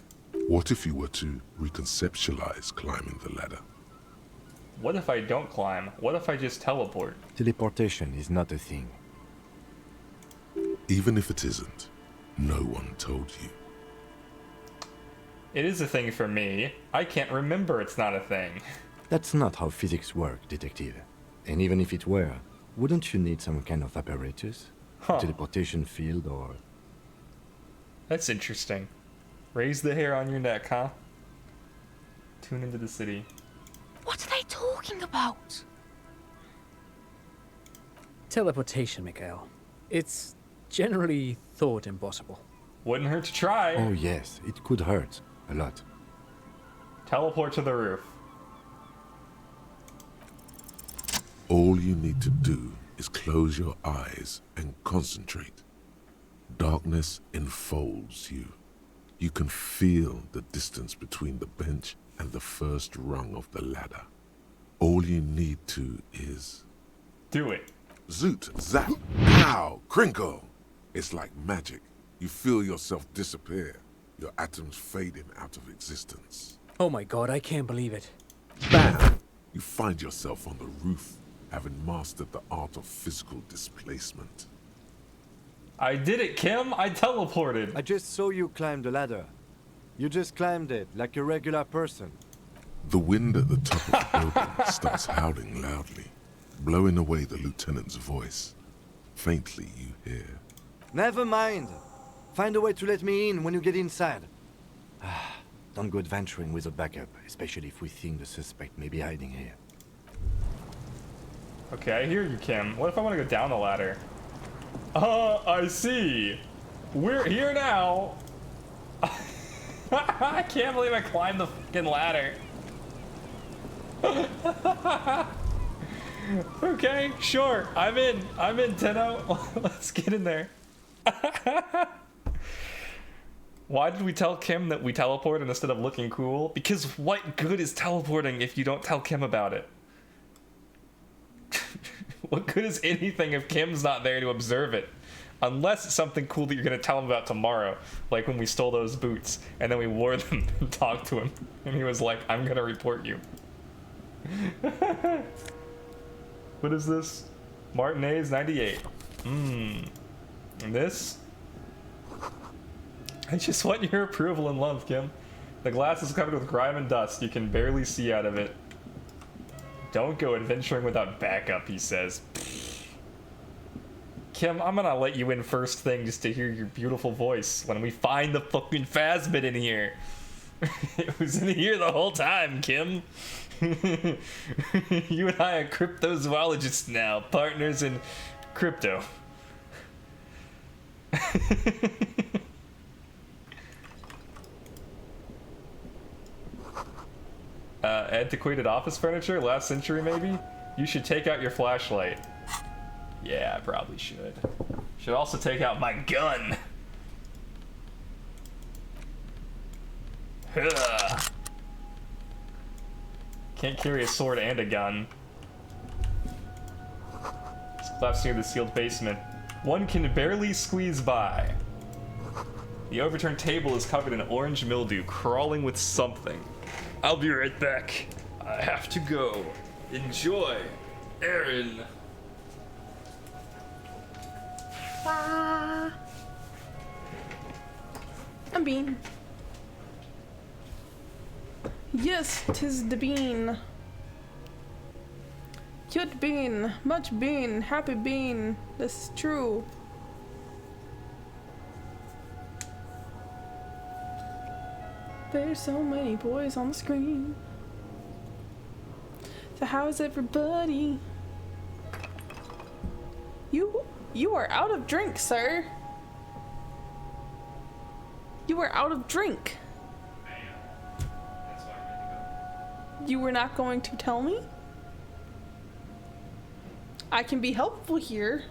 What if you were to reconceptualize climbing the ladder? What if I don't climb? What if I just teleport? Teleportation is not a thing. Even if it isn't, no one told you. It is a thing for me. I can't remember it's not a thing. That's not how physics work, detective. And even if it were, wouldn't you need some kind of apparatus? A teleportation field or... That's interesting. Raise the hair on your neck, huh? Tune into the city. What are they talking about? Teleportation, Mikhail. It's generally thought impossible. Wouldn't hurt to try. Oh yes, it could hurt. A lot. Teleport to the roof. All you need to do is close your eyes and concentrate. Darkness enfolds you. You can feel the distance between the bench and the first rung of the ladder. All you need to is... do it. Zoot, zap, pow, crinkle. It's like magic. You feel yourself disappear. Your atoms fading out of existence. Oh my god, I can't believe it. Bam! You find yourself on the roof, having mastered the art of physical displacement. I did it, Kim! I teleported! I just saw you climb the ladder. You just climbed it, like a regular person. The wind at the top of the building starts howling loudly. blowing away the lieutenant's voice. Faintly you hear. Never mind. Find a way to let me in when you get inside. Don't go adventuring with a backup, especially if we think the suspect may be hiding here. Okay, I hear you, Kim. What if I want to go down the ladder? I see. We're here now. I can't believe I climbed the fucking ladder. Okay, sure. I'm in, Tenno. Let's get in there. Why did we tell Kim that we teleported instead of looking cool? Because what good is teleporting if you don't tell Kim about it? What good is anything if Kim's not there to observe it? Unless it's something cool that you're going to tell him about tomorrow. Like when we stole those boots, and then we wore them and talked to him. And he was like, I'm going to report you. What is this? Martinez 98. And this? I just want your approval and love, Kim. The glass is covered with grime and dust. You can barely see out of it. Don't go adventuring without backup, he says. Kim, I'm gonna let you in first thing just to hear your beautiful voice when we find the fucking phasmid in here. It was in here the whole time, Kim. You and I are cryptozoologists now, partners in crypto. Antiquated office furniture, last century maybe? You should take out your flashlight. Yeah, I probably should. Should also take out my gun. Ugh. Can't carry a sword and a gun. Collapse near the sealed basement. One can barely squeeze by. The overturned table is covered in orange mildew, crawling with something. I'll be right back. I have to go. Enjoy, Aaron. A bean. Yes, 'tis the bean. Cute bean, much bean, happy bean. This is true. There's so many boys on the screen. So how's everybody? You are out of drink, sir. You are out of drink. You were not going to tell me? I can be helpful here.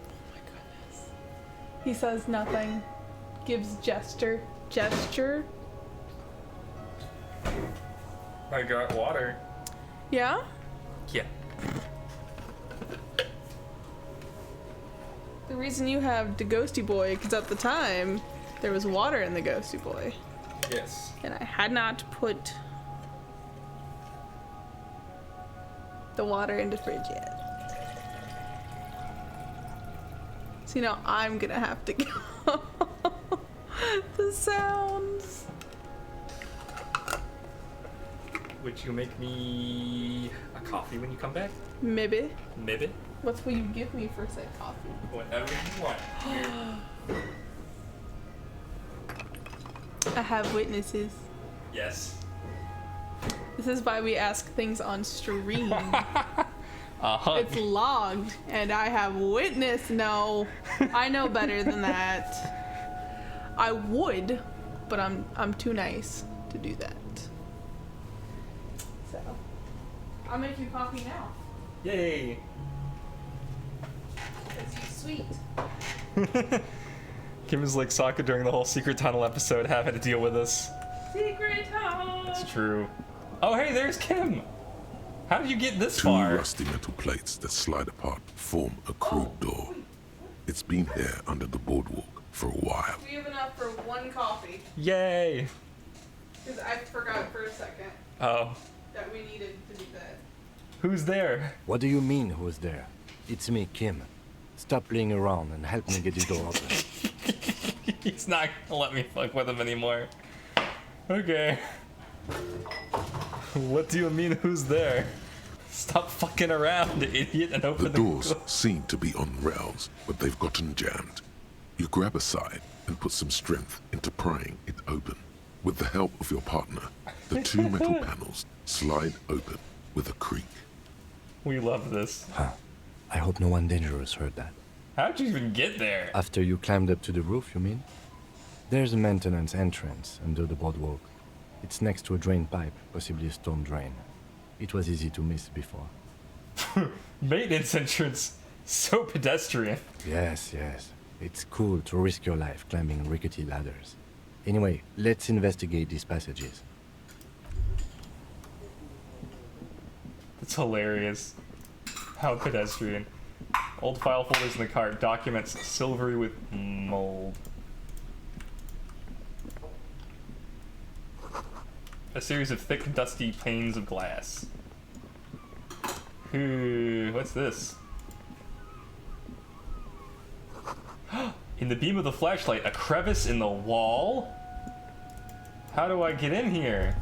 Oh my goodness. He says nothing. Gives gesture. Gesture. I got water. Yeah? Yeah. The reason you have the Ghosty Boy, because at the time, there was water in the Ghosty Boy. Yes. And I had not put the water in the fridge yet. So now I'm gonna have to go. The sounds. Would you make me a coffee when you come back? Maybe. Maybe. What will you give me for said coffee? Whatever you want. I have witnesses. Yes. This is why we ask things on stream. It's logged, and I have witness. No, I know better than that. I would, but I'm too nice to do that. So, I'll make you coffee now. Yay! Because you're sweet. Kim is like Sokka during the whole Secret Tunnel episode, having to deal with this. Secret tunnel. It's true. Oh, hey, there's Kim. How did you get this Two far? rusty metal plates that slide apart form a crude door. It's been here under the boardwalk for a while. We have enough for one coffee. Yay! Because I forgot for a second Oh. that we needed to do that. Who's there? What do you mean, who's there? It's me, Kim. Stop playing around and help me get this door open. He's not gonna let me fuck with him anymore. Okay. What do you mean, who's there? Stop fucking around, idiot, and open the doors seem to be on rails, but they've gotten jammed. You grab a side and put some strength into prying it open. With the help of your partner, the two metal panels slide open with a creak. We love this. Huh. I hope no one dangerous heard that. How'd you even get there? After you climbed up to the roof, you mean? There's a maintenance entrance under the boardwalk. It's next to a drain pipe, possibly a storm drain. It was easy to miss before. Maintenance entrance? So pedestrian. Yes. It's cool to risk your life climbing rickety ladders. Anyway, let's investigate these passages. It's hilarious. How pedestrian. Old file folders in the cart. Documents silvery with mold. A series of thick, dusty panes of glass. What's this? In the beam of the flashlight, a crevice in the wall? How do I get in here?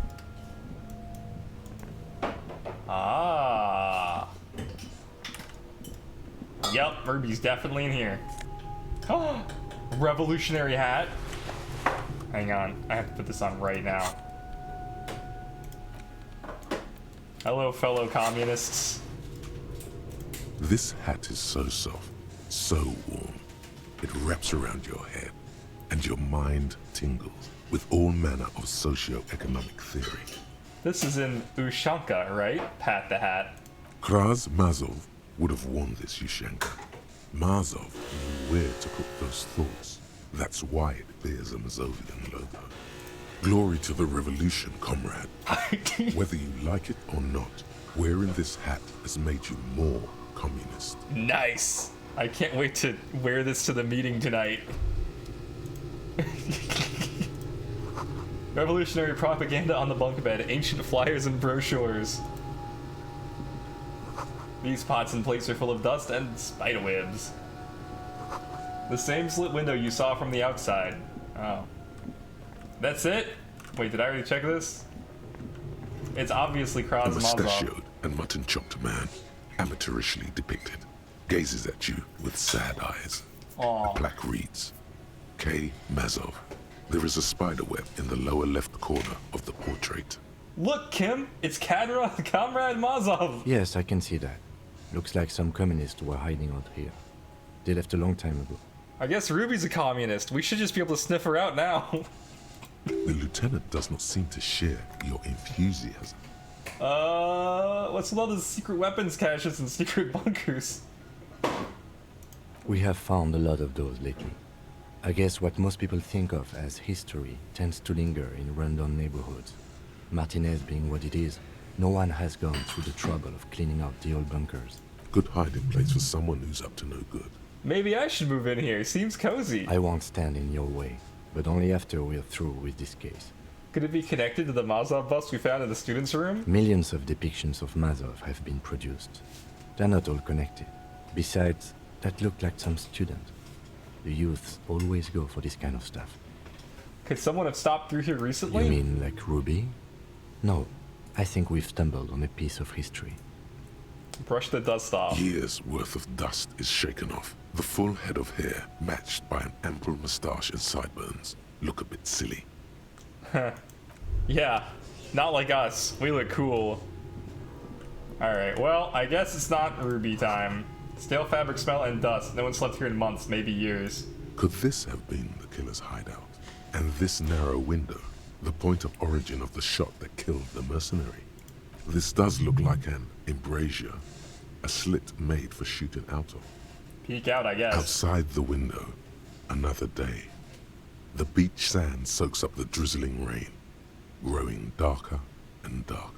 Ah. Yup, Ruby's definitely in here. Oh, revolutionary hat. Hang on, I have to put this on right now. Hello, fellow communists. This hat is so soft, so warm. It wraps around your head, and your mind tingles with all manner of socio-economic theory. This is in Ushanka, right? Pat the Hat. Kraz Mazov would have worn this Ushanka. Mazov knew where to put those thoughts. That's why it bears a Mazovian logo. Glory to the revolution, comrade. Whether you like it or not, wearing this hat has made you more communist. Nice! I can't wait to wear this to the meeting tonight. Revolutionary propaganda on the bunk bed, ancient flyers and brochures. These pots and plates are full of dust and spiderwebs. The same slit window you saw from the outside. Oh. That's it? Wait, did I already check this? It's obviously Kraz A Mazov. mustachioed and mutton-chopped man, amateurishly depicted, gazes at you with sad eyes. Aww. A plaque reads, K. Mazov. There is a spiderweb in the lower left corner of the portrait. Look, Kim! It's Comrade Mazov! Yes, I can see that. Looks like some communists were hiding out here. They left a long time ago. I guess Ruby's a communist. We should just be able to sniff her out now. The lieutenant does not seem to share your enthusiasm. What's with all the secret weapons caches and secret bunkers? We have found a lot of those lately. I guess what most people think of as history tends to linger in rundown neighborhoods. Martinez being what it is, no one has gone through the trouble of cleaning out the old bunkers. Good hiding place for someone who's up to no good. Maybe I should move in here. Seems cozy. I won't stand in your way, but only after we're through with this case. Could it be connected to the Mazov bust we found in the students' room? Millions of depictions of Mazov have been produced. They're not all connected. Besides, that looked like some student. The youths always go for this kind of stuff. Could someone have stopped through here recently? You mean like Ruby? No, I think we've stumbled on a piece of history. Brush the dust off. Years worth of dust is shaken off. The full head of hair, matched by an ample moustache and sideburns, look a bit silly. Yeah, not like us. We look cool. Alright, well, I guess it's not Ruby time. Stale fabric smell and dust. No one slept here in months, maybe years. Could this have been the killer's hideout? And this narrow window, the point of origin of the shot that killed the mercenary? This does look like an embrasure, a slit made for shooting out of. Peek out, I guess. Outside the window, another day. The beach sand soaks up the drizzling rain, growing darker and darker.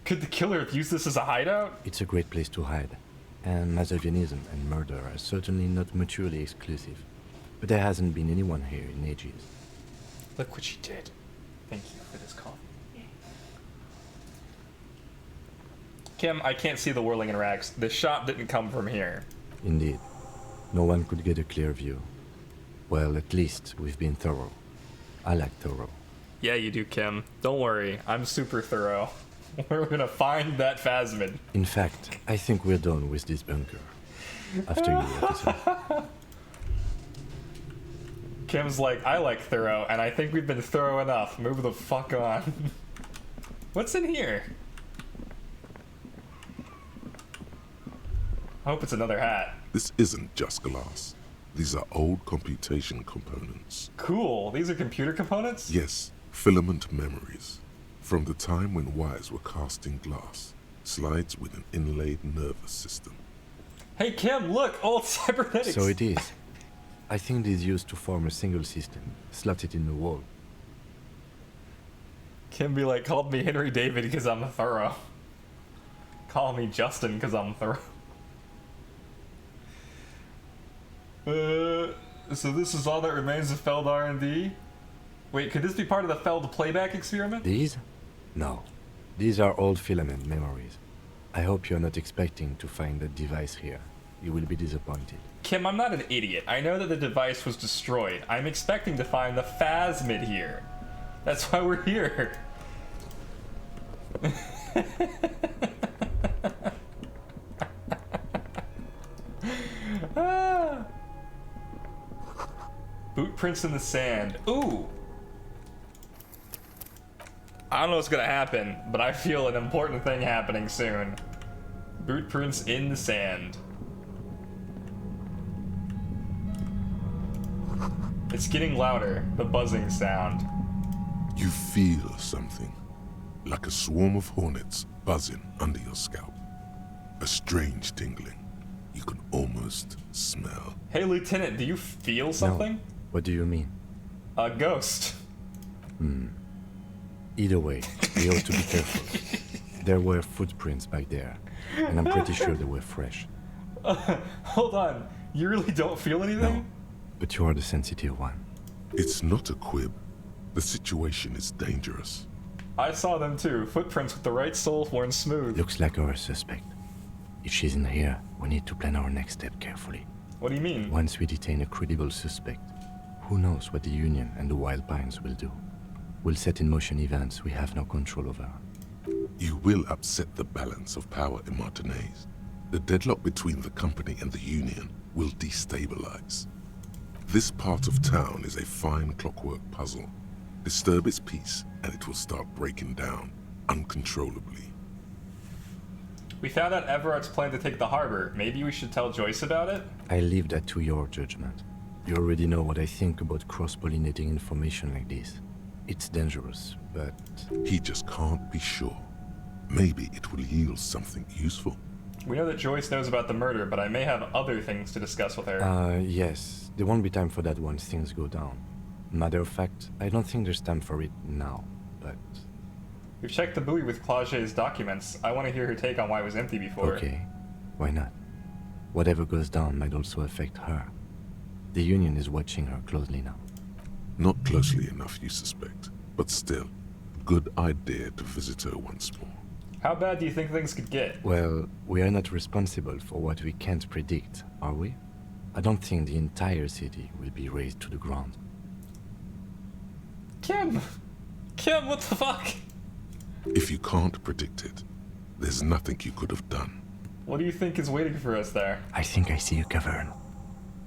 Could the killer have used this as a hideout? It's a great place to hide, and Mazovianism and murder are certainly not mutually exclusive. But there hasn't been anyone here in ages. Look what she did. Thank you for this coffee. Kim, I can't see the whirling in rags. The shot didn't come from here. Indeed. No one could get a clear view. Well, at least we've been thorough. I like thorough. Yeah, you do, Kim. Don't worry. I'm super thorough. We're gonna find that phasmid. In fact, I think we're done with this bunker. After you, officer. Kim's like, I like thorough, and I think we've been thorough enough. Move the fuck on. What's in here? I hope it's another hat. This isn't just glass. These are old computation components. Cool. These are computer components? Yes, filament memories. From the time when wires were cast in glass, slides with an inlaid nervous system. Hey Kim, look! Old cybernetics! So it is. I think it is used to form a single system, slotted in the wall. Kim be like, called me Henry David because I'm thorough. Call me Justin because I'm thorough. So this is all that remains of Feld R&D? Wait, could this be part of the Feld playback experiment? These? No. These are old filament memories. I hope you're not expecting to find that device here. You will be disappointed. Kim, I'm not an idiot. I know that the device was destroyed. I'm expecting to find the phasmid here. That's why we're here. Ah. Boot prints in the sand. Ooh! I don't know what's gonna happen, but I feel an important thing happening soon. Boot prints in the sand. It's getting louder, the buzzing sound. You feel something, like a swarm of hornets buzzing under your scalp. A strange tingling. You can almost smell. Hey, Lieutenant, do you feel something? No. What do you mean? A ghost. Either way, we ought to be careful. There were footprints back there, and I'm pretty sure they were fresh. Hold on, you really don't feel anything? No, but you are the sensitive one. It's not a quib. The situation is dangerous. I saw them too, footprints with the right sole worn smooth. Looks like our suspect. If she's in here, we need to plan our next step carefully. What do you mean? Once we detain a credible suspect, who knows what the Union and the Wild Pines will do? We'll set in motion events we have no control over. You will upset the balance of power in Martinez. The deadlock between the company and the Union will destabilize. This part of town is a fine clockwork puzzle. Disturb its peace, and it will start breaking down uncontrollably. We found out Everard's plan to take the harbor. Maybe we should tell Joyce about it? I leave that to your judgment. You already know what I think about cross-pollinating information like this. It's dangerous, but... He just can't be sure. Maybe it will yield something useful. We know that Joyce knows about the murder, but I may have other things to discuss with her. Yes. There won't be time for that once things go down. Matter of fact, I don't think there's time for it now, but... We've checked the buoy with Claude's documents. I want to hear her take on why it was empty before. Okay. Why not? Whatever goes down might also affect her. The Union is watching her closely now. Not closely enough, you suspect. But still, good idea to visit her once more. How bad do you think things could get? Well, we are not responsible for what we can't predict, are we? I don't think the entire city will be razed to the ground. Kim! Kim, what the fuck? If you can't predict it, there's nothing you could have done. What do you think is waiting for us there? I think I see a cavern.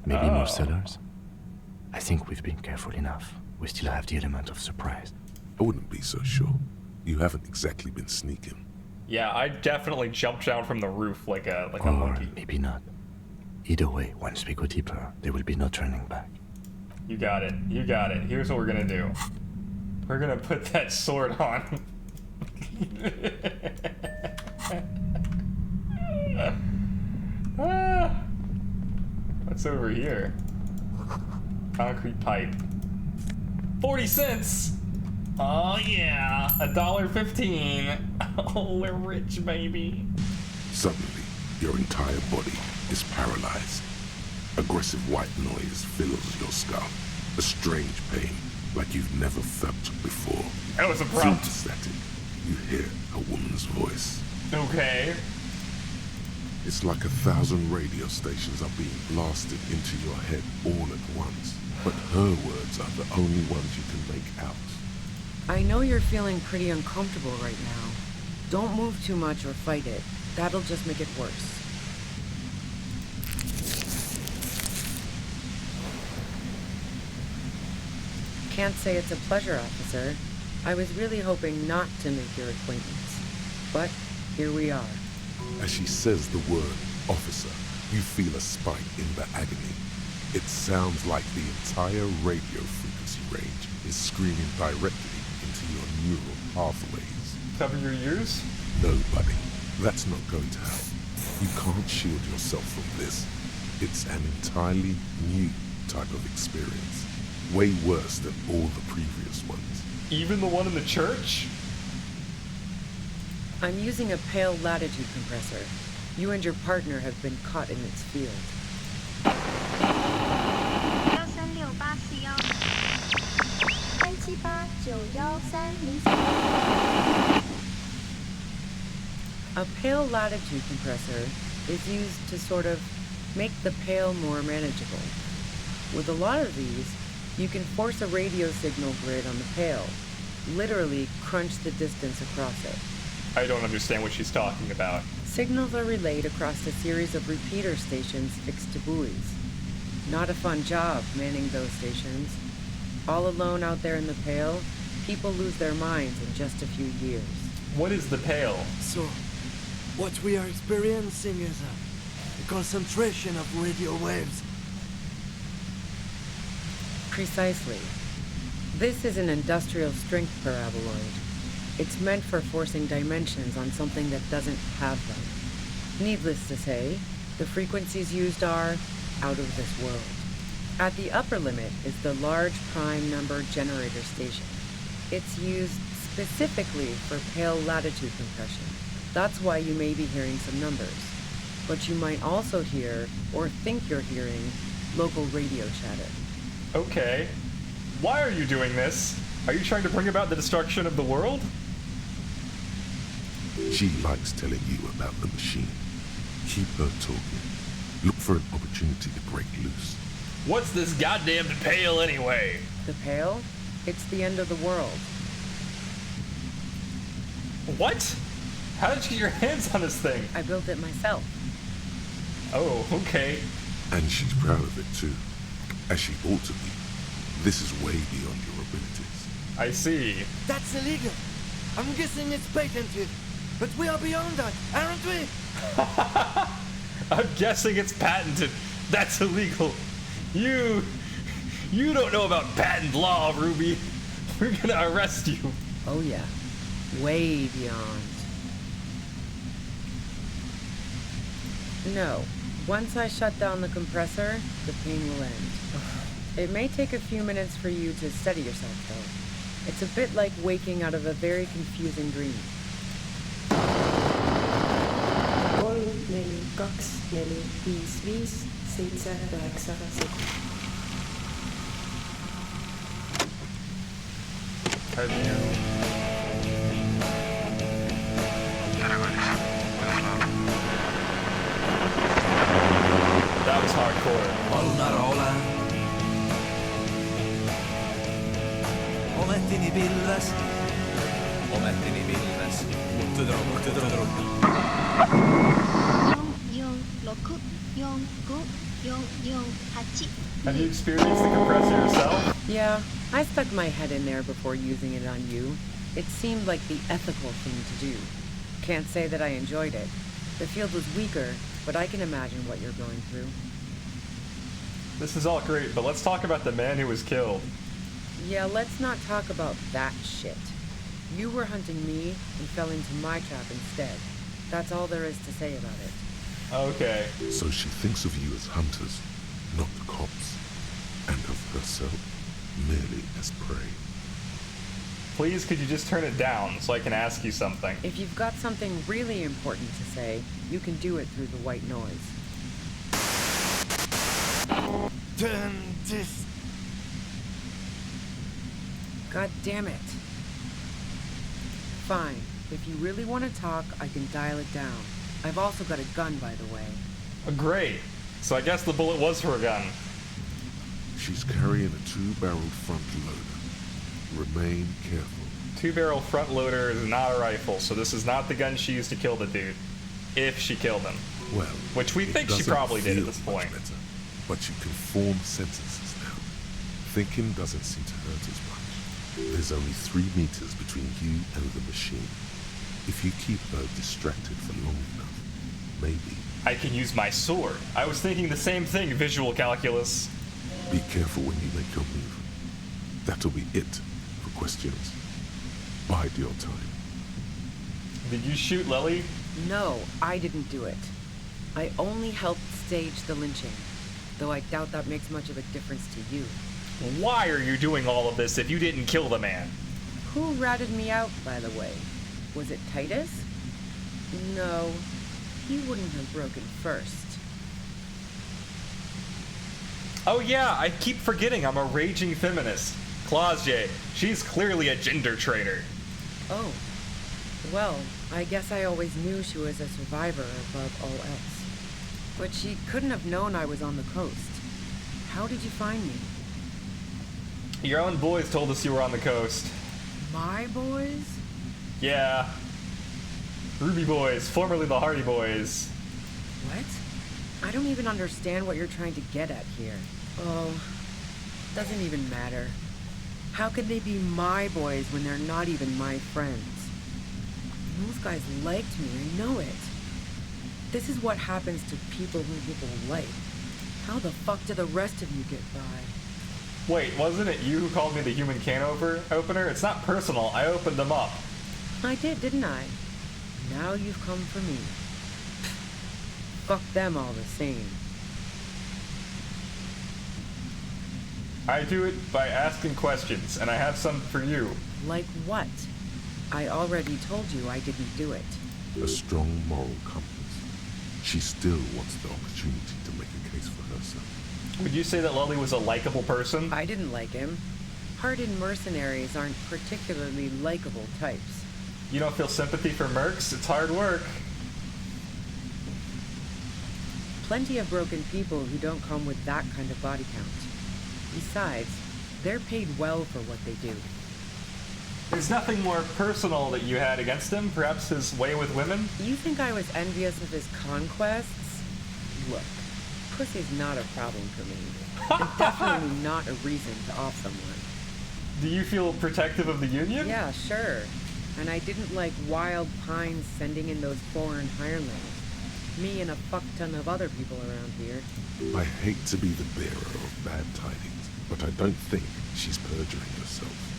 Maybe more cellars? I think we've been careful enough. We still have the element of surprise. I wouldn't be so sure. You haven't exactly been sneaking. Yeah, I definitely jumped down from the roof like a or monkey. Maybe not. Either way, once we go deeper, there will be no turning back. You got it. You got it. Here's what we're gonna do. We're gonna put that sword on. What's over here? Concrete pipe. 40 cents! Oh yeah, $1.15. Oh, we're rich, baby. Suddenly, your entire body is paralyzed. Aggressive white noise fills your skull. A strange pain, like you've never felt before. That was abrupt. Static. You hear a woman's voice. Okay. It's like 1,000 radio stations are being blasted into your head all at once. But her words are the only ones you can make out. I know you're feeling pretty uncomfortable right now. Don't move too much or fight it. That'll just make it worse. Can't say it's a pleasure, officer. I was really hoping not to make your acquaintance. But here we are. As she says the word officer, you feel a spike in the agony. It sounds like the entire radio frequency range is screaming directly into your neural pathways. Cover your ears? No, buddy. That's not going to help. You can't shield yourself from this. It's an entirely new type of experience. Way worse than all the previous ones. Even the one in the church? I'm using a pale latitude compressor. You and your partner have been caught in its field. A pale latitude compressor is used to sort of make the pale more manageable. With a lot of these, you can force a radio signal grid on the pale, literally crunch the distance across it. I don't understand what she's talking about. Signals are relayed across a series of repeater stations fixed to buoys. Not a fun job manning those stations. All alone out there in the pale, people lose their minds in just a few years. What is the pale? So, what we are experiencing is a concentration of radio waves. Precisely. This is an industrial strength paraboloid. It's meant for forcing dimensions on something that doesn't have them. Needless to say, the frequencies used are out of this world. At the upper limit is the large prime number generator station. It's used specifically for pale latitude compression. That's why you may be hearing some numbers. But you might also hear, or think you're hearing, local radio chatter. Okay. Why are you doing this? Are you trying to bring about the destruction of the world? She likes telling you about the machine. Keep her talking. Look for an opportunity to break loose. What's this goddamn pale anyway? The pale? It's the end of the world. What? How did you get your hands on this thing? I built it myself. Oh, okay. And she's proud of it too. As she ought to be. This is way beyond your abilities. I see. That's illegal. I'm guessing it's patented. But we are beyond that, aren't we? I'm guessing it's patented. That's illegal. You don't know about patent law, Ruby. We're gonna arrest you. Oh yeah. Way beyond. No. Once I shut down the compressor, the pain will end. It may take a few minutes for you to steady yourself, though. It's a bit like waking out of a very confusing dream. 4, 3, 2, 1. That was hardcore. Omettini pilves. Have you experienced the compressor yourself? Yeah, I stuck my head in there before using it on you. It seemed like the ethical thing to do. Can't say that I enjoyed it. The field was weaker, but I can imagine what you're going through. This is all great, but let's talk about the man who was killed. Yeah, let's not talk about that shit. You were hunting me and fell into my trap instead. That's all there is to say about it. Okay. So she thinks of you as hunters, not the cops, and of herself merely as prey. Please, could you just turn it down so I can ask you something? If you've got something really important to say, you can do it through the white noise. Turn this. God damn it. Fine. If you really want to talk, I can dial it down. I've also got a gun, by the way. Great. So I guess the bullet was for a gun. She's carrying a 2-barreled front loader. Remain careful. 2-barrel front loader is not a rifle, so this is not the gun she used to kill the dude. If she killed him. Well, which we think she probably did at this point. Better, but you can form sentences now. Thinking doesn't seem to hurt as much. There's only 3 meters between you and the machine. If you keep her distracted for long enough, maybe... I can use my sword. I was thinking the same thing, visual calculus. Be careful when you make your move. That'll be it for questions. Bide your time. Did you shoot Lily? No, I didn't do it. I only helped stage the lynching, though I doubt that makes much of a difference to you. Why are you doing all of this if you didn't kill the man? Who ratted me out, by the way? Was it Titus? No, he wouldn't have broken first. Oh yeah, I keep forgetting I'm a raging feminist. Clausje, she's clearly a gender traitor. Oh, well, I guess I always knew she was a survivor above all else. But she couldn't have known I was on the coast. How did you find me? Your own boys told us you were on the coast. My boys? Yeah. Ruby Boys, formerly the Hardy Boys. What? I don't even understand what you're trying to get at here. Oh, doesn't even matter. How could they be my boys when they're not even my friends? Those guys liked me, I know it. This is what happens to people whom people like. How the fuck do the rest of you get by? Wait, wasn't it you who called me the human can opener? It's not personal, I opened them up. I did, didn't I? Now you've come for me. Fuck them all the same. I do it by asking questions, and I have some for you. Like what? I already told you I didn't do it. A strong moral compass. She still wants the opportunity to make a case for herself. Would you say that Lully was a likable person? I didn't like him. Hardened mercenaries aren't particularly likable types. You don't feel sympathy for mercs? It's hard work. Plenty of broken people who don't come with that kind of body count. Besides, they're paid well for what they do. There's nothing more personal that you had against him? Perhaps his way with women? You think I was envious of his conquests? Look, pussy's not a problem for me. And definitely not a reason to off someone. Do you feel protective of the Union? Yeah, sure. And I didn't like Wild Pines sending in those foreign hirelings. Me and a fuck ton of other people around here. I hate to be the bearer of bad tidings, but I don't think she's perjuring herself.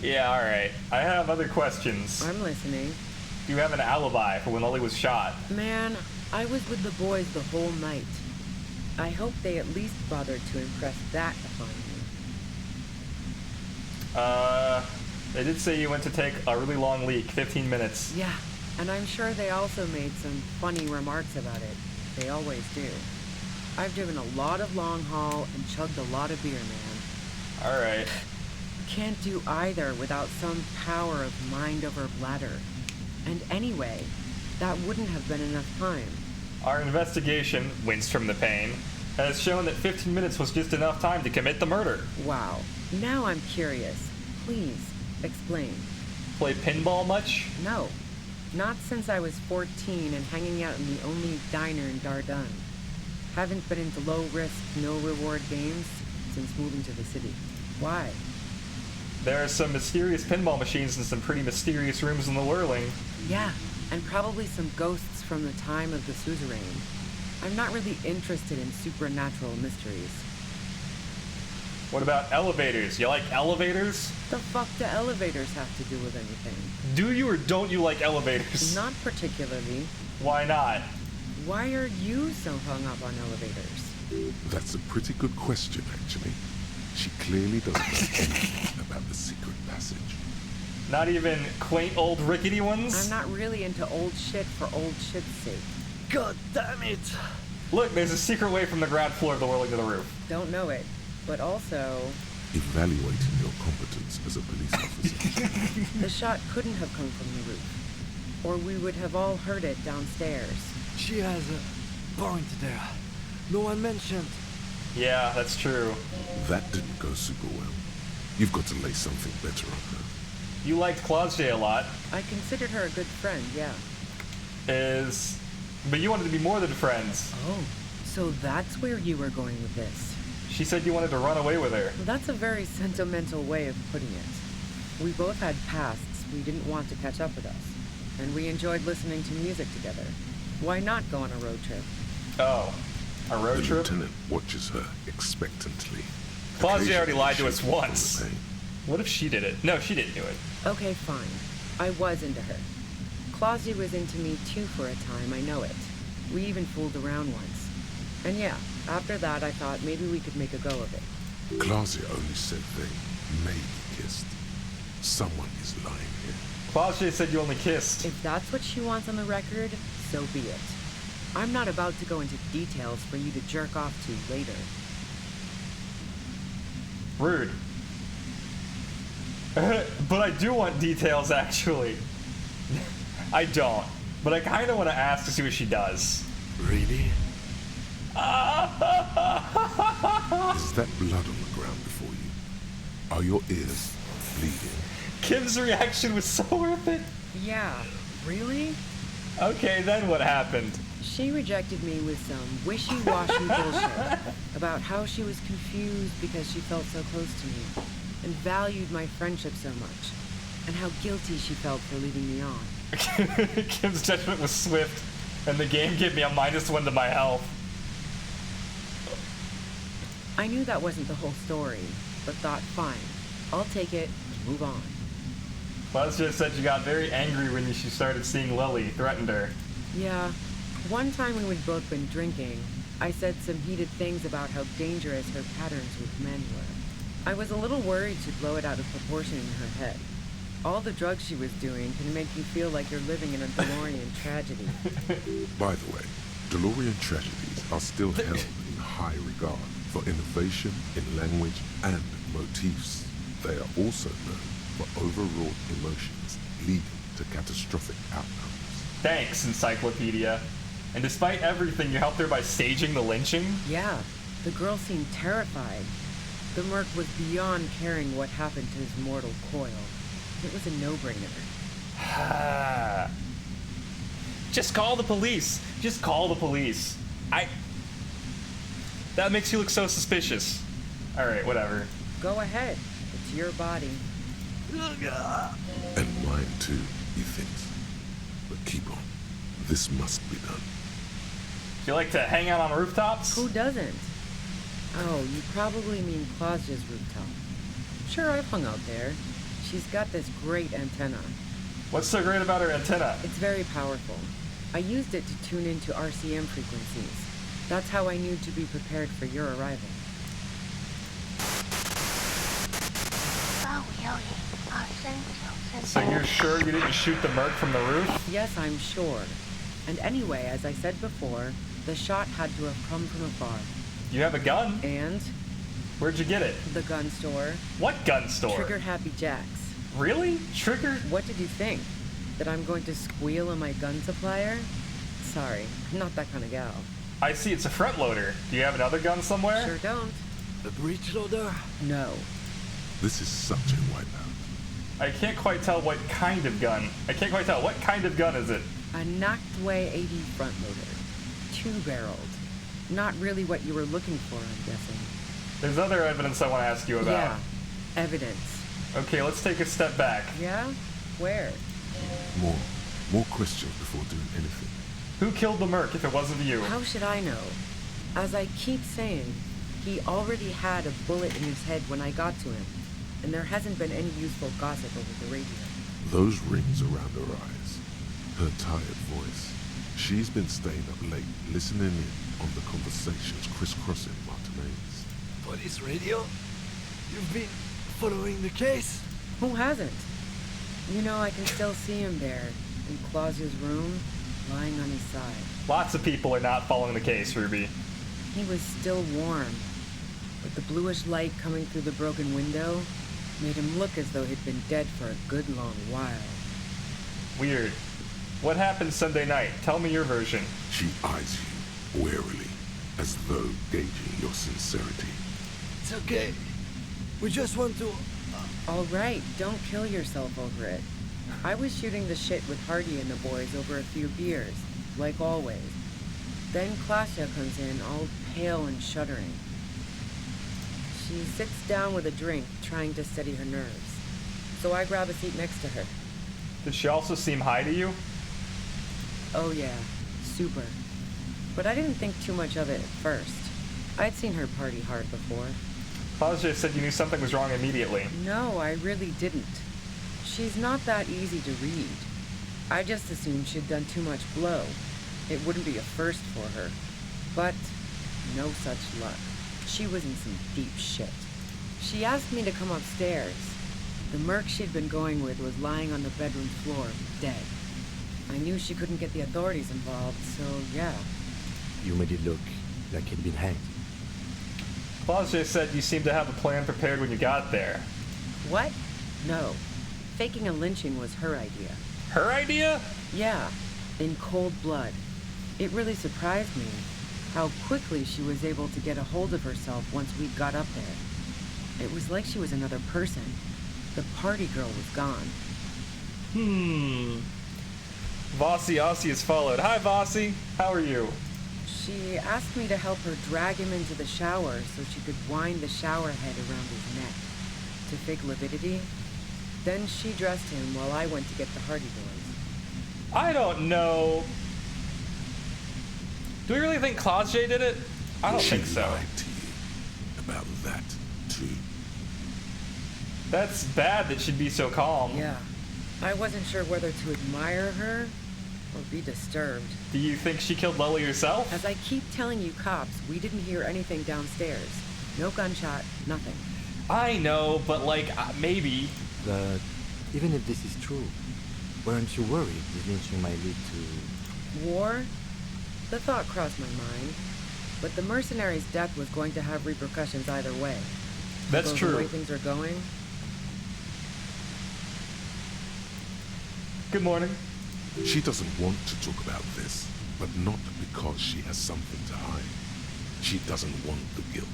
Yeah, alright. I have other questions. I'm listening. Do you have an alibi for when Lully was shot? Man, I was with the boys the whole night. I hope they at least bothered to impress that upon me. They did say you went to take a really long leak, 15 minutes. Yeah, and I'm sure they also made some funny remarks about it. They always do. I've driven a lot of long haul and chugged a lot of beer, man. Alright. Can't do either without some power of mind over bladder. And anyway, that wouldn't have been enough time. Our investigation, winced from the pain, has shown that 15 minutes was just enough time to commit the murder. Wow. Now I'm curious. Please, explain. Play pinball much? No. Not since I was 14 and hanging out in the only diner in Dardun. Haven't been into low-risk, no-reward games since moving to the city. Why? There are some mysterious pinball machines in some pretty mysterious rooms in the Whirling. Yeah, and probably some ghosts from the time of the suzerain. I'm not really interested in supernatural mysteries. What about elevators? You like elevators? The fuck do elevators have to do with anything? Do you or don't you like elevators? Not particularly. Why not? Why are you so hung up on elevators? That's a pretty good question, actually. She clearly doesn't know anything about the secret passage. Not even quaint old rickety ones? I'm not really into old shit for old shit's sake. God damn it! Look, there's a secret way from the ground floor of the Whirling to the roof. Don't know it, but also... Evaluating your competence as a police officer. The shot couldn't have come from the roof, or we would have all heard it downstairs. She has a point there. No one mentioned. Yeah, that's true. That didn't go super well. You've got to lay something better on her. You liked Claudia a lot. I considered her a good friend, yeah. But you wanted to be more than friends. Oh, so that's where you were going with this. She said you wanted to run away with her. That's a very sentimental way of putting it. We both had pasts we didn't want to catch up with us, and we enjoyed listening to music together. Why not go on a road trip? Oh, a road trip? The lieutenant watches her expectantly. Claudia already lied to us once. What if she did it? No, she didn't do it. Okay, fine. I was into her. Claudia was into me too for a time, I know it. We even fooled around once. And yeah, after that I thought maybe we could make a go of it. Claudia only said they maybe kissed. Someone is lying here. Claudia said you only kissed. If that's what she wants on the record, so be it. I'm not about to go into details for you to jerk off to later. Rude. But I do want details, actually. I don't. But I kind of want to ask to see what she does. Really? Is that blood on the ground before you? Are your ears bleeding? Kim's reaction was so worth it. Yeah, really? Okay, then what happened? She rejected me with some wishy-washy bullshit about how she was confused because she felt so close to me and valued my friendship so much, and how guilty she felt for leaving me on. Kim's judgment was swift, and the game gave me a -1 to my health. I knew that wasn't the whole story, but thought, fine, I'll take it and move on. Claudia said you got very angry when she started seeing Lily, threatened her. Yeah, one time when we'd both been drinking, I said some heated things about how dangerous her patterns with men were. I was a little worried she'd blow it out of proportion in her head. All the drugs she was doing can make you feel like you're living in a DeLorean tragedy. By the way, DeLorean tragedies are still held in high regard for innovation in language and motifs. They are also known for overwrought emotions leading to catastrophic outcomes. Thanks, Encyclopedia. And despite everything, you helped her by staging the lynching? Yeah, the girl seemed terrified. The merc was beyond caring what happened to his mortal coil. It was a no-brainer. Just call the police. Just call the police. That makes you look so suspicious. Alright, whatever. Go ahead. It's your body. And mine too, he thinks. But keep on. This must be done. Do you like to hang out on rooftops? Who doesn't? Oh, you probably mean Claudia's rooftop. Sure, I've hung out there. She's got this great antenna. What's so great about her antenna? It's very powerful. I used it to tune into RCM frequencies. That's how I knew to be prepared for your arrival. So you're sure you didn't shoot the merc from the roof? Yes, I'm sure. And anyway, as I said before, the shot had to have come from afar. You have a gun? And? Where'd you get it? The gun store. What gun store? Trigger Happy Jacks. Really? Trigger? What did you think? That I'm going to squeal on my gun supplier? Sorry, I'm not that kind of gal. I see it's a front loader. Do you have another gun somewhere? Sure don't. A breech loader? No. This is such a wipeout. I can't quite tell what kind of gun. What kind of gun is it? A Nachtway 80 front loader. 2-barreled. Not really what you were looking for, I'm guessing. There's other evidence I want to ask you about. Yeah, evidence. Okay, let's take a step back. Yeah? Where? More questions before doing anything. Who killed the merc if it wasn't you? How should I know? As I keep saying, he already had a bullet in his head when I got to him, and there hasn't been any useful gossip over the radio. Those rings around her eyes, her tired voice. She's been staying up late, listening in on the conversations crisscrossing Martinez. Police radio? You've been following the case? Who hasn't? You know, I can still see him there, in Claudia's room, lying on his side. Lots of people are not following the case, Ruby. He was still warm, but the bluish light coming through the broken window made him look as though he'd been dead for a good long while. Weird. What happened Sunday night? Tell me your version. She eyes you warily, as though gauging your sincerity. It's okay. We just want to Alright, don't kill yourself over it. I was shooting the shit with Hardy and the boys over a few beers, like always. Then Klasha comes in, all pale and shuddering. She sits down with a drink, trying to steady her nerves. So I grab a seat next to her. Did she also seem high to you? Oh yeah, super. But I didn't think too much of it at first. I'd seen her party hard before. Klausha said you knew something was wrong immediately. No, I really didn't. She's not that easy to read. I just assumed she'd done too much blow. It wouldn't be a first for her. But no such luck. She was in some deep shit. She asked me to come upstairs. The merc she'd been going with was lying on the bedroom floor, dead. I knew she couldn't get the authorities involved, so yeah. You made it look like he'd been hanged. Klausha said you seemed to have a plan prepared when you got there. What? No. Faking a lynching was her idea. Her idea? Yeah, in cold blood. It really surprised me how quickly she was able to get a hold of herself once we got up there. It was like she was another person. The party girl was gone. Vossi Ossi has followed. Hi, Vossi. How are you? She asked me to help her drag him into the shower so she could wind the shower head around his neck to fake lividity. Then she dressed him while I went to get the Hardy Boys. I don't know. Do we really think Klausha did it? I don't think so. She lied to you about that, too. That's bad that she'd be so calm. Yeah. I wasn't sure whether to admire her or be disturbed. Do you think she killed Lily herself? As I keep telling you cops, we didn't hear anything downstairs. No gunshot, nothing. I know, but like, maybe. But even if this is true, weren't you worried this lynching might lead to... War? The thought crossed my mind. But the mercenary's death was going to have repercussions either way. That's true. The way things are going. Good morning. She doesn't want to talk about this, but not because she has something to hide. She doesn't want the guilt.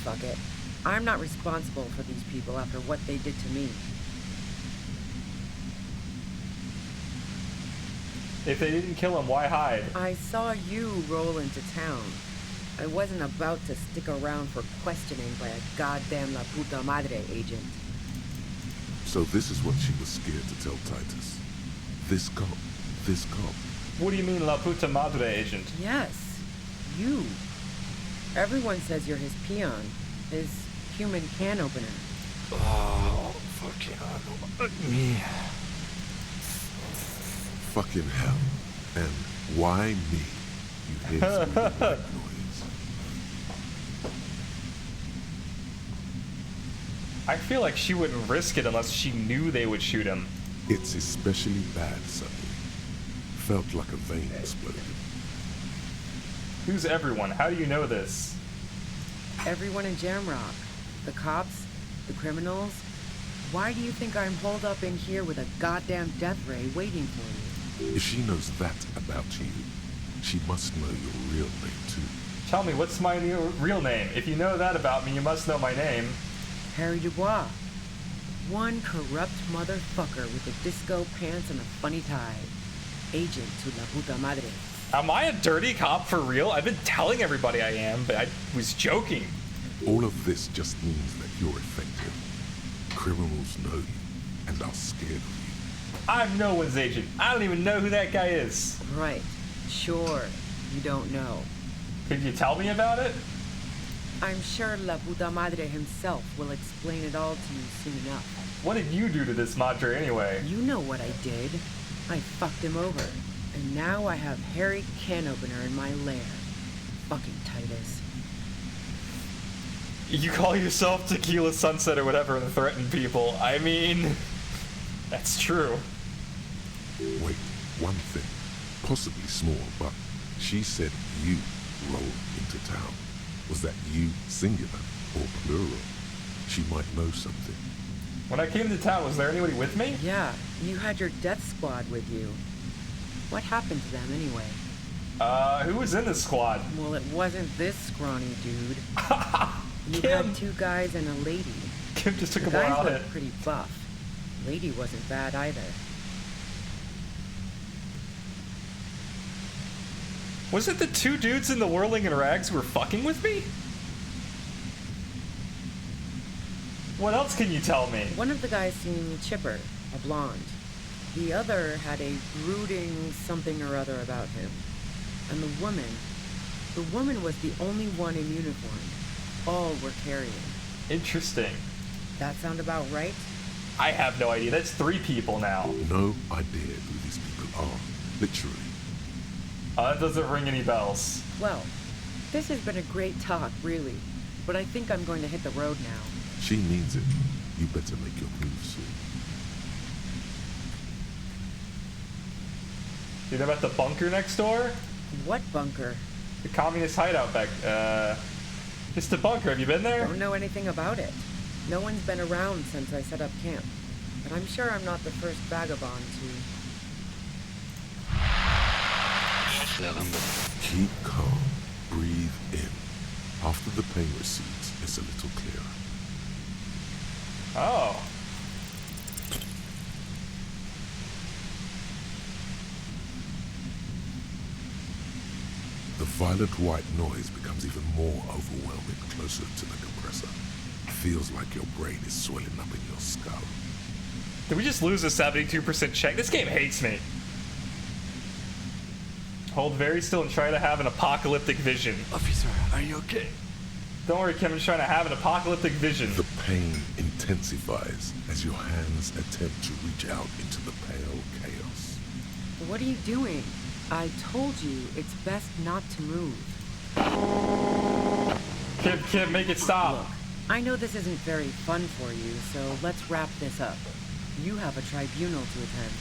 Fuck it. I'm not responsible for these people after what they did to me. If they didn't kill him, why hide? I saw you roll into town. I wasn't about to stick around for questioning by a goddamn La Puta Madre agent. So this is what she was scared to tell Titus. This cop. What do you mean, La Puta Madre agent? Yes, you. Everyone says you're his peon, his human can opener. Oh, fucking me. Fucking hell. And why me? You hear some white noise. I feel like she wouldn't risk it unless she knew they would shoot him. It's especially bad suddenly. Felt like a vein exploded. Who's everyone? How do you know this? Everyone in Jamrock. The cops, the criminals. Why do you think I'm holed up in here with a goddamn death ray waiting for you? If she knows that about you, she must know your real name too. Tell me, what's my real name? If you know that about me, you must know my name. Harry Dubois. One corrupt motherfucker with the disco pants and a funny tie. Agent to La Puta Madre. Am I a dirty cop for real? I've been telling everybody I am, but I was joking. All of this just means that you're effective. Criminals know you and are scared of you. I'm no one's agent. I don't even know who that guy is. Right. Sure. You don't know. Could you tell me about it? I'm sure La Puta Madre himself will explain it all to you soon enough. What did you do to this Madre anyway? You know what I did. I fucked him over. And now I have Harry Can Opener in my lair. Fucking Titus. You call yourself Tequila Sunset or whatever and threaten people. I mean, that's true. Wait, one thing. Possibly small, but she said you rolled into town. Was that you singular or plural? She might know something. When I came to town, was there anybody with me? Yeah, you had your death squad with you. What happened to them anyway? Who was in the squad? Well, it wasn't this scrawny dude. You had 2 guys and a lady. Kim just took the a while. guys looked pretty buff. Lady wasn't bad either. Was it the 2 dudes in the whirling in rags who were fucking with me? What else can you tell me? One of the guys seemed chipper, a blonde. The other had a brooding something or other about him. And the woman was the only one in uniform. All were carrying. Interesting. That sound about right? I have no idea. That's 3 people now. No idea who these people are. Literally. That doesn't ring any bells. Well, this has been a great talk, really. But I think I'm going to hit the road now. She means it. You better make your move soon. You know about the bunker next door? What bunker? The communist hideout back, just a bunker. Have you been there? Don't know anything about it. No one's been around since I set up camp. But I'm sure I'm not the first vagabond to... Keep calm. Breathe in. After the pain recedes, it's a little clearer. Oh. The violent white noise becomes even more overwhelming closer to the compressor. It feels like your brain is swelling up in your skull. Did we just lose a 72% check? This game hates me. Hold very still and try to have an apocalyptic vision. Officer, are you okay? Don't worry, Kim, I'm trying to have an apocalyptic vision. The pain intensifies as your hands attempt to reach out into the pale chaos. What are you doing? I told you it's best not to move. Kim, make it stop. Look, I know this isn't very fun for you, so let's wrap this up. You have a tribunal to attend.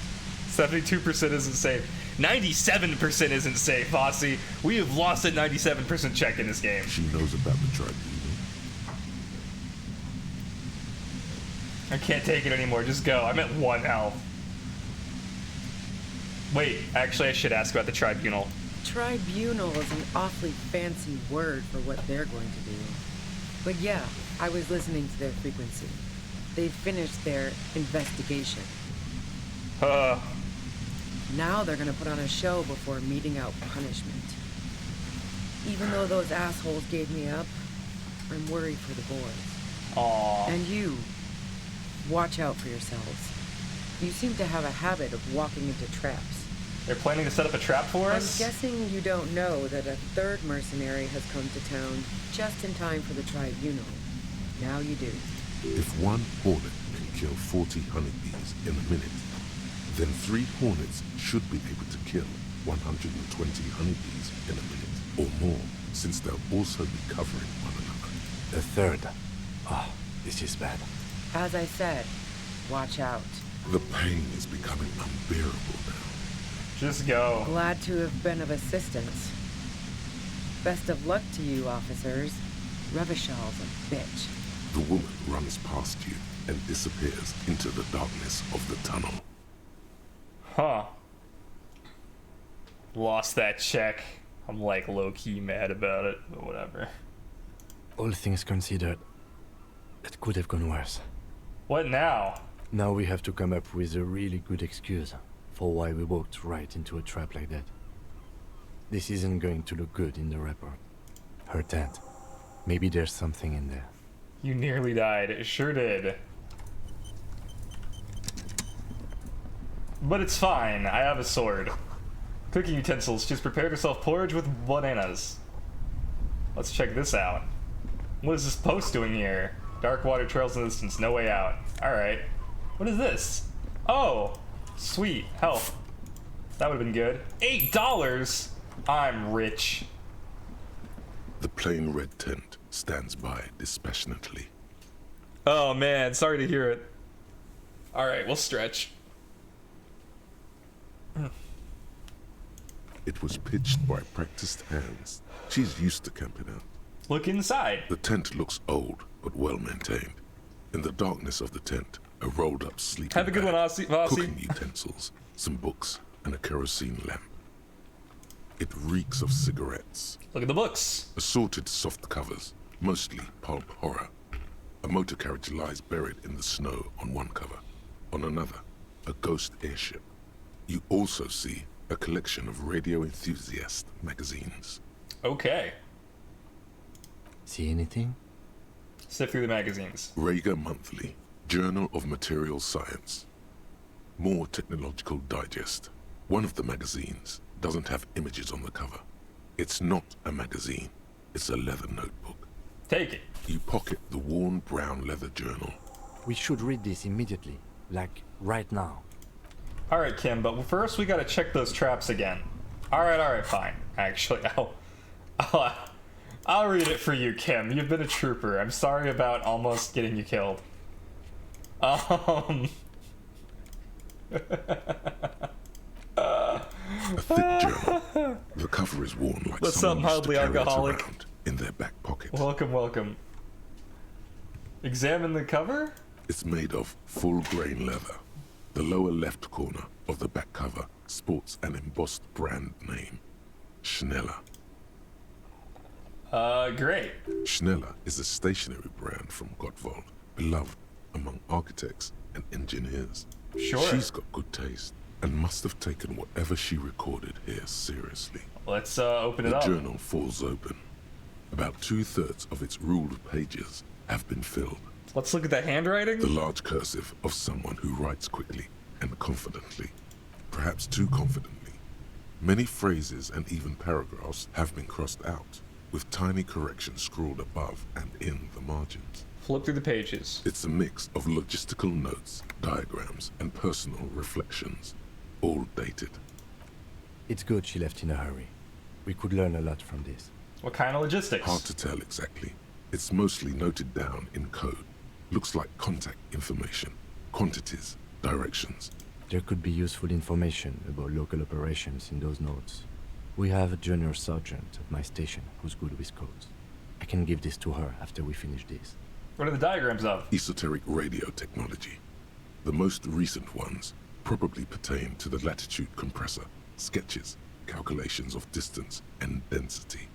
72% isn't safe. 97% isn't safe, Vossi. We have lost a 97% check in this game. She knows about the tribunal. I can't take it anymore. Just go. I'm at 1 health. Wait, actually, I should ask about the tribunal. Tribunal is an awfully fancy word for what they're going to do. But yeah, I was listening to their frequency. They've finished their investigation. Now they're gonna put on a show before meting out punishment. Even though those assholes gave me up, I'm worried for the boys. Aww. And you, watch out for yourselves. You seem to have a habit of walking into traps. They're planning to set up a trap for us? I'm guessing you don't know that a 3rd mercenary has come to town just in time for the tribunal. Now you do. If one hornet can kill 40 honeybees in a minute, then 3 hornets should be able to kill 120 honeybees in a minute or more, since they'll also be covering one another. A 3rd. Oh, this is bad. As I said, watch out. The pain is becoming unbearable now. Just go. Glad to have been of assistance. Best of luck to you, officers. Revishal's a bitch. The woman runs past you and disappears into the darkness of the tunnel. Huh. Lost that check. I'm like low-key mad about it, but whatever. All things considered, it could have gone worse. What now? Now we have to come up with a really good excuse for why we walked right into a trap like that. This isn't going to look good in the report. Her tent. Maybe there's something in there. You nearly died. It sure did. But it's fine. I have a sword. Cooking utensils. She's prepared herself porridge with bananas. Let's check this out. What is this post doing here? Dark water trails in the distance. No way out. Alright. What is this? Oh! Sweet. Health. That would have been good. $8! I'm rich. The plain red tent stands by dispassionately. Oh man, sorry to hear it. Alright, we'll stretch. It was pitched by practiced hands. She's used to camping out. Look inside. The tent looks old, but well maintained. In the darkness of the tent, a rolled up sleeping Have a good bag, one, Vossi. cooking utensils, some books, and a kerosene lamp. It reeks of cigarettes. Look at the books. Assorted soft covers, mostly pulp horror. A motor carriage lies buried in the snow on one cover. On another, a ghost airship. You also see a collection of radio enthusiast magazines. Okay. See anything? Sift through the magazines. Rager Monthly, Journal of Material Science. More Technological Digest. One of the magazines doesn't have images on the cover. It's not a magazine, it's a leather notebook. Take it. You pocket the worn brown leather journal. We should read this immediately, like right now. Alright, Kim, but first we gotta check those traps again. Alright, fine. Actually, I'll read it for you, Kim. You've been a trooper. I'm sorry about almost getting you killed. A thick journal. The cover is worn like someone used to carry it around in their back pocket. Welcome. Examine the cover? It's made of full-grain leather. The lower left corner of the back cover sports an embossed brand name. Schneller. Great. Schneller is a stationery brand from Gottwald, beloved among architects and engineers. Sure. She's got good taste and must have taken whatever she recorded here seriously. Let's open it up. The journal falls open. About 2/3 of its ruled pages have been filled. Let's look at the handwriting. The large cursive of someone who writes quickly and confidently, perhaps too confidently. Many phrases and even paragraphs have been crossed out, with tiny corrections scrawled above and in the margins. Flip through the pages. It's a mix of logistical notes, diagrams, and personal reflections, all dated. It's good she left in a hurry. We could learn a lot from this. What kind of logistics? Hard to tell exactly. It's mostly noted down in code. Looks like contact information, quantities, directions. There could be useful information about local operations in those notes. We have a junior sergeant at my station who's good with codes. I can give this to her after we finish this. What are the diagrams of? Esoteric radio technology. The most recent ones probably pertain to the latitude compressor, sketches, calculations of distance and density.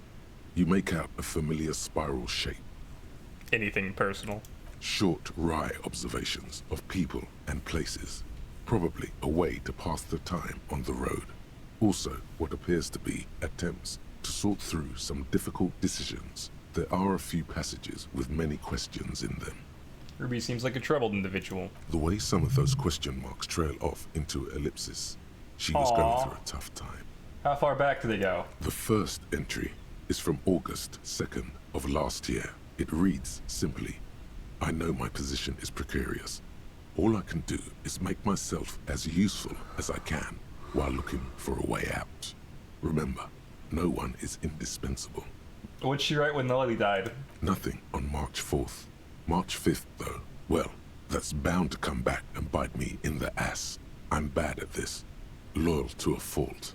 You make out a familiar spiral shape. Anything personal? Short, wry observations of people and places. Probably a way to pass the time on the road. Also, what appears to be attempts to sort through some difficult decisions. There are a few passages with many questions in them. Ruby seems like a troubled individual. The way some of those question marks trail off into ellipsis, she was going through a tough time. How far back do they go? The first entry is from August 2nd of last year. It reads simply, I know my position is precarious. All I can do is make myself as useful as I can while looking for a way out. Remember, no one is indispensable. What'd she write when Melody died? Nothing on March 4th. March 5th, though, well, that's bound to come back and bite me in the ass. I'm bad at this. Loyal to a fault.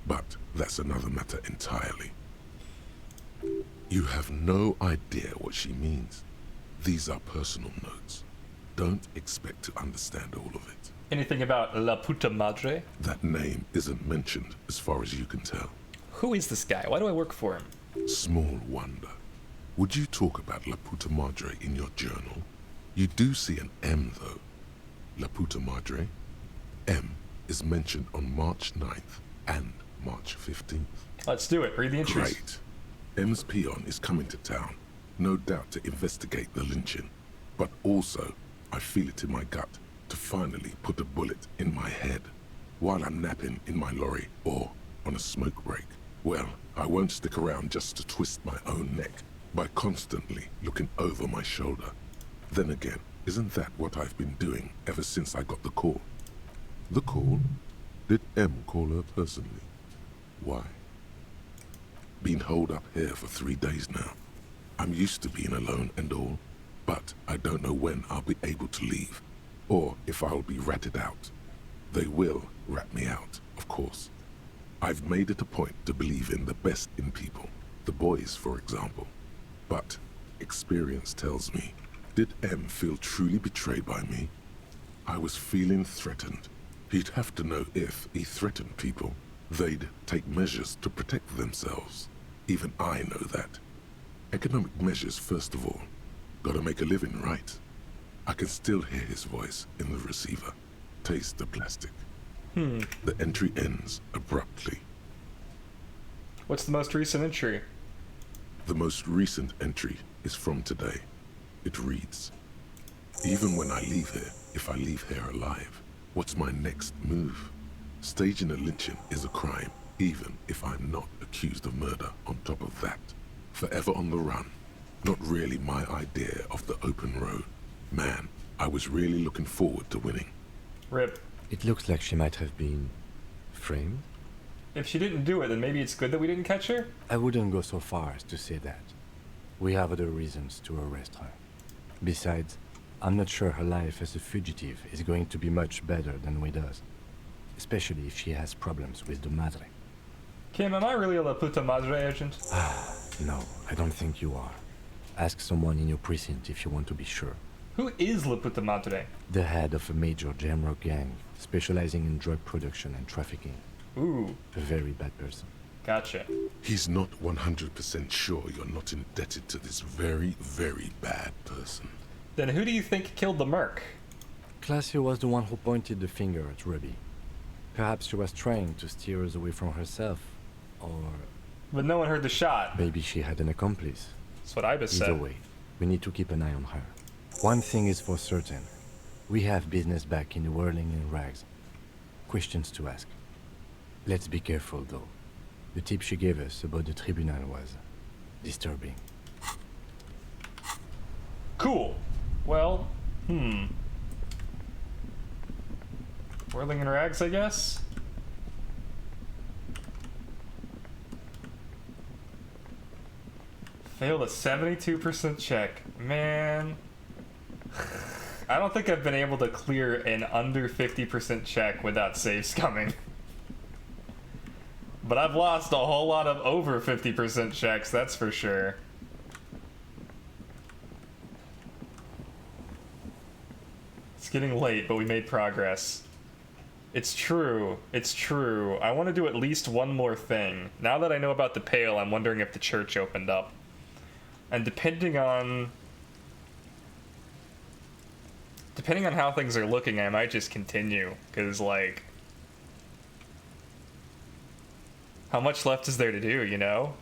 But that's another matter entirely. You have no idea what she means. These are personal notes. Don't expect to understand all of it. Anything about La Puta Madre? That name isn't mentioned as far as you can tell. Who is this guy? Why do I work for him? Small wonder. Would you talk about La Puta Madre in your journal? You do see an M, though. La Puta Madre. M is mentioned on March 9th and March 15th. Let's do it. Read the entries. Great. M's peon is coming to town, no doubt to investigate the lynching. But also, I feel it in my gut to finally put a bullet in my head while I'm napping in my lorry or on a smoke break. Well, I won't stick around just to twist my own neck by constantly looking over my shoulder. Then again, isn't that what I've been doing ever since I got the call? The call? Did M call her personally? Why? Been holed up here for 3 days now. I'm used to being alone and all, but I don't know when I'll be able to leave, or if I'll be ratted out. They will rat me out, of course. I've made it a point to believe in the best in people, the boys, for example. But experience tells me, did M feel truly betrayed by me? I was feeling threatened. He'd have to know if he threatened people, they'd take measures to protect themselves. Even I know that. Economic measures, first of all. Gotta make a living, right? I can still hear his voice in the receiver. Taste the plastic. The entry ends abruptly. What's the most recent entry? The most recent entry is from today. It reads, even when I leave here, if I leave here alive, what's my next move? Staging a lynching is a crime, even if I'm not accused of murder on top of that. Forever on the run. Not really my idea of the open road. Man, I was really looking forward to winning. Rip. It looks like she might have been framed. If she didn't do it, then maybe it's good that we didn't catch her? I wouldn't go so far as to say that. We have other reasons to arrest her. Besides, I'm not sure her life as a fugitive is going to be much better than with us. Especially if she has problems with the Madre. Kim, am I really a La Puta Madre agent? No, I don't think you are. Ask someone in your precinct if you want to be sure. Who is La Puta Madre? The head of a major Jamrock gang, specializing in drug production and trafficking. Ooh. A very bad person. Gotcha. He's not 100% sure you're not indebted to this very, very bad person. Then who do you think killed the merc? Classio was the one who pointed the finger at Ruby. Perhaps she was trying to steer us away from herself, or... But no one heard the shot. Maybe she had an accomplice. That's what Ibis said. Either way, we need to keep an eye on her. One thing is for certain. We have business back in the whirling in rags. Questions to ask. Let's be careful, though. The tip she gave us about the tribunal was disturbing. Cool. Well, Whirling in rags, I guess? Failed a 72% check. Man. I don't think I've been able to clear an under 50% check without saves coming. But I've lost a whole lot of over 50% checks, that's for sure. It's getting late, but we made progress. It's true. It's true. I want to do at least one more thing. Now that I know about the Pale, I'm wondering if the church opened up. And depending on how things are looking, I might just continue. Because, like... how much left is there to do, you know?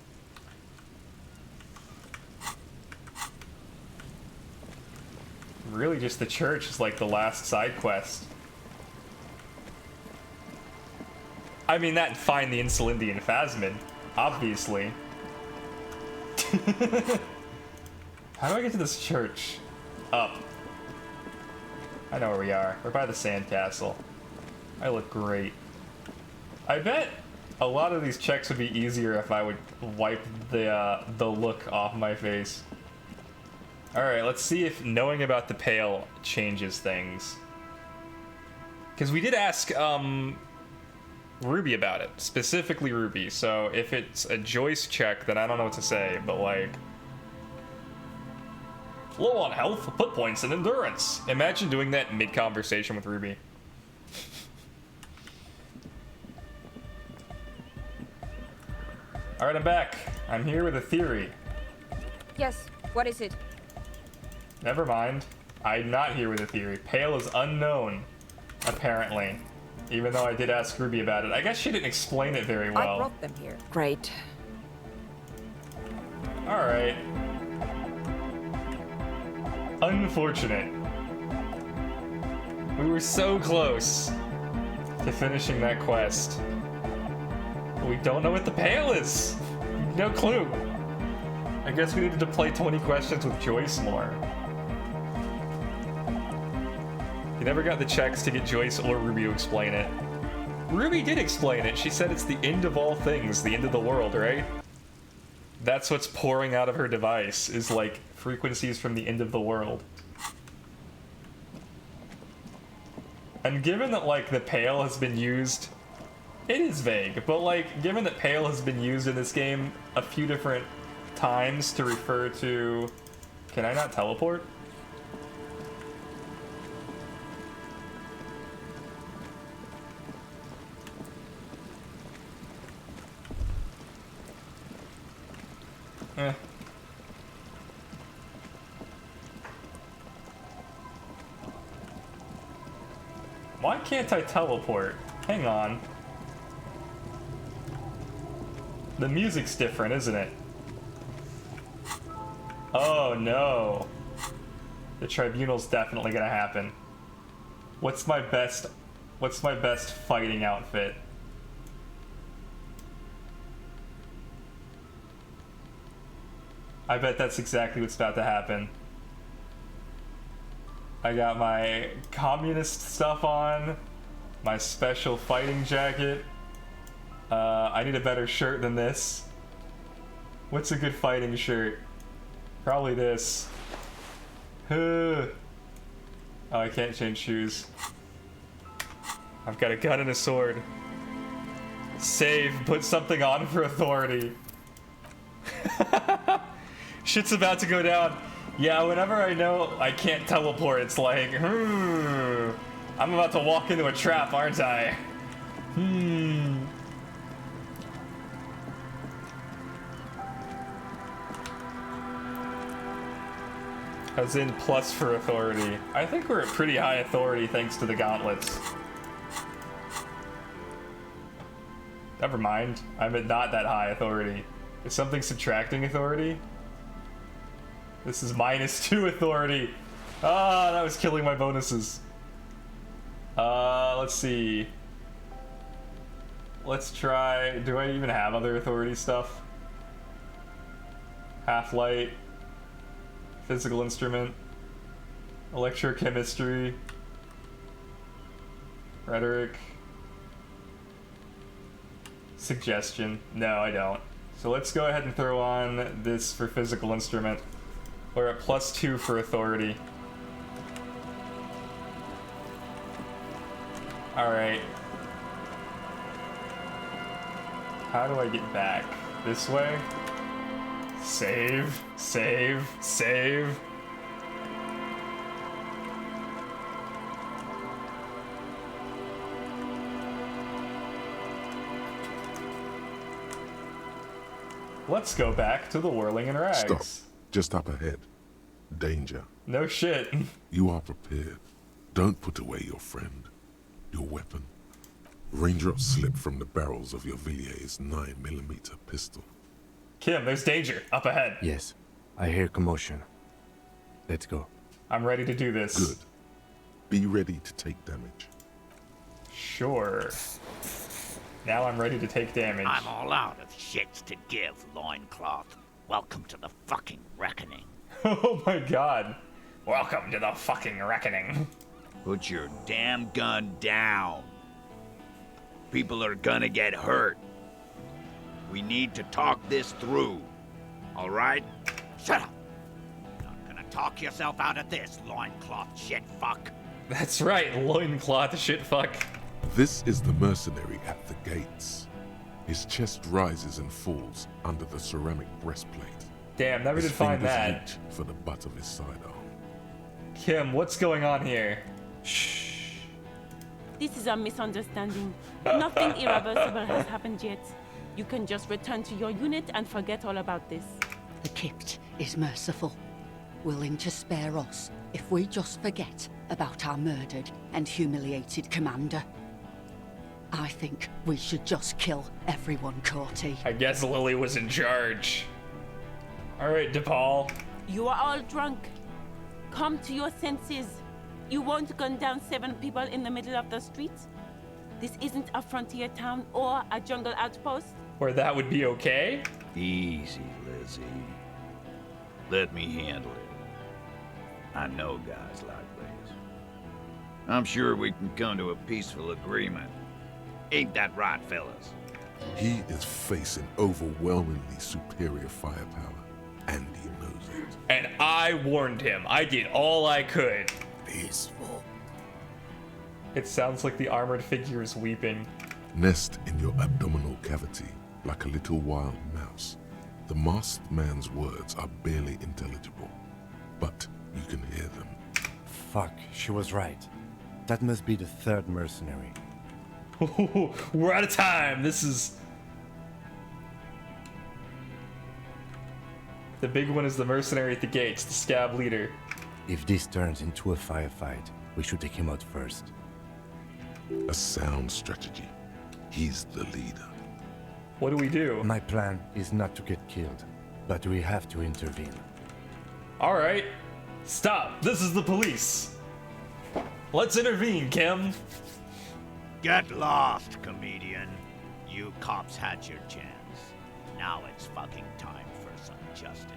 Really, just the church is like the last side quest. I mean, that and find the Insulindian Phasmid, obviously. How do I get to this church? Up. I know where we are. We're by the sandcastle. I look great. I bet a lot of these checks would be easier if I would wipe the look off my face. Alright, let's see if knowing about the Pale changes things. Because we did ask, Ruby about it. Specifically Ruby. So if it's a Joyce check, then I don't know what to say, but like... low on health, put points in endurance. Imagine doing that mid-conversation with Ruby. Alright, I'm back. I'm here with a theory. Yes, what is it? Never mind. I'm not here with a theory. Pale is unknown, apparently. Even though I did ask Ruby about it. I guess she didn't explain it very well. I brought them here. Great. Alright. Unfortunate. We were so close to finishing that quest. We don't know what the Pale is. No clue. I guess we needed to play 20 questions with Joyce more. You never got the checks to get Joyce or Ruby to explain it. Ruby did explain it. She said it's the end of all things, the end of the world, right? That's what's pouring out of her device, is like frequencies from the end of the world. And given that like the Pale has been used, it is vague, but like given that Pale has been used in this game a few different times to refer to... Can I not teleport? Why can't I teleport? Hang on. The music's different, isn't it? Oh no. The tribunal's definitely gonna happen. What's my best fighting outfit? I bet that's exactly what's about to happen. I got my communist stuff on, my special fighting jacket. I need a better shirt than this. What's a good fighting shirt? Probably this. Oh, I can't change shoes. I've got a gun and a sword. Save, put something on for authority. Shit's about to go down. Yeah, whenever I know I can't teleport, it's like, I'm about to walk into a trap, aren't I? As in plus for authority. I think we're at pretty high authority thanks to the gauntlets. Never mind. I'm at not that high authority. Is something subtracting authority? This is -2 authority. Ah, that was killing my bonuses. Let's see. Let's try. Do I even have other authority stuff? Half-light. Physical instrument. Electrochemistry. Rhetoric. Suggestion. No, I don't. So let's go ahead and throw on this for physical instrument. We're at +2 for authority. Alright. How do I get back? This way? Save, save, save. Let's go back to the whirling in rags. Stop. Just up ahead. Danger. No shit. You are prepared. Don't put away your friend. Your weapon. Raindrops slip from the barrels of your Villiers 9mm pistol. Kim, there's danger. Up ahead. Yes. I hear commotion. Let's go. I'm ready to do this. Good. Be ready to take damage. Sure. Now I'm ready to take damage. I'm all out of shits to give, loincloth. Welcome to the fucking reckoning. Oh my god. Welcome to the fucking reckoning. Put your damn gun down. People are gonna get hurt. We need to talk this through. All right? Shut up. You're not gonna talk yourself out of this, loincloth shit fuck. That's right, loincloth shit fuck. This is the mercenary at the gates. His chest rises and falls under the ceramic breastplate. Damn, never did find that. Reach for the butt of his sidearm. Kim, what's going on here? Shh. This is a misunderstanding. Nothing irreversible has happened yet. You can just return to your unit and forget all about this. The Kipt is merciful, willing to spare us if we just forget about our murdered and humiliated commander. I think we should just kill everyone, Corty. I guess Lily was in charge. Alright, DePaul. You are all drunk. Come to your senses. You won't gun down 7 people in the middle of the street. This isn't a frontier town or a jungle outpost. Where that would be okay? Easy, Lizzie. Let me handle it. I know guys like this. I'm sure we can come to a peaceful agreement. Ain't that right, fellas? He is facing overwhelmingly superior firepower, and he knows it. And I warned him. I did all I could. Peaceful. It sounds like the armored figure is weeping. Nest in your abdominal cavity like a little wild mouse. The masked man's words are barely intelligible, but you can hear them. Fuck, she was right. That must be the third mercenary. We're out of time. This is... The big one is the mercenary at the gates, the scab leader. If this turns into a firefight, we should take him out first. A sound strategy. He's the leader. What do we do? My plan is not to get killed, but we have to intervene. All right. Stop. This is the police. Let's intervene, Kim. Get lost, comedian. You cops had your chance. Now it's fucking time for some justice.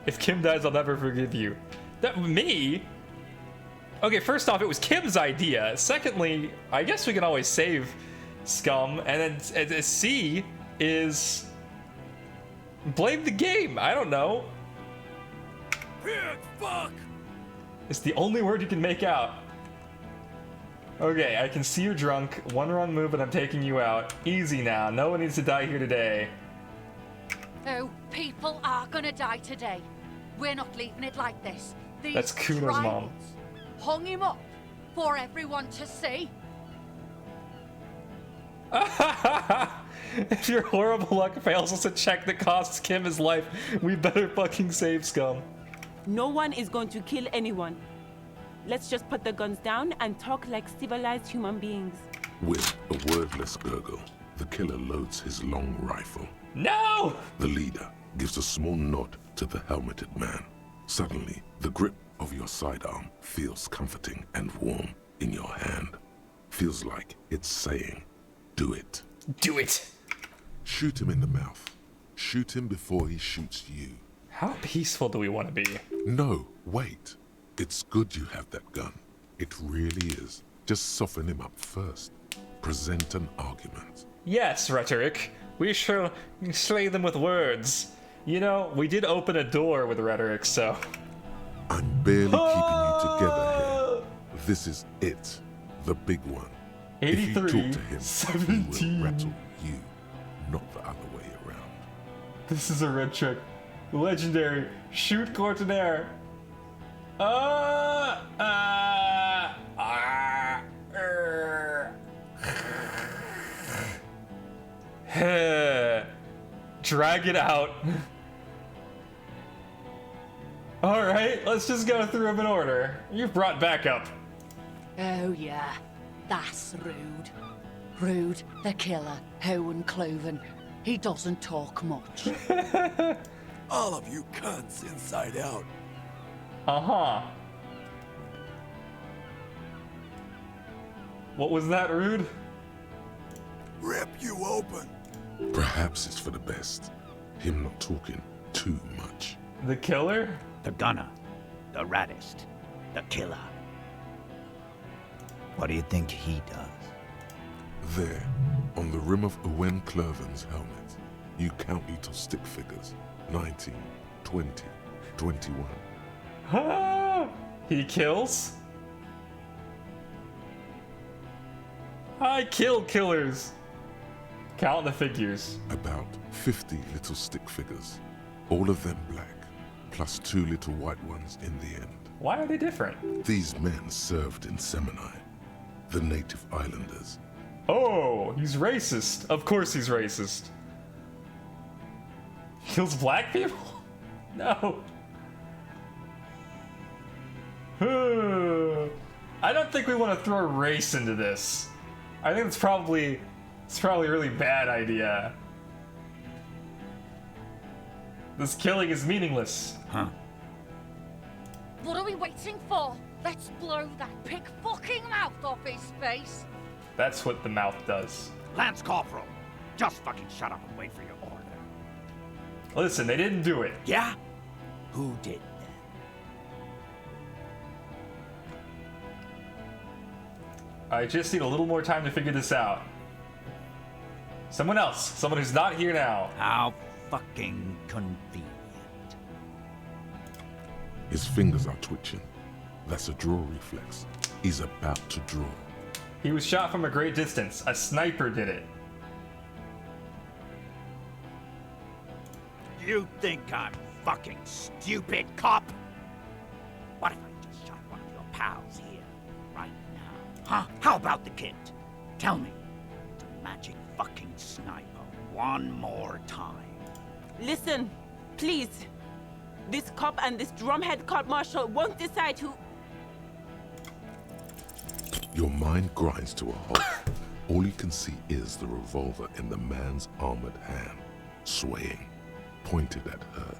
If Kim dies, I'll never forgive you. That me? Okay, first off, it was Kim's idea. Secondly, I guess we can always save Scum. And then C is blame the game. I don't know. Fuck! It's the only word you can make out. Okay, I can see you're drunk. One wrong move and I'm taking you out. Easy now. No one needs to die here today. Oh, people are gonna die today. We're not leaving it like this. These That's Kuno's mom. Hung him up for everyone to see. If your horrible luck fails us a check that costs Kim his life, we better fucking save Scum. No one is going to kill anyone. Let's just put the guns down and talk like civilized human beings. With a wordless gurgle, the killer loads his long rifle. No! The leader gives a small nod to the helmeted man. Suddenly, the grip of your sidearm feels comforting and warm in your hand. Feels like it's saying, do it. Do it! Shoot him in the mouth. Shoot him before he shoots you. How peaceful do we want to be? No, wait. It's good you have that gun. It really is. Just soften him up first. Present an argument. Yes, rhetoric. We shall slay them with words. You know, we did open a door with rhetoric, so... I'm barely keeping you together here. This is it. The big one. 83, if you talk to him, 17. he will rattle you, not the other way around. This is a red trick. Legendary. Shoot Cortinaire. Drag it out. Alright, let's just go through them in order. You've brought backup. Oh yeah, that's rude. Rude, the killer, Owen Cloven. He doesn't talk much. All of you cunts inside out. Uh-huh. What was that, Rude? Rip you open. Perhaps it's for the best. Him not talking too much. The killer? The gunner. The raddest. The killer. What do you think he does? There, on the rim of Owen Cloven's helmet, you count little stick figures. 19, 20, 21. Ah, he kills? I kill killers. Count the figures. About 50 little stick figures. All of them black, plus 2 little white ones in the end. Why are they different? These men served in Seminai, the native islanders. Oh, he's racist. Of course he's racist. Kills black people? No. I don't think we want to throw race into this. I think it's probably a really bad idea. This killing is meaningless. Huh. What are we waiting for? Let's blow that pig fucking mouth off his face. That's what the mouth does. Lance Corporal, just fucking shut up and wait for your order. Listen, they didn't do it. Yeah? Who did then? I just need a little more time to figure this out. Someone else. Someone who's not here now. How fucking convenient. His fingers are twitching. That's a draw reflex. He's about to draw. He was shot from a great distance. A sniper did it. You think I'm fucking stupid, cop? What if I just shot one of your pals here, right now? Huh? How about the kid? Tell me. The magic fucking sniper one more time. Listen, please. This cop and this drumhead court marshal won't decide who... Your mind grinds to a halt. All you can see is the revolver in the man's armored hand, swaying, pointed at her.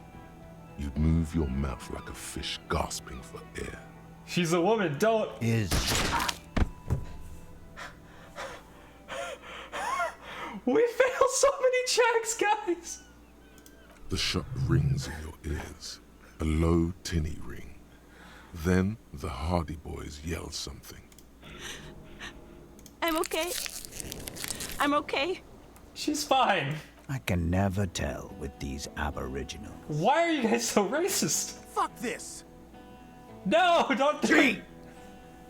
You'd move your mouth like a fish gasping for air. She's a woman, don't... We failed so many checks, guys! The shot rings in your ears, a low, tinny ring. Then the Hardy Boys yell something. I'm okay. I'm okay. She's fine. I can never tell with these aboriginals. Why are you guys so racist? Fuck this! No, don't do it!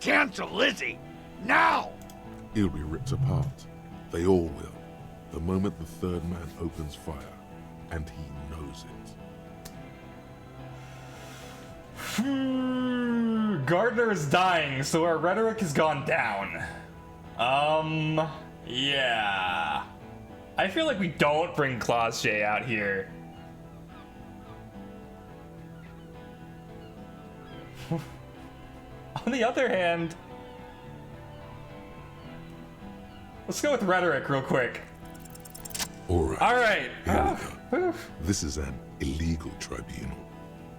Cancel Lizzie! Now! He'll be ripped apart. They all will. The moment the third man opens fire, and he knows it. Gardner is dying, so our rhetoric has gone down. Yeah. I feel like we don't bring Claus J out here. On the other hand, let's go with rhetoric real quick. Alright. This is an illegal tribunal.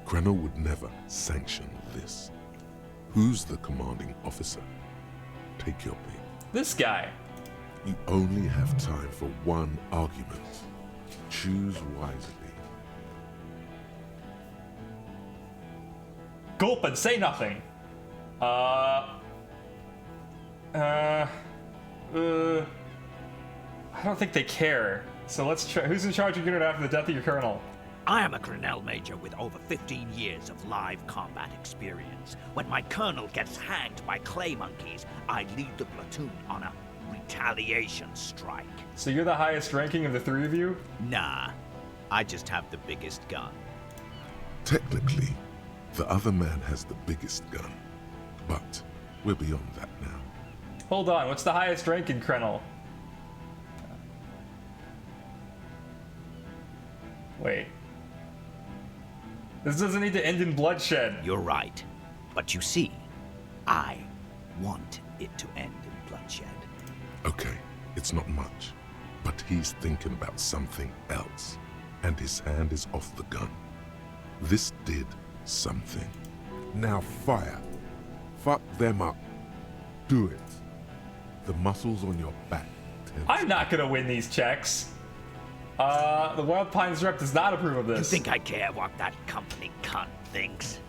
Krenner would never sanction this. Who's the commanding officer? Take your pick. This guy. You only have time for one argument. Choose wisely. Gulp and say nothing. I don't think they care. So let's try. Who's in charge of unit after the death of your colonel? I am a Grinnell Major with over 15 years of live combat experience. When my colonel gets hanged by clay monkeys, I lead the platoon on a retaliation strike. So you're the highest ranking of the three of you? Nah, I just have the biggest gun. Technically, the other man has the biggest gun, but we're beyond that now. Hold on, what's the highest rank in Krenel? Wait. This doesn't need to end in bloodshed. You're right. But you see, I want it to end in bloodshed. Okay, it's not much, but he's thinking about something else, and his hand is off the gun. This did something. Now fire. Fuck them up. Do it. The muscles on your back tense. I'm not gonna win these checks. The Wild Pines rep does not approve of this. You think I care what that company cunt thinks?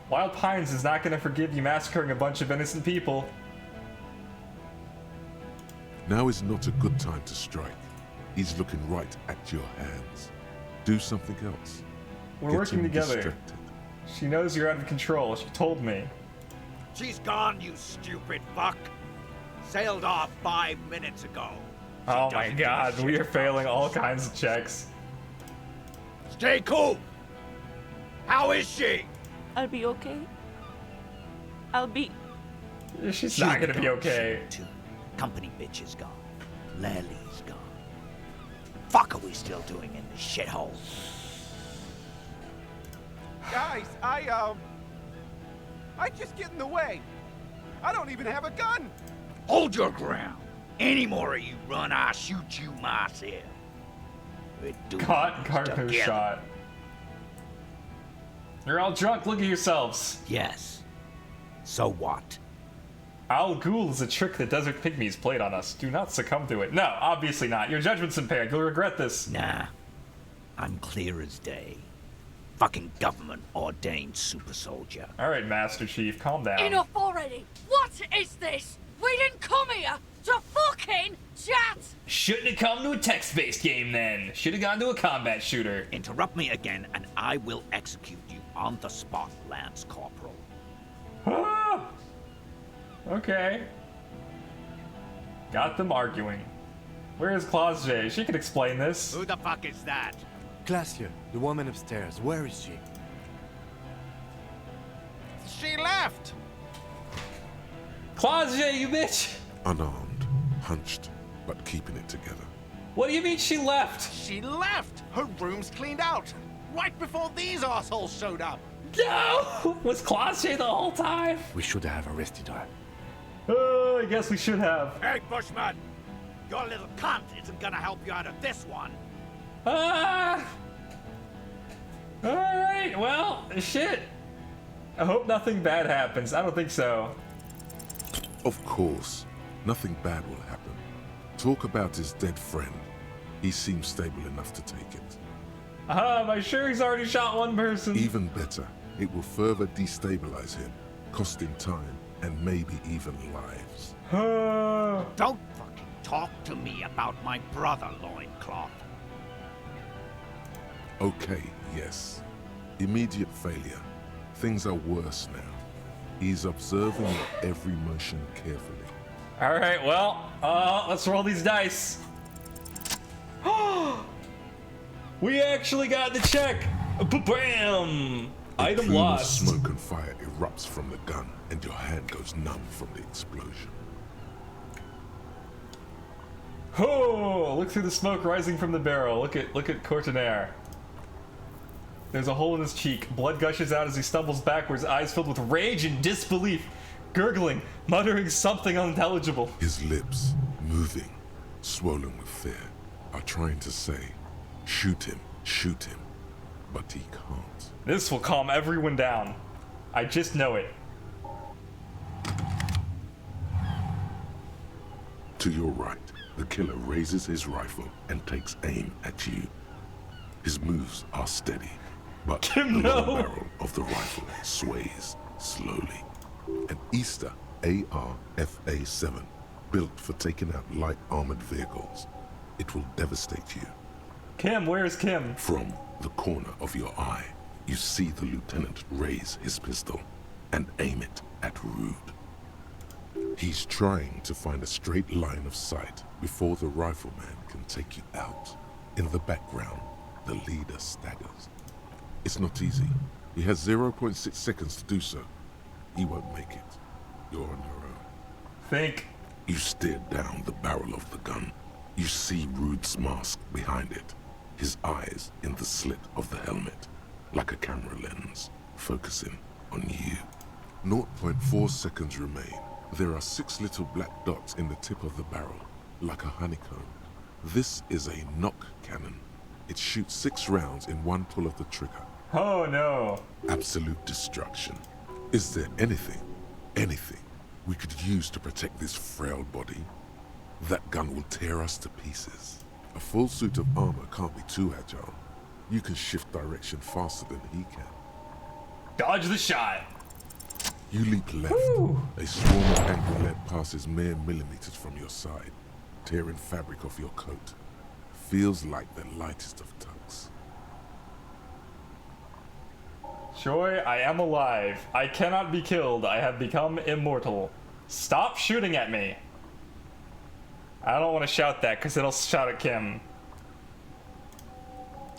Wild Pines is not gonna forgive you massacring a bunch of innocent people. Now is not a good time to strike. He's looking right at your hands. Do something else. We're Get working him together. distracted. She knows you're out of control. She told me. She's gone, you stupid fuck. Sailed off 5 minutes ago. Oh my god, we are failing all kinds of checks. Stay cool. How is she? I'll be okay. I'll be... She's not gonna be okay. Company bitch is gone. Lely's gone. Fuck are we still doing in this shithole? Guys, I just get in the way. I don't even have a gun. Hold your ground. Any more of you run, I'll shoot you myself. Caught Gardner shot. You're all drunk, look at yourselves. Yes. So what? Al Ghul is a trick that desert pygmies played on us. Do not succumb to it. No, obviously not. Your judgment's impaired. You'll regret this. Nah. I'm clear as day. Fucking government-ordained super soldier. Alright, Master Chief, calm down. Enough already! What is this? We didn't come here to fucking chat! Shouldn't have come to a text-based game then. Should have gone to a combat shooter. Interrupt me again and I will execute you on the spot, Lance Corporal. Ah! Okay. Got them arguing. Where is Claus J? She can explain this. Who the fuck is that? Glacier, the woman upstairs. Where is she? She left. Claus J, you bitch! Unarmed, hunched, but keeping it together. What do you mean she left? She left. Her room's cleaned out. Right before these assholes showed up. No! Was Claude the whole time? We should have arrested her. I guess we should have. Hey, Bushman! Your little cunt isn't gonna help you out of this one. Alright, well, shit. I hope nothing bad happens. I don't think so. Of course, nothing bad will happen. Talk about his dead friend. He seems stable enough to take it. Am I sure he's already shot one person? Even better, it will further destabilize him, costing time and maybe even lives. Don't fucking talk to me about my brother, Loincloth. Okay, yes. Immediate failure. Things are worse now. He's observing your every motion carefully. Alright, well, let's roll these dice. We actually got the check! Bam! Item plume lost. Of smoke and fire erupts from the gun, and your hand goes numb from the explosion. Oh, look through the smoke rising from the barrel. Look at Courtenaire. There's a hole in his cheek. Blood gushes out as he stumbles backwards, eyes filled with rage and disbelief, gurgling, muttering something unintelligible. His lips, moving, swollen with fear, are trying to say, shoot him, but he can't. This will calm everyone down. I just know it. To your right, the killer raises his rifle and takes aim at you. His moves are steady, but the lower barrel of the rifle sways slowly. An Easter AR-FA-7, built for taking out light armored vehicles. It will devastate you. Kim, where is Kim? From the corner of your eye, you see the lieutenant raise his pistol and aim it at Rude. He's trying to find a straight line of sight before the rifleman can take you out. In the background, the leader staggers. It's not easy. He has 0.6 seconds to do so. He won't make it. You're on your own. Think. You stare down the barrel of the gun. You see Rude's mask behind it. His eyes in the slit of the helmet, like a camera lens, focusing on you. 0.4 seconds remain. There are 6 little black dots in the tip of the barrel, like a honeycomb. This is a knock cannon. It shoots 6 rounds in one pull of the trigger. Oh no. Absolute destruction. Is there anything we could use to protect this frail body? That gun will tear us to pieces. A full suit of armor can't be too agile. You can shift direction faster than he can. Dodge the shot. You leap left. Woo! A swarm of angry lead passes mere millimeters from your side, tearing fabric off your coat. Feels like the lightest of tucks. Joy, I am alive. I cannot be killed. I have become immortal. Stop shooting at me. I don't want to shout that because it'll shout at Kim.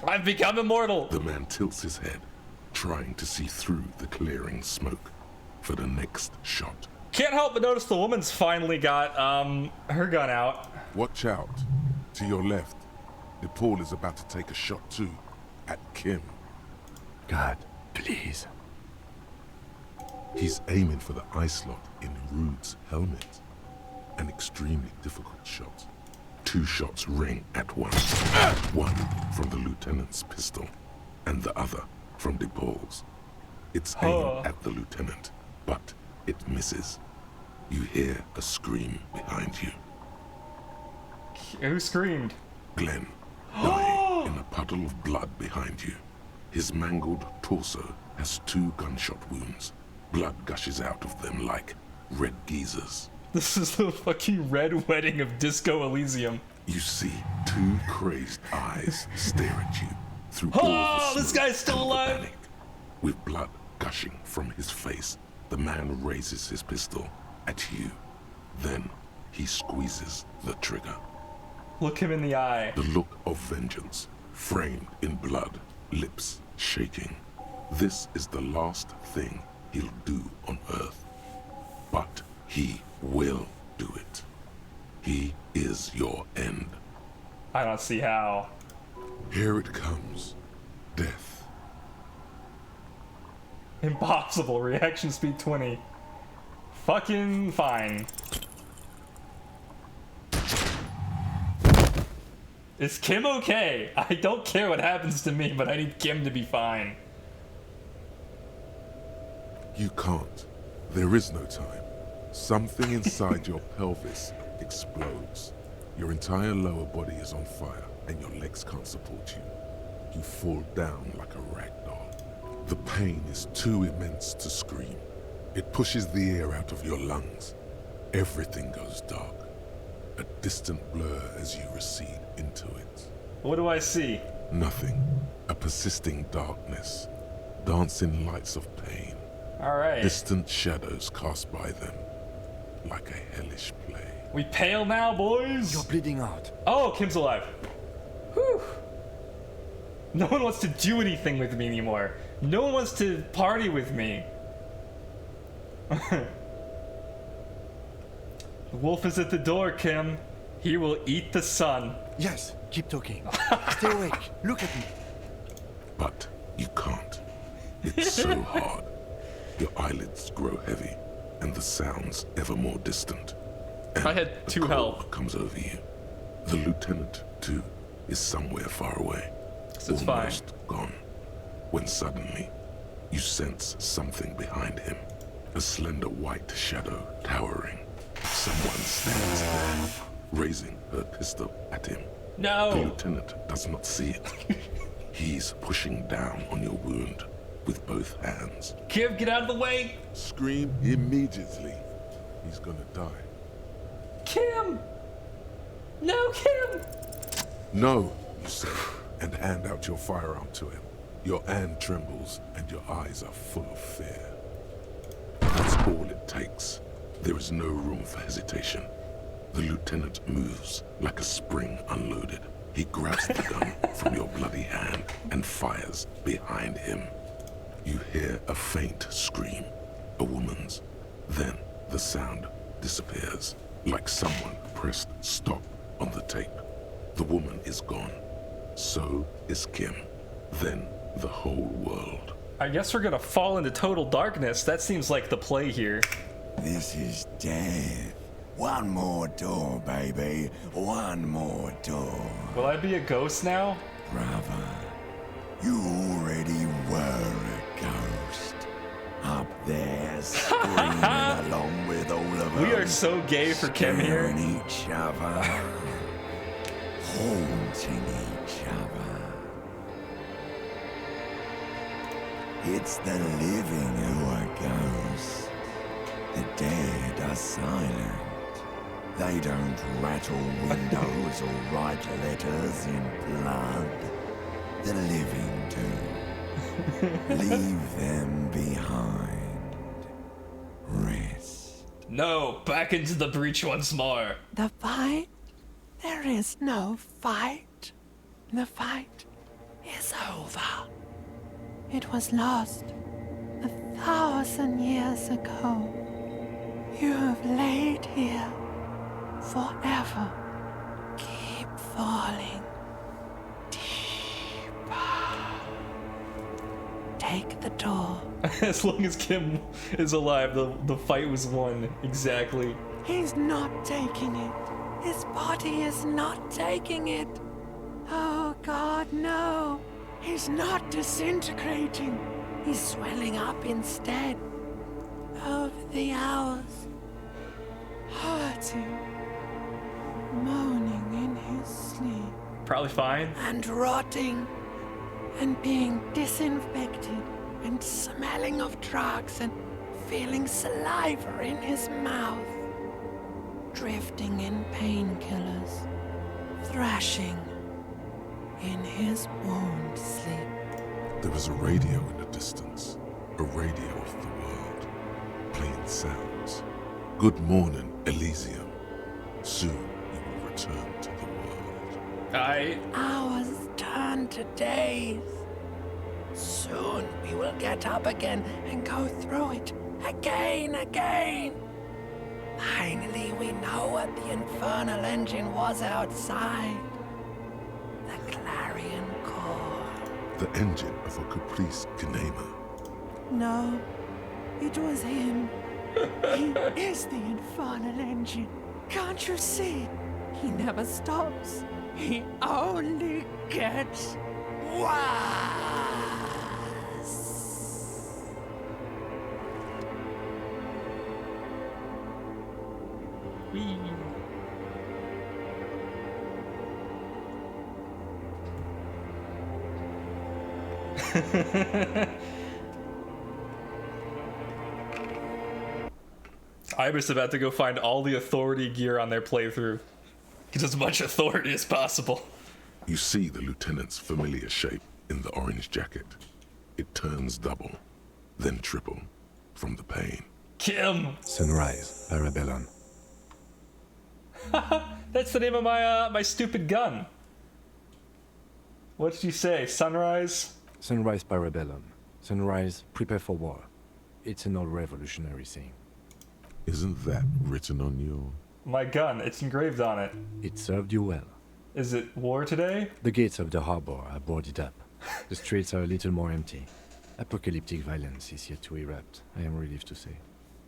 I've become immortal. The man tilts his head, trying to see through the clearing smoke for the next shot. Can't help but notice the woman's finally got her gun out. Watch out. To your left, Paul is about to take a shot too, at Kim. God, please. He's aiming for the eye slot in Rude's helmet. An extremely difficult shot. 2 shots ring at once. One from the lieutenant's pistol, and the other from DePaul's. It's aimed at the lieutenant, but it misses. You hear a scream behind you. Who screamed? Glenn, dying in a puddle of blood behind you. His mangled torso has 2 gunshot wounds. Blood gushes out of them like red geysers. This is the fucking red wedding of Disco Elysium. You see 2 crazed eyes stare at you through all the smoke. This guy's still alive! Panic. With blood gushing from his face, the man raises his pistol at you. Then he squeezes the trigger. Look him in the eye. The look of vengeance, framed in blood, lips shaking. This is the last thing he'll do on Earth. But he will do it. He is your end. I don't see how. Here it comes. Death. Impossible. Reaction speed 20. Fucking fine. Is Kim okay? I don't care what happens to me, but I need Kim to be fine. You can't. There is no time. Something inside your pelvis explodes. Your entire lower body is on fire, and your legs can't support you. You fall down like a rag doll. The pain is too immense to scream. It pushes the air out of your lungs. Everything goes dark. A distant blur as you recede into it. What do I see? Nothing. A persisting darkness. Dancing lights of pain. Alright. Distant shadows cast by them. Like a hellish play. We pale now, boys? You're bleeding out. Oh, Kim's alive. Whew. No one wants to do anything with me anymore. No one wants to party with me. The wolf is at the door, Kim. He will eat the sun. Yes, keep talking. Stay awake. Look at me. But you can't. It's so hard. Your eyelids grow heavy, and the sounds ever more distant. And I had 2 health. Comes over you. The lieutenant, too, is somewhere far away. So it's almost gone. When suddenly, you sense something behind him. A slender white shadow towering. Someone stands there, raising her pistol at him. No! The lieutenant does not see it. He's pushing down on your wound with both hands. Kim, get out of the way! Scream immediately. He's gonna die. Kim! No, Kim! No, you say, and hand out your firearm to him. Your hand trembles, and your eyes are full of fear. That's all it takes. There is no room for hesitation. The lieutenant moves like a spring unloaded. He grabs the gun from your bloody hand and fires behind him. You hear a faint scream, a woman's. Then the sound disappears, like someone pressed stop on the tape. The woman is gone. So is Kim. Then the whole world. I guess we're gonna fall into total darkness. That seems like the play here. This is death. One more door, baby. One more door. Will I be a ghost now? Brother, you already were a ghost. Up there, screaming along with all of us. We are so gay for Kim here. Scaring each other. Haunting each other. It's the living who are ghosts. The dead are silent. They don't rattle windows or write letters in blood. The living do. Leave them behind. Rest. No, back into the breach once more. The fight? There is no fight. The fight is over. It was lost 1,000 years ago. You have laid here forever. Keep falling deeper. Take the door. As long as Kim is alive, the fight was won. Exactly. He's not taking it. His body is not taking it. Oh God, no. He's not disintegrating. He's swelling up instead. Over the hours. Hurting. Moaning in his sleep. Probably fine. And rotting. And being disinfected. And smelling of drugs. And feeling saliva in his mouth. Drifting in painkillers. Thrashing in his wound sleep. There was a radio in the distance. A radio of the world. Playing sounds. Good morning, Elysium. Soon you will return to the world. Hours turn to days. Soon we will get up again and go through it again. Finally, we know what the infernal engine was outside. The clarion call. The engine of a Caprice Kinema. No, it was him. He is the infernal engine. Can't you see? He never stops. He only gets worse. Whee. Ibis about to go find all the authority gear on their playthrough. Get as much authority as possible. You see the lieutenant's familiar shape in the orange jacket. It turns double, then triple, from the pain. Kim! Sunrise, Parabellum. That's the name of my stupid gun. What did you say? Sunrise? Sunrise, Parabellum. Sunrise, prepare for war. It's an old revolutionary saying. Isn't that written on your... My gun, it's engraved on it. It served you well. Is it war today? The gates of the harbor are boarded up. The streets are a little more empty. Apocalyptic violence is yet to erupt, I am relieved to say.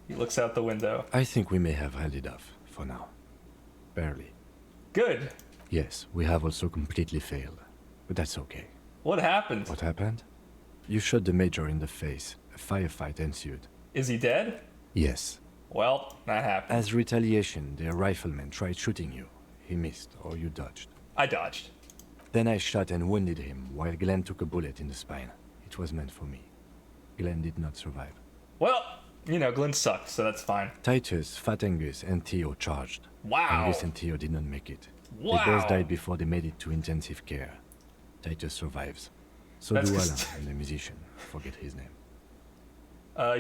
He looks out the window. I think we may have held it off, for now. Barely. Good. Yes, we have also completely failed. But that's okay. What happened? What happened? You shot the major in the face. A firefight ensued. Is he dead? Yes. Well, that happened. As retaliation, the rifleman tried shooting you. He missed, or you dodged. I dodged. Then I shot and wounded him, while Glenn took a bullet in the spine. It was meant for me. Glenn did not survive. Well, you know, Glenn sucked, so that's fine. Titus, Fat Angus, and Theo charged. Wow. Angus and Theo did not make it. Wow. They both died before they made it to intensive care. Titus survives. So That's do just... Alain, and the musician. Forget his name.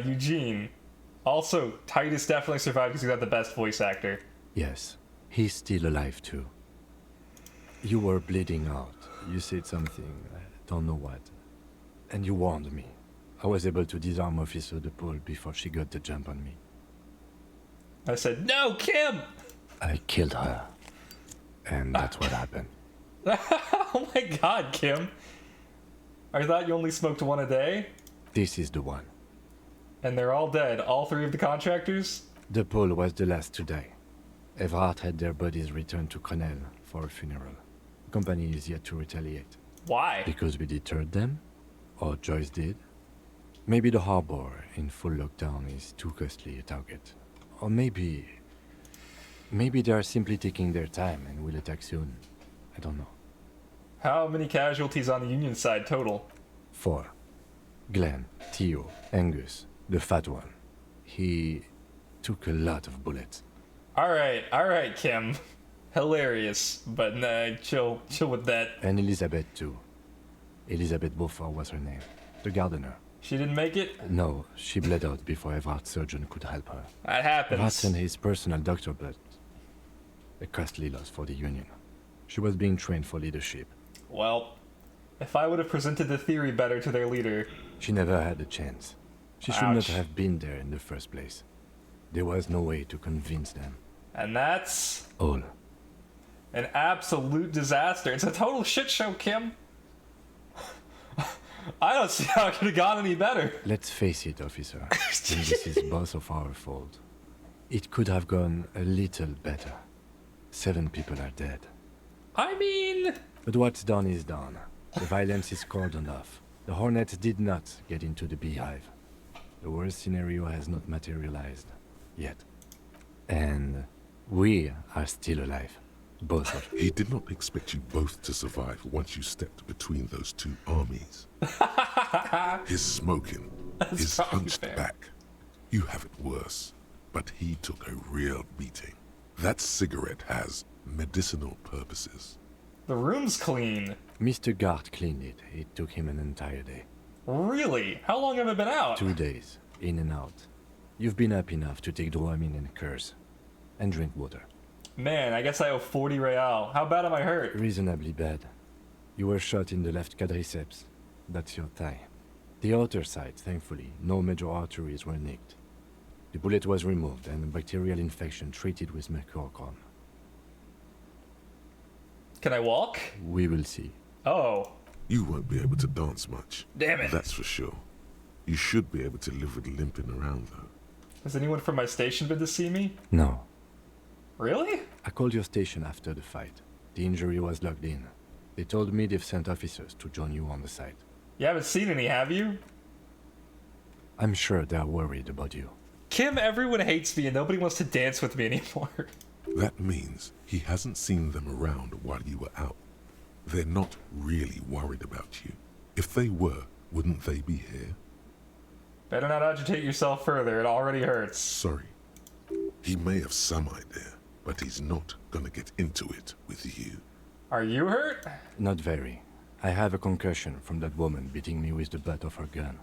Eugene. Also, Titus definitely survived because he got the best voice actor. Yes. He's still alive, too. You were bleeding out. You said something, I don't know what. And you warned me. I was able to disarm Officer DePaul before she got the jump on me. I said, no, Kim! I killed her. And that's what happened. Oh my god, Kim. I thought you only smoked one a day? This is the one. And they're all dead, all three of the contractors? DePaul was the last to die. Everhart had their bodies returned to Connell for a funeral. The company is yet to retaliate. Why? Because we deterred them? Or Joyce did? Maybe the harbor in full lockdown is too costly a target. Or maybe they are simply taking their time and will attack soon. I don't know. How many casualties on the Union side total? 4. Glenn, Theo, Angus, the fat one. He took a lot of bullets. Alright, Kim. Hilarious, but nah, chill with that. And Elizabeth too. Elizabeth Beaufort was her name. The gardener. She didn't make it? No, she bled out before Everhart's surgeon could help her. That happens. Everhart sent his personal doctor, but a costly loss for the Union. She was being trained for leadership. Well, if I would have presented the theory better to their leader... She never had a chance. She should not have been there in the first place. There was no way to convince them. And that's... all. An absolute disaster. It's a total shit show, Kim. I don't see how it could have gone any better. Let's face it, officer. And this is both of our fault. It could have gone a little better. 7 people are dead. I mean... But what's done is done. The violence is cordoned off. The Hornets did not get into the beehive. The worst scenario has not materialized. Yet. And we are still alive. Both of He did not expect you both to survive once you stepped between those two armies. His smoking, his hunched back. You have it worse, but he took a real beating. That cigarette has medicinal purposes. The room's clean. Mr. Gart cleaned it. It took him an entire day. Really? How long have I been out? 2 days, in and out. You've been up enough to take Dramamine and curse. And drink water. Man, I guess I owe 40 real. How bad am I hurt? Reasonably bad. You were shot in the left quadriceps. That's your thigh. The outer side, thankfully, no major arteries were nicked. The bullet was removed and a bacterial infection treated with mercurochrome. Can I walk? We will see. Oh. You won't be able to dance much. Damn it. That's for sure. You should be able to live with limping around, though. Has anyone from my station been to see me? No. Really? I called your station after the fight. The injury was logged in. They told me they've sent officers to join you on the site. You haven't seen any, have you? I'm sure they're worried about you. Kim, everyone hates me and nobody wants to dance with me anymore. That means he hasn't seen them around while you were out. They're not really worried about you. If they were, wouldn't they be here? Better not agitate yourself further, it already hurts. Sorry. He may have some idea, but he's not gonna get into it with you. Are you hurt? Not very. I have a concussion from that woman beating me with the butt of her gun.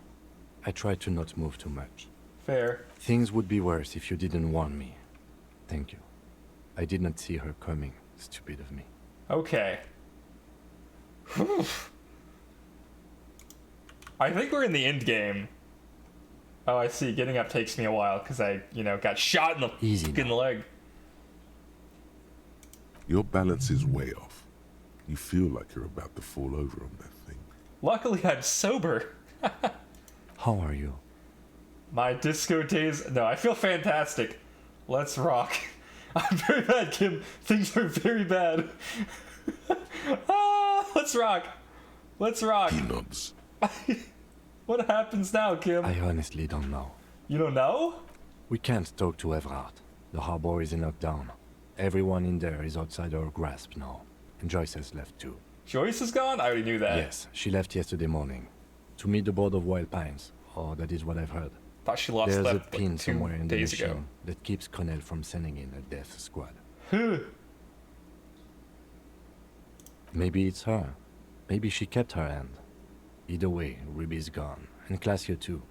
I try to not move too much. Fair. Things would be worse if you didn't warn me. Thank you. I did not see her coming. Stupid of me. Okay. I think we're in the end game. Oh, I see. Getting up takes me a while because I, got shot in the fucking leg. Your balance is way off. You feel like you're about to fall over on that thing. Luckily, I'm sober. How are you? My disco days... No, I feel fantastic. Let's rock. I'm very bad, Kim. Things are very bad. Let's rock. Let's rock. He nods. What happens now, Kim? I honestly don't know. You don't know? We can't talk to Evict. The harbor is in lockdown. Everyone in there is outside our grasp now. And Joyce has left too. Joyce is gone? I already knew that. Yes, she left yesterday morning. To meet the board of Wild Pines. Oh, that is what I've heard. Thought she lost There's that a pin like 2 somewhere in the days machine ago. that keeps Connell from sending in a death squad. Maybe it's her. Maybe she kept her hand. Either way, Ruby's gone. And Glacier too.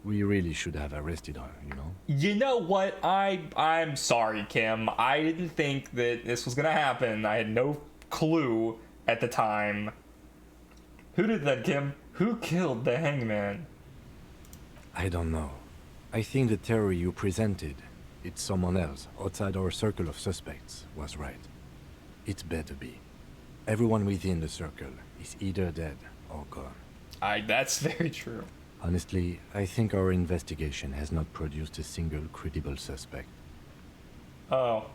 We really should have arrested her, you know? You know what? I'm sorry, Kim. I didn't think that this was gonna happen. I had no clue at the time. Who did that, Kim? Who killed the hangman? I don't know. I think the theory you presented, it's someone else outside our circle of suspects, was right. It's better be. Everyone within the circle is either dead or gone. That's very true. Honestly, I think our investigation has not produced a single credible suspect. Oh.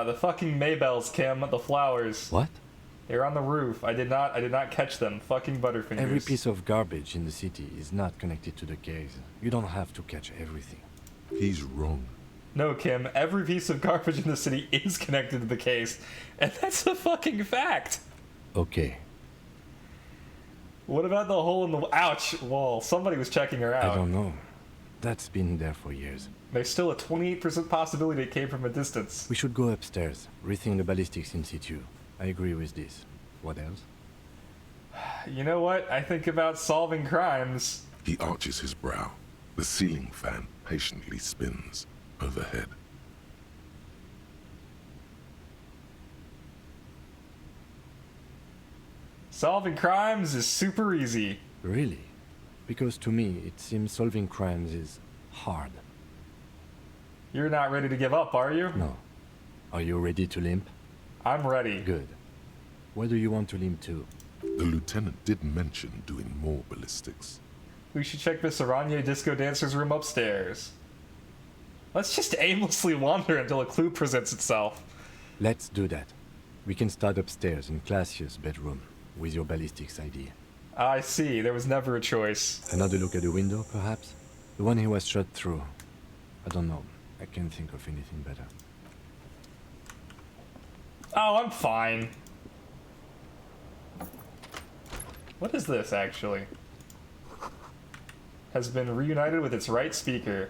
The fucking Maybells, Kim, the flowers. What? They're on the roof. I did not catch them. Fucking Butterfingers. Every piece of garbage in the city is not connected to the case. You don't have to catch everything. He's wrong. No, Kim, every piece of garbage in the city is connected to the case, and that's a fucking fact. Okay. What about the hole in the ouch wall? Somebody was checking her out. I don't know. That's been there for years. There's still a 28% possibility it came from a distance. We should go upstairs, rethink the ballistics in situ. I agree with this. What else? You know what? I think about solving crimes. He arches his brow. The ceiling fan patiently spins overhead. Solving crimes is super easy. Really? Because to me, it seems solving crimes is hard. You're not ready to give up, are you? No. Are you ready to limp? I'm ready. Good. Where do you want to limp to? The lieutenant did mention doing more ballistics. We should check Miss Aranye Disco Dancer's room upstairs. Let's just aimlessly wander until a clue presents itself. Let's do that. We can start upstairs in Classier's bedroom with your ballistics idea. I see. There was never a choice. Another look at the window, perhaps? The one he was shot through. I don't know. I can't think of anything better. Oh, I'm fine. What is this, actually? Has been reunited with its right speaker.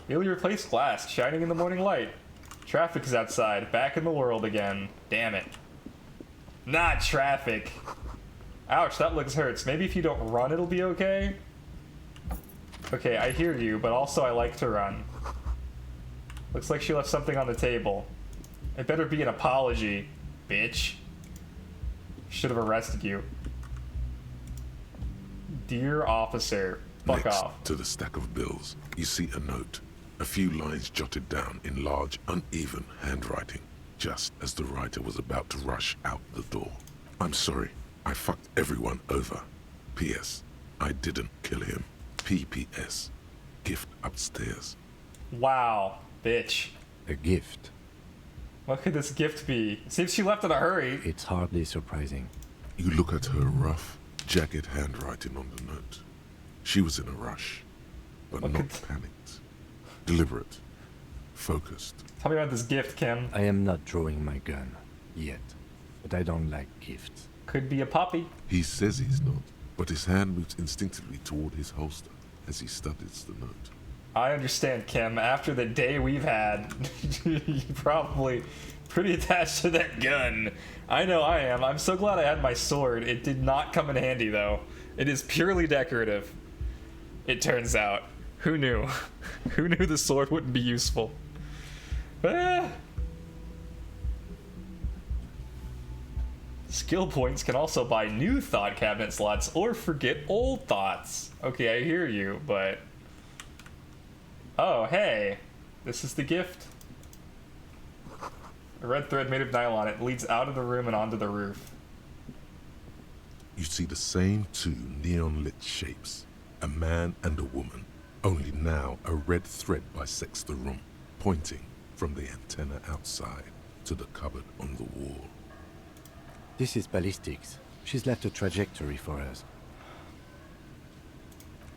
Newly replaced glass, shining in the morning light. Traffic is outside, back in the world again. Damn it. Not traffic. Ouch, that looks hurts. Maybe if you don't run, it'll be okay? Okay, I hear you, but also I like to run. Looks like she left something on the table. It better be an apology, bitch. Should have arrested you. Dear officer, Fuck Next off. to the stack of bills, you see a note. A few lines jotted down in large, uneven handwriting, just as the writer was about to rush out the door. I'm sorry, I fucked everyone over. P.S. I didn't kill him. P.P.S. Gift upstairs. Wow, bitch. A gift. What could this gift be? Seems she left in a hurry. It's hardly surprising. You look at her rough, jagged handwriting on the note. She was in a rush, but not panicked. Deliberate. Focused. Tell me about this gift, Kim. I am not drawing my gun. Yet. But I don't like gifts. Could be a puppy. He says he's not, but his hand moves instinctively toward his holster as he studies the note. I understand, Kim. After the day we've had, you're probably pretty attached to that gun. I know I am. I'm so glad I had my sword. It did not come in handy, though. It is purely decorative, it turns out. Who knew? Who knew the sword wouldn't be useful? Skill points can also buy new thought cabinet slots or forget old thoughts. Okay, I hear you, but... Oh, hey. This is the gift. A red thread made of nylon. It leads out of the room and onto the roof. You see the same two neon-lit shapes. A man and a woman. Only now a red thread bisects the room, pointing from the antenna outside to the cupboard on the wall. This is ballistics. She's left a trajectory for us.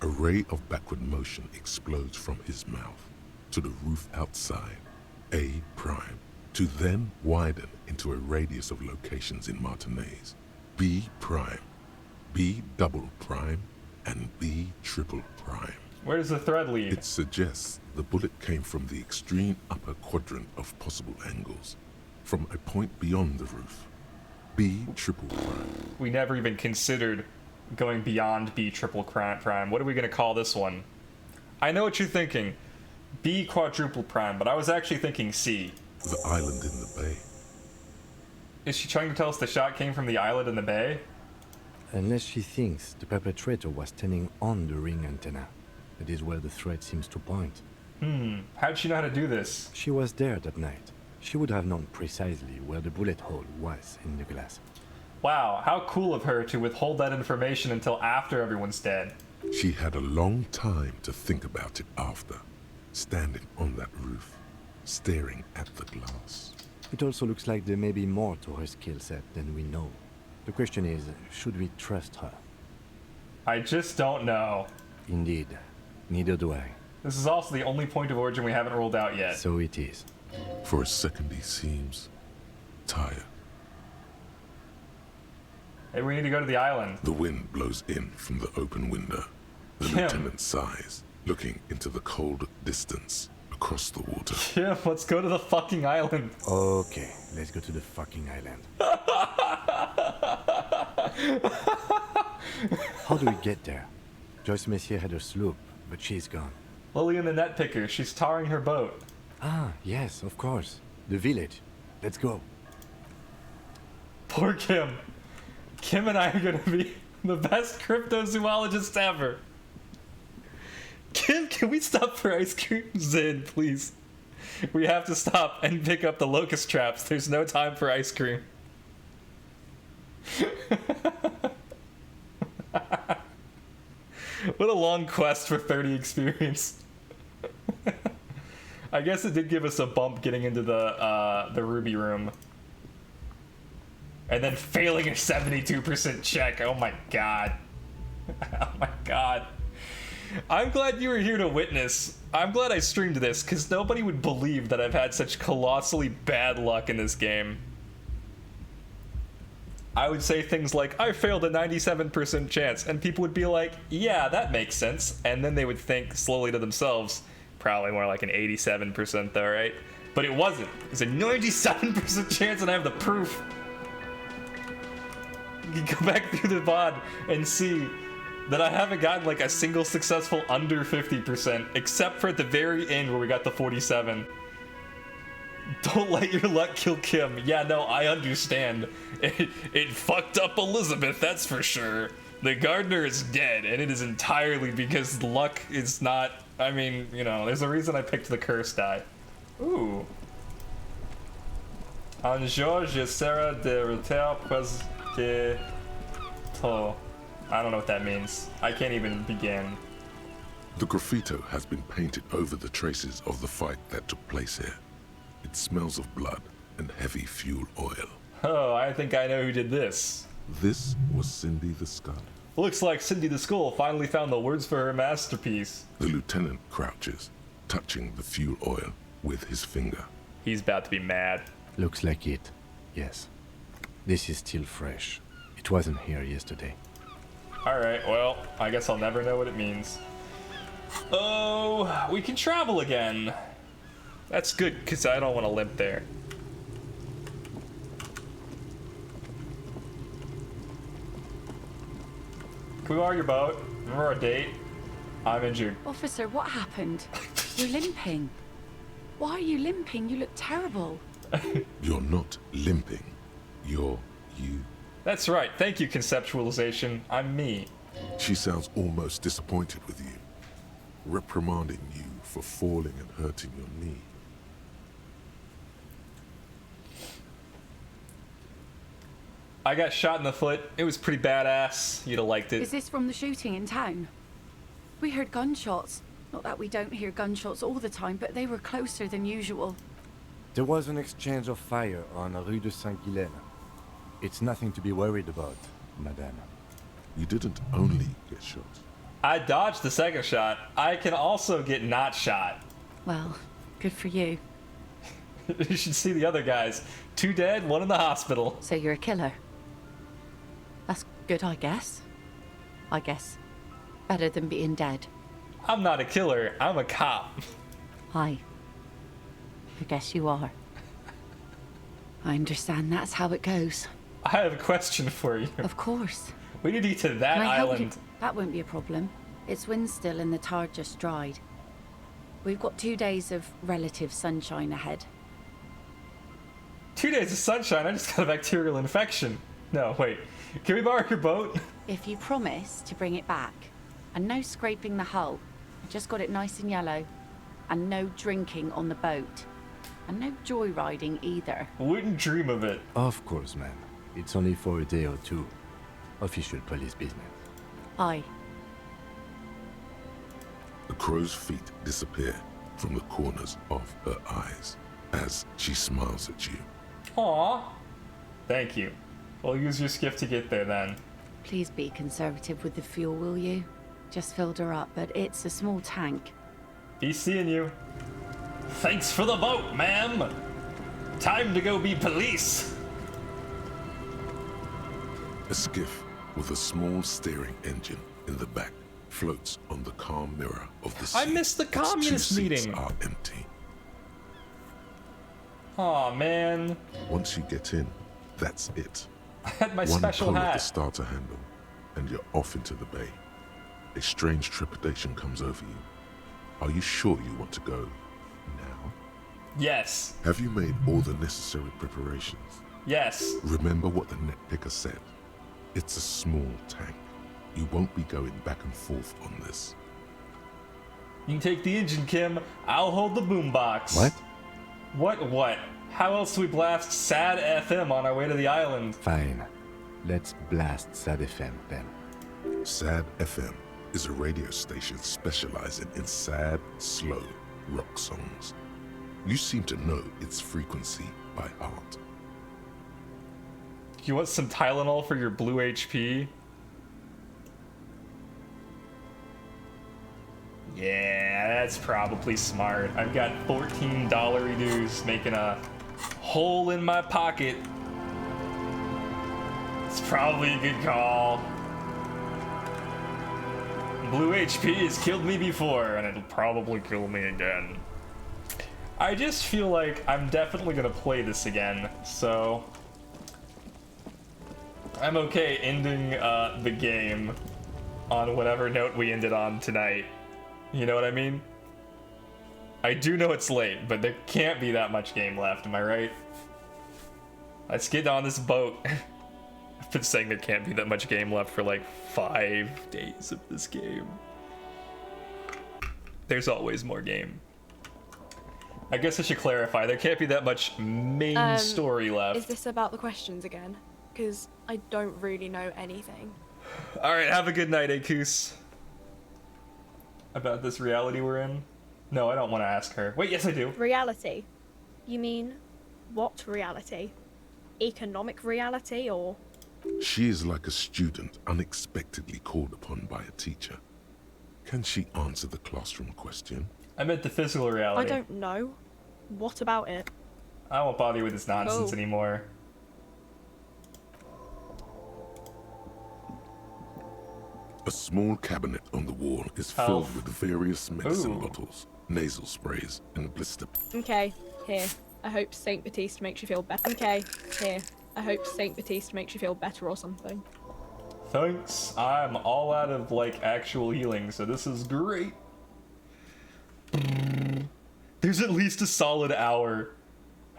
A ray of backward motion explodes from his mouth to the roof outside, A prime, to then widen into a radius of locations in Martinez, B prime, B double prime, and B triple prime. Where does the thread lead? It suggests the bullet came from the extreme upper quadrant of possible angles, from a point beyond the roof, B triple prime. We never even considered going beyond B triple prime. What are we going to call this one? I know what you're thinking. B quadruple prime, but I was actually thinking C. The island in the bay. Is she trying to tell us the shot came from the island in the bay? Unless she thinks the perpetrator was standing on the ring antenna. That is where the thread seems to point. How'd she know how to do this? She was there that night. She would have known precisely where the bullet hole was in the glass. Wow, how cool of her to withhold that information until after everyone's dead. She had a long time to think about it after, standing on that roof, staring at the glass. It also looks like there may be more to her skill set than we know. The question is, should we trust her? I just don't know. Indeed. Neither do I. This is also the only point of origin we haven't ruled out yet. So it is. For a second he seems tired. Hey, we need to go to the island. The wind blows in from the open window. The lieutenant sighs, looking into the cold distance across the water. Kim, let's go to the fucking island. Okay, let's go to the fucking island. How do we get there? Joyce Messier had a sloop, but she's gone. Lillian the net picker, she's tarring her boat. Ah, yes, of course. The village. Let's go. Poor Kim. Kim and I are gonna be the best cryptozoologists ever. Kim, can we stop for ice cream? Zin, please. We have to stop and pick up the locust traps. There's no time for ice cream. What a long quest for 30 experience. I guess it did give us a bump getting into the Ruby room. And then failing a 72% check. Oh my god. Oh my god. I'm glad you were here to witness. I'm glad I streamed this, because nobody would believe that I've had such colossally bad luck in this game. I would say things like, I failed a 97% chance, and people would be like, yeah, that makes sense. And then they would think slowly to themselves, probably more like an 87% though, right? But it wasn't. It's a 97% chance, and I have the proof. You can go back through the VOD and see that I haven't gotten like a single successful under 50%, except for at the very end where we got the 47. Don't let your luck kill Kim. Yeah, no, I understand. It fucked up Elizabeth, that's for sure. The gardener is dead, and it is entirely because luck is not... I mean, you know, there's a reason I picked the curse die. Ooh. Un jour, j'essaierai de reter pres de to. I don't know what that means. I can't even begin. The graffito has been painted over the traces of the fight that took place here. It smells of blood and heavy fuel oil. Oh, I think I know who did this. This was Cindy the Skull. Looks like Cindy the Skull finally found the words for her masterpiece. The lieutenant crouches, touching the fuel oil with his finger. He's about to be mad. Looks like it, yes. This is still fresh. It wasn't here yesterday. Alright, well, I guess I'll never know what it means. Oh, we can travel again. That's good, because I don't want to limp there. Can we borrow your boat? Remember our date? I'm injured. Officer, what happened? You're limping. Why are you limping? You look terrible. You're not limping. You're you. That's right. Thank you, conceptualization. I'm me. She sounds almost disappointed with you, reprimanding you for falling and hurting your knee. I got shot in the foot. It was pretty badass. You'd have liked it. Is this from the shooting in town? We heard gunshots. Not that we don't hear gunshots all the time, but they were closer than usual. There was an exchange of fire on Rue de Saint-Guylaine. It's nothing to be worried about, madame. You didn't only get shot. I dodged the second shot. I can also get not shot. Well, good for you. You should see the other guys. 2 dead, 1 in the hospital. So you're a killer? That's good, I guess. I guess. Better than being dead. I'm not a killer. I'm a cop. Hi. I guess you are. I understand that's how it goes. I have a question for you. Of course. We need to get to that island. That won't be a problem. It's wind still and the tar just dried. We've got 2 days of relative sunshine ahead. 2 days of sunshine? I just got a bacterial infection. No, wait. Can we borrow your boat? If you promise to bring it back. And no scraping the hull. I just got it nice and yellow. And no drinking on the boat. And no joyriding either. Wouldn't dream of it. Of course, ma'am. It's only for a day or two. Official police business. Aye. The crow's feet disappear from the corners of her eyes as she smiles at you. Aww. Thank you. We'll use your skiff to get there then. Please be conservative with the fuel, will you? Just filled her up, but it's a small tank. Be seeing you. Thanks for the boat, ma'am. Time to go be police. A skiff with a small steering engine in the back floats on the calm mirror of the sea. I missed the communist Its 2 meeting. seats are empty. Aw, man. Once you get in, that's it. I had my One special pull of hat. the starter handle, and you're off into the bay. A strange trepidation comes over you. Are you sure you want to go now? Yes. Have you made all the necessary preparations? Yes. Remember what the net picker said. It's a small tank. You won't be going back and forth on this. You can take the engine, Kim. I'll hold the boombox. What? What? How else do we blast Sad FM on our way to the island? Fine. Let's blast Sad FM then. Sad FM is a radio station specializing in sad, slow rock songs. You seem to know its frequency by heart. You want some Tylenol for your blue HP? Yeah, that's probably smart. I've got $14 dues making a hole in my pocket. It's probably a good call. Blue HP has killed me before, and it'll probably kill me again. I just feel like I'm definitely gonna play this again, so I'm okay ending the game on whatever note we ended on tonight. You know what I mean? I do know it's late, but there can't be that much game left, am I right? Let's get on this boat. I've been saying there can't be that much game left for like 5 days of this game. There's always more game. I guess I should clarify, there can't be that much main story left. Is this about the questions again? Because I don't really know anything. Alright, have a good night, Akus. About this reality we're in? No, I don't want to ask her. Wait, yes I do. Reality? You mean what reality? Economic reality or... She is like a student unexpectedly called upon by a teacher. Can she answer the classroom question? I meant the physical reality. I don't know. What about it? I won't bother you with this nonsense Cool. anymore. A small cabinet on the wall is filled with various medicine bottles, nasal sprays, and blister. Okay, here. I hope Saint Baptiste makes you feel better. Okay, here. I hope Saint Baptiste makes you feel better or something. Thanks. I'm all out of, like, actual healing, so this is great. There's at least a solid hour.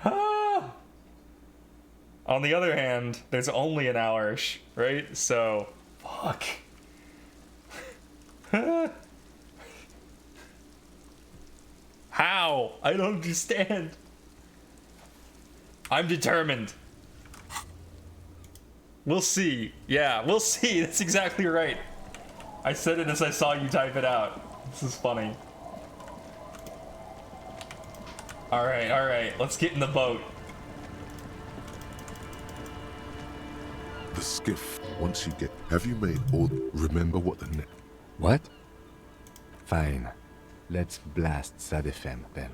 Ah! On the other hand, there's only an hour, right? So, fuck. How? I don't understand. I'm determined. We'll see. Yeah, we'll see. That's exactly right. I said it as I saw you type it out. This is funny. Alright. Let's get in the boat. The skiff, once you get... Have you made all... Remember what the net... What? Fine. Let's blast Sad FM then.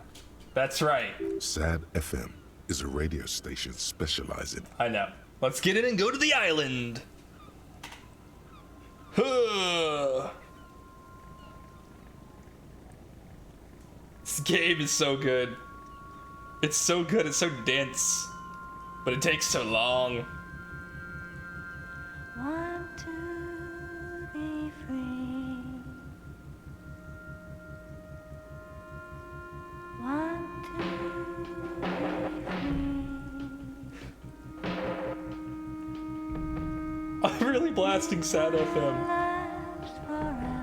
That's right. Sad FM is a radio station specializing... I know. Let's get in and go to the island. Huh. This game is so good. It's so good. It's so dense. But it takes so long. Want to be free. Want to be free. I'm really blasting Sad FM. Last forever.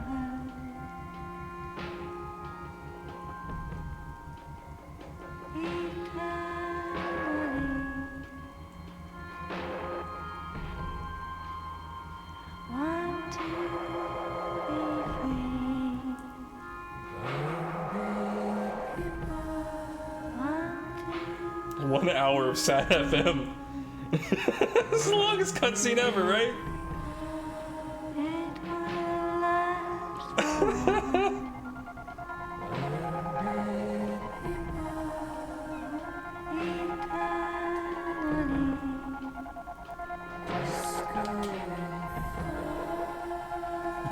Want to be free. 1 hour of Sad FM. This is the longest cutscene ever, right?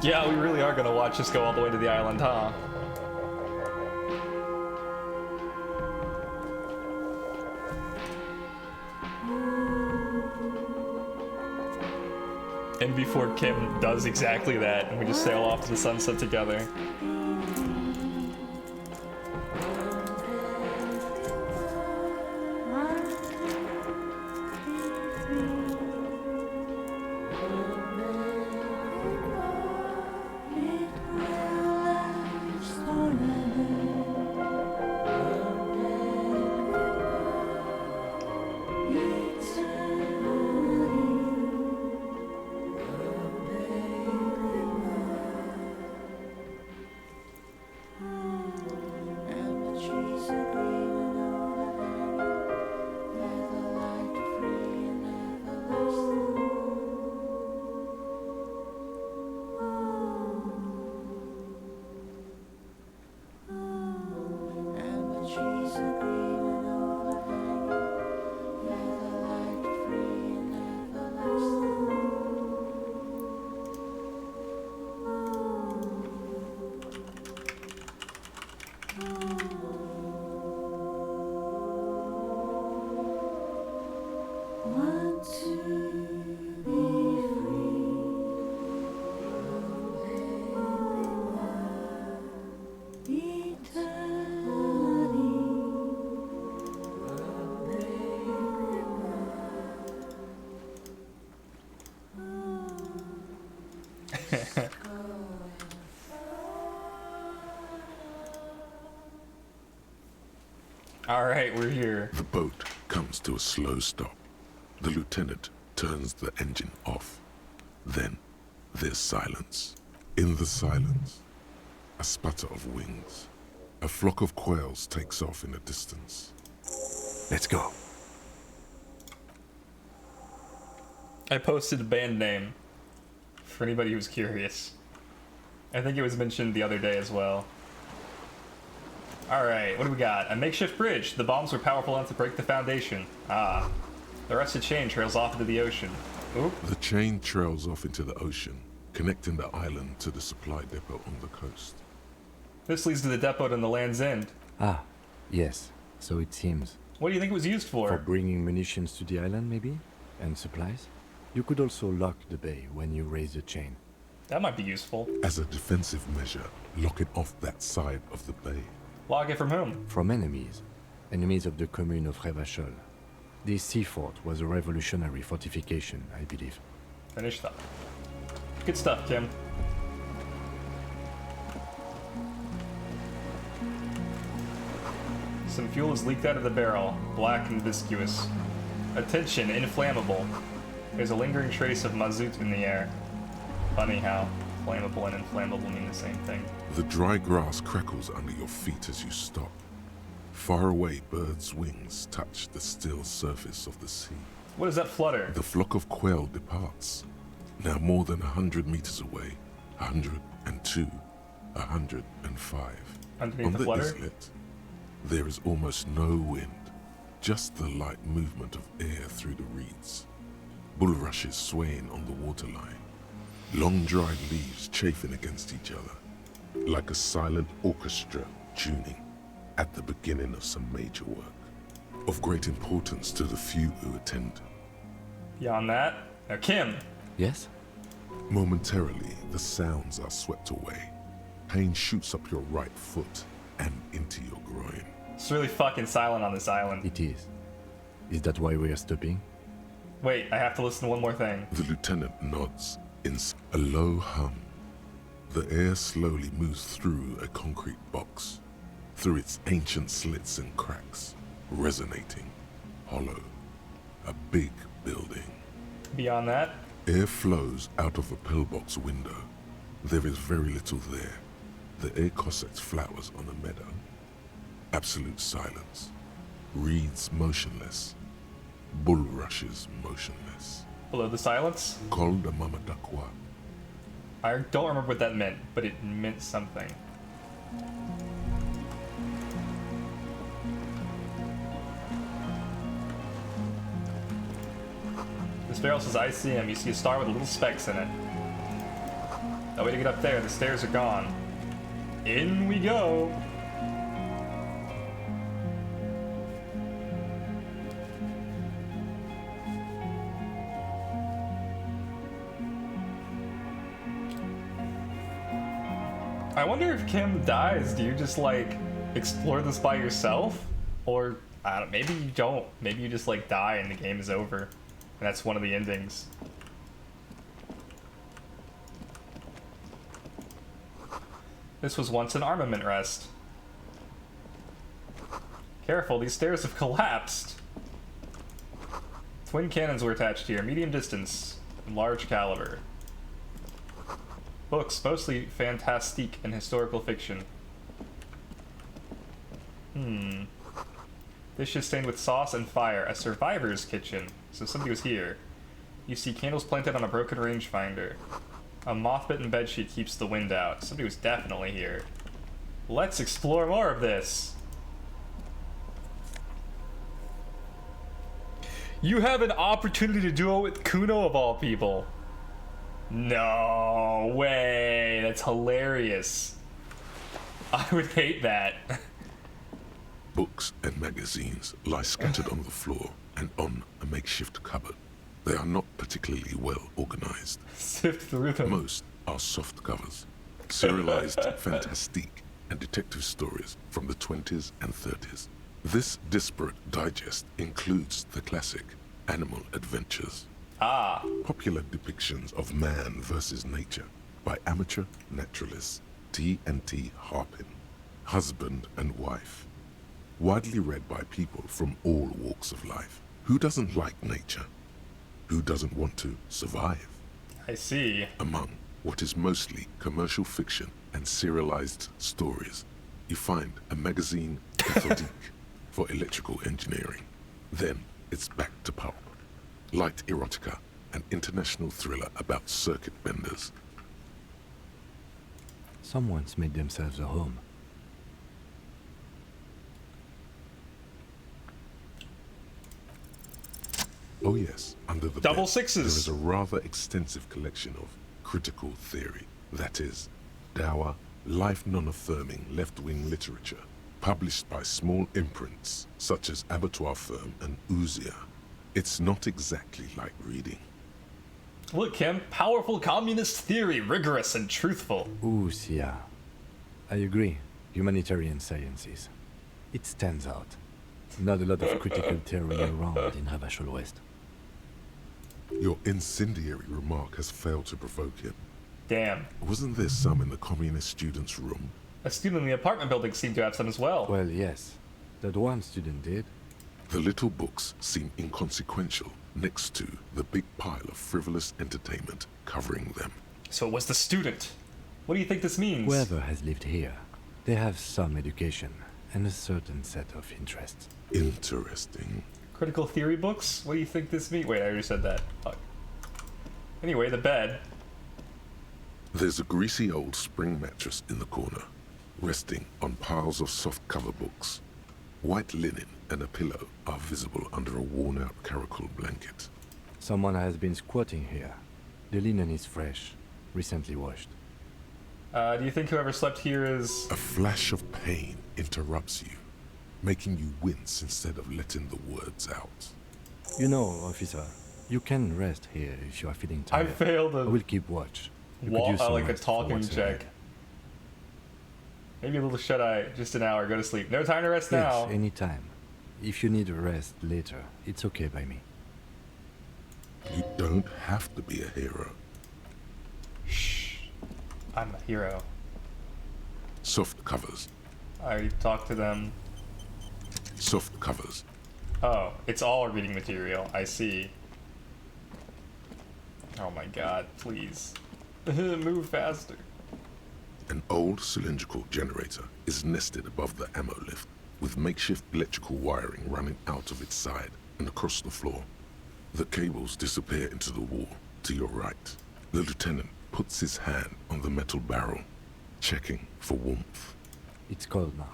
Yeah, we really are gonna watch this go all the way to the island, huh? And before Kim does exactly that, and we just sail off to the sunset together. Alright, we're here. The boat comes to a slow stop. The lieutenant turns the engine off. Then there's silence. In the silence, a sputter of wings. A flock of quails takes off in the distance. Let's go. I posted a band name for anybody who's curious. I think it was mentioned the other day as well. Alright, what do we got? A makeshift bridge. The bombs were powerful enough to break the foundation. Ah. The rusted chain trails off into the ocean. Oop. The chain trails off into the ocean, connecting the island to the supply depot on the coast. This leads to the depot on the land's end. Ah, yes. So it seems. What do you think it was used for? For bringing munitions to the island, maybe? And supplies? You could also lock the bay when you raise the chain. That might be useful. As a defensive measure, lock it off that side of the bay. Lock it from whom? From enemies. Enemies of the commune of Revachol. This sea fort was a revolutionary fortification, I believe. Finished up. Good stuff, Kim. Some fuel is leaked out of the barrel, black and viscous. Attention, inflammable. There's a lingering trace of mazout in the air. Funny how flammable and inflammable mean the same thing. The dry grass crackles under your feet as you stop. Far away, birds' wings touch the still surface of the sea. What does that flutter? The flock of quail departs. Now more than 100 meters away. 102, 105. Underneath On the the flutter? islet, there is almost no wind. Just the light movement of air through the reeds. Bulrushes swaying on the waterline. Long dried leaves chafing against each other. Like a silent orchestra tuning at the beginning of some major work. Of great importance to the few who attend. Beyond that, now Kim. Yes? Momentarily, the sounds are swept away. Pain shoots up your right foot and into your groin. It's really fucking silent on this island. It is. Is that why we are stopping? Wait, I have to listen to one more thing. The lieutenant nods in a low hum. The air slowly moves through a concrete box, through its ancient slits and cracks, resonating, hollow. A big building. Beyond that? Air flows out of a pillbox window. There is very little there. The air Cossacks flowers on a meadow. Absolute silence. Reeds motionless. Bulrushes motionless. Below the silence? Col de Mamadakwa. I don't remember what that meant, but it meant something. This barrel says Elysium. You see a star with little specks in it. No way to get up there. The stairs are gone. In we go. I wonder if Kim dies, do you just like explore this by yourself? Or I don't, maybe you don't. Maybe you just like die and the game is over. And that's one of the endings. This was once an armament rest. Careful, these stairs have collapsed. Twin cannons were attached here, medium distance, and large caliber. Books, mostly fantastique and historical fiction. Dishes stained with sauce and fire, a survivor's kitchen. So somebody was here. You see candles planted on a broken rangefinder. A moth-bitten bedsheet keeps the wind out. Somebody was definitely here. Let's explore more of this. You have an opportunity to duo with Kuno of all people. No way. That's hilarious. I would hate that. Books and magazines lie scattered on the floor and on a makeshift cupboard. They are not particularly well organized. Sift through them. Most are soft covers, serialized fantastique and detective stories from the 20s and 30s. This disparate digest includes the classic Animal Adventures. Popular depictions of man versus nature by amateur naturalists T&T Harpin, husband and wife. widely read by people from all walks of life. Who doesn't like nature? Who doesn't want to survive? I see. Among what is mostly commercial fiction and serialized stories, you find a magazine cathodique for electrical engineering. Then it's back to pulp. Light erotica, an international thriller about circuit benders. Someone's made themselves a home. Oh yes, under the double bed, sixes. There is a rather extensive collection of critical theory, that is, dour, life non-affirming left-wing literature, published by small imprints such as Abattoir Firm and Ouzia. It's not exactly like reading. Look, Kim, powerful communist theory, rigorous and truthful. Ouzia. I agree. Humanitarian sciences. It stands out. Not a lot of critical theory around in Havashul West. Your incendiary remark has failed to provoke him. Damn. Wasn't there some in the communist student's room? A student in the apartment building seemed to have some as well. Well, yes. That one student did. The little books seem inconsequential next to the big pile of frivolous entertainment covering them. So it was the student. What do you think this means? Whoever has lived here, they have some education and a certain set of interests. Interesting. Critical theory books? What do you think this means? Wait, I already said that. Fuck. Anyway, the bed. There's a greasy old spring mattress in the corner, resting on piles of soft cover books. White linen and a pillow are visible under a worn-out caracal blanket. Someone has been squatting here. The linen is fresh, recently washed. Do you think whoever slept here is... A flash of pain interrupts you, making you wince instead of letting the words out. You know, officer, you can rest here if you are feeling tired. I failed a... I will keep watch. You could use some like a rest for talking what's check. ahead. Maybe a little shut-eye, just an hour, go to sleep. No time to rest now. Yes, anytime. If you need a rest later, it's okay by me. You don't have to be a hero. Shh. I'm a hero. Soft covers. I already talked to them. Soft covers. Oh, it's all reading material. I see. Oh my god, please. Move faster. An old cylindrical generator is nested above the ammo lift, with makeshift electrical wiring running out of its side and across the floor. The cables disappear into the wall to your right. The lieutenant puts his hand on the metal barrel, checking for warmth. It's cold now,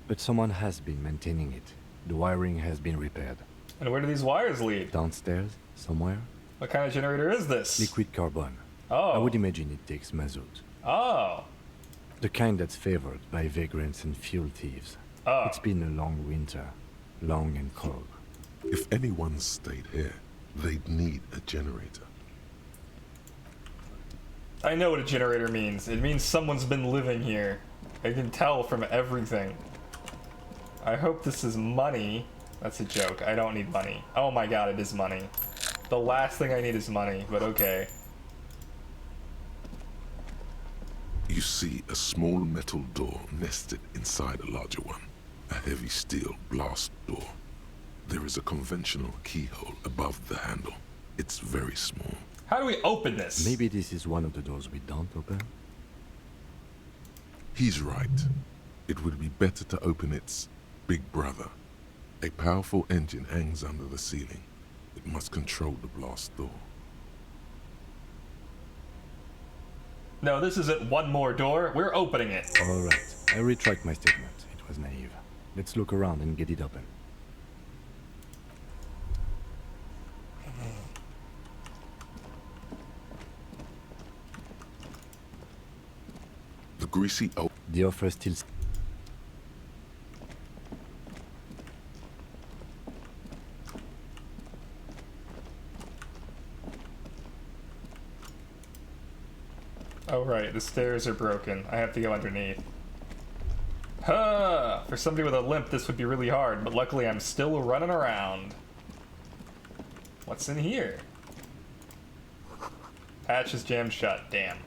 but someone has been maintaining it. The wiring has been repaired. And where do these wires lead? Downstairs, somewhere. What kind of generator is this? Liquid carbon. Oh. I would imagine it takes mazout. Oh. The kind that's favored by vagrants and fuel thieves. Oh. It's been a long winter, long and cold. If anyone stayed here, they'd need a generator. I know what a generator means. It means someone's been living here. I can tell from everything. I hope this is money. That's a joke. I don't need money. Oh my god, it is money. The last thing I need is money, but okay. You see a small metal door nested inside a larger one. A heavy steel blast door. There is a conventional keyhole above the handle. It's very small. How do we open this? Maybe this is one of the doors we don't open? He's right. It would be better to open its big brother. A powerful engine hangs under the ceiling. It must control the blast door. No, this isn't one more door. We're opening it. All right. I retract my statement. It was naive. Let's look around and get it open. The greasy oak. The offer still... Oh right, the stairs are broken. I have to go underneath. Huh! For somebody with a limp, this would be really hard, but luckily I'm still running around. What's in here? Hatch is jammed shut, damn.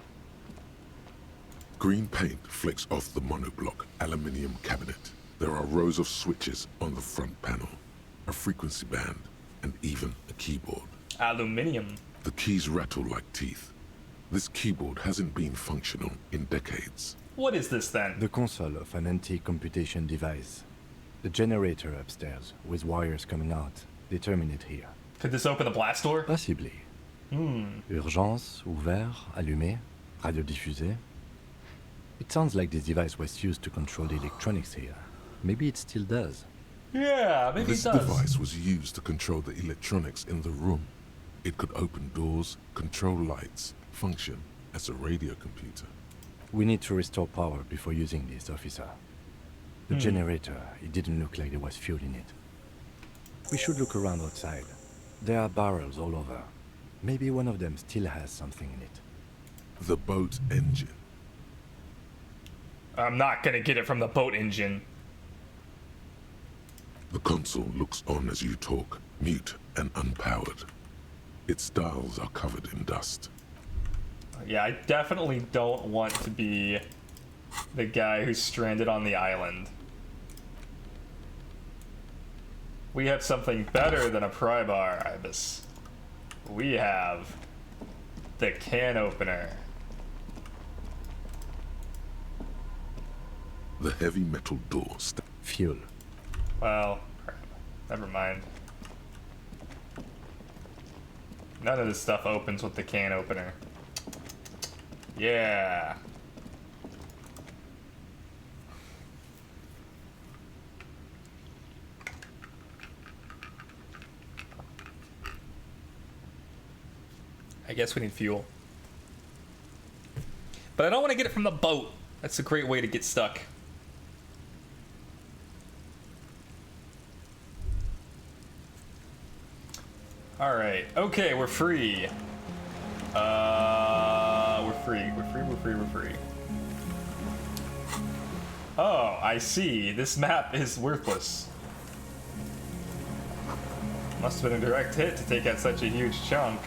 Green paint flicks off the monoblock aluminium cabinet. The There are rows of switches on the front panel, a frequency band, and even a keyboard. Aluminium. The keys rattle like teeth. This keyboard hasn't been functional in decades. What is this then? The console of an anti-computation device. The generator upstairs, with wires coming out, they terminate here. Could this open the blast door? Possibly. Urgence, ouvert, allumé, radio diffusé. It sounds like this device was used to control the electronics here. Maybe it still does. Yeah, maybe this it does. This device was used to control the electronics in the room. It could open doors, control lights, function as a radio computer. We need to restore power before using this, officer. The generator, it didn't look like there was fuel in it. We should look around outside. There are barrels all over. Maybe one of them still has something in it. The boat engine. I'm not gonna get it from the boat engine. The console looks on as you talk, mute and unpowered. Its dials are covered in dust. Yeah, I definitely don't want to be the guy who's stranded on the island. We have something better than a pry bar, Ibis. We have the can opener. The heavy metal door fuel. Well, never mind. None of this stuff opens with the can opener. Yeah. I guess we need fuel. But I don't want to get it from the boat. That's a great way to get stuck. Alright. Okay, we're free. We're free. Oh, I see. This map is worthless. Must have been a direct hit to take out such a huge chunk.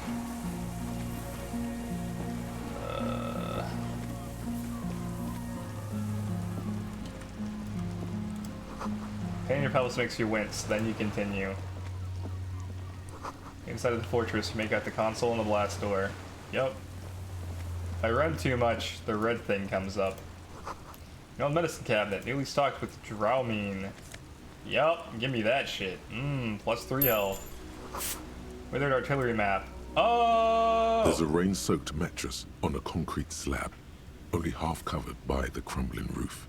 Pain your pelvis makes you wince, then you continue. Inside of the fortress, you make out the console and the blast door. Yup. If I run too much, the red thing comes up. No medicine cabinet, newly stocked with Dramamine. Yup, give me that shit. +3 health. Withered artillery map. Oh! There's a rain-soaked mattress on a concrete slab, only half covered by the crumbling roof.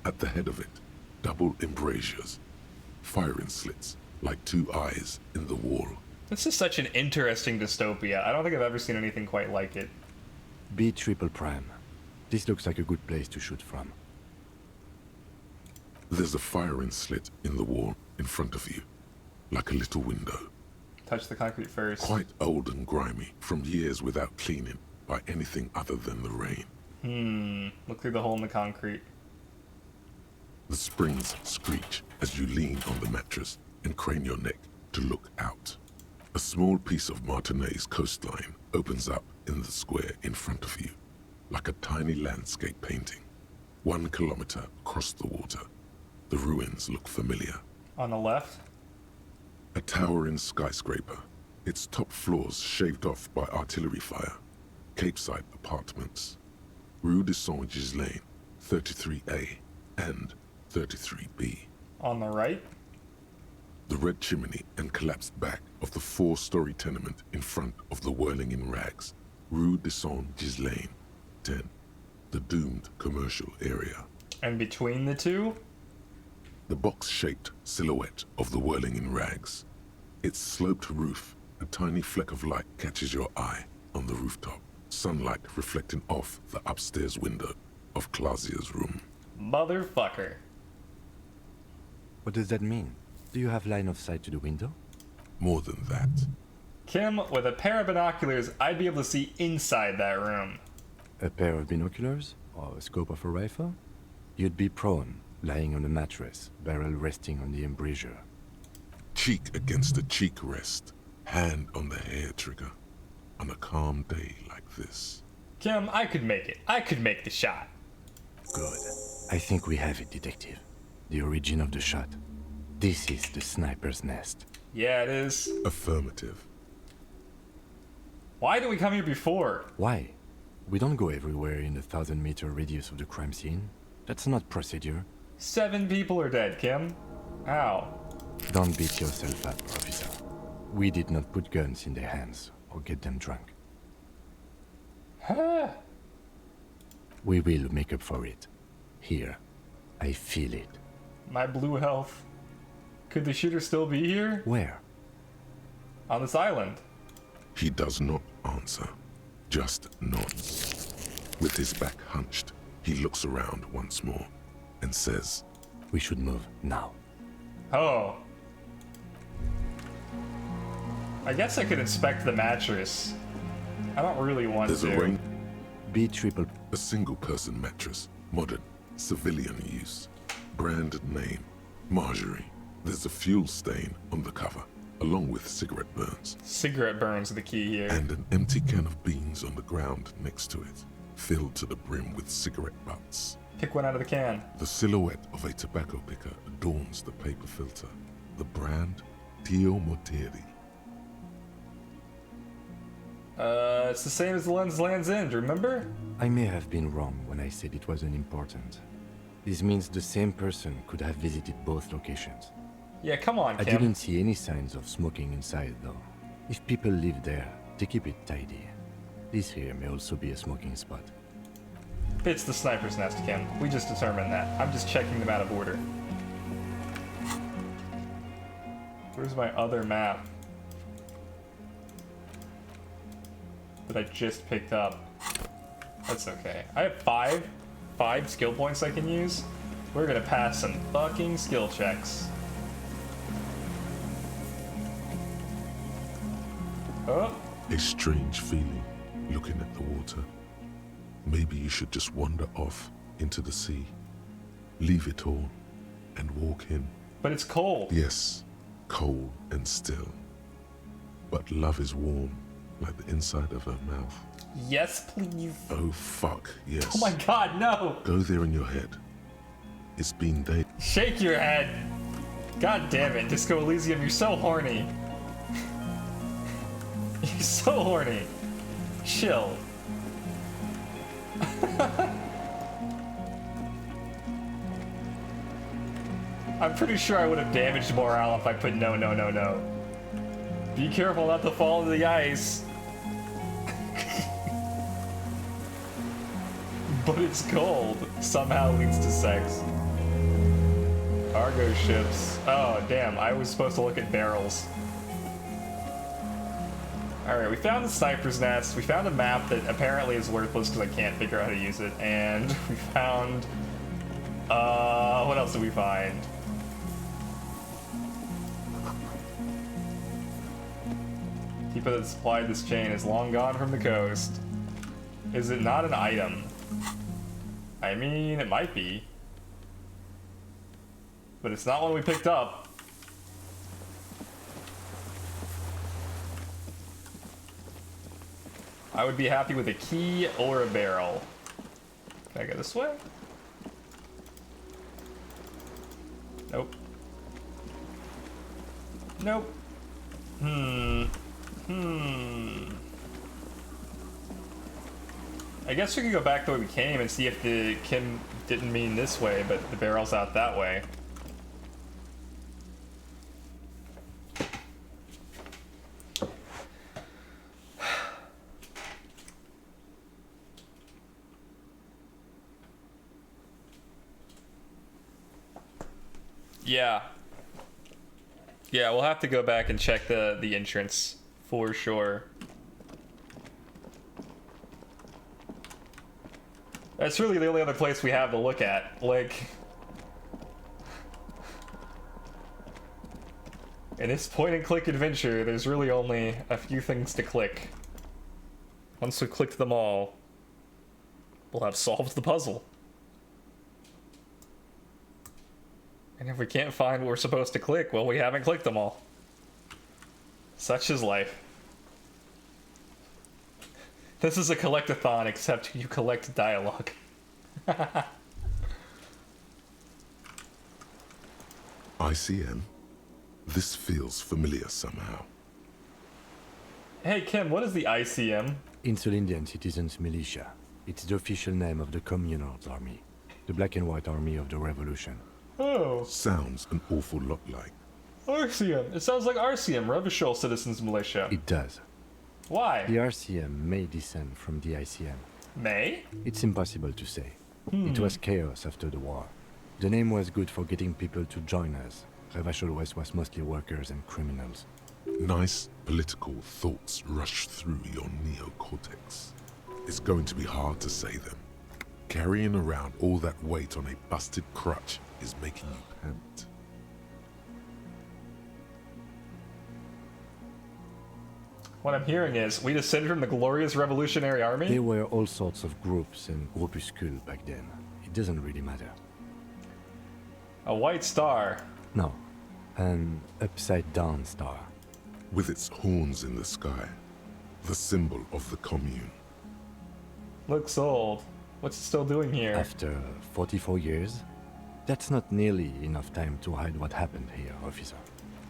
At the head of it, double embrasures, firing slits like two eyes in the wall. This is such an interesting dystopia. I don't think I've ever seen anything quite like it. B triple prime. This looks like a good place to shoot from. There's a firing slit in the wall in front of you, like a little window. Touch the concrete first. Quite old and grimy from years without cleaning by anything other than the rain. Look through the hole in the concrete. The springs screech as you lean on the mattress and crane your neck to look out. A small piece of Martinez coastline opens up in the square in front of you, like a tiny landscape painting. 1 kilometer across the water, the ruins look familiar. On the left? A towering skyscraper, its top floors shaved off by artillery fire. Capeside apartments. Rue de Saint-Ghislain, 33A and 33B. On the right? The red chimney and collapsed back of the 4-story tenement in front of the Whirling in Rags, Rue de Saint-Ghislain, 10, the doomed commercial area. And between the two? The box-shaped silhouette of the Whirling in Rags. Its sloped roof, a tiny fleck of light catches your eye on the rooftop, sunlight reflecting off the upstairs window of Clausia's room. Motherfucker. What does that mean? Do you have line of sight to the window? More than that. Kim, with a pair of binoculars, I'd be able to see inside that room. A pair of binoculars? Or a scope of a rifle? You'd be prone, lying on a mattress, barrel resting on the embrasure. Cheek against a cheek rest, hand on the hair trigger, on a calm day like this. Kim, I could make it. I could make the shot. Good. I think we have it, detective. the origin of the shot. This is the sniper's nest. Yeah, it is. Affirmative. Why did we come here before? Why? We don't go everywhere in a 1,000-meter radius of the crime scene. That's not procedure. 7 people are dead, Kim. Ow. Don't beat yourself up, officer. We did not put guns in their hands or get them drunk. Huh? We will make up for it. Here. I feel it. My blue health. Could the shooter still be here? Where? On this island. He does not answer, just nods. With his back hunched, he looks around once more and says, "We should move now." Oh. I guess I could inspect the mattress. I don't really want There's to. a ring. B triple. A single-person mattress, modern, civilian use. Brand name, Marjorie. There's a fuel stain on the cover, along with cigarette burns. Cigarette burns are the key here. And an empty can of beans on the ground next to it, filled to the brim with cigarette butts. Pick one out of the can. The silhouette of a tobacco picker adorns the paper filter. The brand, Tio Mortieri. It's the same as the lens Land's End, remember? I may have been wrong when I said it wasn't important. This means the same person could have visited both locations. Yeah, come on, I Kim. didn't see any signs of smoking inside, though. If people live there, they keep it tidy. This here may also be a smoking spot. It's the sniper's nest, Kim. We just determined that. I'm just checking them out of order. Where's my other map that I just picked up? That's okay. I have five skill points I can use. We're gonna pass some fucking skill checks. Oh. A strange feeling, looking at the water. Maybe you should just wander off into the sea, leave it all, and walk in. But it's cold. Yes, cold and still. But love is warm, like the inside of her mouth. Yes, please. Oh, fuck, yes. Oh my god, no! Go there in your head. It's been days. Shake your head. God damn it, Disco Elysium, you're so horny. You're so horny. Chill. I'm pretty sure I would have damaged morale if I put no, no, no, no. Be careful not to fall into the ice. But it's cold. Somehow leads to sex. Cargo ships. Oh, damn. I was supposed to look at barrels. Alright, we found the sniper's nest. We found a map that apparently is worthless because I can't figure out how to use it. And we found... what else did we find? People that supplied this chain is long gone from the coast. Is it not an item? I mean, it might be. But it's not one we picked up. I would be happy with a key or a barrel. Can I go this way? Nope. Nope. I guess we could go back the way we came and see if the Kim didn't mean this way, but the barrel's out that way. Yeah. Yeah, we'll have to go back and check the entrance for sure. That's really the only other place we have to look at. Like, in this point-and-click adventure, there's really only a few things to click. Once we clicked them all, we'll have solved the puzzle. And if we can't find what we're supposed to click, well, we haven't clicked them all. Such is life. This is a collectathon, except you collect dialogue. ICM? This feels familiar somehow. Hey Kim, what is the ICM? Insulindian Citizens Militia. It's the official name of the Communards Army, the black and white army of the revolution. Oh. Sounds an awful lot like. RCM. It sounds like RCM, Revolutionary Citizens Militia. It does. Why? The RCM may descend from the ICM. May? It's impossible to say. It was chaos after the war. The name was good for getting people to join us. Revachol West was mostly workers and criminals. Nice political thoughts rush through your neocortex. It's going to be hard to say them. Carrying around all that weight on a busted crutch is making you pant. What I'm hearing is, we descended from the glorious Revolutionary Army? There were all sorts of groups and groupuscules back then. It doesn't really matter. A white star? No, an upside-down star. With its horns in the sky, the symbol of the commune. Looks old. What's it still doing here? After 44 years? That's not nearly enough time to hide what happened here, officer.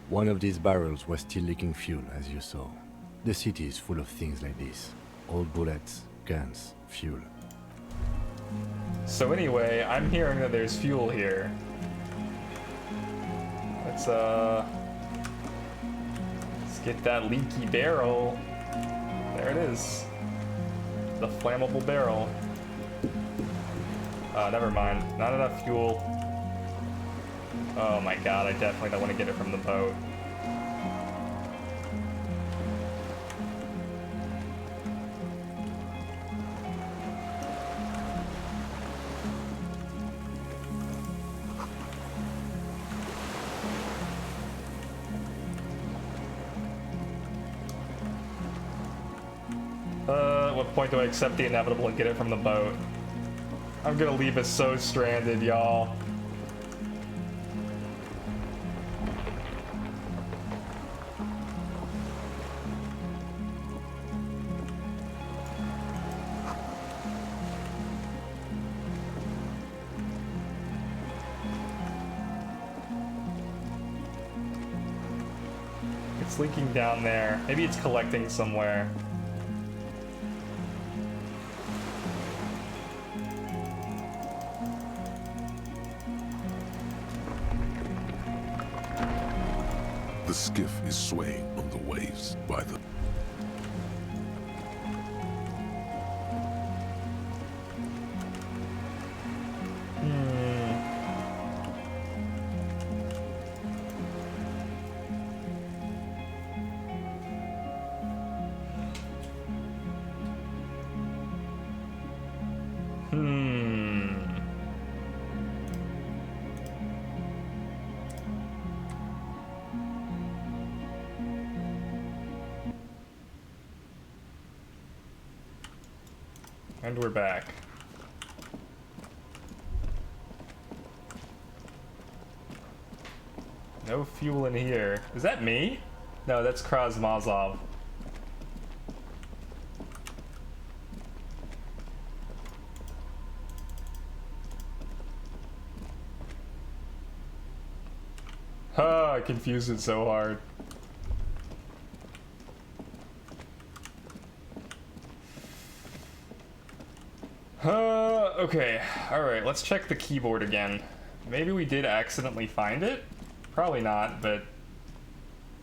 One of these barrels was still leaking fuel, as you saw. The city is full of things like this. Old bullets, guns, fuel. So anyway, I'm hearing that there's fuel here. Let's get that leaky barrel. There it is. The flammable barrel. Never mind. Not enough fuel. Oh my god, I definitely don't want to get it from the boat. At what point do I accept the inevitable and get it from the boat? I'm gonna leave us so stranded, y'all. It's leaking down there. Maybe it's collecting somewhere. The skiff is swaying on the waves by the... And we're back. No fuel in here. Is that me? No, that's Krasmazov. I confused it so hard. Okay. Alright, let's check the keyboard again. Maybe we did accidentally find it? Probably not, but...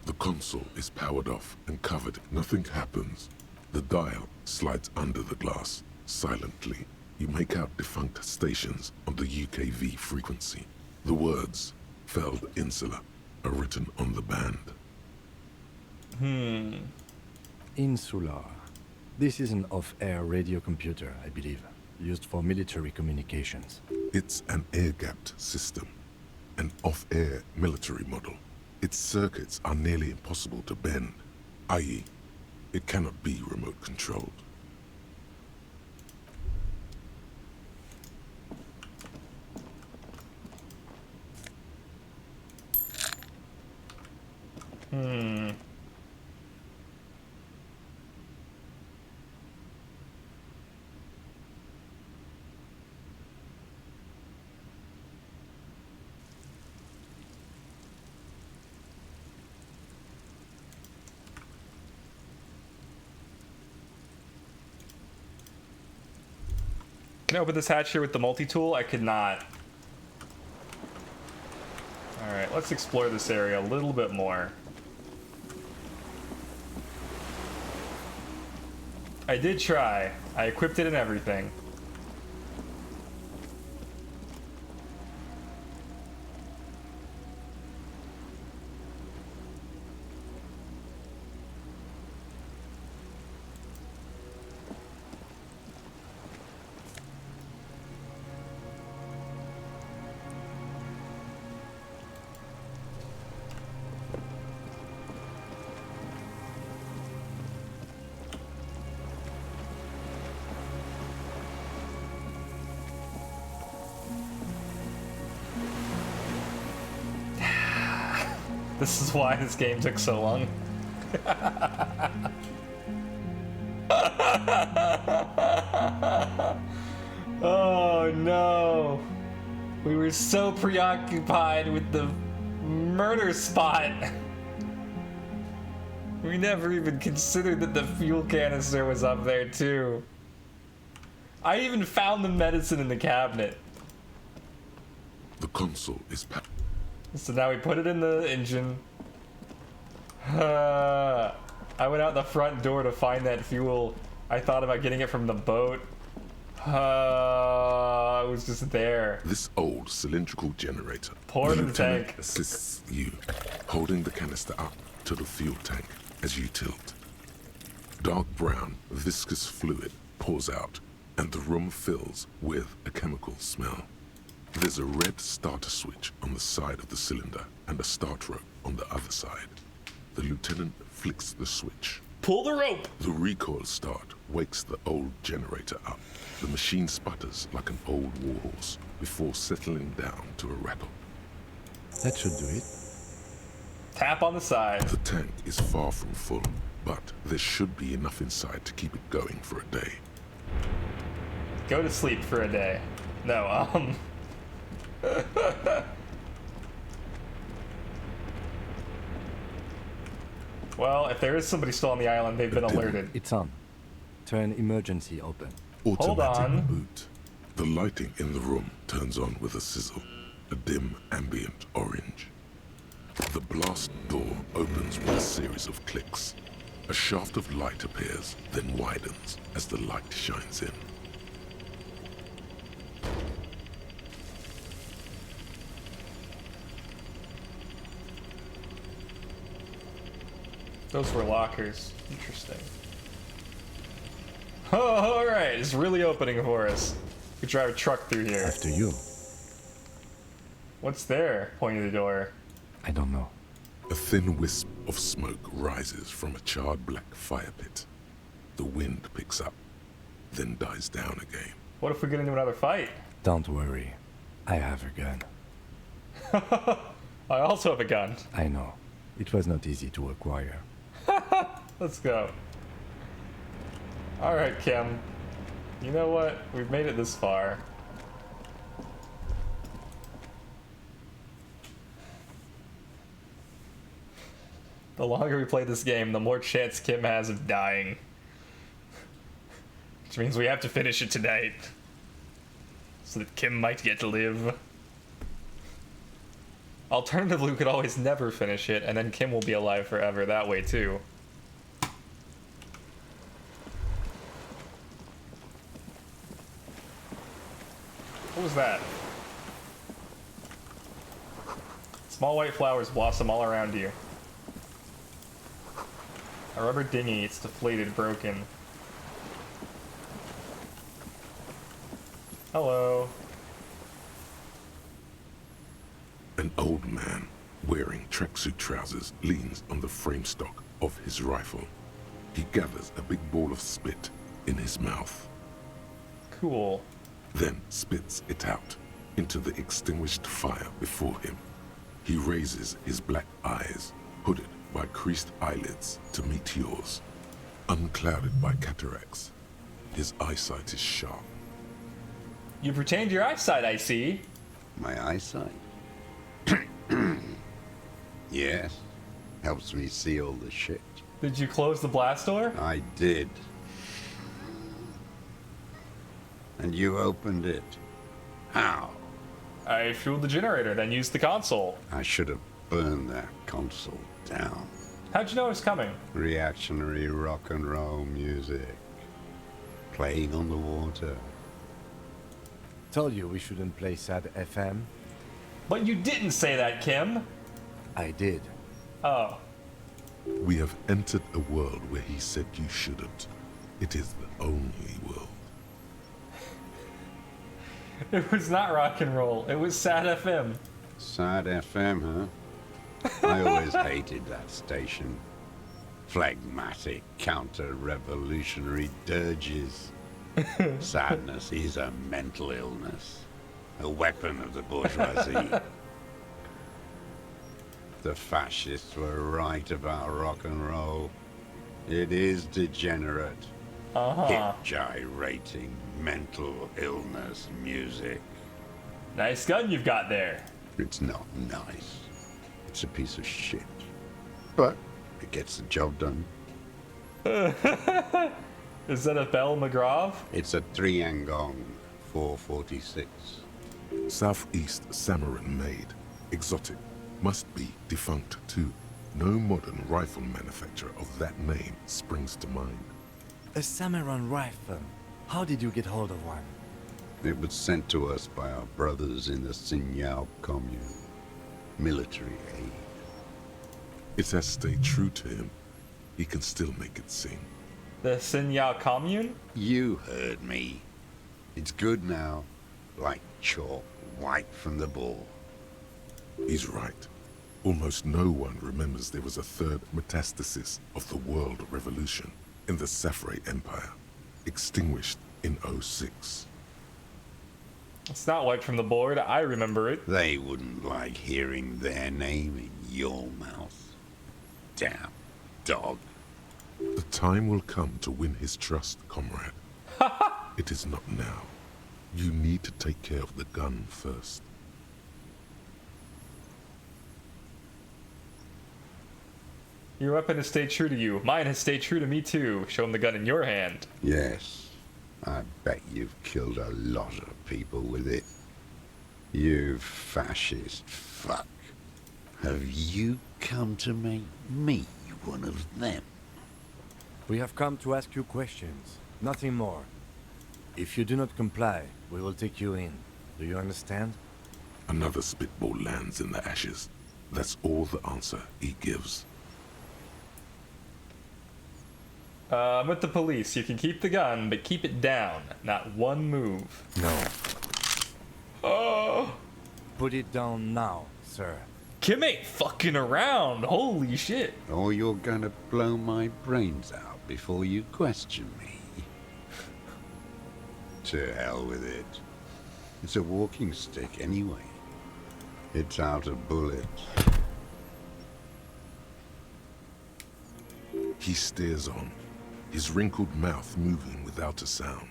The console is powered off and covered. Nothing happens. The dial slides under the glass, silently. You make out defunct stations on the UKV frequency. The words, Feld Insula, are written on the band. Insular. This is an off-air radio computer, I believe, used for military communications. It's an air-gapped system, an off-air military model. Its circuits are nearly impossible to bend, i.e., it cannot be remote controlled. Can I open this hatch here with the multi-tool? I could not. Alright, let's explore this area a little bit more. I did try. I equipped it and everything. This is why this game took so long. Oh no. We were so preoccupied with the murder spot. We never even considered that the fuel canister was up there too. I even found the medicine in the cabinet. The console is packed. So now we put it in the engine. I went out the front door to find that fuel. I thought about getting it from the boat. It was just there. This old cylindrical generator. Pour it in the tank. Assists you, holding the canister up to the fuel tank as you tilt. Dark brown, viscous fluid pours out, and the room fills with a chemical smell. There's a red starter switch on the side of the cylinder and a start rope on the other side. The lieutenant flicks the switch. Pull the rope! The recoil start wakes the old generator up. The machine sputters like an old warhorse before settling down to a rattle. That should do it. Tap on the side. The tank is far from full, but there should be enough inside to keep it going for a day. Go to sleep for a day. No, Well, if there is somebody still on the island, they've been alerted. It's on. Turn emergency open. Automatic boot. The lighting in the room turns on with a sizzle, a dim ambient orange. The blast door opens with a series of clicks. A shaft of light appears, then widens as the light shines in. Those were lockers. Interesting. Oh, alright. It's really opening for us. We drive a truck through here. After you. What's there? Pointing to the door. I don't know. A thin wisp of smoke rises from a charred black fire pit. The wind picks up, then dies down again. What if we get into another fight? Don't worry. I have a gun. I also have a gun. I know. It was not easy to acquire. Let's go. Alright, Kim. You know what? We've made it this far. The longer we play this game, the more chance Kim has of dying. Which means we have to finish it tonight. So that Kim might get to live. Alternatively, we could always never finish it, and then Kim will be alive forever that way, too. What was that? Small white flowers blossom all around you. A rubber dinghy, it's deflated, broken. Hello. An old man, wearing tracksuit trousers, leans on the frame stock of his rifle. He gathers a big ball of spit in his mouth. Cool. Then spits it out into the extinguished fire before him. He raises his black eyes, hooded by creased eyelids, to meet yours. Unclouded by cataracts, his eyesight is sharp. You've retained your eyesight, I see. My eyesight? Yes. Helps me see all the shit. Did you close the blast door? I did. And you opened it. How? I fueled the generator, then used the console. I should have burned that console down. How'd you know it was coming? Reactionary rock and roll music. Playing on the water. Told you we shouldn't play sad FM. But you didn't say that, Kim. I did. Oh. We have entered a world where he said you shouldn't. It is the only world. It was not rock and roll. It was sad FM. Sad FM, huh? I always hated that station. Phlegmatic, counter-revolutionary dirges. Sadness is a mental illness. A weapon of the bourgeoisie. The fascists were right about rock and roll. It is degenerate. Hip gyrating, mental illness music. Nice gun you've got there. It's not nice. It's a piece of shit. But it gets the job done. Is that a Bell McGraw? It's a 3-Angong 446. Southeast Samaran made. Exotic. Must be defunct too. No modern rifle manufacturer of that name springs to mind. A Samaran rifle. How did you get hold of one? It was sent to us by our brothers in the Sinyao commune. Military aid. It has stayed true to him. He can still make it sing. The Sinyao commune? You heard me. It's good now. Like chalk, white from the ball. He's right. Almost no one remembers there was a third metastasis of the world revolution in the Safre Empire, extinguished in 06. It's not wiped from the board. I remember it. They wouldn't like hearing their name in your mouth. Damn dog. The time will come to win his trust, comrade. It is not now. You need to take care of the gun first. Your weapon has stayed true to you. Mine has stayed true to me too. Show him the gun in your hand. Yes. I bet you've killed a lot of people with it. You fascist fuck. Have you come to make me one of them? We have come to ask you questions, nothing more. If you do not comply, we will take you in. Do you understand? Another spitball lands in the ashes. That's all the answer he gives. I'm with the police. You can keep the gun, but keep it down. Not one move. No. Oh. Put it down now, sir. Kim ain't fucking around. Holy shit. Or you're gonna blow my brains out before you question me. To hell with it. It's a walking stick anyway. It's out of bullets. He stares on, his wrinkled mouth moving without a sound.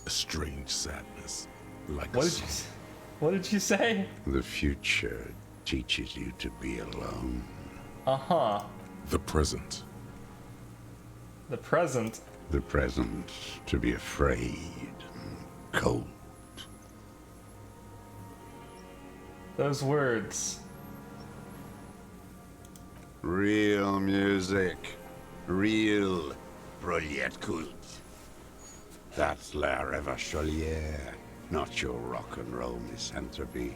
A strange sadness, like a song. What did you say? The future teaches you to be alone. Uh-huh. The present. The present? The present to be afraid and cold. Those words. Real music. Real Prolet cult. That's La Revacholière, not your rock and roll misanthropy.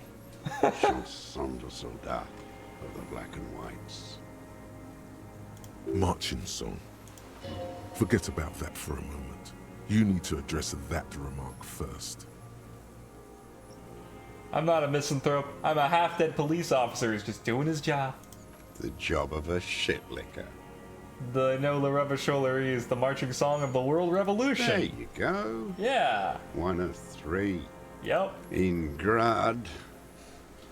Chanson de soldat of the black and whites. Marching song. Forget about that for a moment. You need to address that remark first. I'm not a misanthrope. I'm a half-dead police officer who's just doing his job. The job of a shitlicker. The No La Revacholière is the marching song of the World Revolution. There you go. Yeah. 1 of 3. Yep. In Grad,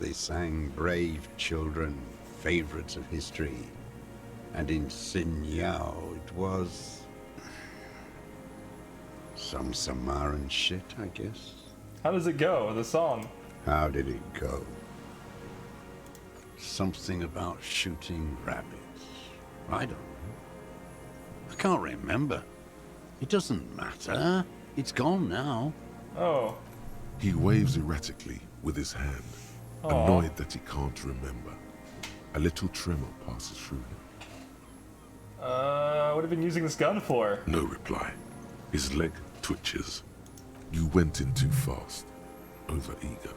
they sang Brave Children, favorites of history. And in Sinyao, it was some Samaran shit, I guess. How does it go, the song? How did it go? Something about shooting rabbits. I don't know. I can't remember. It doesn't matter. It's gone now. Oh. He waves erratically with his hand, annoyed that he can't remember. A little tremor passes through him. What have you been using this gun for? No reply. His leg twitches. You went in too fast. Over-eager.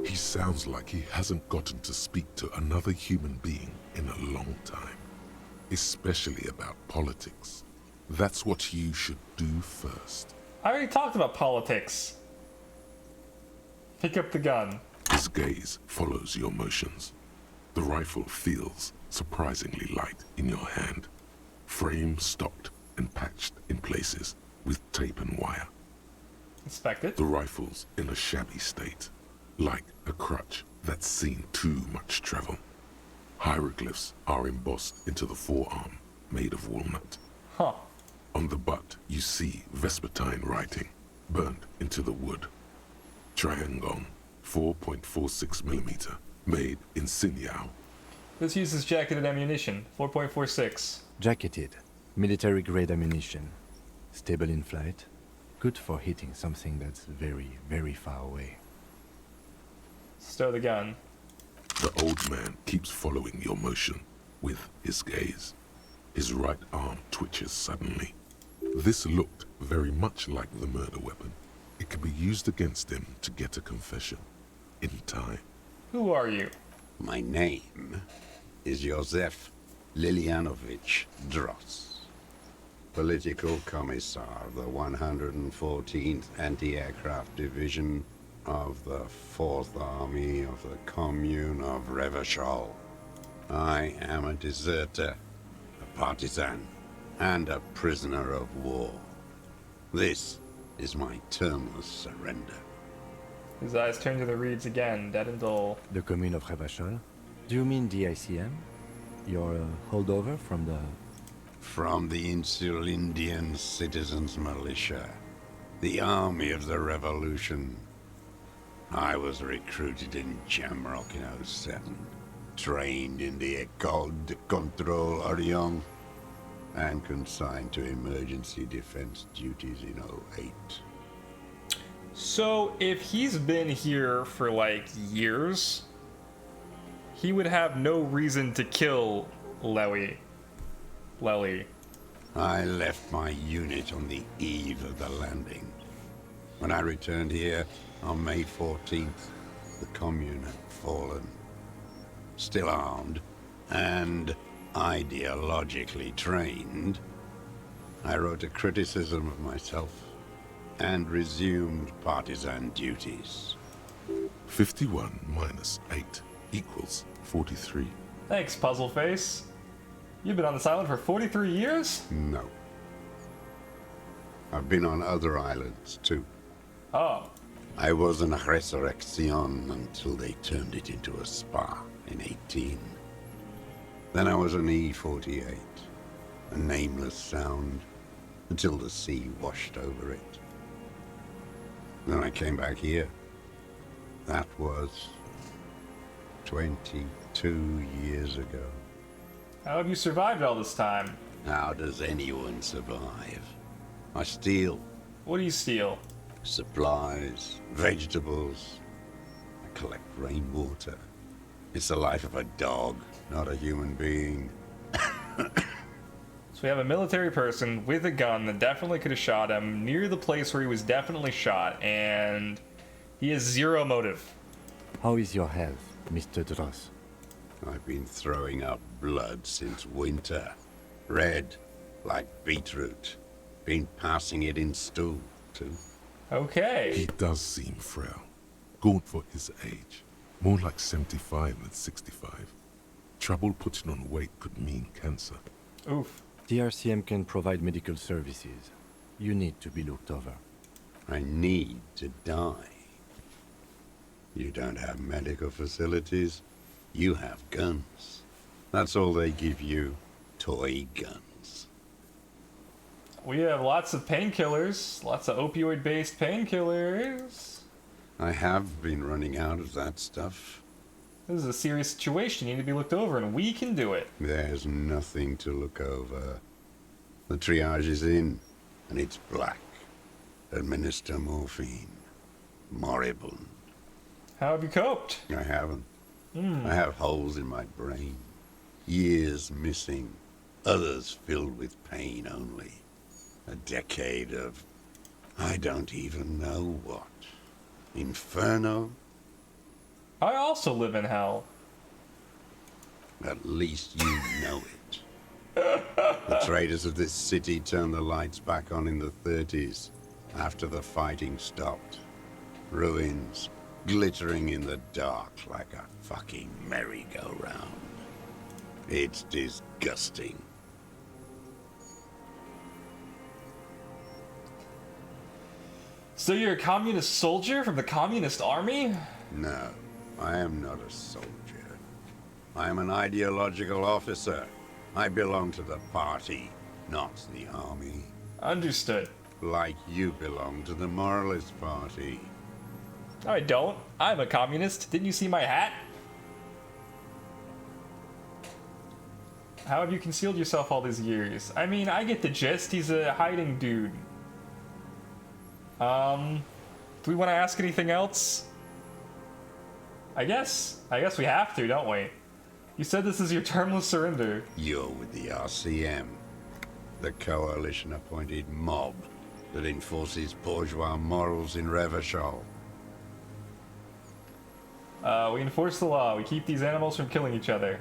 He sounds like he hasn't gotten to speak to another human being in a long time. Especially about politics. That's what you should do first. I already talked about politics. Pick up the gun. His gaze follows your motions. The rifle feels surprisingly light in your hand. Frame stocked and patched in places with tape and wire. Inspect it. The rifle's in a shabby state, like a crutch that's seen too much travel. Hieroglyphs are embossed into the forearm, made of walnut. Huh. On the butt, you see Vespertine writing, burned into the wood. Triangon, 4.46mm, made in Sinyao. Let's use this jacketed ammunition, 4.46. Jacketed, military-grade ammunition. Stable in flight. Good for hitting something that's very, very far away. Stow the gun. The old man keeps following your motion with his gaze. His right arm twitches suddenly. This looked very much like the murder weapon. It could be used against him to get a confession. In time. Who are you? My name is Josef Lilianovich Dross, Political Commissar of the 114th Anti-Aircraft Division of the 4th Army of the Commune of Revachol. I am a deserter, a partisan, and a prisoner of war. This is my termless surrender. His eyes turn to the reeds again, dead and dull. The Commune of Revachol? Do you mean the ICM? Your holdover from the... From the Insulindian Citizens Militia, the army of the revolution. I was recruited in Jamrock in 07, trained in the École de Contrôle Orient, and consigned to emergency defense duties in 08. So, if he's been here for, like, years, he would have no reason to kill Lely. I left my unit on the eve of the landing. When I returned here on May 14th, the commune had fallen. Still armed and ideologically trained, I wrote a criticism of myself and resumed partisan duties. 51 minus 8 equals 43. Thanks, Puzzle Face. You've been on this island for 43 years? No. I've been on other islands, too. Oh. I was in Resurrection until they turned it into a spa in 18. Then I was an E48, a nameless sound, until the sea washed over it. Then I came back here. That was 22 years ago. How have you survived all this time? How does anyone survive? I steal. What do you steal? Supplies, vegetables. I collect rainwater. It's the life of a dog, not a human being. So we have a military person with a gun that definitely could have shot him near the place where he was definitely shot, and he has zero motive. How is your health, Mr. Dross? I've been throwing up blood since winter. Red, like beetroot. Been passing it in stool, too. Okay. He does seem frail. Gaunt for his age. More like 75 than 65. Trouble putting on weight could mean cancer. Oof. The RCM can provide medical services. You need to be looked over. I need to die. You don't have medical facilities. You have guns. That's all they give you. Toy guns. We have lots of painkillers, lots of opioid-based painkillers. I have been running out of that stuff. This is a serious situation. You need to be looked over, and we can do it. There's nothing to look over. The triage is in, and it's black. Administer morphine. Moribund. How have you coped? I haven't. I have holes in my brain. Years missing. Others filled with pain only. A decade of... I don't even know what. Inferno? I also live in hell. At least you know it. The traders of this city turned the lights back on in the 30s, after the fighting stopped. Ruins, glittering in the dark like a fucking merry-go-round. It's disgusting. So you're a communist soldier from the communist army? No, I am not a soldier. I am an ideological officer. I belong to the party, not the army. Understood. Like you belong to the moralist party. I don't. I'm a communist. Didn't you see my hat? How have you concealed yourself all these years? I mean, I get the gist. He's a hiding dude. Do we want to ask anything else? I guess we have to, don't we? You said this is your termless surrender. You're with the RCM, the coalition-appointed mob that enforces bourgeois morals in Revachol. We enforce the law. We keep these animals from killing each other.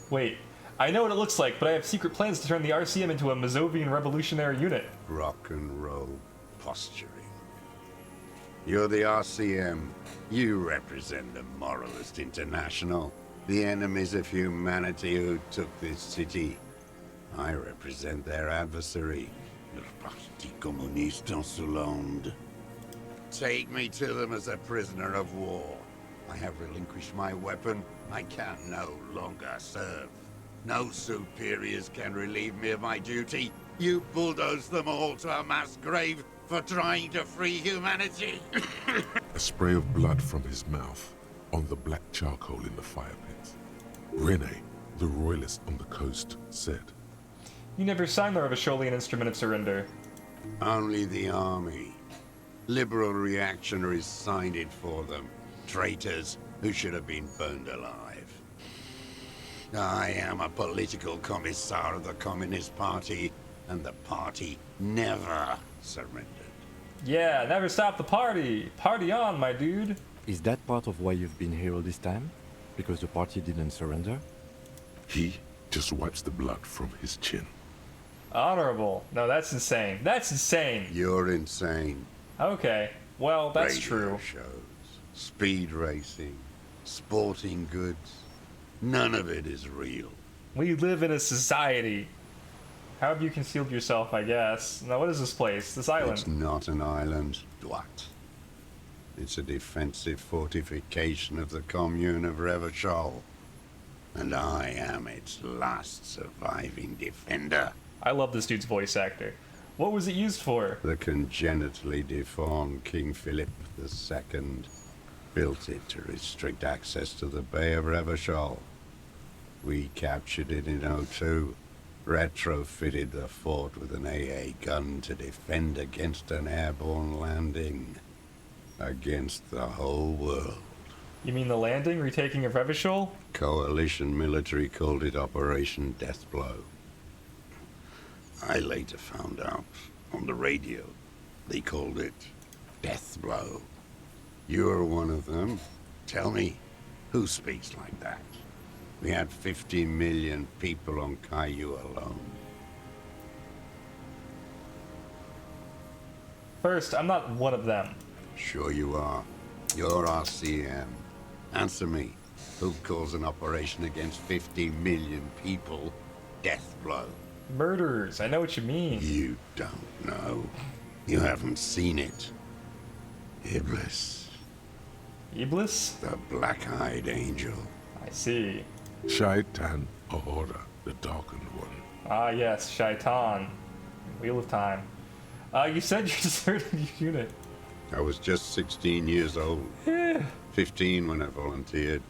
Wait, I know what it looks like, but I have secret plans to turn the RCM into a Mazovian revolutionary unit. Rock and roll posturing. You're the RCM. You represent the Moralist International, the enemies of humanity who took this city. I represent their adversary, le Parti Communiste Insolente. Take me to them as a prisoner of war. I have relinquished my weapon. I can no longer serve. No superiors can relieve me of my duty. You bulldoze them all to a mass grave for trying to free humanity. A spray of blood from his mouth on the black charcoal in the fire pit. Rene, the royalist on the coast, said, You never signed the Revacholian Instrument of Surrender. Only the army. Liberal reactionaries signed it for them. Traitors who should have been burned alive. I am a political commissar of the Communist Party, and the party never surrendered. Yeah, never stop the party. Party on, my dude. Is that part of why you've been here all this time? Because the party didn't surrender? He just wipes the blood from his chin. Honorable. No, that's insane. That's insane. You're insane. Okay. Well, that's Radio true. shows, speed racing, sporting goods. None of it is real. We live in a society. How have you concealed yourself, I guess? Now, what is this place? This island? It's not an island, Dwight. It's a defensive fortification of the commune of Revachol. And I am its last surviving defender. I love this dude's voice actor. What was it used for? The congenitally deformed King Philip II built it to restrict access to the Bay of Revachol. We captured it in '02, retrofitted the fort with an AA gun to defend against an airborne landing. Against the whole world. You mean the landing, retaking of Revachol? Coalition military called it Operation Deathblow. I later found out on the radio they called it Deathblow. You're one of them. Tell me, who speaks like that? We had 50 million people on Caillou alone. First, I'm not one of them. Sure you are. You're RCM. Answer me. Who calls an operation against 50 million people Deathblow? Murderers, I know what you mean. You don't know. You haven't seen it. Iblis. Iblis? The black-eyed angel. I see. Shaitan Ahura, the darkened one. Ah yes, Shaitan. Wheel of Time. You said you deserted your unit. I was just 16 years old. 15 when I volunteered.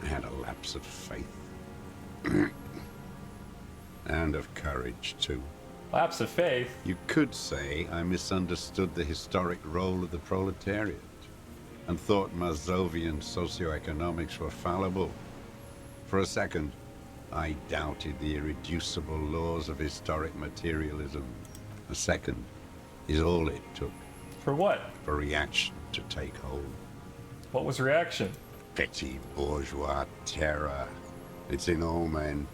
I had a lapse of faith. And of courage, too. Lapse of faith? You could say I misunderstood the historic role of the proletariat and thought Mazovian socioeconomics were fallible. For a second, I doubted the irreducible laws of historic materialism. A second is all it took. For what? For reaction to take hold. What was reaction? Petty bourgeois terror. It's in all men.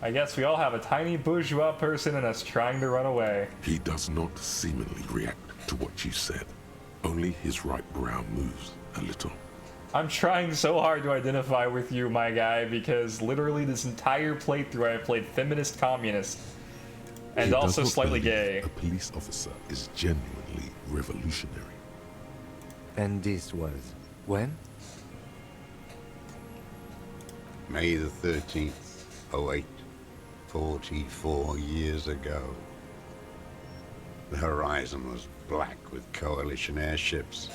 I guess we all have a tiny bourgeois person in us trying to run away. He does not seemingly react to what you said. Only his right brow moves a little. I'm trying so hard to identify with you, my guy, because literally this entire playthrough I played feminist communist. And He also does not slightly believe gay. A police officer is genuinely revolutionary. And this was when? May the 13th, 08, 44 years ago. The horizon was black with coalition airships.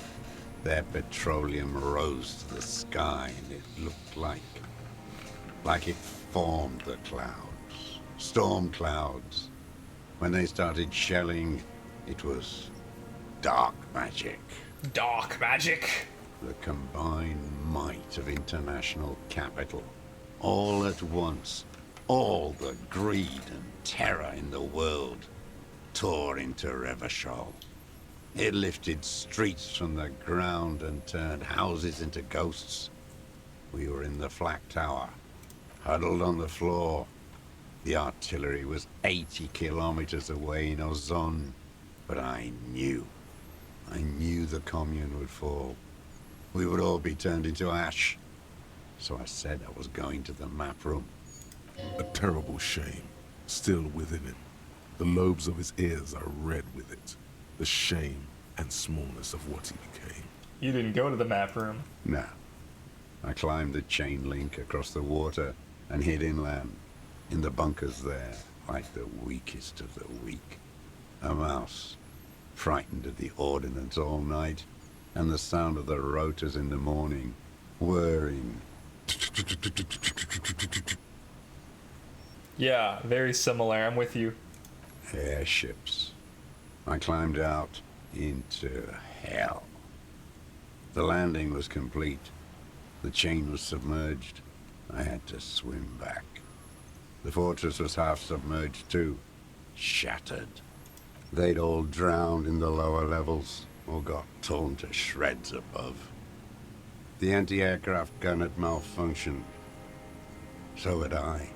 Their petroleum rose to the sky, and it looked like it formed the clouds. Storm clouds. When they started shelling, it was dark magic. Dark magic? The combined might of international capital. All at once, all the greed and terror in the world tore into Revachol. It lifted streets from the ground and turned houses into ghosts. We were in the flak tower, huddled on the floor. The artillery was 80 kilometers away in Ozon, but I knew the commune would fall. We would all be turned into ash. So I said I was going to the map room. A terrible shame still within him. The lobes of his ears are red with it. The shame and smallness of what he became. You didn't go to the map room. No. I climbed the chain link across the water and hid inland. In the bunkers there, like the weakest of the weak. A mouse, frightened of the ordnance all night, and the sound of the rotors in the morning, whirring. Yeah, very similar. I'm with you. Airships. I climbed out into hell. The landing was complete. The chain was submerged. I had to swim back. The fortress was half submerged too, shattered. They'd all drowned in the lower levels, or got torn to shreds above. The anti-aircraft gun had malfunctioned. So had I.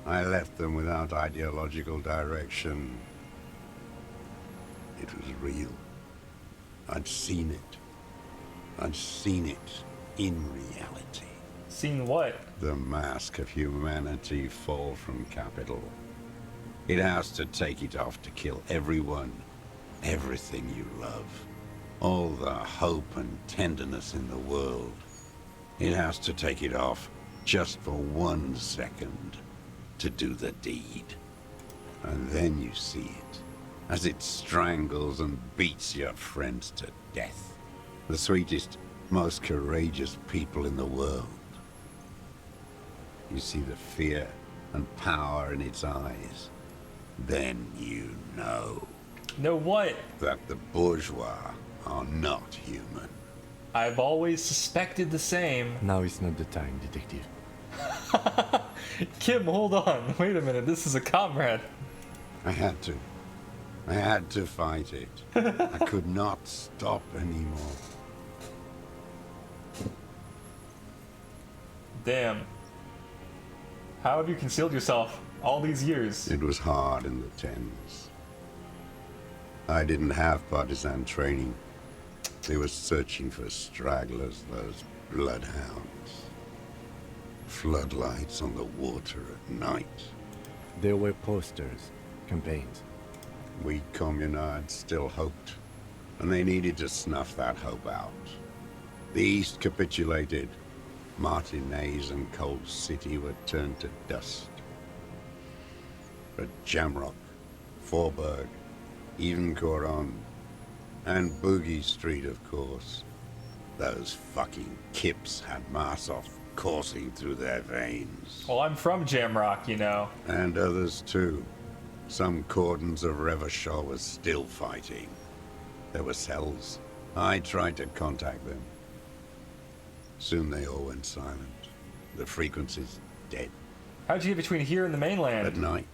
I left them without ideological direction. It was real. I'd seen it. I'd seen it in reality. Seen what? The mask of humanity fall from capital. It has to take it off to kill everyone, everything you love. All the hope and tenderness in the world. It has to take it off just for 1 second to do the deed. And then you see it, as it strangles and beats your friends to death. The sweetest, most courageous people in the world. You see the fear and power in its eyes. Then you know. Know what? That the bourgeois are not human. I've always suspected the same. Now is not the time, detective. Kim, hold on. Wait a minute. This is a comrade. I had to. I had to fight it. I could not stop anymore. Damn. How have you concealed yourself all these years? It was hard in the tens. I didn't have partisan training. They were searching for stragglers, those bloodhounds. Floodlights on the water at night. There were posters, campaigns. We communards still hoped, and they needed to snuff that hope out. The East capitulated. Martinez and Cold City were turned to dust. But Jamrock, Forburg, even Coron, and Boogie Street, of course. Those fucking kips had Marsov coursing through their veins. Well, I'm from Jamrock, you know. And others too. Some cordons of Revachol was still fighting. There were cells. I tried to contact them. Soon they all went silent. The frequency's dead. How'd you get between here and the mainland? At night,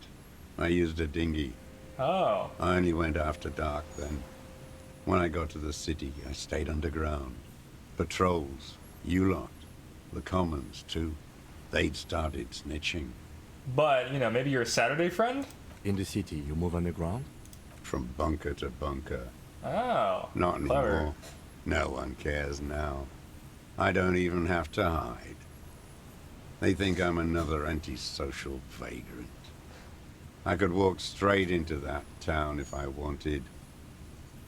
I used a dinghy. Oh. I only went after dark then. When I got to the city, I stayed underground. Patrols, you lot, the commons too. They'd started snitching. But, you know, maybe you're a Saturday friend? In the city, you move underground? From bunker to bunker. Oh. Not clever. anymore. No one cares now. I don't even have to hide. They think I'm another antisocial vagrant. I could walk straight into that town if I wanted.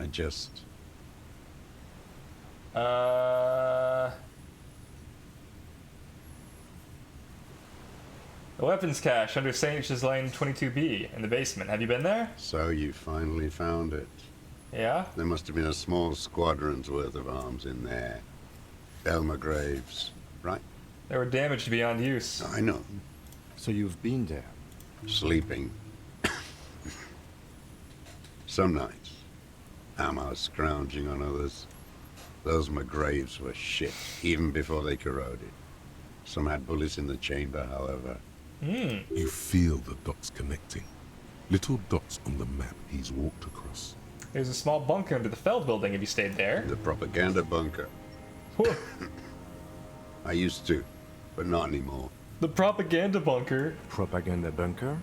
I just... The weapons cache under Sage's Lane 22B in the basement. Have you been there? So you finally found it. Yeah? There must have been a small squadron's worth of arms in there. Elmer Graves, right? They were damaged beyond use. I know. So you've been there? Sleeping. Some nights. Ammo scrounging on others. Those McGraves were shit, even before they corroded. Some had bullets in the chamber, however. You feel the dots connecting. Little dots on the map he's walked across. There's a small bunker under the Feld building if you stayed there. The propaganda bunker. I used to, but not anymore. The propaganda bunker? Propaganda bunker?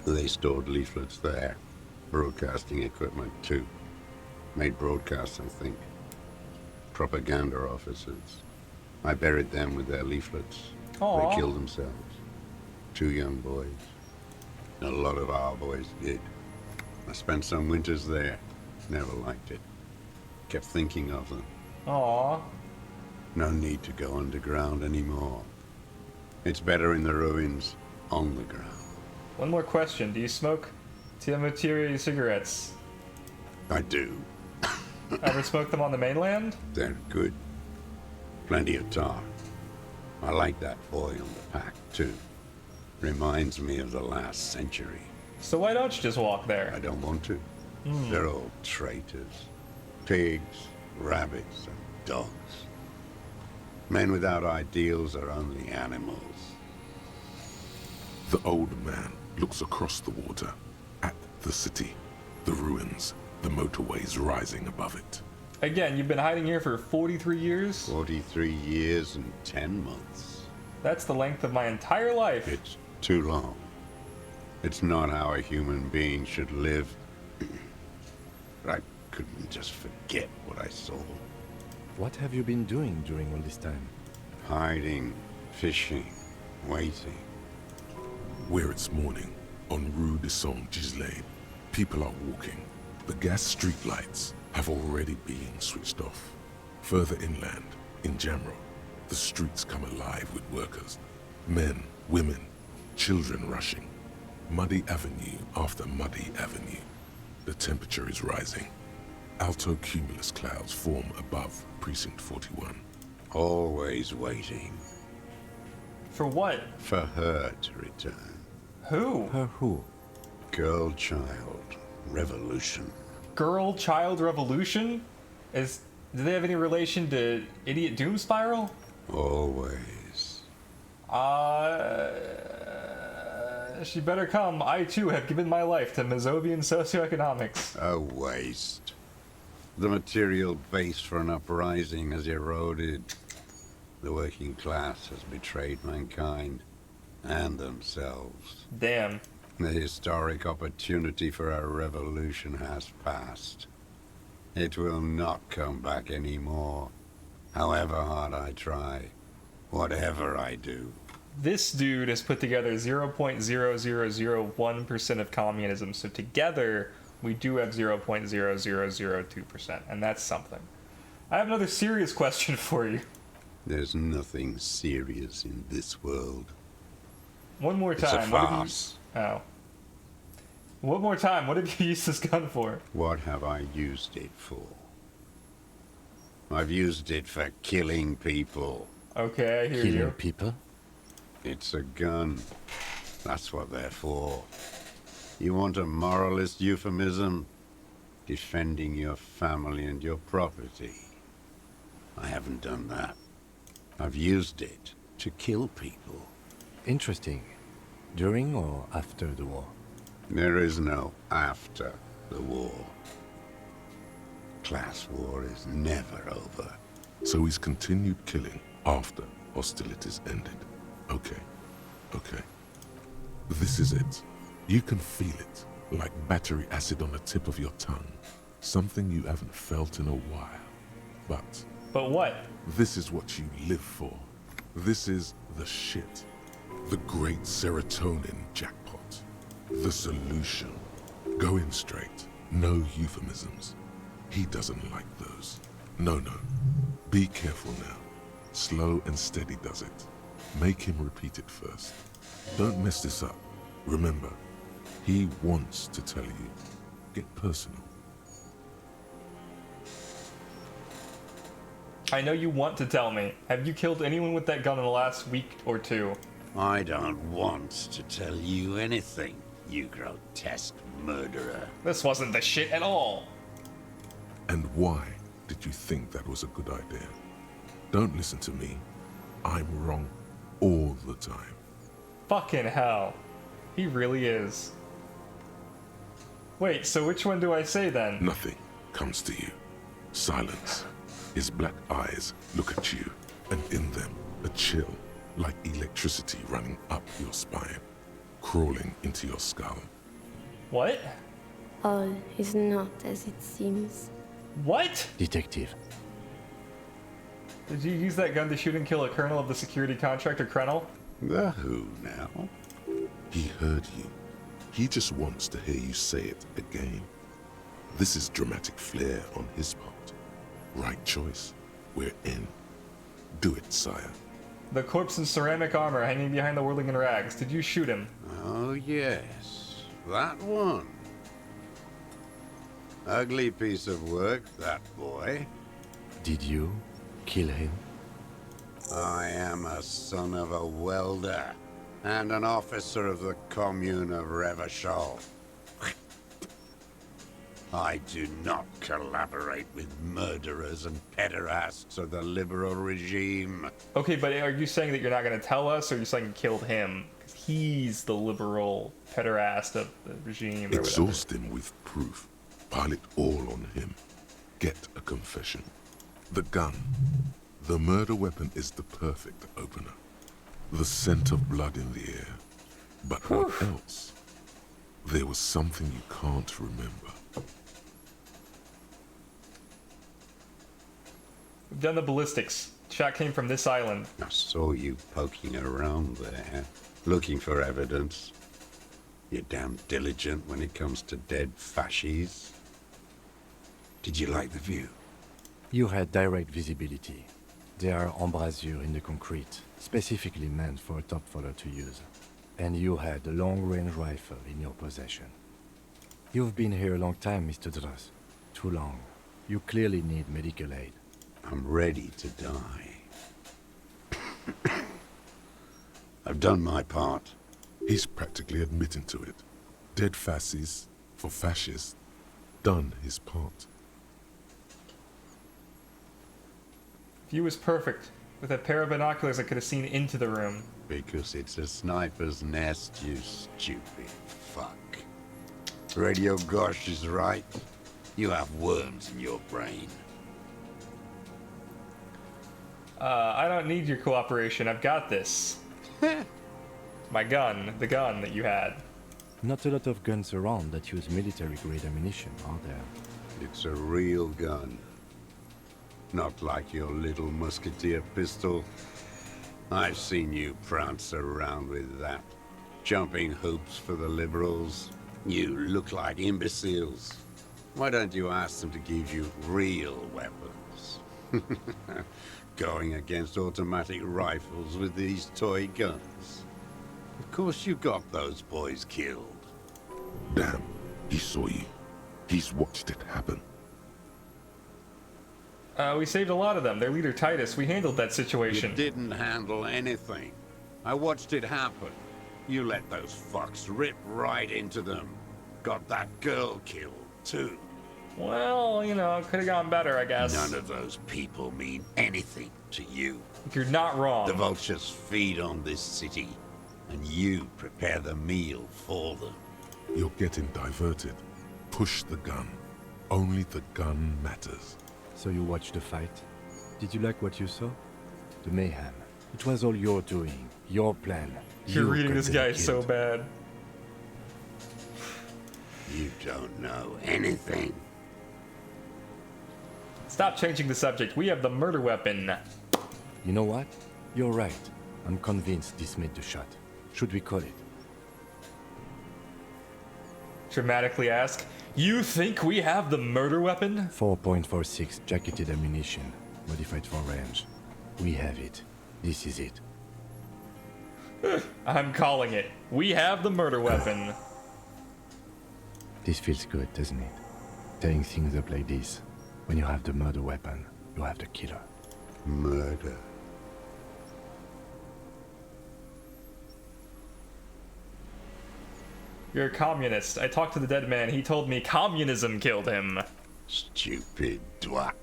They stored leaflets there. Broadcasting equipment, too. Made broadcasts, I think. Propaganda officers. I buried them with their leaflets. Aww. They killed themselves. 2 young boys. A lot of our boys did. I spent some winters there. Never liked it. Kept thinking of them. Aww. No need to go underground anymore. It's better in the ruins, on the ground. One more question. Do you smoke Tiamatiri cigarettes? I do. Ever smoke them on the mainland? They're good. Plenty of tar. I like that boy on the pack, too. Reminds me of the last century. So why don't you just walk there? I don't want to. They're all traitors. Pigs, rabbits, and dogs. Men without ideals are only animals. The old man looks across the water, at the city, the ruins, the motorways rising above it. Again, you've been hiding here for 43 years? 43 years and 10 months. That's the length of my entire life. It's too long. It's not how a human being should live. I couldn't just forget what I saw. What have you been doing during all this time? Hiding, fishing, waiting. Where it's morning, on Rue de Saint-Gislain, people are walking. The gas streetlights have already been switched off. Further inland, in Jamro, the streets come alive with workers. Men, women, children rushing. Muddy avenue after muddy avenue. The temperature is rising. Alto cumulus clouds form above Precinct 41. Always waiting. For what? For her to return. Who? Her who? Girl, child, revolution. Girl Child Revolution? Do they have any relation to Idiot Doom Spiral? Always. She better come. I too have given my life to Mazovian socioeconomics. A waste. The material base for an uprising has eroded. The working class has betrayed mankind and themselves. Damn. The historic opportunity for a revolution has passed. It will not come back anymore, however hard I try, whatever I do. This dude has put together 0.0001% of communism, so together we do have 0.0002%, and that's something. I have another serious question for you. There's nothing serious in this world. One more time. It's a farce. One more time. What have you used this gun for? What have I used it for? I've used it for killing people. Okay, I hear you. Killing people? It's a gun. That's what they're for. You want a moralist euphemism? Defending your family and your property. I haven't done that. I've used it to kill people. Interesting. During or after the war? There is no after the war. Class war is never over. So he's continued killing after hostilities ended. Okay. This is it. You can feel it, like battery acid on the tip of your tongue. Something you haven't felt in a while. But what? This is what you live for. This is the shit. The great serotonin jackpot. The solution. Going straight. No euphemisms. He doesn't like those. No. Be careful now. Slow and steady does it. Make him repeat it first. Don't mess this up. Remember, he wants to tell you. Get personal. I know you want to tell me. Have you killed anyone with that gun in the last week or two? I don't want to tell you anything, you grotesque murderer. This wasn't the shit at all. And why did you think that was a good idea? Don't listen to me. I'm wrong all the time. Fucking hell. He really is. Wait, so which one do I say then? Nothing comes to you. Silence. His black eyes look at you, and in them a chill, like electricity running up your spine, crawling into your skull. What? All is not as it seems. What? Detective. Did you use that gun to shoot and kill a colonel of the security contractor, Krenel? The who now? He heard you. He just wants to hear you say it again. This is dramatic flair on his part. Right choice. We're in. Do it, sire. The corpse in ceramic armor hanging behind the whirling in rags. Did you shoot him? Oh, yes. That one. Ugly piece of work, that boy. Did you kill him? I am a son of a welder and an officer of the commune of Revachol. I do not collaborate with murderers and pederasts of the liberal regime. Okay, but are you saying that you're not going to tell us, or are you saying you killed him? Because he's the liberal pederast of the regime. Or Exhaust him with proof. Pile it all on him. Get a confession. The gun. The murder weapon is the perfect opener. The scent of blood in the air. But what else? There was something you can't remember. We've done the ballistics. Shot came from this island. I saw you poking around there, looking for evidence. You're damn diligent when it comes to dead fascies. Did you like the view? You had direct visibility. There are embrasures in the concrete, specifically meant for a top follower to use. And you had a long-range rifle in your possession. You've been here a long time, Mr. Dras. Too long. You clearly need medical aid. I'm ready to die. I've done my part. He's practically admitting to it. Dead fascists for fascists. Done his part. View was perfect. With a pair of binoculars, I could have seen into the room. Because it's a sniper's nest, you stupid fuck. Radio Gosh is right. You have worms in your brain. I don't need your cooperation. I've got this. My gun. The gun that you had. Not a lot of guns around that use military-grade ammunition, are there? It's a real gun. Not like your little musketeer pistol. I've seen you prance around with that. Jumping hoops for the liberals. You look like imbeciles. Why don't you ask them to give you real weapons? Going against automatic rifles with these toy guns. Of course you got those boys killed. Damn, he saw you. He's watched it happen. We saved a lot of them. Their leader, Titus, we handled that situation. You didn't handle anything. I watched it happen. You let those fucks rip right into them. got that girl killed, too. Well, you know, it could have gone better, I guess. None of those people mean anything to you. You're not wrong. The vultures feed on this city, and you prepare the meal for them. You're getting diverted. Push the gun. Only the gun matters. So you watched the fight? Did you like what you saw? The mayhem. It was all your doing, your plan. You're reading got this them guy killed. so bad. You don't know anything. Stop changing the subject. We have the murder weapon. You know what? You're right. I'm convinced this made the shot. Should we call it? Dramatically ask, you think we have the murder weapon? 4.46 jacketed ammunition, modified for range. We have it. This is it. I'm calling it. We have the murder weapon. This feels good, doesn't it? Tearing things up like this. When you have the murder weapon, you have the killer. Murder. You're a communist. I talked to the dead man. He told me communism killed him. Stupid twat.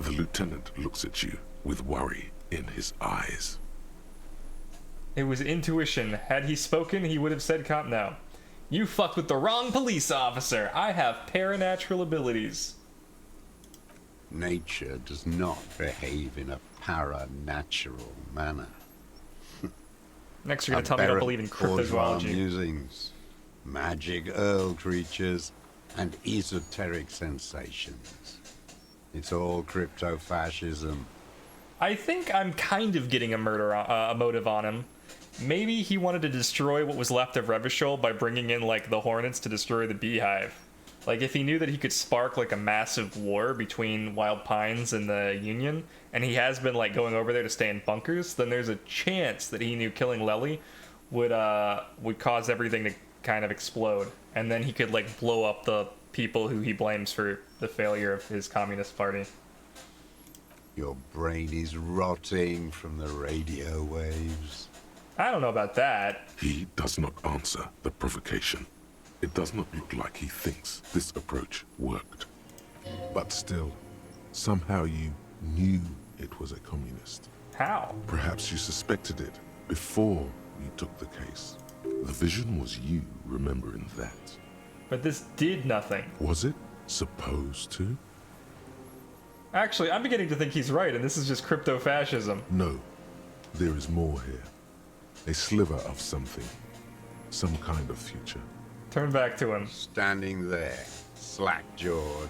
The lieutenant looks at you with worry in his eyes. It was intuition. Had he spoken, he would have said no. You fucked with the wrong police officer. I have paranatural abilities. Nature does not behave in a paranatural manner. Next you're gonna tell me you don't believe in cryptozoology. Musings, magic earl creatures, and esoteric sensations. It's all crypto-fascism. I think I'm kind of getting a motive on him. Maybe he wanted to destroy what was left of Revachol by bringing in, like, the Hornets to destroy the Beehive. Like, if he knew that he could spark, like, a massive war between Wild Pines and the Union, and he has been, like, going over there to stay in bunkers, then there's a chance that he knew killing Lely would cause everything to kind of explode. And then he could, like, blow up the people who he blames for the failure of his Communist Party. Your brain is rotting from the radio waves. I don't know about that. He does not answer the provocation. It does not look like he thinks this approach worked. But still, somehow you knew it was a communist. How? Perhaps you suspected it before you took the case. The vision was you remembering that. But this did nothing. Was it supposed to? Actually, I'm beginning to think he's right, and this is just crypto-fascism. No, there is more here. A sliver of something. Some kind of future. Turn back to him. Standing there, slack-jawed,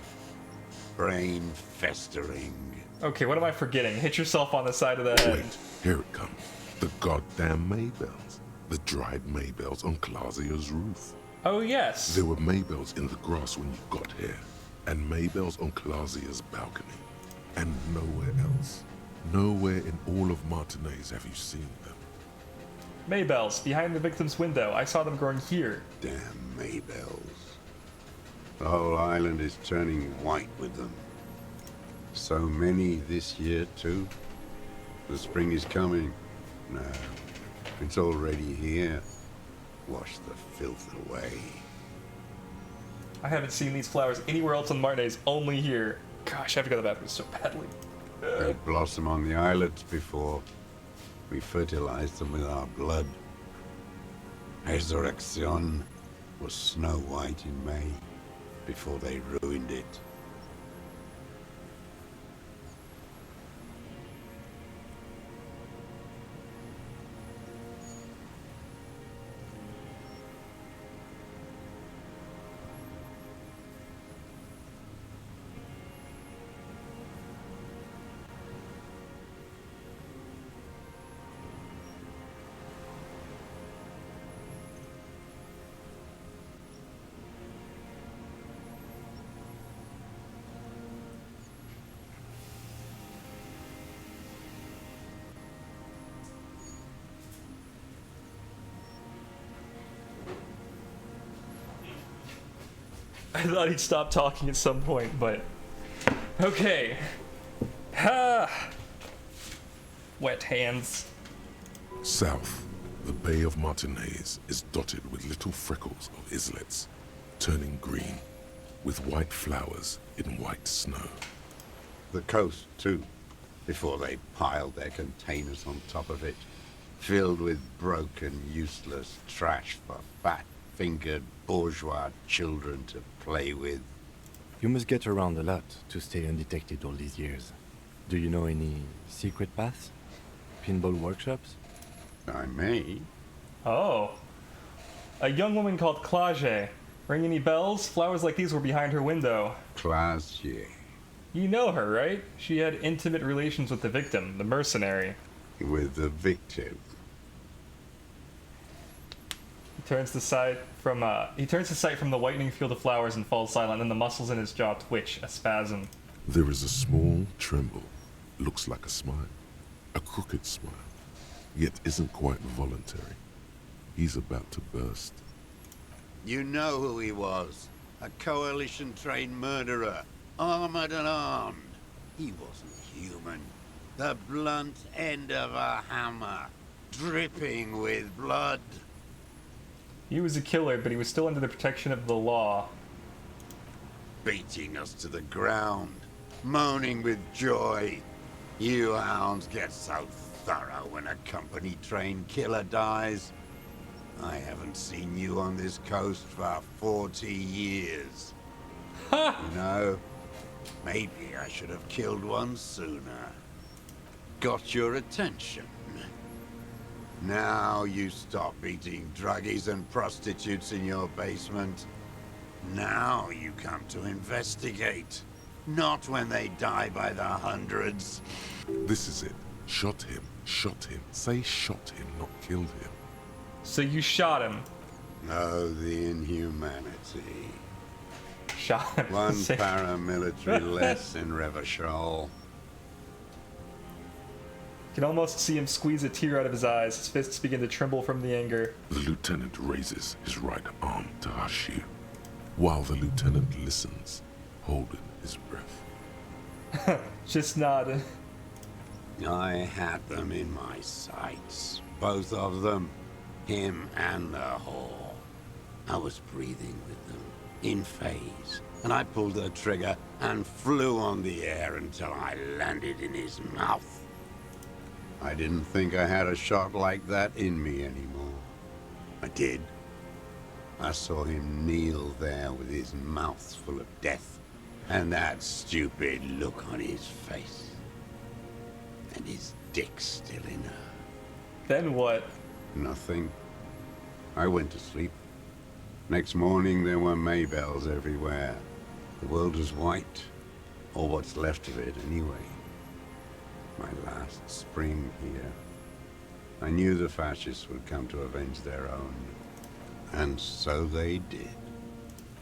brain festering. Okay, what am I forgetting? Hit yourself on the side of the head. Wait, here it comes. The goddamn Maybells. The dried Maybells on Clausia's roof. Oh, yes. There were Maybells in the grass when you got here, and Maybells on Clausia's balcony. And nowhere else. Nowhere in all of Martinez have you seen them. Maybells, behind the victim's window. I saw them growing here. Damn Maybells. The whole island is turning white with them. So many this year, too. The spring is coming. No, it's already here. Wash the filth away. I haven't seen these flowers anywhere else on Martinez, only here. Gosh, I have to go to the bathroom so badly. They blossom on the islets before we fertilize them with our blood. Resurrection was snow white in May before they ruined it. I thought he'd stop talking at some point, but... Okay. Wet hands. South, the Bay of Martinez is dotted with little freckles of islets. turning green, with white flowers in white snow. The coast, too, before they piled their containers on top of it, filled with broken, useless trash for fat-fingered bourgeois children to play with. You must get around a lot to stay undetected all these years. Do you know any secret paths? Pinball workshops? I may. Oh. A young woman called Clage. Ring any bells? Flowers like these were behind her window. Clage. You know her, right? She had intimate relations with the victim, the mercenary. With the victim? He turns to sight from the whitening field of flowers and falls silent, and the muscles in his jaw twitch, a spasm. There is a small tremble. Looks like a smile. A crooked smile. Yet isn't quite voluntary. He's about to burst. You know who he was. A coalition-trained murderer. Armored and armed. He wasn't human. The blunt end of a hammer. Dripping with blood. He was a killer, but he was still under the protection of the law. Beating us to the ground. Moaning with joy. You hounds get so thorough when a company-trained killer dies. I haven't seen you on this coast for 40 years. You know, maybe I should have killed one sooner. Got your attention. Now you stop eating druggies and prostitutes in your basement. Now you come to investigate. Not when they die by the hundreds. This is it. Shot him. Shot him. Say shot him, not killed him. So you shot him. Oh, the inhumanity. Shot him. One paramilitary less in Revachol. You can almost see him squeeze a tear out of his eyes. His fists begin to tremble from the anger. The lieutenant raises his right arm to hush you, while the lieutenant listens, holding his breath. Just nod. I had them in my sights. Both of them. Him and the whore. I was breathing with them, in phase, and I pulled the trigger and flew on the air until I landed in his mouth. I didn't think I had a shot like that in me anymore. I did. I saw him kneel there with his mouth full of death, and that stupid look on his face. And his dick still in her. Then what? Nothing. I went to sleep. Next morning there were Maybells everywhere. The world was white. Or what's left of it anyway. My last spring here. I knew the fascists would come to avenge their own. And so they did.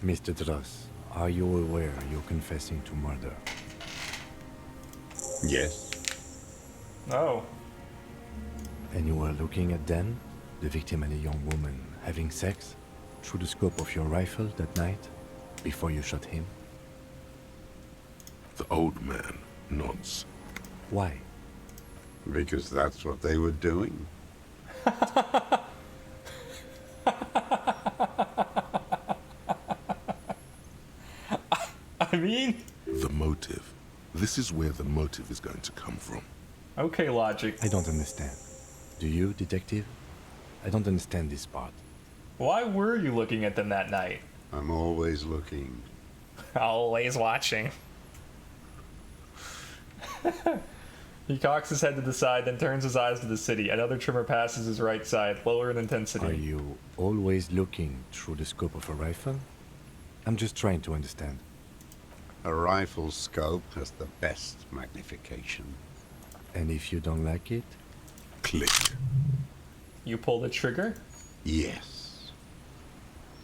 Mr. Dross, are you aware you're confessing to murder? Yes. Oh. And you were looking at Dan, the victim and a young woman, having sex through the scope of your rifle that night, before you shot him? The old man nods. Why? Because that's what they were doing. I mean... The motive. This is where the motive is going to come from. Okay, logic. I don't understand. Do you, detective? I don't understand this part. Why were you looking at them that night? I'm always looking. Always watching. He cocks his head to the side, then turns his eyes to the city. Another trimmer passes his right side, lower in intensity. Are you always looking through the scope of a rifle? I'm just trying to understand. A rifle scope has the best magnification. And if you don't like it? Click. You pull the trigger? Yes.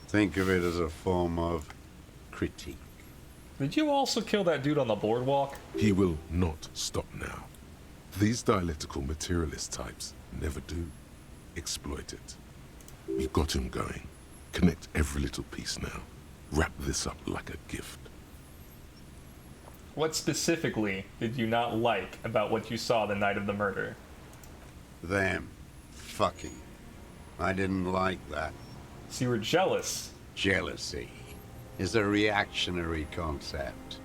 Think of it as a form of critique. Did you also kill that dude on the boardwalk? He will not stop now. These dialectical materialist types never do. Exploit it. We've got him going. Connect every little piece now. Wrap this up like a gift. What specifically did you not like about what you saw the night of the murder? Them. Fucking. I didn't like that. So you were jealous? Jealousy. is a reactionary concept.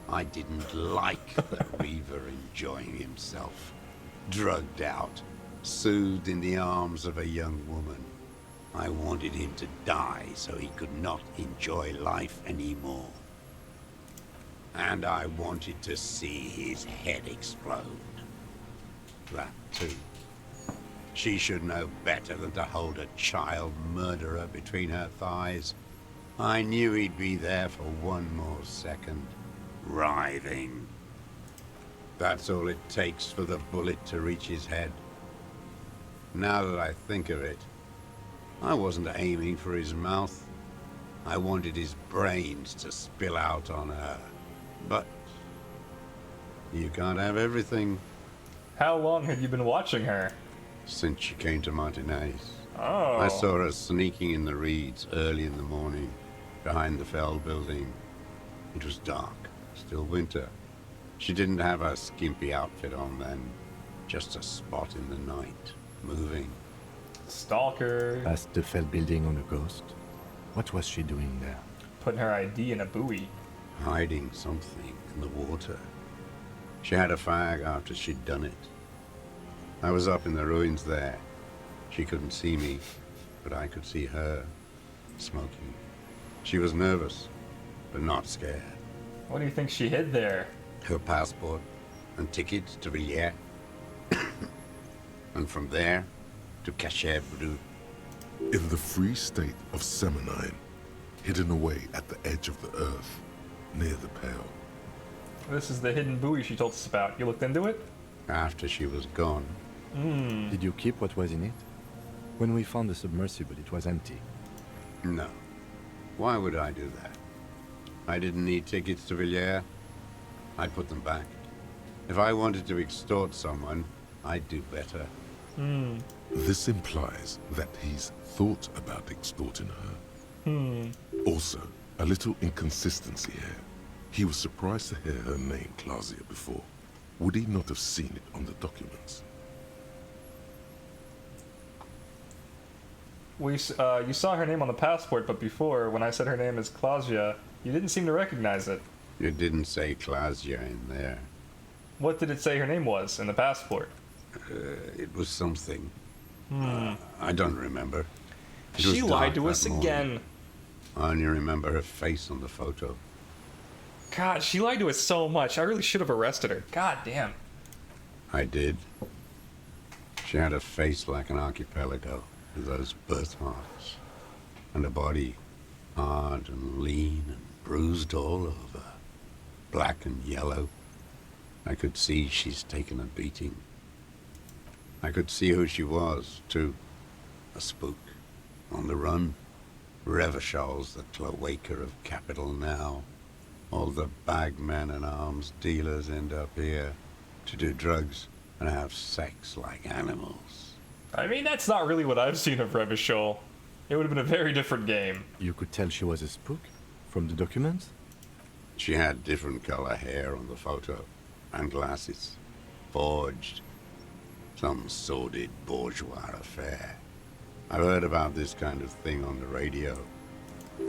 I didn't like the Reaver enjoying himself, drugged out, soothed in the arms of a young woman. I wanted him to die so he could not enjoy life anymore. And I wanted to see his head explode. That too. She should know better than to hold a child murderer between her thighs. I knew he'd be there for one more second, writhing. That's all it takes for the bullet to reach his head. Now that I think of it, I wasn't aiming for his mouth. I wanted his brains to spill out on her. But you can't have everything. How long have you been watching her? Since she came to Martinez. Oh. I saw her sneaking in the reeds early in the morning, behind the Fell building. It was dark, still winter. She didn't have her skimpy outfit on then, just a spot in the night, moving. Stalker. Past the Fell building on a ghost. What was she doing there? Putting her ID in a buoy. Hiding something in the water. She had a fag after she'd done it. I was up in the ruins there. She couldn't see me, but I could see her, smoking. She was nervous, but not scared. What do you think she hid there? Her passport and ticket to Villiers. And from there to Cachet Brut. In the free state of Seminine, hidden away at the edge of the earth, near the Pale. This is the hidden buoy she told us about. You looked into it? After she was gone. Did you keep what was in it? When we found the submersible, it was empty. No. Why would I do that? I didn't need tickets to Villiers. I'd put them back. If I wanted to extort someone, I'd do better. This implies that he's thought about extorting her. Also, a little inconsistency here. He was surprised to hear her name Clausia before. Would he not have seen it on the documents? You saw her name on the passport, but before, when I said her name is Clausia, you didn't seem to recognize it. It didn't say Clausia in there. What did it say her name was in the passport? It was something. I don't remember. She lied to us again. I only remember her face on the photo. God, she lied to us so much. I really should have arrested her. God damn. I did. She had a face like an archipelago with those birthmarks. And a body hard and lean and bruised all over. Black and yellow. I could see she's taken a beating. I could see who she was, too. A spook. On the run. Revachol's the cloaca of capital now. All the bagmen and arms dealers end up here to do drugs and have sex like animals. I mean, that's not really what I've seen of Revachol. It would have been a very different game. You could tell she was a spook from the documents? She had different color hair on the photo and glasses. Forged. Some sordid bourgeois affair. I've heard about this kind of thing on the radio.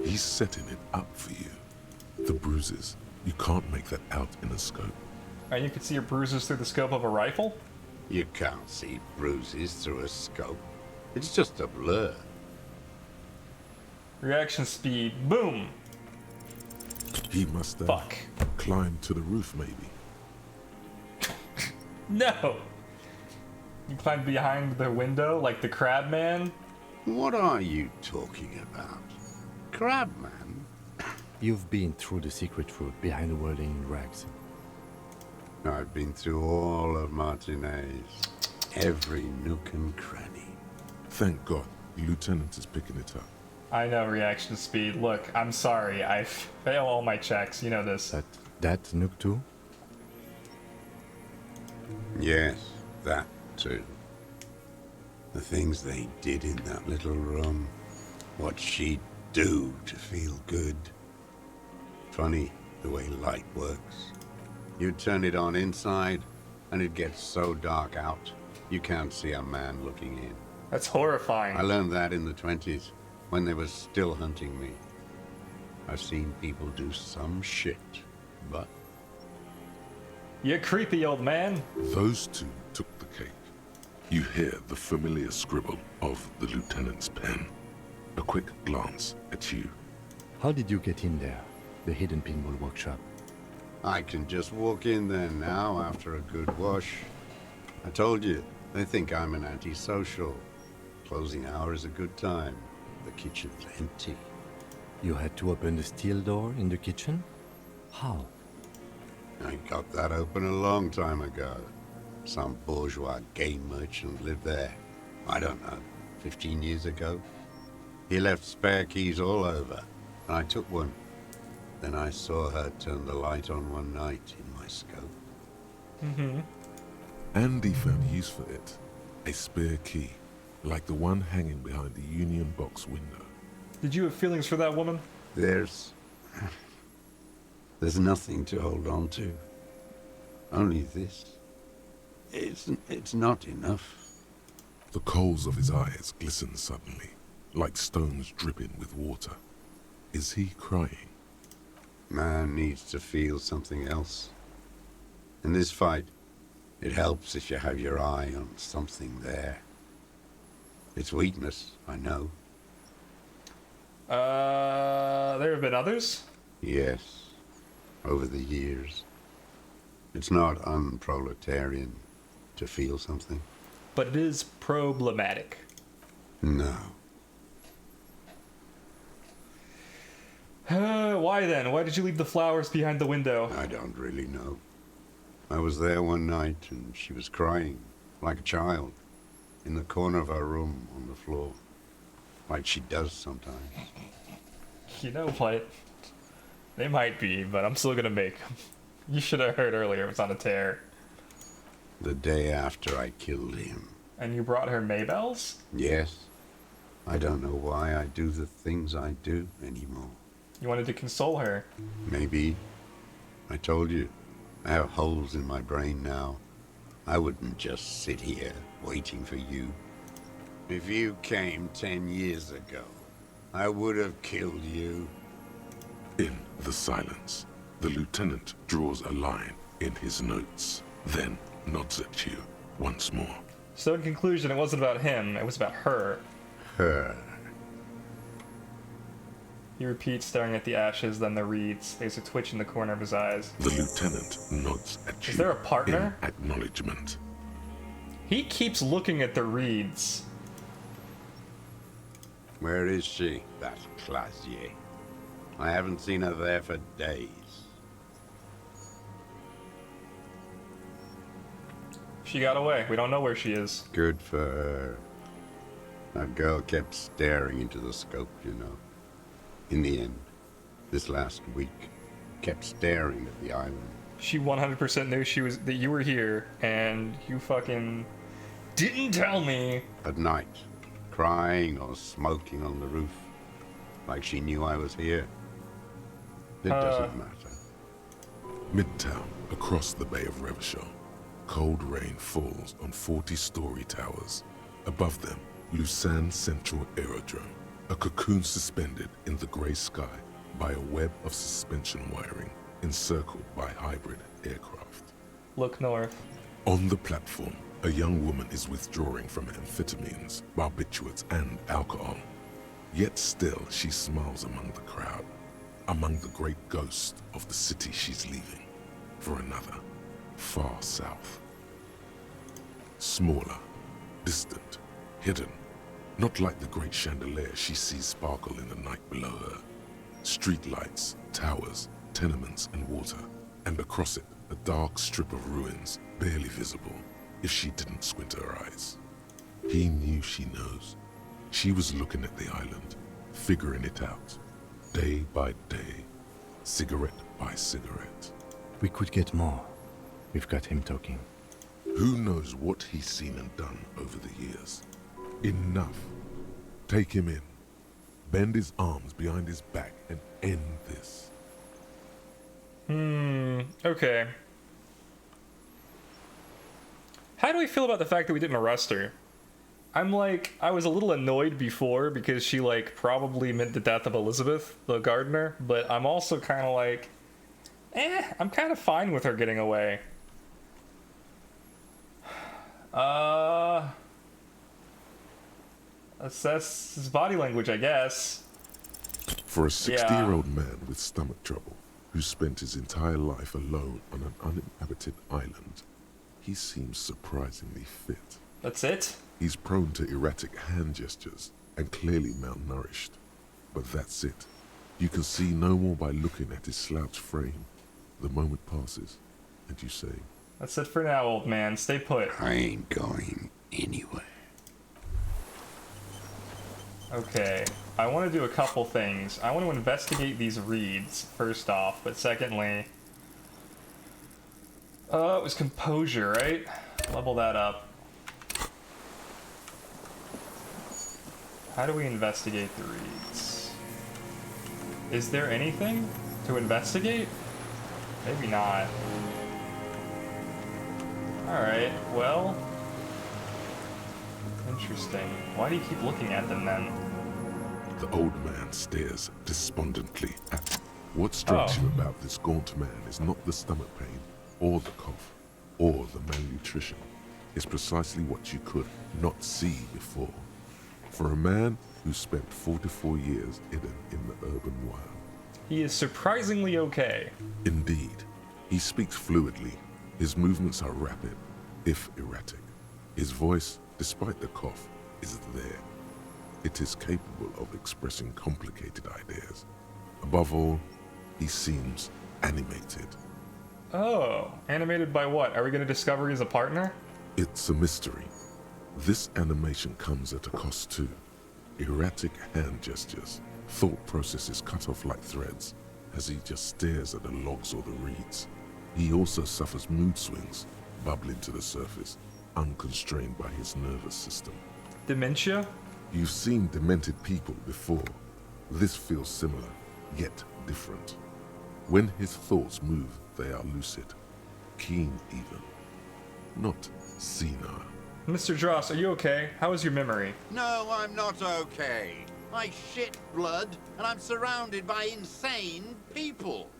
He's setting it up for you. The bruises. You can't make that out in a scope. And you could see your bruises through the scope of a rifle? You can't see bruises through a scope. It's just a blur. Reaction speed. Boom! He must have climbed to the roof, maybe. No! You climbed behind the window like the crab man? What are you talking about? Crabman? You've been through the secret route behind the whirling in rags. I've been through all of Martinez. Every nook and cranny. Thank God, the lieutenant is picking it up. I know reaction speed. Look, I'm sorry. I fail all my checks. You know this. That nook too? Yes, that too. The things they did in that little room. What she'd do to feel good. Funny the way light works. You turn it on inside, and it gets so dark out, you can't see a man looking in. That's horrifying. I learned that in the 20s, when they were still hunting me. I've seen people do some shit, but... You creepy old man. Those two took the cake. You hear the familiar scribble of the lieutenant's pen. A quick glance at you. How did you get in there? The hidden pinball workshop. I can just walk in there now after a good wash. I told you, they think I'm an antisocial. Closing hour is a good time. The kitchen's empty. You had to open the steel door in the kitchen? How? I got that open a long time ago. Some bourgeois game merchant lived there. I don't know, 15 years ago. He left spare keys all over, and I took one. Then I saw her turn the light on one night in my scope. Mm-hmm. Andy found use for it. A spare key, like the one hanging behind the Union Box window. Did you have feelings for that woman? There's nothing to hold on to. Only this. It's not enough. The coals of his eyes glisten suddenly, like stones dripping with water. Is he crying? Man needs to feel something else. In this fight, it helps if you have your eye on something there. It's weakness, I know. There have been others? Yes, over the years. It's not unproletarian to feel something. But it is problematic. No. Why then? Why did you leave the flowers behind the window? I don't really know. I was there one night and she was crying, like a child, in the corner of her room on the floor, like she does sometimes. You know what? They might be, but I'm still gonna make them. You should have heard earlier it was on a tear. The day after I killed him. And you brought her Maybells? Yes. I don't know why I do the things I do anymore. You wanted to console her. Maybe. I told you, I have holes in my brain now. I wouldn't just sit here waiting for you. If you came 10 years ago, I would have killed you. In the silence, the lieutenant draws a line in his notes, then nods at you once more. So in conclusion, it wasn't about him, it was about her. Her. He repeats, staring at the ashes, then the reeds. There's a twitch in the corner of his eyes. The lieutenant nods at you. Is there a partner? In acknowledgement. He keeps looking at the reeds. Where is she, that Clasier? I haven't seen her there for days. She got away. We don't know where she is. Good for her. That girl kept staring into the scope, you know. In the end, this last week, kept staring at the island. She 100% knew that you were here, and you fucking didn't tell me. At night, crying or smoking on the roof, like she knew I was here. It doesn't matter. Midtown, across the Bay of Revachol, cold rain falls on 40-story towers. Above them, Lausanne Central Aerodrome, a cocoon suspended in the grey sky by a web of suspension wiring encircled by hybrid aircraft. Look north. On the platform, a young woman is withdrawing from amphetamines, barbiturates, and alcohol. Yet still, she smiles among the crowd, among the great ghosts of the city she's leaving, for another, far south. Smaller, distant, hidden, not like the great chandelier she sees sparkle in the night below her. Streetlights, towers, tenements, and water, and across it, a dark strip of ruins, barely visible, if she didn't squint her eyes. He knew she knows. She was looking at the island, figuring it out, day by day, cigarette by cigarette. We could get more. We've got him talking. Who knows what he's seen and done over the years? Enough. Take him in. Bend his arms behind his back and end this. Okay. How do we feel about the fact that we didn't arrest her? I'm like, I was a little annoyed before because she like probably meant the death of Elizabeth, the gardener, but I'm also kind of like, I'm kind of fine with her getting away. Assess his body language, I guess. For a 60-year-old man with stomach trouble, who spent his entire life alone on an uninhabited island, he seems surprisingly fit. That's it? He's prone to erratic hand gestures and clearly malnourished. But that's it. You can see no more by looking at his slouched frame. The moment passes, and you say, That's it for now, old man. Stay put. I ain't going anywhere. Okay, I want to do a couple things. I want to investigate these reeds, first off, but secondly... it was composure, right? Level that up. How do we investigate the reeds? Is there anything to investigate? Maybe not. Alright, well... Interesting. Why do you keep looking at them then? The old man stares despondently at him. What strikes you about this gaunt man is not the stomach pain, or the cough, or the malnutrition. It's precisely what you could not see before. For a man who spent 44 years hidden in the urban wild. He is surprisingly okay. Indeed. He speaks fluidly. His movements are rapid, if erratic. His voice, despite the cough, is there. It is capable of expressing complicated ideas. Above all, he seems animated. Oh, animated by what? Are we going to discover he's a partner? It's a mystery. This animation comes at a cost too. Erratic hand gestures, thought processes cut off like threads, as he just stares at the logs or the reeds. He also suffers mood swings, bubbling to the surface, unconstrained by his nervous system. Dementia? You've seen demented people before. This feels similar, yet different. When his thoughts move, they are lucid, keen even, not senile. Mr. Dross, are you okay? How is your memory? No, I'm not okay. I shit blood, and I'm surrounded by insane people.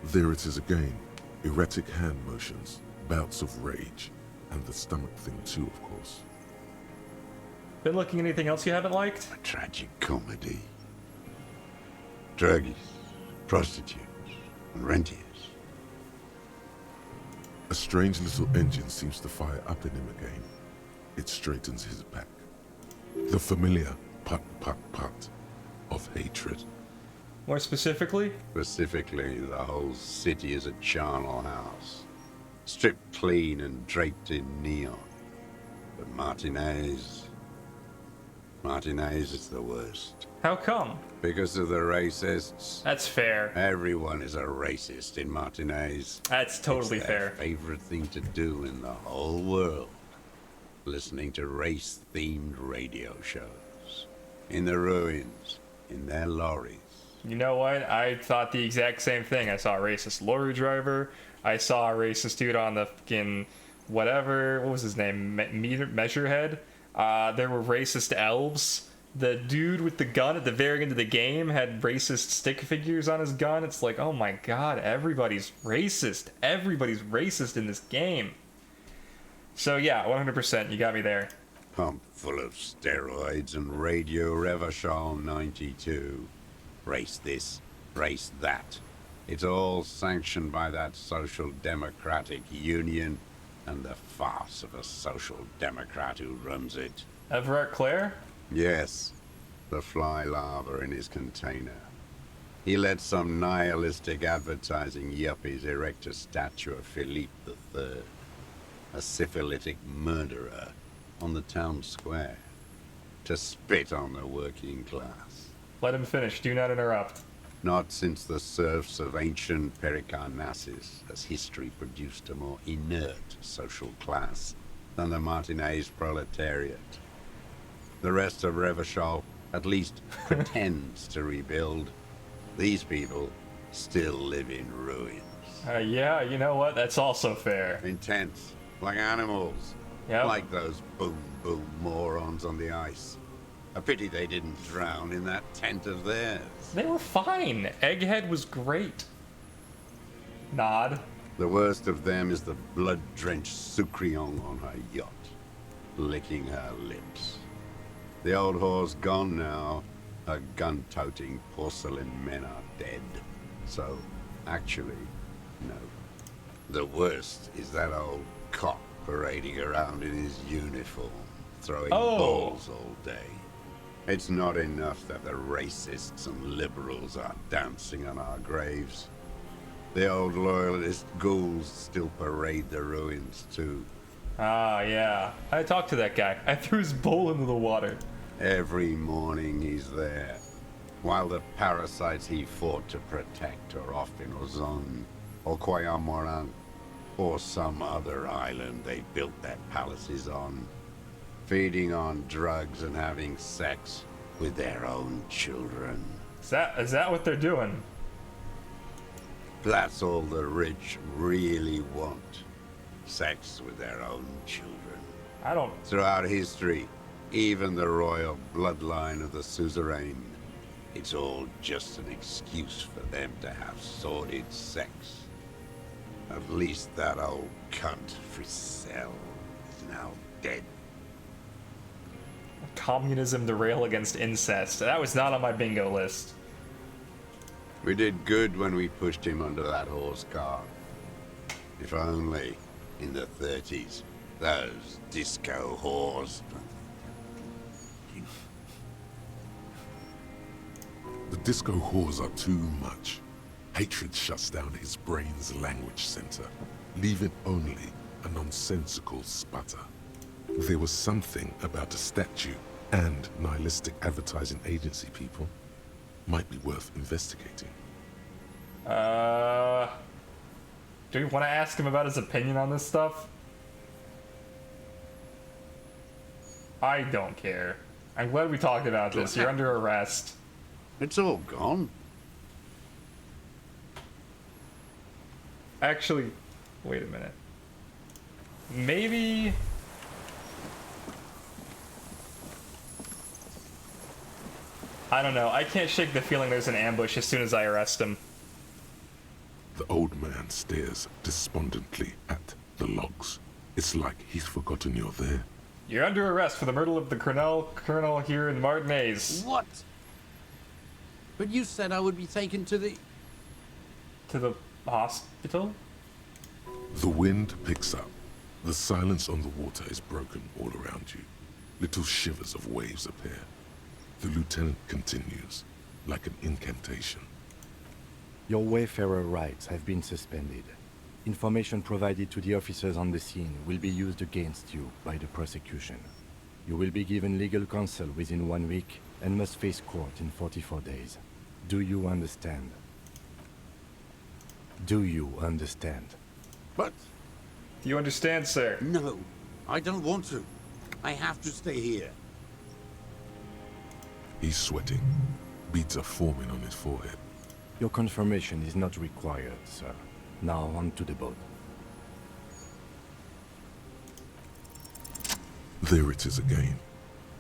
There it is again. Erratic hand motions, bouts of rage, and the stomach thing too, of course. Been looking at anything else you haven't liked? A tragic comedy. Druggies, prostitutes, and rentiers. A strange little engine seems to fire up in him again. It straightens his back. The familiar put of hatred. More specifically? Specifically, the whole city is a charnel house. Stripped clean and draped in neon. But Martinez is the worst. How come? Because of the racists. That's fair. Everyone is a racist in Martinez. That's totally it's their fair. Favorite thing to do in the whole world. Listening to race-themed radio shows. In the ruins. In their lorries. You know what? I thought the exact same thing. I saw a racist lorry driver. I saw a racist dude on the fucking whatever. What was his name? Measurehead. There were racist elves. The dude with the gun at the very end of the game had racist stick figures on his gun. It's like, oh my god, everybody's racist. Everybody's racist in this game. So yeah, 100%, you got me there. Pump full of steroids and Radio Revachol 92. Race this, race that. It's all sanctioned by that social democratic union and the farce of a social democrat who runs it. Everett Clare? Yes, the fly larva in his container. He let some nihilistic advertising yuppies erect a statue of Philippe III, a syphilitic murderer, on the town square, to spit on the working class. Let him finish, do not interrupt. Not since the serfs of ancient Pericarnassus has history produced a more inert social class than the Martinez proletariat. The rest of Revachol at least pretends to rebuild. These people still live in ruins. Yeah, you know what? That's also fair. In tents, like animals, Yep. Like those boom boom morons on the ice. A pity they didn't drown in that tent of theirs. They were fine. Egghead was great. Nod. The worst of them is the blood-drenched Sucrion on her yacht, licking her lips. The old whore's gone now. Her gun-toting porcelain men are dead. So, actually, no. The worst is that old cop parading around in his uniform, throwing balls all day. It's not enough that the racists and liberals are dancing on our graves. The old loyalist ghouls still parade the ruins, too. Ah, yeah. I talked to that guy. I threw his bowl into the water. Every morning he's there, while the parasites he fought to protect are off in Ozon, or Quayamoran, or some other island they built their palaces on, feeding on drugs and having sex with their own children. Is that what they're doing? That's all the rich really want. Sex with their own children. I don't... Throughout history, even the royal bloodline of the suzerain, it's all just an excuse for them to have sordid sex. At least that old cunt Frisell is now dead. Communism to rail against incest. That was not on my bingo list. We did good when we pushed him under that horse cart. If only, in the 30s, those disco whores. The disco whores are too much. Hatred shuts down his brain's language center, leaving only a nonsensical sputter. There was something about a statue and nihilistic advertising agency people. Might be worth investigating. Do we want to ask him about his opinion on this stuff? I don't care. I'm glad we talked about this. You're under arrest. It's all gone. Actually, wait a minute. Maybe... I don't know. I can't shake the feeling there's an ambush as soon as I arrest him. The old man stares despondently at the logs. It's like he's forgotten you're there. You're under arrest for the murder of the colonel here in Martinez. What? But you said I would be taken to the... To the hospital? The wind picks up. The silence on the water is broken all around you. Little shivers of waves appear. The lieutenant continues, like an incantation. Your wayfarer rights have been suspended. Information provided to the officers on the scene will be used against you by the prosecution. You will be given legal counsel within 1 week and must face court in 44 days. Do you understand? Do you understand? But... Do you understand, sir? No, I don't want to. I have to stay here. He's sweating. Beads are forming on his forehead. Your confirmation is not required, sir. Now on to the boat. There it is again.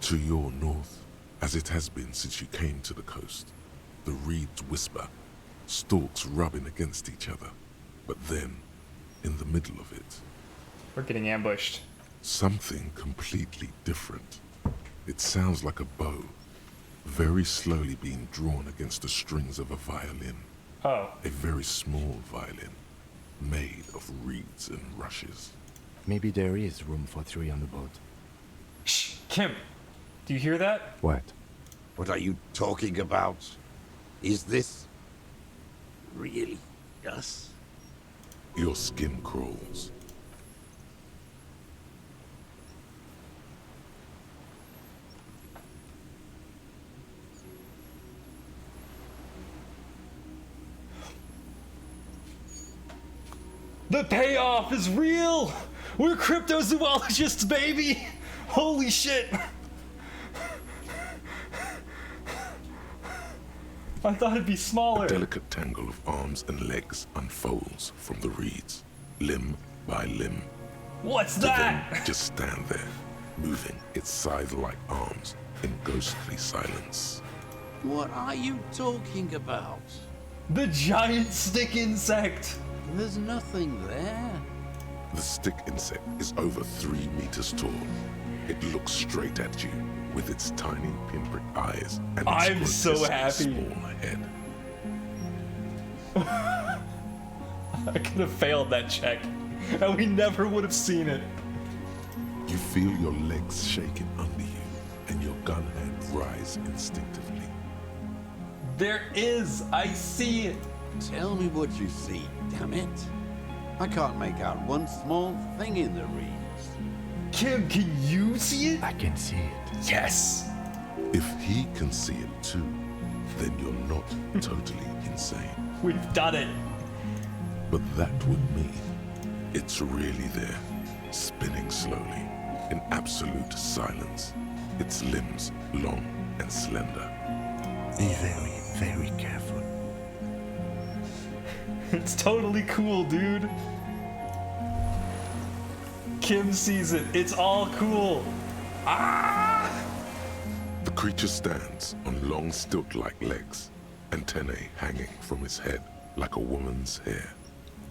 To your north, as it has been since you came to the coast. The reeds whisper, stalks rubbing against each other. But then, in the middle of it... We're getting ambushed. Something completely different. It sounds like a bow, very slowly being drawn against the strings of a violin. Oh. A very small violin, made of reeds and rushes. Maybe there is room for 3 on the boat. Shh, Kim, do you hear that? What? What are you talking about? Is this... really us? Your skin crawls. The payoff is real! We're cryptozoologists, baby! Holy shit! I thought it'd be smaller. A delicate tangle of arms and legs unfolds from the reeds, limb by limb. What's to that? then just stand there, moving its scythe-like arms in ghostly silence. What are you talking about? The giant stick insect! There's nothing there. The stick insect is over 3 meters tall. It looks straight at you with its tiny pinprick eyes and its I'm so grotesquely happy. small head. I could have failed that check, and we never would have seen it. You feel your legs shaking under you and your gun hand rise instinctively. There is! I see it! Tell me what you see, damn it. I can't make out one small thing in the reeds. Kim, can you see it? I can see it. Yes! If he can see it too, then you're not totally insane. We've done it! But that would mean it's really there, spinning slowly, in absolute silence, its limbs long and slender. Be very, very careful. It's totally cool, dude. Kim sees it. It's all cool. Ah! The creature stands on long stilt-like legs, antennae hanging from its head like a woman's hair,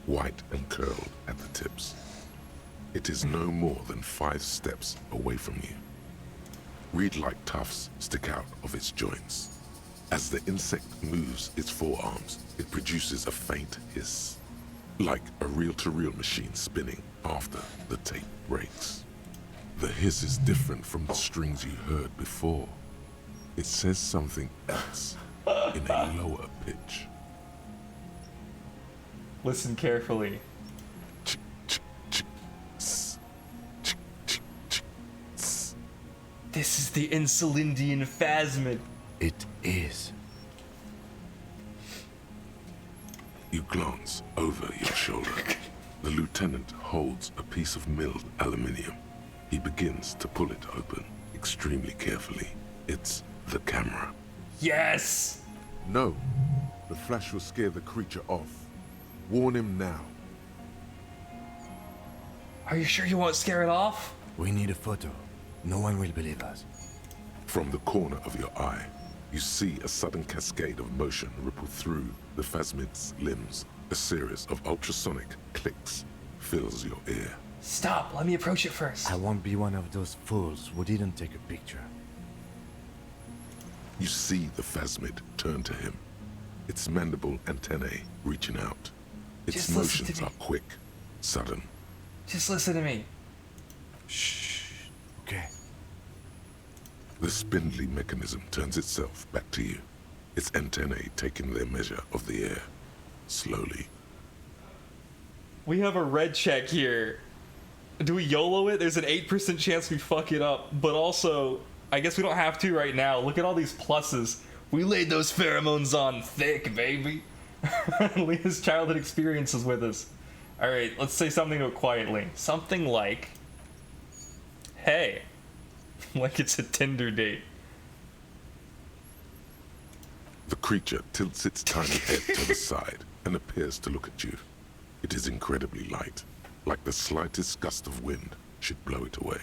white and curled at the tips. It is no more than 5 steps away from you. Reed-like tufts stick out of its joints. As the insect moves its forearms, it produces a faint hiss, like a reel-to-reel machine spinning after the tape breaks. The hiss is different from the strings you heard before. It says something else in a lower pitch. Listen carefully. This is the Insulindian phasmid. It is. You glance over your shoulder. The lieutenant holds a piece of milled aluminium. He begins to pull it open extremely carefully. It's the camera. Yes! No. The flash will scare the creature off. Warn him now. Are you sure you won't scare it off? We need a photo. No one will believe us. From the corner of your eye, you see a sudden cascade of motion ripple through the phasmid's limbs. A series of ultrasonic clicks fills your ear. Stop, let me approach it first. I won't be one of those fools who didn't take a picture. You see the phasmid turn to him, its mandible antennae reaching out. Its Just listen to motions me. are quick, sudden. Just listen to me. Shh. Okay. The spindly mechanism turns itself back to you, its antennae taking their measure of the air, slowly. We have a red check here. Do we YOLO it? There's an 8% chance we fuck it up, but also, I guess we don't have to right now. Look at all these pluses. We laid those pheromones on thick, baby. Leah's childhood experiences with us. Alright, let's say something quietly. Something like, hey. Like it's a Tinder date. The creature tilts its tiny head to the side and appears to look at you. It is incredibly light, like the slightest gust of wind should blow it away.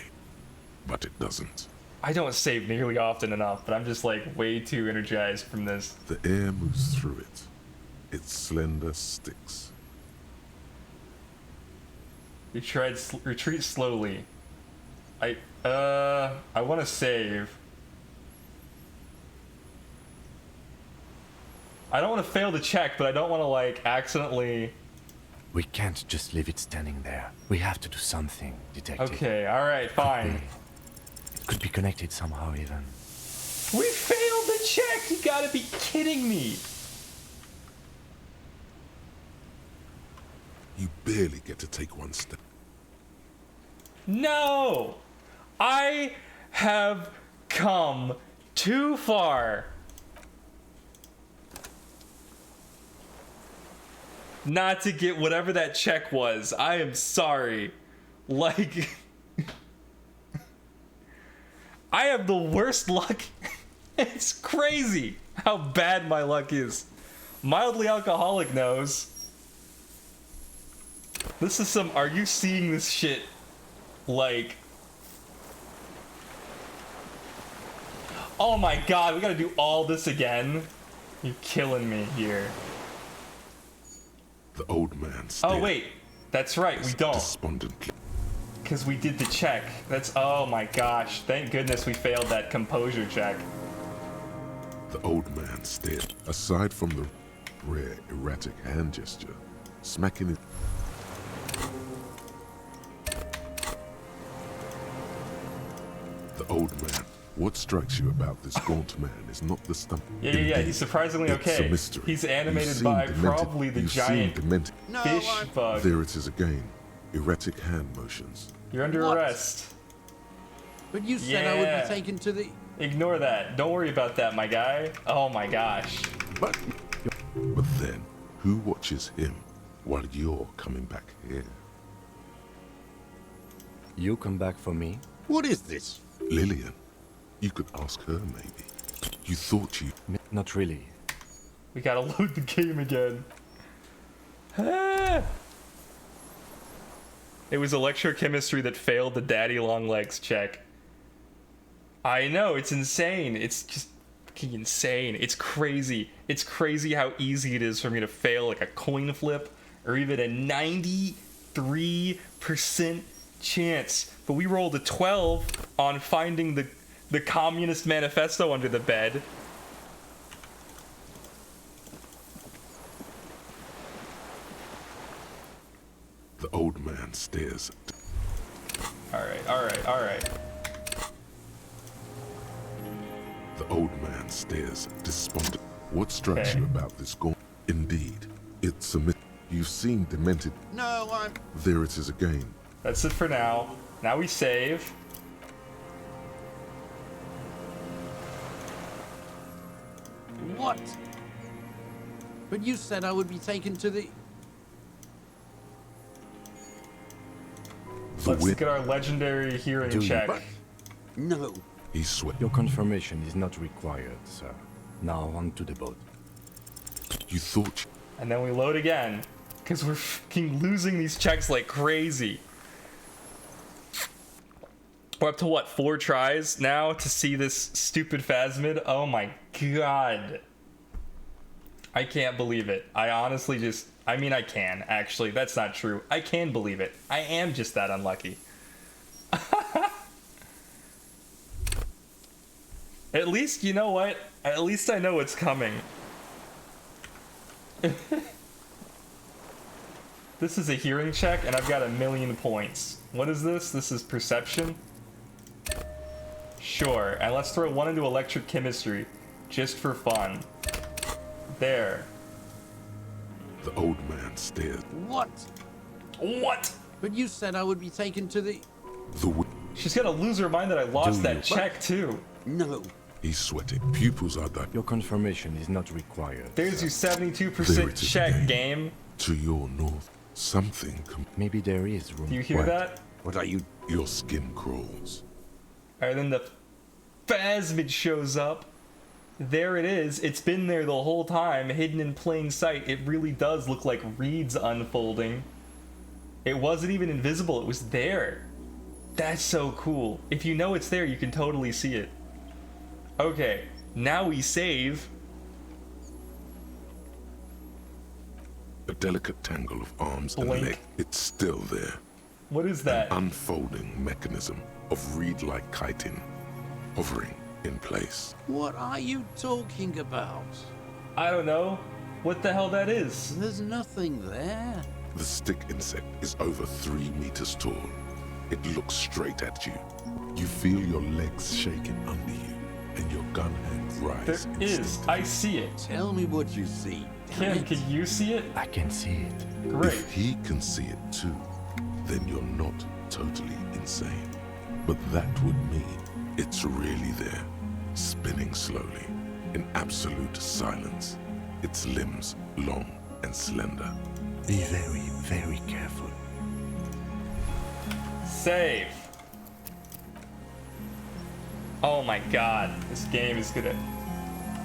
But it doesn't. I don't save nearly often enough, but I'm just like way too energized from this. The air moves through it. Its slender sticks. Retreat slowly. I want to save. I don't want to fail the check, but I don't want to like accidentally. We can't just leave it standing there. We have to do something, detective. Okay, alright, fine. It could be connected somehow even. We failed the check! You gotta be kidding me! You barely get to take one step. No! I have come too far. Not to get whatever that check was. I am sorry. Like, I have the worst luck. It's crazy how bad my luck is. Mildly alcoholic knows. This is some, are you seeing this shit Like, oh my god, we gotta do all this again? You're killing me here. The old man Oh wait, that's right, we don't. Despondently. Because we did the check. That's, oh my gosh, thank goodness we failed that composure check. The old man stared. Aside from the rare, erratic hand gesture, smacking it. The old man. What strikes you about this gaunt man is not the stump. Yeah, he's surprisingly it's okay. A mystery. He's You animated seem by demented. probably the You giant seem demented. fish bug. There it is again. Erratic hand motions. You're under arrest. But you said I would be taken to the... Ignore that. Don't worry about that, my guy. Oh my gosh. But then, who watches him while you're coming back here? You come back for me? What is this? Lillian. You could ask her, maybe. You thought you... Not really. We gotta load the game again. It was electrochemistry that failed the daddy long legs check. I know, it's insane. It's just fucking insane. It's crazy. It's crazy how easy it is for me to fail like a coin flip or even a 93% chance. But we rolled a 12 on finding the Communist Manifesto under the bed. The old man stares. Alright. The old man stares, despondent. What strikes you about this gaunt? Indeed, it's a myth. You've seen demented. No, I'm... There it is again. That's it for now. Now we save. What? But you said I would be taken to the... Let's look at our legendary hearing check. No. He sweat. Your confirmation is not required, sir. Now on to the boat. You thought... And then we load again. Because we're fucking losing these checks like crazy. We're up to what, 4 tries now to see this stupid phasmid? Oh my god. I can't believe it. I honestly just... I mean, I can, actually. That's not true. I can believe it. I am just that unlucky. At least, you know what? At least I know what's coming. This is a hearing check, and I've got 1,000,000 points. What is this? This is perception? Sure, and let's throw 1 into electric chemistry, just for fun. There. The old man stared. What? What? But you said I would be taken to the... She's gonna lose her mind that I lost that check, too. No. He's sweating. Pupils are dilated. Your confirmation is not required. There's your 72% check, game. To your north, something... Maybe there is room. Do you hear that? What are you... Your skin crawls. Alright, then the phasmid shows up. There it is. It's been there the whole time, hidden in plain sight. It really does look like reeds unfolding. It wasn't even invisible. It was there. That's so cool. If you know it's there, you can totally see it. Okay, now we save. A delicate tangle of arms Blink. and legs. It's still there. What is that? An unfolding mechanism of reed-like chitin, hovering in place. What are you talking about? I don't know. What the hell that is? There's nothing there. The stick insect is over 3 meters tall. It looks straight at you. You feel your legs shaking under you, and your gun hand rise. There is. I see it. Tell me what you see. Kim, can you see it? I can see it. Great. If he can see it too, then you're not totally insane. But that would mean it's really there, spinning slowly, in absolute silence. Its limbs long and slender. Be very, very careful. Save. Oh my god, this game is gonna...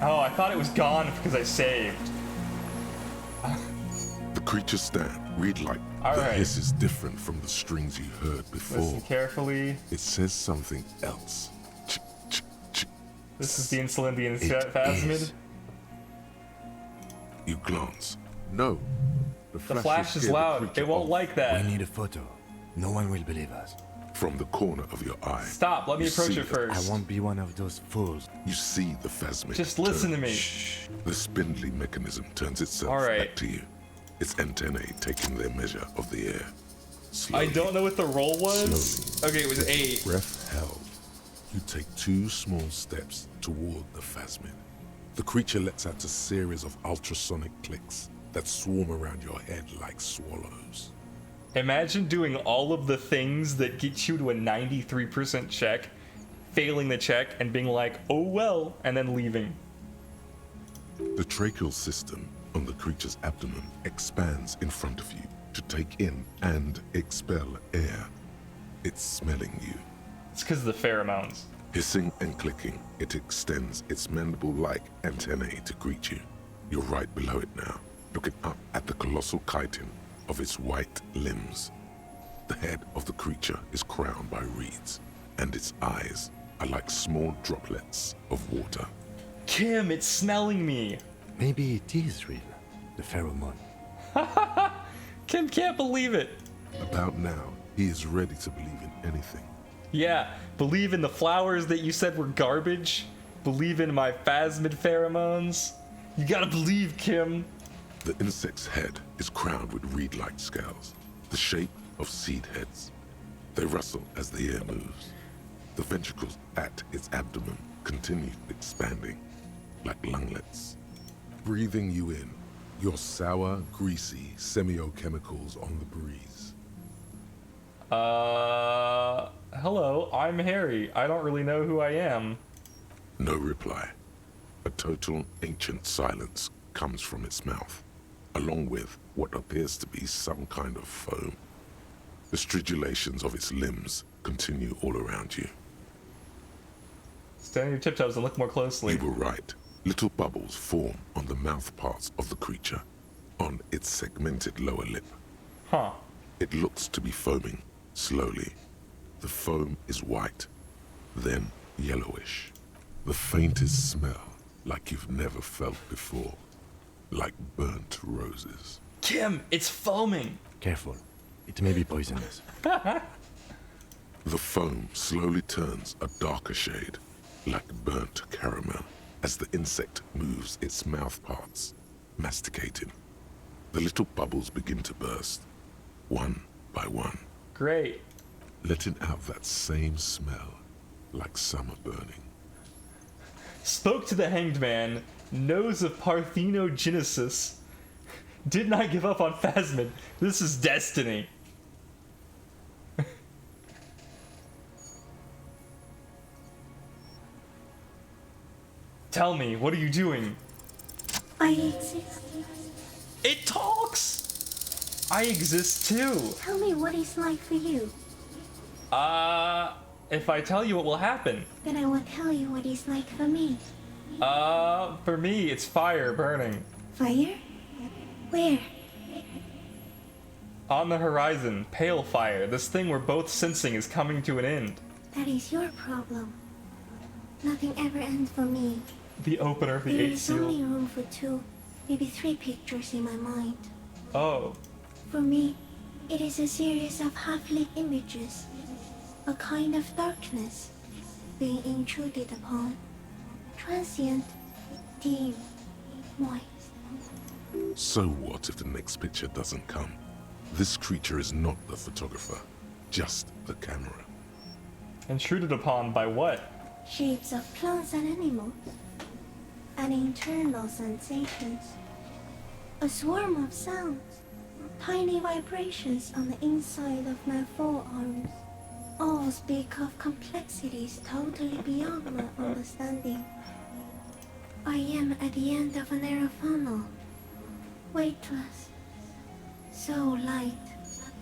Oh, I thought it was gone because I saved. The creature stand. Read like All the right. hiss is different from the strings you heard before. Listen carefully. It says something else. This is the Insulindian It phasmid. is. You glance. No. The flash is scared the loud. creature They won't off. like that. We need a photo. No one will believe us. From the corner of your eye. Stop, let me you approach see it the- first. I won't be one of those fools. You see the phasmid. Just listen to me. Shh. The spindly mechanism turns itself All right. back to you. Its antennae taking their measure of the air. I Slowly, don't know what the roll was. slowly, Okay, it was with 8. breath held. You take 2 small steps toward the phasmid. The creature lets out a series of ultrasonic clicks that swarm around your head like swallows. Imagine doing all of the things that get you to a 93% check, failing the check, and being like, oh well, and then leaving. The tracheal system on the creature's abdomen expands in front of you to take in and expel air. It's smelling you. It's because of the pheromones. Hissing and clicking, it extends its mandible-like antennae to greet you. You're right below it now, looking up at the colossal chitin of its white limbs. The head of the creature is crowned by reeds, and its eyes are like small droplets of water. Kim, it's smelling me. Maybe it is real. The pheromone. Kim can't believe it. About now, he is ready to believe in anything. Yeah, believe in the flowers that you said were garbage. Believe in my phasmid pheromones. You gotta believe, Kim. The insect's head is crowned with reed-like scales, the shape of seed heads. They rustle as the air moves. The ventricles at its abdomen continue expanding, like lunglets. Breathing you in, your sour, greasy semiochemicals on the breeze. Hello, I'm Harry. I don't really know who I am. No reply. A total ancient silence comes from its mouth, along with what appears to be some kind of foam. The stridulations of its limbs continue all around you. Stand on your tiptoes and look more closely. You were right. Little bubbles form on the mouth parts of the creature, on its segmented lower lip. Huh. It looks to be foaming, slowly. The foam is white, then yellowish. The faintest smell, like you've never felt before. Like burnt roses. Kim, it's foaming. Careful. It may be poisonous. The foam slowly turns a darker shade, like burnt caramel, as the insect moves its mouth parts, masticating. The little bubbles begin to burst, one by one. Great. Letting out that same smell, like summer burning. Spoke to the hanged man, knows of parthenogenesis. Did not give up on phasmid. This is destiny. Tell me, what are you doing? I exist. It talks! I exist too. Tell me what it's like for you. If I tell you what will happen. Then I will tell you what it's like for me. For me, it's fire burning. Fire? Where? On the horizon, pale fire. This thing we're both sensing is coming to an end. That is your problem. Nothing ever ends for me. The opener of the There eighth is only seal. room for 2, maybe 3 pictures in my mind. Oh, For me, it is a series of half-lit images. A kind of darkness being intruded upon. Transient, dim, moist. So what if the next picture doesn't come? This creature is not the photographer, just the camera. intruded upon by what? Shapes of plants and animals. And internal sensations. A swarm of sounds. Tiny vibrations on the inside of my forearms. All speak of complexities totally beyond my understanding. I am at the end of a narrow funnel. Weightless. So light,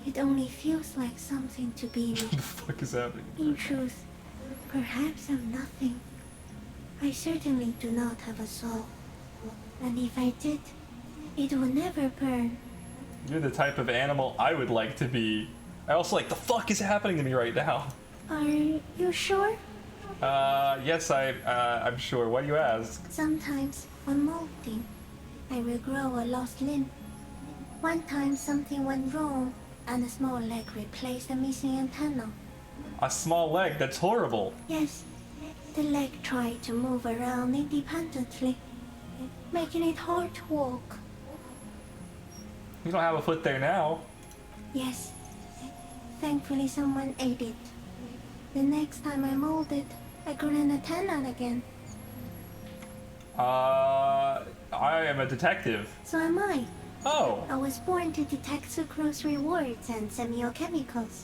it only feels like something to be me. What the fuck is happening? In truth, perhaps I'm nothing. I certainly do not have a soul. And if I did, it would never burn. You're the type of animal I would like to be. I also like, the fuck is happening to me right now? Are you sure? Yes, I'm sure. Why do you ask? Sometimes, when molting, I will grow a lost limb. One time something went wrong, and a small leg replaced a missing antenna. A small leg? That's horrible. Yes, the leg tried to move around independently, making it hard to walk. You don't have a foot there now. Yes, thankfully someone ate it. The next time I molded, I grew an antenna again. I am a detective. So am I. Oh. I was born to detect sucrose rewards and semiochemicals.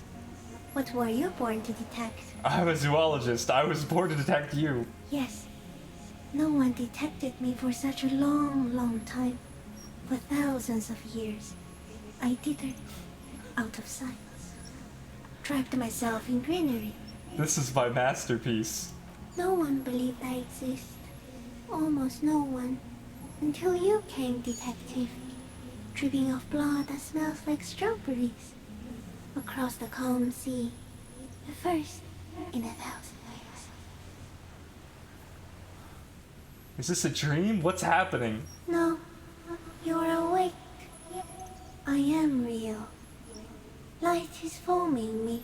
What were you born to detect? I'm a zoologist. I was born to detect you. Yes. No one detected me for such a long, long time. For thousands of years. I dithered out of sight. Trapped myself in greenery. This is my masterpiece. No one believed I exist. Almost no one. Until you came, detective. Dripping off blood that smells like strawberries. Across the calm sea. The first in 1,000 years. Is this a dream? What's happening? No. You're awake. I am real. Light is forming me.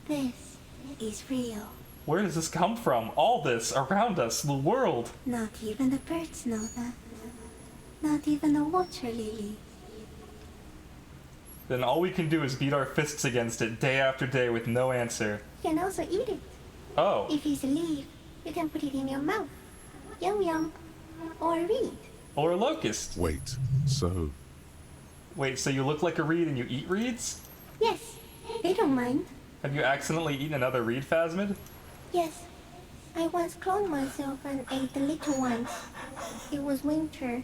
This is real. Where does this come from? All this around us, the world. Not even the birds know that. Not even the water lily. Then all we can do is beat our fists against it day after day with no answer. You can also eat it. Oh. If it's a leaf, you can put it in your mouth. Yum yum. Or a reed. Or a locust. Wait, so... Wait, so you look like a reed and you eat reeds? Yes, they don't mind. Have you accidentally eaten another reed phasmid? Yes. I once cloned myself and ate the little ones. It was winter,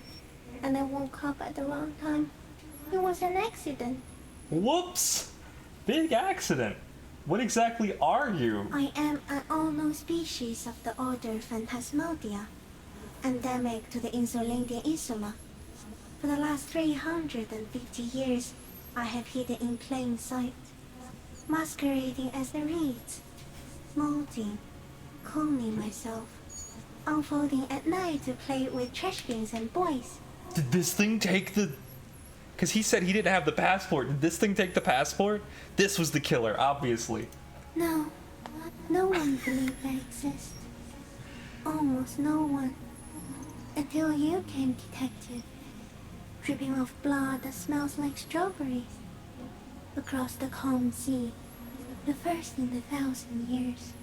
and I woke up at the wrong time. It was an accident. Whoops! Big accident. What exactly are you? I am an unknown species of the order Phantasmodia, endemic to the Insulandian Insula. For the last 350 years, I have hidden in plain sight, masquerading as the reeds, molding, cloning myself, unfolding at night to play with trash bins and boys. Did this thing take the... Because he said he didn't have the passport. Did this thing take the passport? This was the killer, obviously. No, no one believed I exist. Almost no one. Until you came, detective. Dripping off blood that smells like strawberries. Across the calm sea. The first in 1,000 years.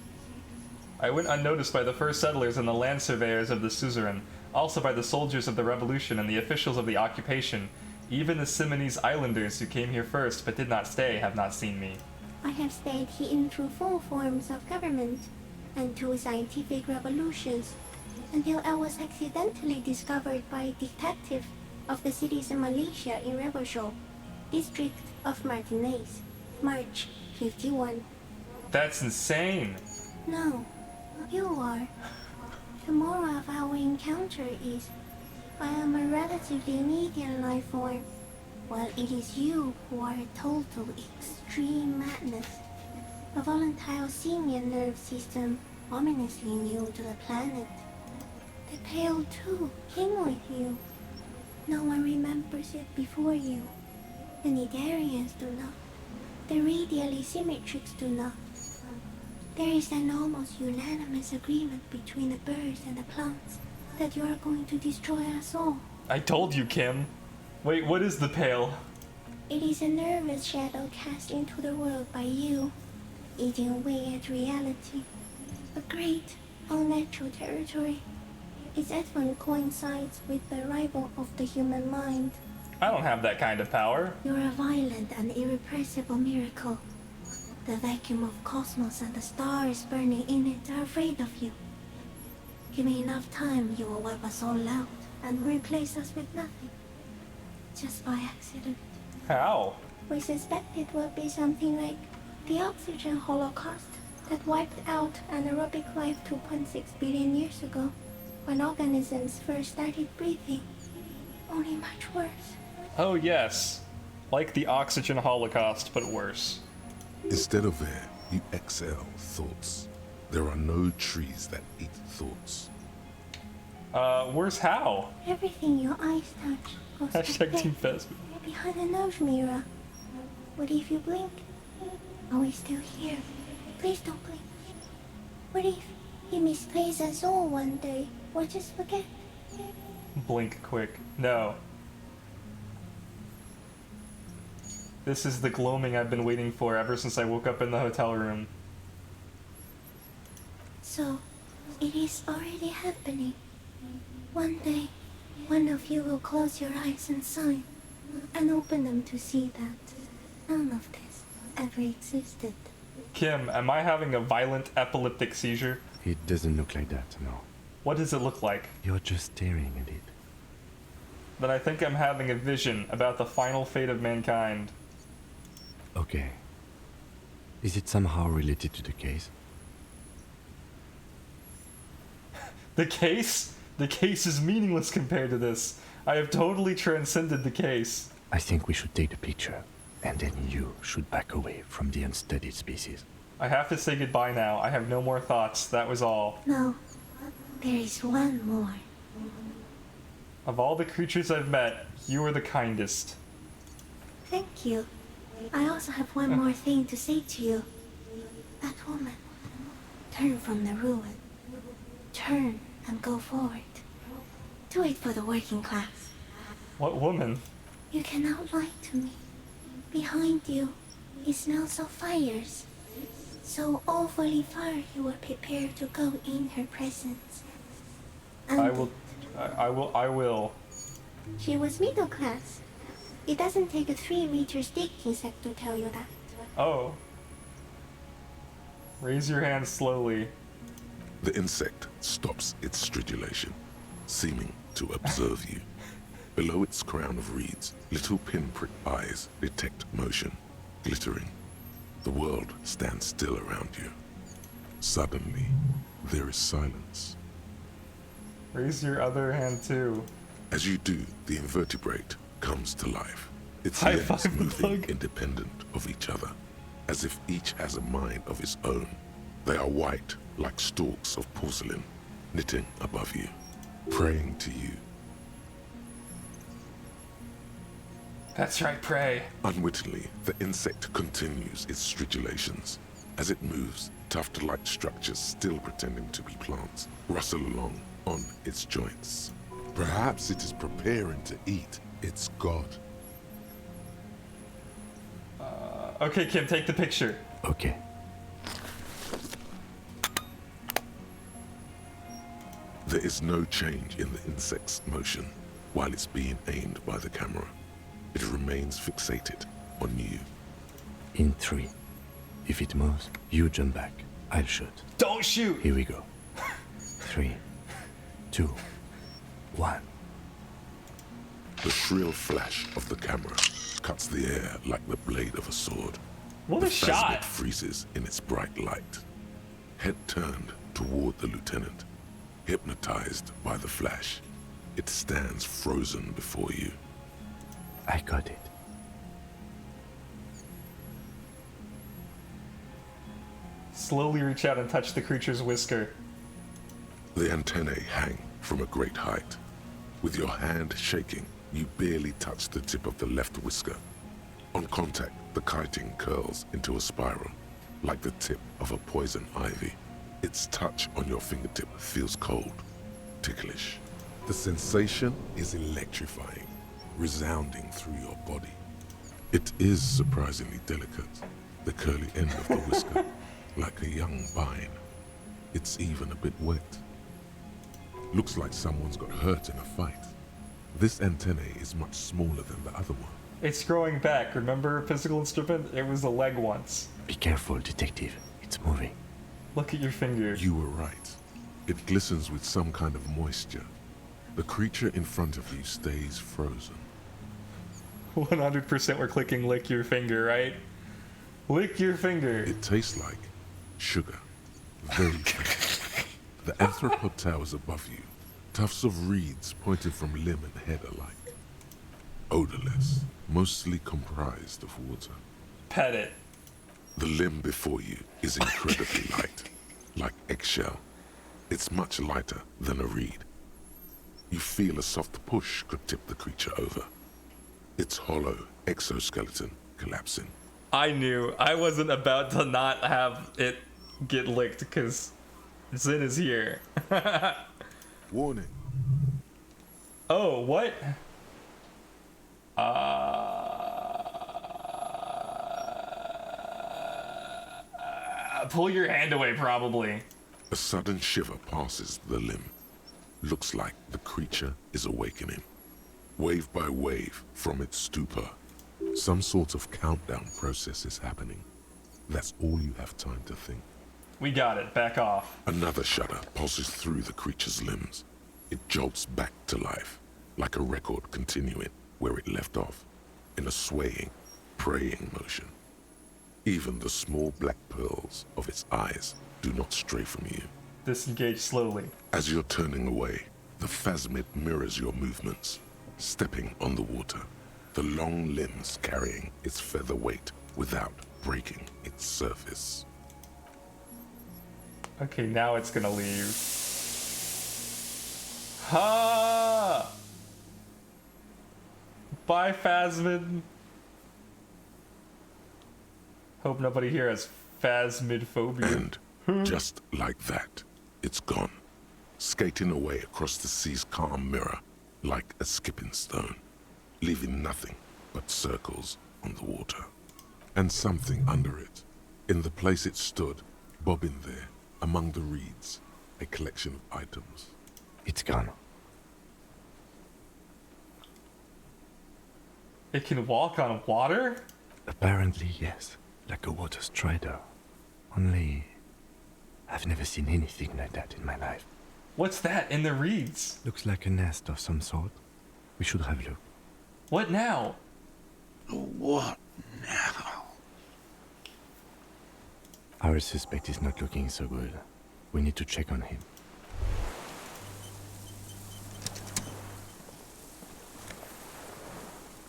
I went unnoticed by the first settlers and the land surveyors of the suzerain, also by the soldiers of the revolution and the officials of the occupation. Even the Simonese islanders who came here first but did not stay have not seen me. I have stayed hidden through 4 forms of government and 2 scientific revolutions until I was accidentally discovered by a detective of the citizen militia in Rebelshaw, district of Martinez, March 51. That's insane. No, you are. The moral of our encounter is I am a relatively medium life form, while it is you who are a total extreme madness. A volatile simian nerve system ominously new to the planet. The Pale too came with you. No one remembers it before you. The Nidarians do not. The radially symmetrics do not. There is an almost unanimous agreement between the birds and the plants that you are going to destroy us all. I told you, Kim. Wait, what is the Pale? It is a nervous shadow cast into the world by you, eating away at reality. A great, unnatural territory. Its advent coincides with the arrival of the human mind. I don't have that kind of power. You're a violent and irrepressible miracle. The vacuum of cosmos and the stars burning in it are afraid of you. Give me enough time, you will wipe us all out and replace us with nothing. Just by accident. How? We suspect it will be something like the oxygen holocaust that wiped out anaerobic life 2.6 billion years ago, when organisms first started breathing. Only much worse. Oh yes. Like the oxygen holocaust, but worse. Instead of air, you exhale thoughts. There are no trees that eat thoughts. Worse how? Everything your eyes touch goes Hashtag Team Phasma. behind the nose mirror. What if you blink? Are we still here? Please don't blink. What if he misplays us all one day? Or just forget? Blink quick. No. This is the gloaming I've been waiting for ever since I woke up in the hotel room. So, it is already happening. One day, one of you will close your eyes and sign, and open them to see that none of this ever existed. Kim, am I having a violent epileptic seizure? It doesn't look like that, no. What does it look like? You're just staring at it. Then I think I'm having a vision about the final fate of mankind. Okay. Is it somehow related to the case? The case? The case is meaningless compared to this. I have totally transcended the case. I think we should take the picture, and then you should back away from the unstudied species. I have to say goodbye now. I have no more thoughts. That was all. No, there is one more. Of all the creatures I've met, you are the kindest. Thank you. I also have one more thing to say to you. That woman. Turn from the ruin. Turn and go forward. Do it for the working class. What woman? You cannot lie to me. Behind you, it smells of fires. So awfully far you were prepared to go in her presence. And I will. she was middle class. It doesn't take a 3-meter stick insect to tell you that. Oh. Raise your hand slowly. The insect stops its stridulation, seeming to observe you. Below its crown of reeds, little pinprick eyes detect motion, glittering. The world stands still around you. Suddenly, there is silence. Raise your other hand too. As you do, the invertebrate comes to life. Its High limbs five the moving bug. independent of each other, as if each has a mind of its own. They are white, like stalks of porcelain, knitting above you, praying to you. That's right, pray. Unwittingly, the insect continues its stridulations. As it moves, tuft-like structures still pretending to be plants rustle along on its joints. Perhaps it is preparing to eat its god. Okay, Kim, take the picture. Okay. There is no change in the insect's motion while it's being aimed by the camera. It remains fixated on you. In 3. If it moves, you jump back. I'll shoot. Don't shoot! Here we go. 3, 2, 1. The shrill flash of the camera cuts the air like the blade of a sword. What the a shot! phasmid freezes in its bright light. Head turned toward the lieutenant, hypnotized by the flash. It stands frozen before you. I got it. Slowly reach out and touch the creature's whisker. The antennae hang from a great height. With your hand shaking, you barely touch the tip of the left whisker. On contact, the kiting curls into a spiral, like the tip of a poison ivy. Its touch on your fingertip feels cold, ticklish. The sensation is electrifying, resounding through your body. It is surprisingly delicate, the curly end of the whisker, like a young vine. It's even a bit wet. Looks like someone's got hurt in a fight. This antennae is much smaller than the other one. It's growing back. Remember physical instrument? It was a leg once. Be careful, detective. It's moving. Look at your finger. You were right. It glistens with some kind of moisture. The creature in front of you stays frozen. 100% we're clicking lick your finger, right? Lick your finger. It tastes like sugar. Very good. The anthropod towers above you, tufts of reeds pointed from limb and head alike. odorless, mostly comprised of water. Pet it. The limb before you is incredibly light, like eggshell. It's much lighter than a reed. You feel a soft push could tip the creature over. Its hollow exoskeleton collapsing. I knew I wasn't about to not have it get licked because Zin is here. Warning. Oh, what? Pull your hand away, probably. A sudden shiver passes the limb. Looks like the creature is awakening. Wave by wave from its stupor. Some sort of countdown process is happening. That's all you have time to think. We got it. Back off. Another shudder pulses through the creature's limbs. It jolts back to life, like a record continuing where it left off, in a swaying, praying motion. Even the small black pearls of its eyes do not stray from you. Disengage slowly. As you're turning away, the phasmid mirrors your movements, stepping on the water, the long limbs carrying its feather weight without breaking its surface. Okay, now it's gonna leave. Ha! Bye, Phasmid. Hope nobody here has phasmidphobia. And just like that, it's gone, skating away across the sea's calm mirror like a skipping stone, leaving nothing but circles on the water. And something under it, in the place it stood, bobbing there, among the reeds, a collection of items. It's gone. It can walk on water? Apparently, yes. Like a water strider. Only, I've never seen anything like that in my life. What's that in the reeds? Looks like a nest of some sort. We should have a look. What now? What now? Our suspect is not looking so good. We need to check on him.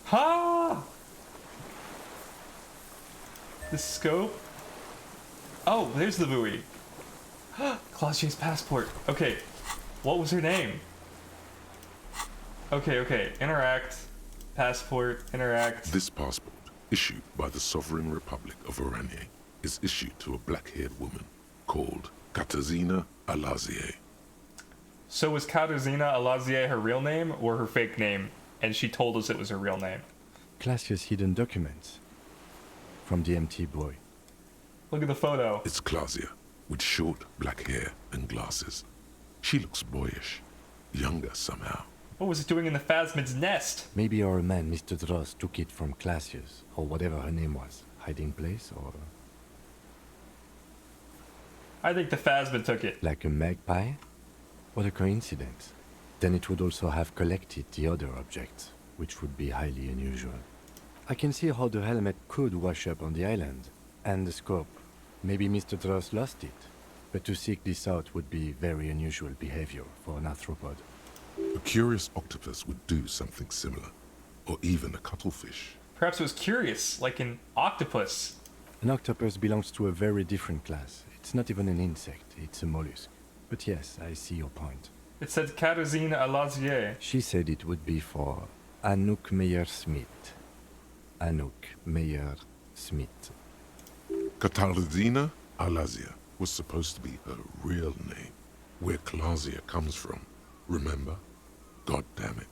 Ha! The scope? Oh, there's the buoy. Clausier's passport. Okay, what was her name? Okay. Interact. Passport. Interact. This passport, issued by the Sovereign Republic of Oranje, is issued to a black-haired woman called Katarzyna Alazier. So was Katarzyna Alazier her real name or her fake name? And she told us it was her real name. Classier's hidden documents from the empty buoy. Look at the photo. It's Clausia, with short black hair and glasses. She looks boyish, younger somehow. What was it doing in the Phasmid's nest? Maybe our man, Mr. Dross, took it from Classier's, or whatever her name was. Hiding place, or... I think the Phasmid took it. Like a magpie? What a coincidence. Then it would also have collected the other objects, which would be highly unusual. I can see how the helmet could wash up on the island. And the scope. Maybe Mr. Dross lost it. But to seek this out would be very unusual behavior for an arthropod. A curious octopus would do something similar, or even a cuttlefish. Perhaps it was curious, like an octopus. An octopus belongs to a very different class. It's not even an insect, it's a mollusk. But yes, I see your point. It said Katarzyna Alazier. She said it would be for Anouk Meyer-Smith. Anouk Meyer-Smith. Katarzyna Alazier was supposed to be her real name, where Clausia comes from. Remember? God damn it.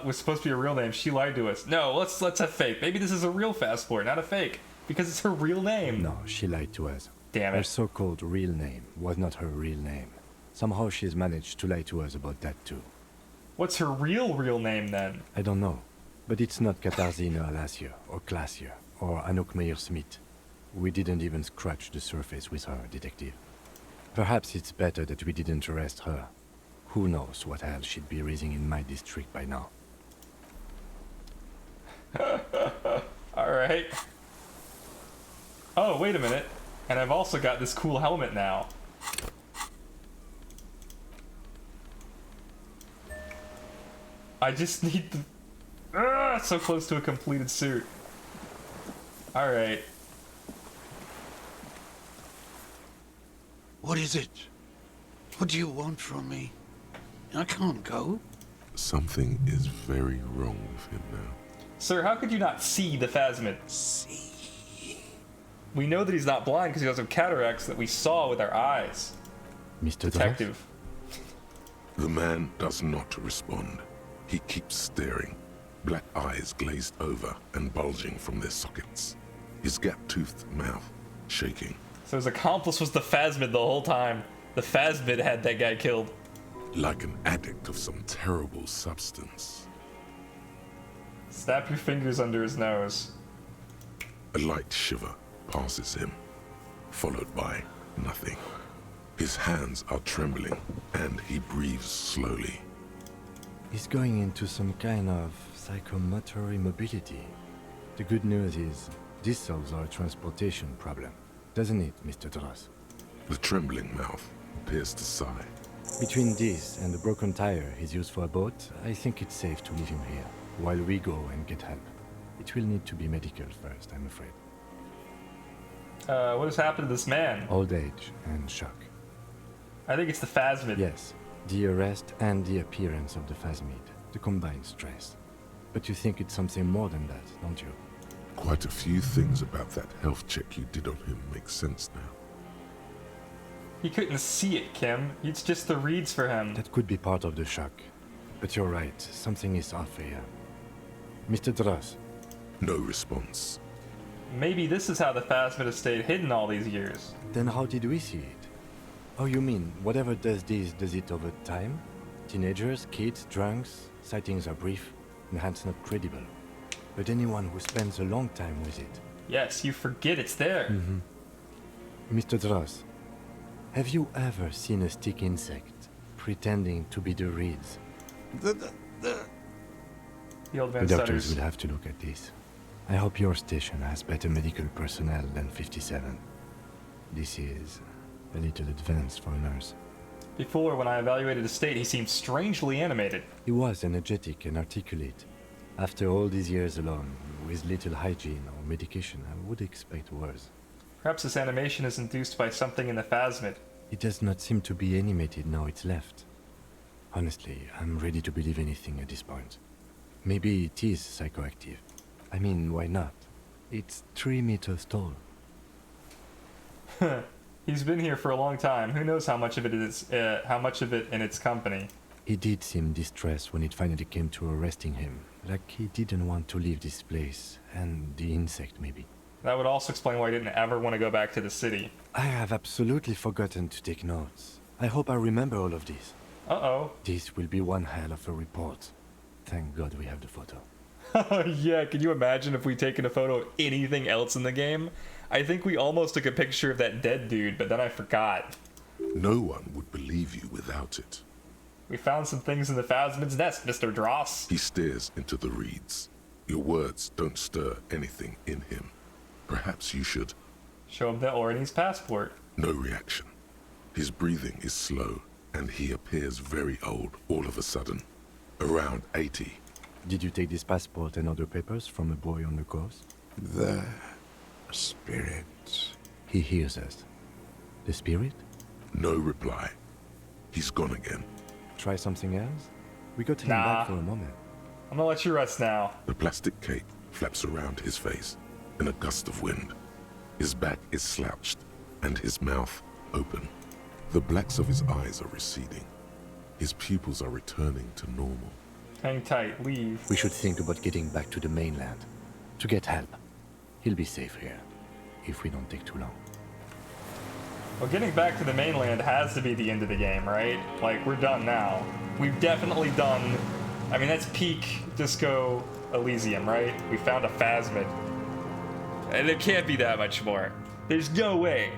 Was supposed to be a real name. She lied to us. No, let's have fake. Maybe this is a real passport, not a fake. Because it's her real name. No, she lied to us. Damn it. Her so-called real name was not her real name. Somehow she's managed to lie to us about that too. What's her real name then? I don't know. But it's not Katarzyna Alazier, or Classier, or Anouk Meyer-Smith. We didn't even scratch the surface with her, detective. Perhaps it's better that we didn't arrest her. Who knows what hell she'd be raising in my district by now. Alright. Oh, wait a minute. And I've also got this cool helmet now. I just need the... so close to a completed suit. Alright. What is it? What do you want from me? I can't go. Something is very wrong with him now. Sir, how could you not see the phasmid? See? We know that he's not blind because he doesn't have cataracts that we saw with our eyes. Mr. Detective. The man does not respond. He keeps staring, black eyes glazed over and bulging from their sockets. His gap-toothed mouth shaking. So his accomplice was the phasmid the whole time. The phasmid had that guy killed. Like an addict of some terrible substance. Snap your fingers under his nose. A light shiver passes him, followed by nothing. His hands are trembling, and he breathes slowly. He's going into some kind of psychomotor immobility. The good news is, this solves our transportation problem, doesn't it, Mr. Dross? The trembling mouth appears to sigh. Between this and the broken tire he's used for a boat, I think it's safe to leave him here, while we go and get help. It will need to be medical first, I'm afraid. What has happened to this man? Old age and shock. I think it's the phasmid. Yes, the arrest and the appearance of the phasmid, the combined stress. But you think it's something more than that, don't you? Quite a few things about that health check you did on him make sense now. He couldn't see it, Kim. It's just the reads for him. That could be part of the shock. But you're right, something is off here. Mr. Dross. No response. Maybe this is how the phasmid has stayed hidden all these years. Then how did we see it? Oh, you mean, whatever does this, does it over time? Teenagers, kids, drunks, sightings are brief, and hence not credible. But anyone who spends a long time with it... Yes, you forget it's there. Mr. Dross, have you ever seen a stick insect pretending to be the reeds? The old man The doctors stutters. will have to look at this. I hope your station has better medical personnel than 57. This is a little advanced for a nurse. Before, when I evaluated his state, he seemed strangely animated. He was energetic and articulate. After all these years alone, with little hygiene or medication, I would expect worse. Perhaps this animation is induced by something in the phasmid. It does not seem to be animated now it's left. Honestly, I'm ready to believe anything at this point. Maybe it is psychoactive. I mean, why not? It's 3 meters tall. He's been here for a long time. Who knows how much of it is, how much of it in its company? He did seem distressed when it finally came to arresting him. Like he didn't want to leave this place, and the insect maybe. That would also explain why he didn't ever want to go back to the city. I have absolutely forgotten to take notes. I hope I remember all of this. Uh-oh. This will be one hell of a report. Thank God we have the photo. Yeah, can you imagine if we'd taken a photo of anything else in the game? I think we almost took a picture of that dead dude, but then I forgot. No one would believe you without it. We found some things in the phasmid's nest, Mr. Dross. He stares into the reeds. Your words don't stir anything in him. Perhaps you should... Show him the Orion's passport. No reaction. His breathing is slow, and he appears very old all of a sudden. Around 80. Did you take this passport and other papers from a boy on the coast? The spirit. He hears us. The spirit? No reply. He's gone again. Try something else? We got him Nah. back for a moment. I'm gonna let you rest now. The plastic cape flaps around his face in a gust of wind. His back is slouched, and his mouth open. The blacks of his eyes are receding. His pupils are returning to normal. Hang tight, leave. We should think about getting back to the mainland. To get help. He'll be safe here. If we don't take too long. Well, getting back to the mainland has to be the end of the game, right? Like, we're done now. We've definitely done... I mean, that's peak Disco Elysium, right? We found a phasmid. And it can't be that much more. There's no way.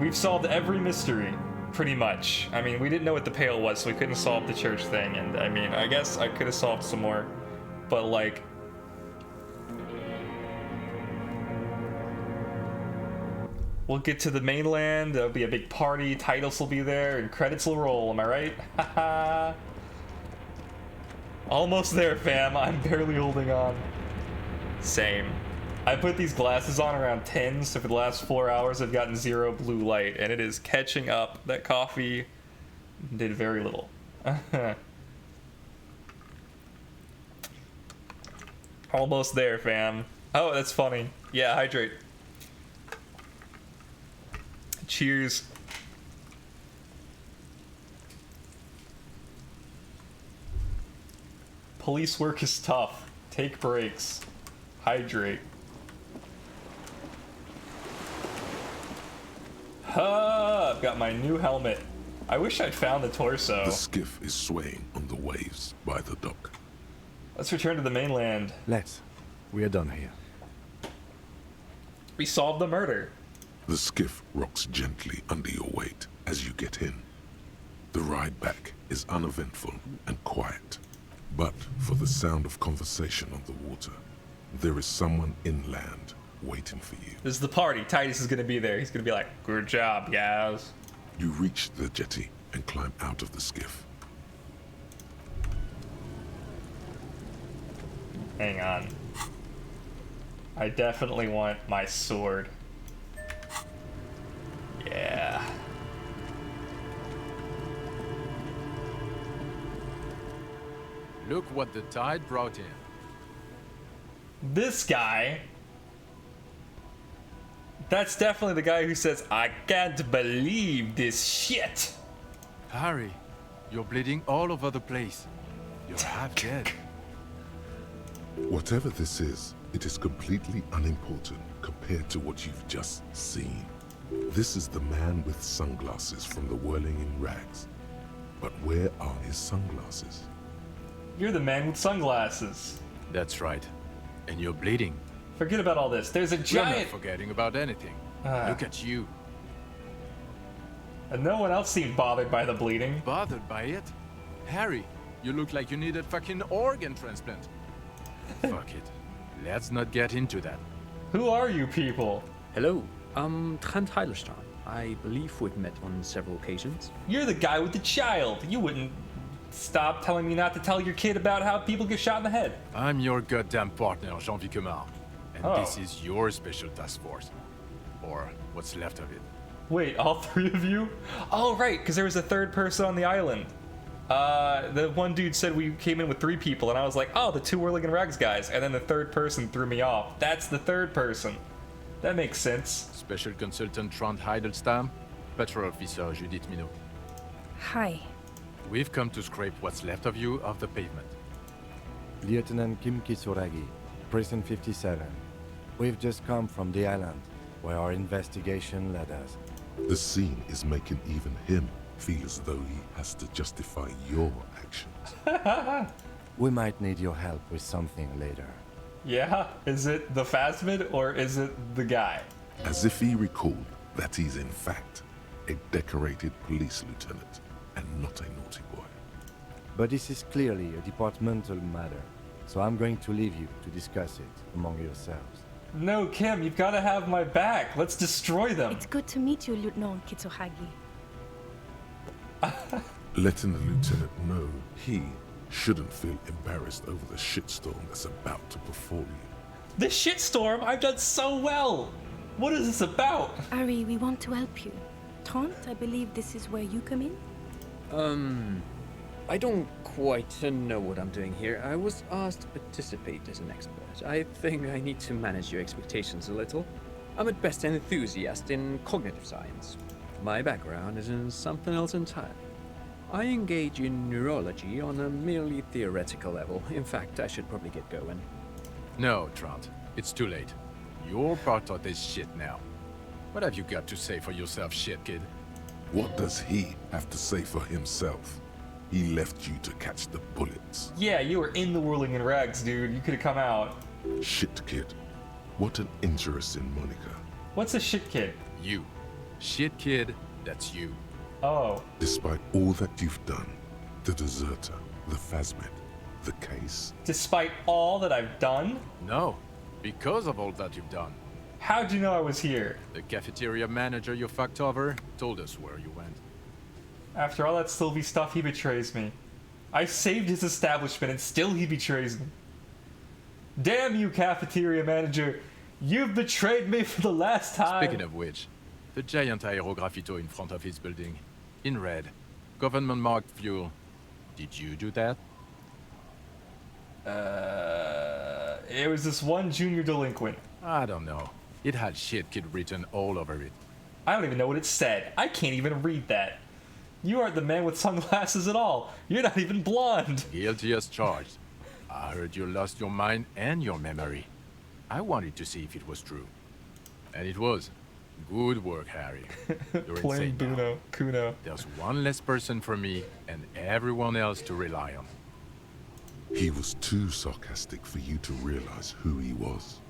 We've solved every mystery, pretty much. I mean, we didn't know what the pail was, so we couldn't solve the church thing. And, I mean, I guess I could have solved some more. But, like... We'll get to the mainland, there'll be a big party, titles will be there, and credits will roll, am I right? Haha. Almost there, fam. I'm barely holding on. Same. I put these glasses on around 10, so for the last 4 hours I've gotten 0 blue light, and it is catching up. That coffee did very little. Almost there, fam. Oh, that's funny. Yeah, hydrate. Cheers. Police work is tough. Take breaks. Hydrate. I've got my new helmet. I wish I'd found the torso. The skiff is swaying on the waves by the dock. Let's return to the mainland. Let's. We are done here. We solved the murder. The skiff rocks gently under your weight as you get in. The ride back is uneventful and quiet. But for the sound of conversation on the water, there is someone inland waiting for you. This is the party. Titus is going to be there. He's going to be like, good job, guys. You reach the jetty and climb out of the skiff. Hang on. I definitely want my sword. Yeah. Look what the tide brought in. This guy. That's definitely the guy who says, I can't believe this shit. Harry, you're bleeding all over the place. You're half dead. Whatever this is, it is completely unimportant compared to what you've just seen. This is the man with sunglasses from the Whirling in Rags. But where are his sunglasses? You're the man with sunglasses. That's right. And you're bleeding. Forget about all this. There's a giant... We're not forgetting about anything. Look at you. And no one else seemed bothered by the bleeding. Bothered by it? Harry, you look like you need a fucking organ transplant. Fuck it. Let's not get into that. Who are you people? Hello, I'm Trent Heilerstein. I believe we've met on several occasions. You're the guy with the child. You wouldn't stop telling me not to tell your kid about how people get shot in the head. I'm your goddamn partner, Jean-Vic Comard. And this is your special task force. Or what's left of it. Wait, all three of you? Oh, right, because there was a third person on the island. The one dude said we came in with 3 people, and I was like, oh, the 2 Whirling in Rags guys. And then the third person threw me off. That's the third person. That makes sense. Special Consultant Trond Heidelstam, Patrol Officer Judith Minot. Hi. We've come to scrape what's left of you off the pavement. Lieutenant Kim Kisuragi, Prison 57. We've just come from the island, where our investigation led us. The scene is making even him feel as though he has to justify your actions. We might need your help with something later. Yeah? Is it the Phasmid or is it the guy? As if he recalled that he's in fact a decorated police lieutenant and not a naughty boy. But this is clearly a departmental matter, so I'm going to leave you to discuss it among yourselves. No, Kim, you've got to have my back. Let's destroy them. It's good to meet you, Lieutenant Kitsuhagi. Letting the lieutenant know he shouldn't feel embarrassed over the shitstorm that's about to befall you. The shitstorm? I've done so well. What is this about? Ari, we want to help you. Trent, I believe this is where you come in? I don't quite know what I'm doing here. I was asked to participate as an expert. I think I need to manage your expectations a little. I'm at best an enthusiast in cognitive science. My background is in something else entirely. I engage in neurology on a merely theoretical level. In fact, I should probably get going. No, Trant. It's too late. You're part of this shit now. What have you got to say for yourself, shit kid? What does he have to say for himself? He left you to catch the bullets. Yeah, you were in the Whirling in Rags, dude. You could have come out. Shit kid. What an interesting moniker. What's a shit kid? You. Shit kid, that's you. Oh. Despite all that you've done, the deserter, the Phasmid, the case. Despite all that I've done? No, because of all that you've done. How'd you know I was here? The cafeteria manager you fucked over told us where you went. After all that Sylvie stuff, he betrays me. I saved his establishment and still he betrays me. Damn you, cafeteria manager. You've betrayed me for the last time. Speaking of which, the giant aerograffito in front of his building, in red, government-marked fuel. Did you do that? It was this one junior delinquent. I don't know. It had shit kid written all over it. I don't even know what it said. I can't even read that. You aren't the man with sunglasses at all. You're not even blonde. Guilty as charged. I heard you lost your mind and your memory. I wanted to see if it was true. And it was. Good work, Harry. You're Plain insane now. Kuno. There's one less person for me and everyone else to rely on. He was too sarcastic for you to realize who he was.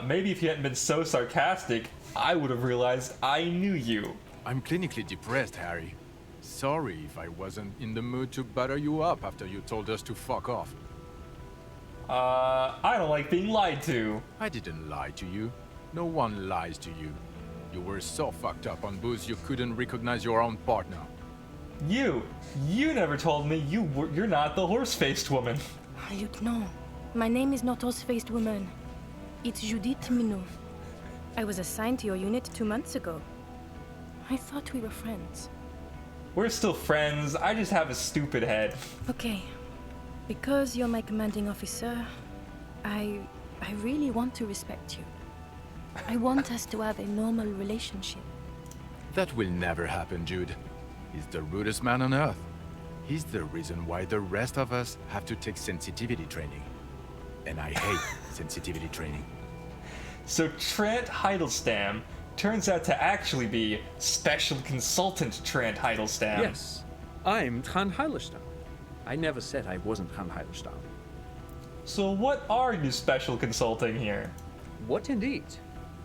Maybe if you hadn't been so sarcastic, I would have realized I knew you. I'm clinically depressed, Harry. Sorry if I wasn't in the mood to butter you up after you told us to fuck off. I don't like being lied to. I didn't lie to you. No one lies to you. You were so fucked up on booze you couldn't recognize your own partner. You never told me you're not the horse-faced woman. Lieutenant, my name is not horse-faced woman. It's Judith Minot. I was assigned to your unit 2 months ago. I thought we were friends. We're still friends. I just have a stupid head. Okay. Because you're my commanding officer, I really want to respect you. I want us to have a normal relationship. That will never happen, Jude. He's the rudest man on Earth. He's the reason why the rest of us have to take sensitivity training. And I hate sensitivity training. So Trant Heidelstamm turns out to actually be Special Consultant Trant Heidelstamm. Yes, I'm Trant Heidelstamm. I never said I wasn't Trant Heidelstamm. So what are you special consulting here? What indeed?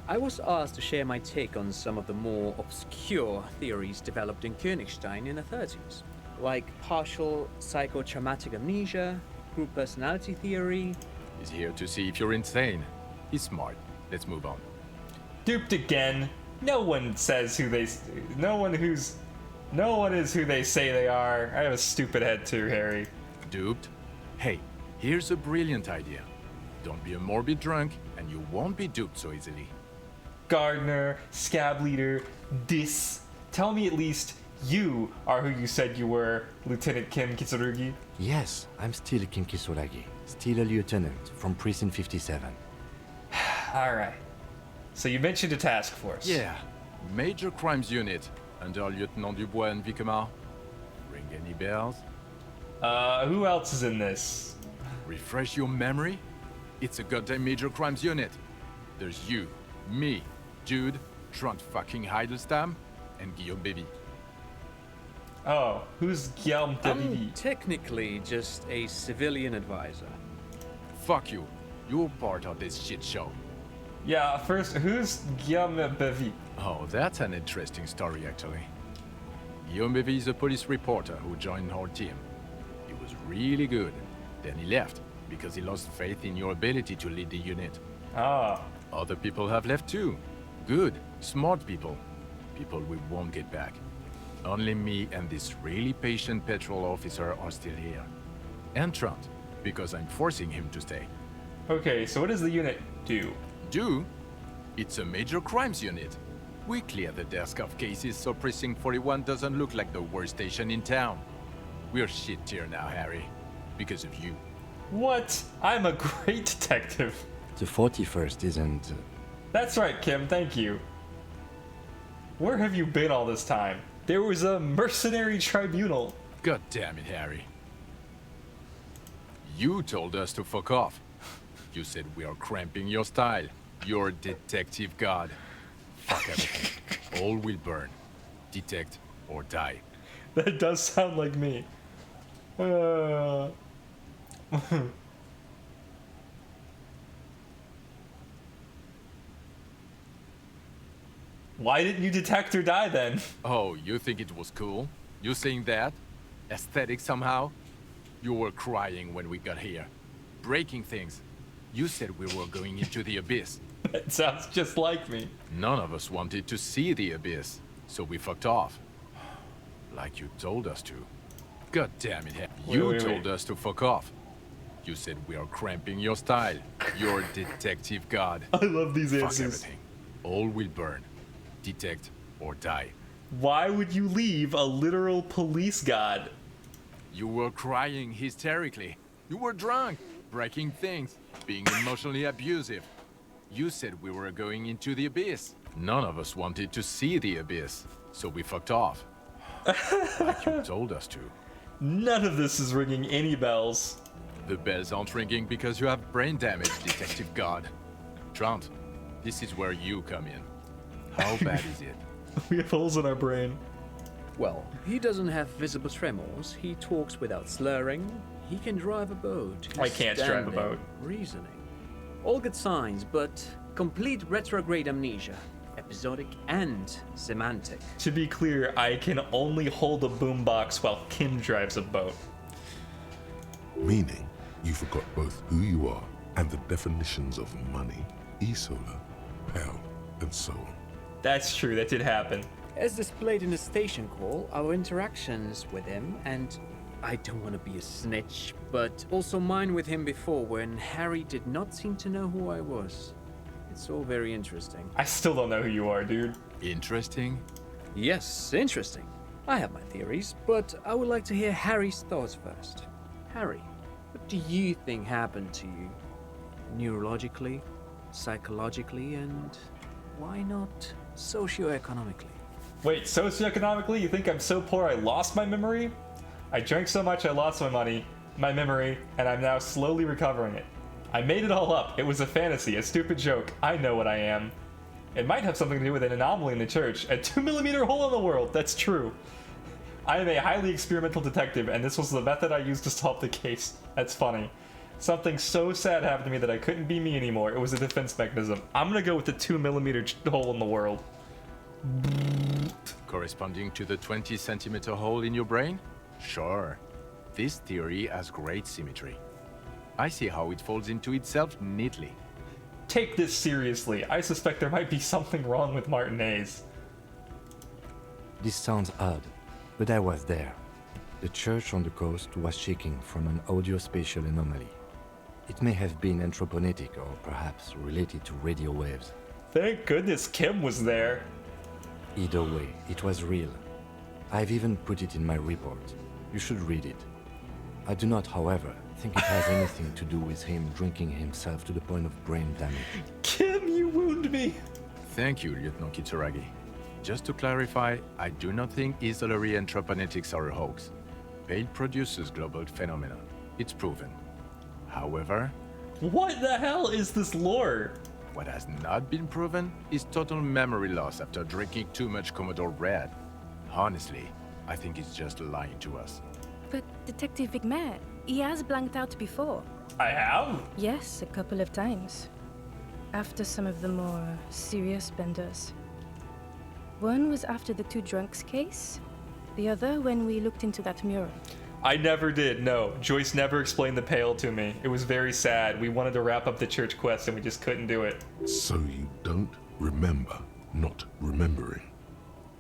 I was asked to share my take on some of the more obscure theories developed in Königstein in the 30s, like partial psychotraumatic amnesia, group personality theory. He's here to see if you're insane. He's smart. Let's move on. Duped again. No one says who they. No one is who they say they are. I have a stupid head too, Harry. Duped? Hey, here's a brilliant idea. Don't be a morbid drunk, and you won't be duped so easily. Gardener, scab leader, dis. Tell me at least you are who you said you were, Lieutenant Kim Kitsurugi. Yes, I'm still Kim Kisuragi, still a lieutenant from Precinct 57. Alright. So you mentioned a task force. Yeah, Major Crimes Unit, under Lieutenant Dubois and Vicomar. Ring any bells? Who else is in this? Refresh your memory? It's a goddamn Major Crimes Unit. There's you, me, Jude, Trant fucking Heidelstamm, and Guillaume Baby. Oh, who's Guillaume I'm Baby? technically just a civilian advisor. Fuck you. You're part of this shit show. Yeah, first, who's Guillaume Baby? Oh, that's an interesting story, actually. Guillaume Baby is a police reporter who joined our team. He was really good. Then he left, because he lost faith in your ability to lead the unit. Ah. Other people have left too. Good, smart people. People we won't get back. Only me and this really patient patrol officer are still here. And Trant, because I'm forcing him to stay. Okay, so what does the unit do? Do? It's a major crimes unit. We clear the desk of cases so Precinct 41 doesn't look like the worst station in town. We're shit tier now, Harry. Because of you. What? I'm a great detective. The 41st isn't... That's right, Kim, thank you. Where have you been all this time? There was a mercenary tribunal. God damn it, Harry. You told us to fuck off. You said we are cramping your style. You're detective god. Fuck everything. All will burn. Detect or die. That does sound like me. Why didn't you detect or die then? Oh, you think it was cool? You saying that? Aesthetic somehow? You were crying when we got here. Breaking things. You said we were going into the abyss. That sounds just like me. None of us wanted to see the abyss, so we fucked off. Like you told us to. God damn it, you told us to fuck off. You said we are cramping your style. You're detective god. I love these Fuck answers. everything. All will burn. Detect or die. Why would you leave a literal police god? You were crying hysterically. You were drunk, breaking things, being emotionally abusive. You said we were going into the abyss. None of us wanted to see the abyss, so we fucked off. Like you told us to. None of this is ringing any bells. The bells aren't ringing because you have brain damage, Detective God. Trant, this is where you come in. How bad is it? We have holes in our brain. Well, he doesn't have visible tremors, he talks without slurring, he can drive a boat. I can't drive a boat. Reasoning. All good signs, but complete retrograde amnesia. Episodic and semantic. To be clear, I can only hold a boombox while Kim drives a boat. Meaning, you forgot both who you are and the definitions of money, Isola, Pell, and so on. That's true, that did happen. As displayed in the station call, our interactions with him, and I don't want to be a snitch, but also mine with him before when Harry did not seem to know who I was. It's all very interesting. I still don't know who you are, dude. Interesting? Yes, interesting. I have my theories, but I would like to hear Harry's thoughts first. Harry, what do you think happened to you? Neurologically, psychologically, and why not socioeconomically? Wait, socioeconomically, you think I'm so poor I lost my memory? I drank so much I lost my money, my memory, and I'm now slowly recovering it. I made it all up. It was a fantasy, a stupid joke. I know what I am. It might have something to do with an anomaly in the church, a 2mm hole in the world, that's true. I am a highly experimental detective, and this was the method I used to solve the case. That's funny. Something so sad happened to me that I couldn't be me anymore. It was a defense mechanism. I'm gonna go with the 2mm hole in the world. Corresponding to the 20cm hole in your brain? Sure. This theory has great symmetry. I see how it folds into itself neatly. Take this seriously. I suspect there might be something wrong with Martinez. This sounds odd, but I was there. The church on the coast was shaking from an audio-spatial anomaly. It may have been anthroponetic or perhaps related to radio waves. Thank goodness Kim was there. Either way, it was real. I've even put it in my report. You should read it. I do not, however, think it has anything to do with him drinking himself to the point of brain damage. Kim, you wound me. Thank you, Lieutenant Kitsuragi. Just to clarify, I do not think Isolary anthroponetics are a hoax. Pale produces global phenomena. It's proven. However... What the hell is this lore? What has not been proven is total memory loss after drinking too much Commodore Red. Honestly, I think it's just lying to us. But Detective Vigmer, he has blanked out before. I have? Yes, a couple of times. After some of the more serious benders. One was after the two drunks case. The other when we looked into that mural. I never did, no. Joyce never explained the Pale to me. It was very sad. We wanted to wrap up the church quest and we just couldn't do it. So you don't remember not remembering.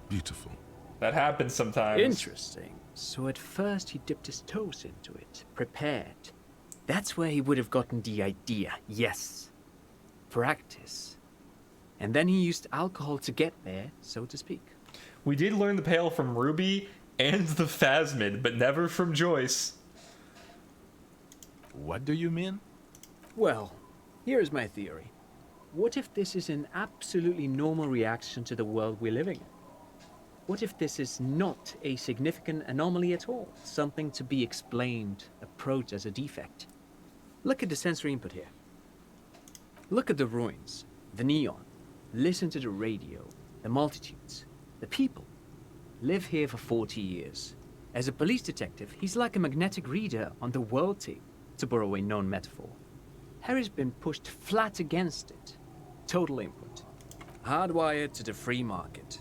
Beautiful. That happens sometimes. Interesting. So at first he dipped his toes into it, prepared. That's where he would have gotten the idea, yes. Practice. And then he used alcohol to get there, so to speak. We did learn the Pale from Ruby and the Phasmid, but never from Joyce. What do you mean? Well, here's my theory. What if this is an absolutely normal reaction to the world we're living in? What if this is not a significant anomaly at all? Something to be explained, approached as a defect? Look at the sensory input here. Look at the ruins, the neon. Listen to the radio, the multitudes, the people. Live here for 40 years. As a police detective, he's like a magnetic reader on the world tape, to borrow a known metaphor. Harry's been pushed flat against it. Total input. Hardwired to the free market.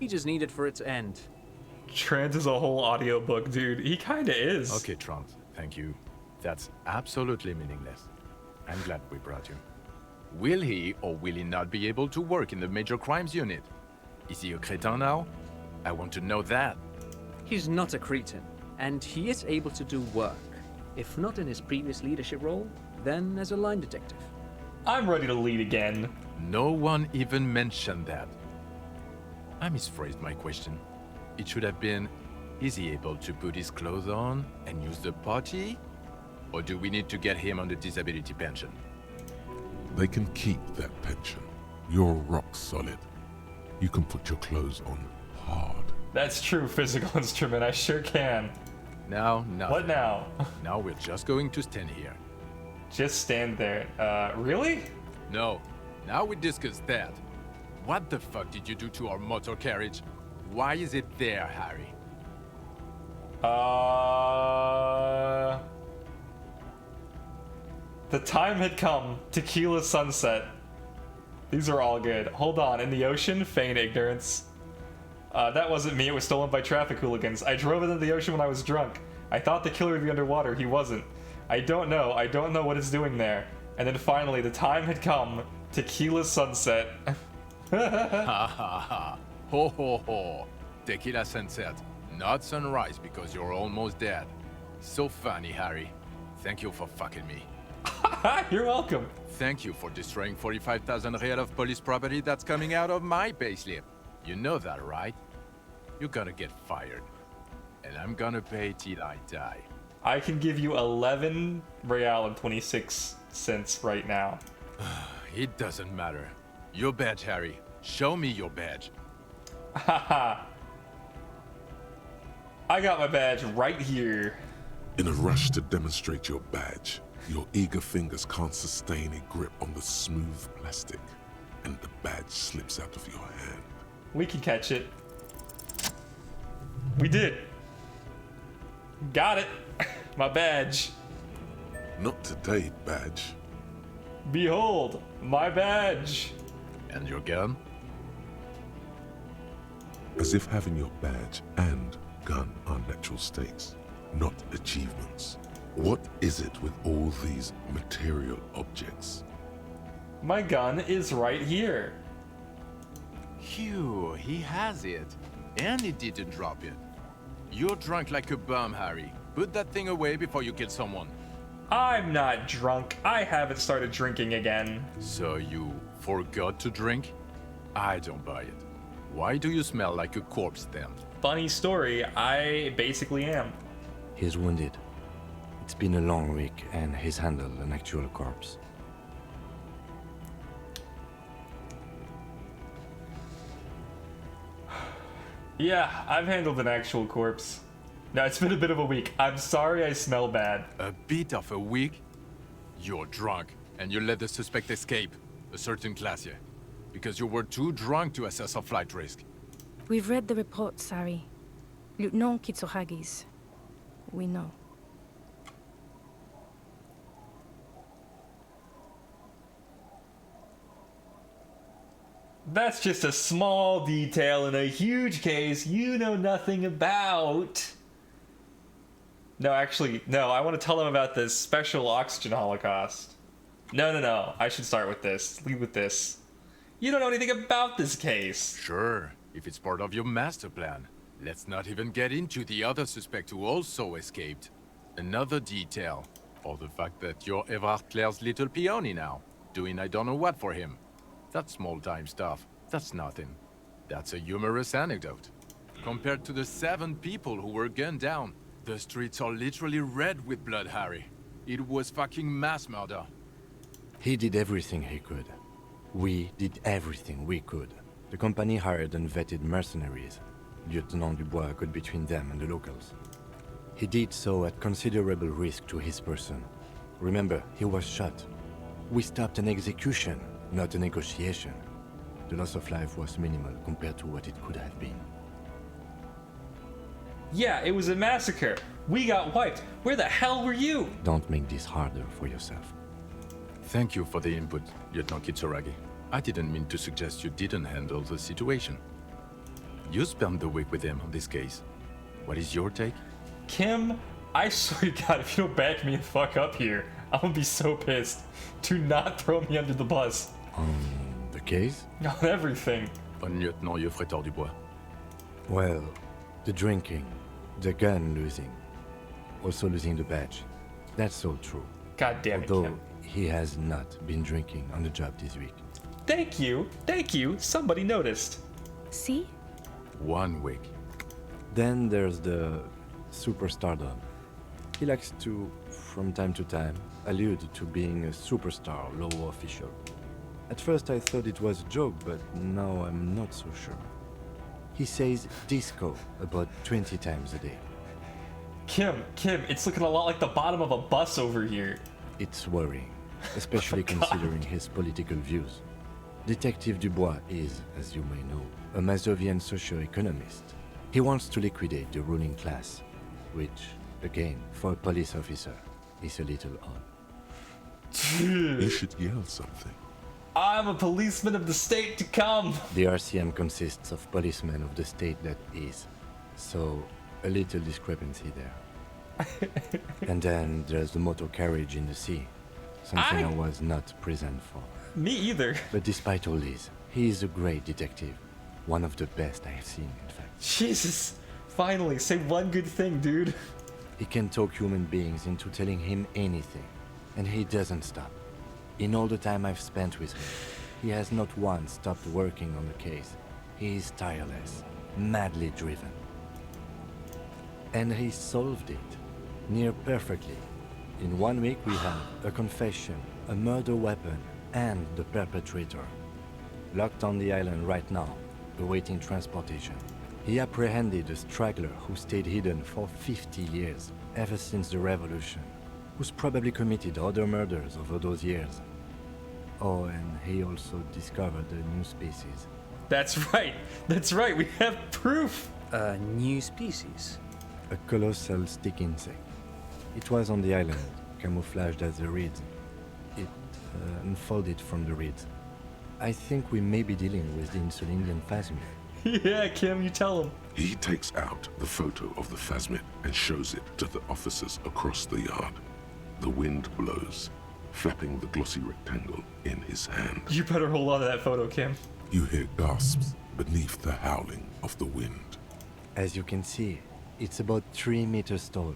He just needed for it to end. Trant is a whole audiobook, dude. He kinda is. Okay, Trant, thank you. That's absolutely meaningless. I'm glad we brought you. Will he or will he not be able to work in the major crimes unit? Is he a cretin now? I want to know that. He's not a cretin. and he is able to do work. If not in his previous leadership role, then as a line detective. I'm ready to lead again. No one even mentioned that. I misphrased my question. It should have been, is he able to put his clothes on and use the potty? Or do we need to get him on the disability pension? They can keep that pension. You're rock solid. You can put your clothes on hard. That's true, physical instrument. I sure can. Now, nothing. What now? Now we're just going to stand here. Just stand there. Really? No. Now we discuss that. What the fuck did you do to our motor carriage? Why is it there, Harry? The time had come. Tequila sunset. These are all good. Hold on. In the ocean, feign ignorance. That wasn't me. It was stolen by traffic hooligans. I drove it into the ocean when I was drunk. I thought the killer would be underwater. He wasn't. I don't know. I don't know what it's doing there. And then finally, the time had come. Tequila sunset. Ha ha ha. Ho ho ho. Tequila sunset. Not sunrise because you're almost dead. So funny, Harry. Thank you for fucking me. You're welcome. Thank you for destroying 45,000 real of police property that's coming out of my payslip. You know that, right? You're gonna get fired. And I'm gonna pay till I die. I can give you 11 real and 26 cents right now. It doesn't matter. Your badge, Harry. Show me your badge. Haha. I got my badge right here. In a rush to demonstrate your badge, your eager fingers can't sustain a grip on the smooth plastic, and the badge slips out of your hand. We can catch it. We did. Got it. My badge. Not today, badge. Behold, my badge. And your gun? As if having your badge and gun are natural stakes, not achievements. What is it with all these material objects? My gun is right here. Phew, he has it. And he didn't drop it. You're drunk like a bum, Harry. Put that thing away before you kill someone. I'm not drunk. I haven't started drinking again. So you forgot to drink? I don't buy it. Why do you smell like a corpse then? Funny story, I basically am. He's wounded. It's been a long week and he's handled an actual corpse. Yeah, I've handled an actual corpse. No, it's been a bit of a week. I'm sorry I smell bad. A bit of a week? You're drunk, and you let the suspect escape. A certain class here. Because you were too drunk to assess a flight risk. We've read the report, Sari. Lieutenant Kitsuhagi's. We know. That's just a small detail in a huge case you know nothing about. No, actually, no, I want to tell them about this special oxygen holocaust. No, I should start with this. Lead with this. You don't know anything about this case. Sure, if it's part of your master plan. Let's not even get into the other suspect who also escaped. Another detail, or the fact that you're Evrard Claire's little peony now, doing I don't know what for him. That's small-time stuff. That's nothing. That's a humorous anecdote. Compared to the 7 people who were gunned down, the streets are literally red with blood, Harry. It was fucking mass murder. He did everything he could. We did everything we could. The company hired and vetted mercenaries. Lieutenant Dubois got between them and the locals. He did so at considerable risk to his person. Remember, he was shot. We stopped an execution, not a negotiation. The loss of life was minimal compared to what it could have been. Yeah, it was a massacre. We got wiped. Where the hell were you? Don't make this harder for yourself. Thank you for the input, Lieutenant Kitsuragi. I didn't mean to suggest you didn't handle the situation. You spent the week with him on this case. What is your take? Kim, I swear to God, if you don't back me the fuck up here, I'm gonna be so pissed. Do not throw me under the bus. The case? On everything. On Lieutenant Geoffrey Dubois. Well, the drinking, the gun losing, also losing the badge. That's all true. God damn it, Although Kim. he has not been drinking on the job this week. Thank you. Somebody noticed. See? 1 week. Then there's the superstardom. He likes to, from time to time, allude to being a superstar law official. At first I thought it was a joke, but now I'm not so sure. He says disco about 20 times a day. Kim, it's looking a lot like the bottom of a bus over here. It's worrying, especially considering his political views. Detective Dubois is, as you may know, a Mazovian socio-economist. He wants to liquidate the ruling class, which, again, for a police officer, is a little odd. You should yell something. I'm a policeman of the state to come. The RCM consists of policemen of the state that is, so a little discrepancy there. And then there's the motor carriage in the sea, something I was not present for. Me either. But despite all this, he is a great detective. One of the best I have seen, in fact. Jesus. Finally, say one good thing, dude. He can talk human beings into telling him anything, and he doesn't stop. In all the time I've spent with him, he has not once stopped working on the case. He is tireless, madly driven. And he solved it, near perfectly. In 1 week we have a confession, a murder weapon, and the perpetrator. Locked on the island right now, awaiting transportation. He apprehended a straggler who stayed hidden for 50 years, ever since the revolution, who's probably committed other murders over those years. Oh, and he also discovered a new species. That's right, we have proof! A new species? A colossal stick insect. It was on the island, camouflaged as a reed. It unfolded from the reeds. I think we may be dealing with the Insulindian phasmid. Yeah, Kim, you tell him. He takes out the photo of the phasmid and shows it to the officers across the yard. The wind blows, flapping the glossy rectangle in his hand. You better hold on to that photo, Kim. You hear gasps beneath the howling of the wind. As you can see, it's about 3 meters tall.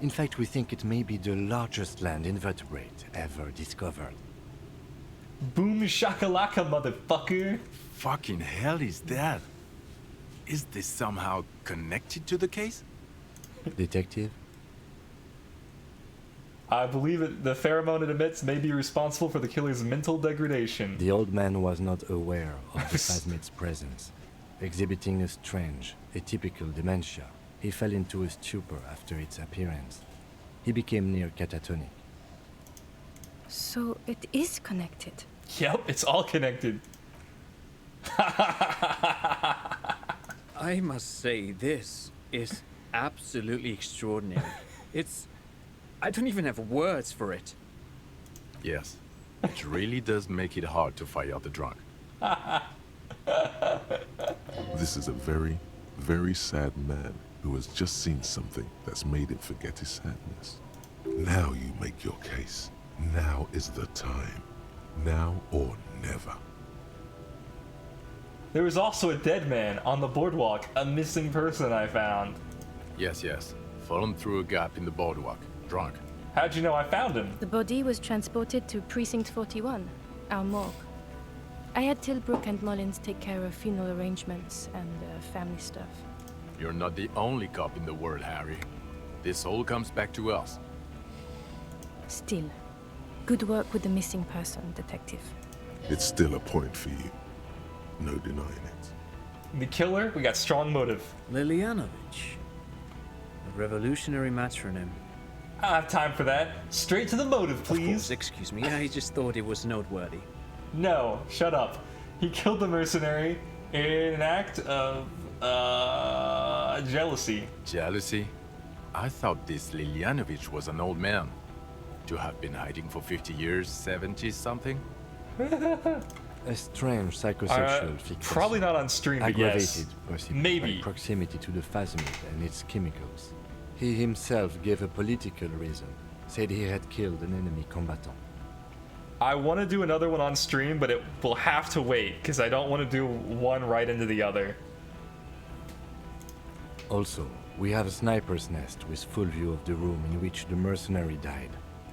In fact, we think it may be the largest land invertebrate ever discovered. Boom shakalaka, motherfucker. Fucking hell is that? Is this somehow connected to the case? Detective? I believe the pheromone it emits may be responsible for the killer's mental degradation. The old man was not aware of the phasmid's presence. Exhibiting a strange, atypical dementia, he fell into a stupor after its appearance. He became near catatonic. So it is connected. Yep, it's all connected. I must say, this is absolutely extraordinary. I don't even have words for it. Yes, it really does make it hard to fire the drunk. This is a very, very sad man who has just seen something that's made him forget his sadness. Now you make your case. Now is the time. Now or never. There was also a dead man on the boardwalk, a missing person I found. Yes. Fallen through a gap in the boardwalk. Drunk. How'd you know I found him? The body was transported to Precinct 41, our morgue. I had Tilbrook and Mullins take care of funeral arrangements and family stuff. You're not the only cop in the world, Harry. This all comes back to us. Still, good work with the missing person, Detective. It's still a point for you. No denying it. The killer, we got strong motive. Lilianovich. A revolutionary matronym. I don't have time for that. Straight to the motive, please. Of course, excuse me. I just thought it was noteworthy. No, shut up. He killed the mercenary in an act of, jealousy. Jealousy? I thought this Lilianovich was an old man. To have been hiding for 50 years, 70-something? A strange psychosexual fixation. Probably not on stream, but yes. Aggravated, possibly, maybe. by proximity to the phasmid and its chemicals. He himself gave a political reason. Said he had killed an enemy combatant. I want to do another one on stream, but it will have to wait, because I don't want to do one right into the other. Also, We have a sniper's nest with full view of the room in which the mercenary died,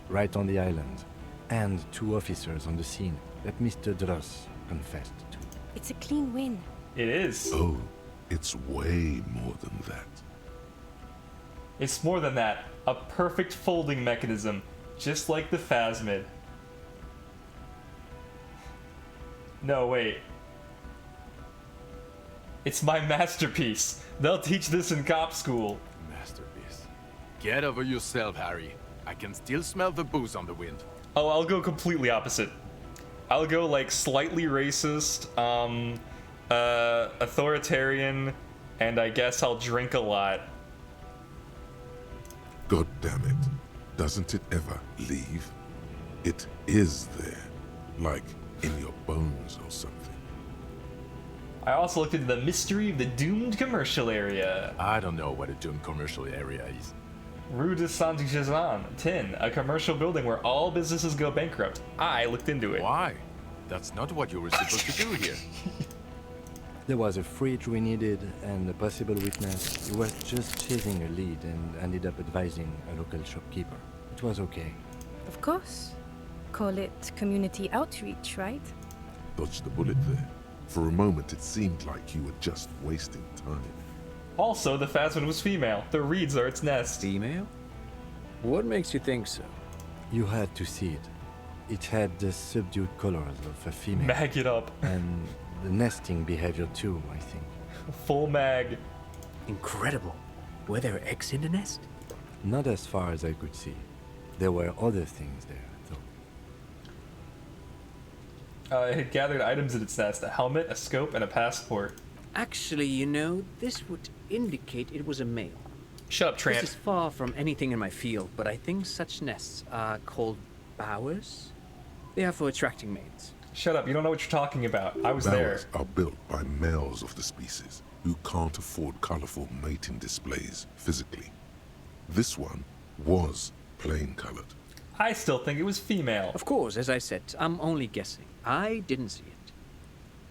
right on the island, and 2 officers on the scene that Mr. Dross confessed to. It's a clean win. It is. Oh, it's way more than that. It's more than that. A perfect folding mechanism, just like the phasmid. No, wait. It's my masterpiece. They'll teach this in cop school. Masterpiece. Get over yourself, Harry. I can still smell the booze on the wind. Oh, I'll go completely opposite. I'll go like slightly racist, authoritarian, and I guess I'll drink a lot. God damn it. Doesn't it ever leave? It is there. Like in your bones or something. I also looked into the mystery of the doomed commercial area. I don't know what a doomed commercial area is. Rue de Saint-Germain, 10, a commercial building where all businesses go bankrupt. I looked into it. Why? That's not what you were supposed to do here. There was a fridge we needed and a possible witness. We were just chasing a lead and ended up advising a local shopkeeper. It was okay. Of course. Call it community outreach, right? Dodged the bullet there. For a moment, it seemed like you were just wasting time. Also, the phasmid was female. The reeds are its nest. Female? What makes you think so? You had to see it. It had the subdued colors of a female. Mag it up. And the nesting behavior too, I think. Full mag. Incredible. Were there eggs in the nest? Not as far as I could see. There were other things there, though. It had gathered items in its nest, a helmet, a scope, and a passport. Actually, you know, this would indicate it was a male. Shut up, Trant. This is far from anything in my field, but I think such nests are called bowers. They are for attracting mates. Shut up, you don't know what you're talking about. I was there. Bowers are built by males of the species who can't afford colorful mating displays physically. This one was plain colored. I still think it was female. Of course, as I said, I'm only guessing. I didn't see it.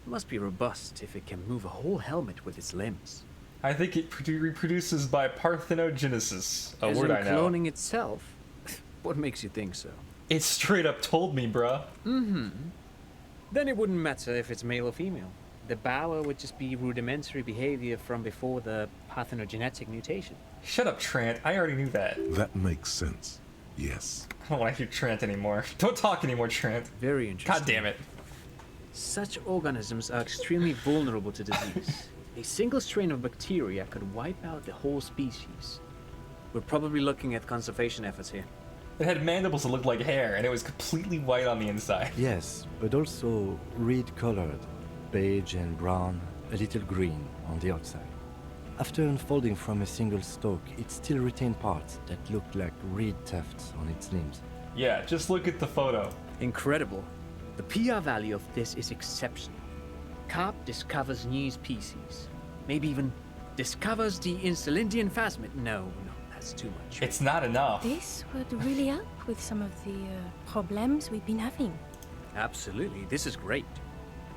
It must be robust if it can move a whole helmet with its limbs. I think it reproduces by parthenogenesis, a As word in I know. cloning itself? What makes you think so? It straight up told me, bruh. Mm-hmm. Then it wouldn't matter if it's male or female. The bower would just be rudimentary behavior from before the parthenogenetic mutation. Shut up, Trant. I already knew that. That makes sense. Yes. I don't want to hear Trant anymore. Don't talk anymore, Trant. Very interesting. God damn it. Such organisms are extremely vulnerable to disease. A single strain of bacteria could wipe out the whole species. We're probably looking at conservation efforts here. It had mandibles that looked like hair, and it was completely white on the inside. Yes, but also reed-colored, beige and brown, a little green on the outside. After unfolding from a single stalk, it still retained parts that looked like reed tufts on its limbs. Yeah, just look at the photo. Incredible. The PR value of this is exceptional. Carp discovers new species. Maybe even discovers the Insulindian phasmid. No, that's too much. It's not enough. This would really help with some of the problems we've been having. Absolutely, this is great.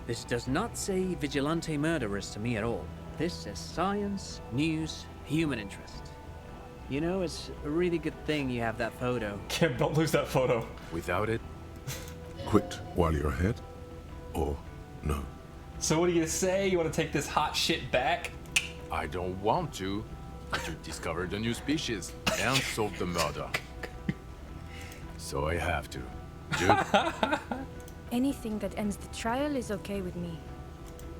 This does not say vigilante murderers to me at all. This says science, news, human interest. You know, it's a really good thing you have that photo. Kim, don't lose that photo. Without it? Quit while you're ahead? Or no? So what are you gonna say? You wanna take this hot shit back? I don't want to, but you discovered a new species and solved the murder. So I have to. Dude. Anything that ends the trial is okay with me.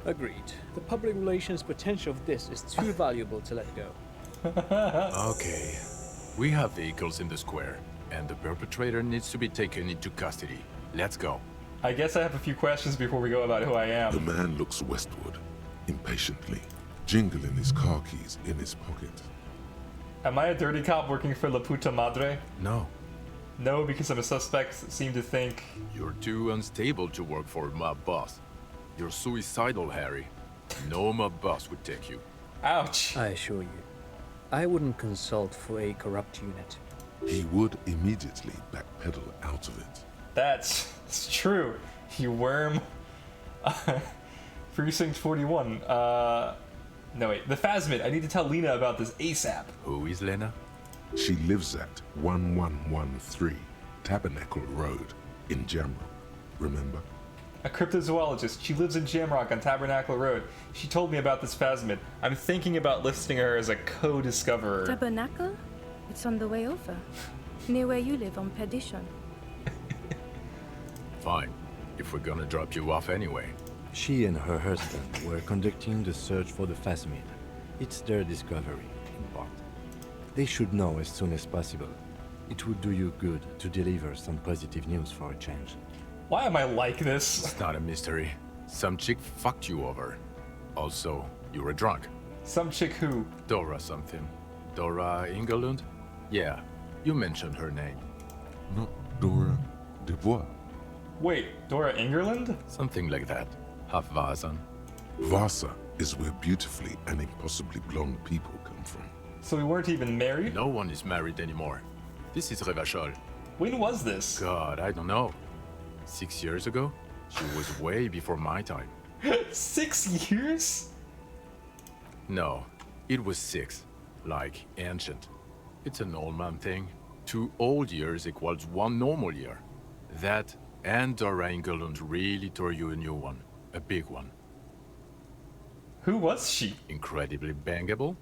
Agreed. The public relations potential of this is too valuable to let go. Okay. We have vehicles in the square, and the perpetrator needs to be taken into custody. Let's go. I guess I have a few questions before we go about who I am. The man looks westward, impatiently, jingling his car keys in his pocket. Am I a dirty cop working for La Puta Madre? No. No, because I'm a suspect that seem to think... You're too unstable to work for a mob boss. You're suicidal, Harry. No mob boss would take you. Ouch. I assure you, I wouldn't consult for a corrupt unit. He would immediately backpedal out of it. That's true. You worm. Precinct 41. No, wait. The Phasmid. I need to tell Lena about this ASAP. Who is Lena? She lives at 1113 Tabernacle Road in Jamrock. Remember? A cryptozoologist. She lives in Jamrock on Tabernacle Road. She told me about this Phasmid. I'm thinking about listing her as a co-discoverer. Tabernacle? It's on the way over. Near where you live on Perdition. Fine, if we're gonna drop you off anyway. She and her husband were conducting the search for the Phasmid. It's their discovery, in part. They should know as soon as possible. It would do you good to deliver some positive news for a change. Why am I like this? It's not a mystery. Some chick fucked you over. Also, you were drunk. Some chick who? Dora something. Dora Ingerlund? Yeah, you mentioned her name. Not Dora Dubois. Wait, Dora Ingerland? Something like that. Half Vasan. Vasa is where beautifully and impossibly blonde people come from. So we weren't even married? No one is married anymore. This is Revachol. When was this? God, I don't know. 6 years ago? She was way before my time. 6 years? No, it was 6. Like ancient. It's an old man thing. 2 old years equals 1 normal year. That and Dora Ingerlund really tore you a new one. A big one. Who was she? Incredibly bangable.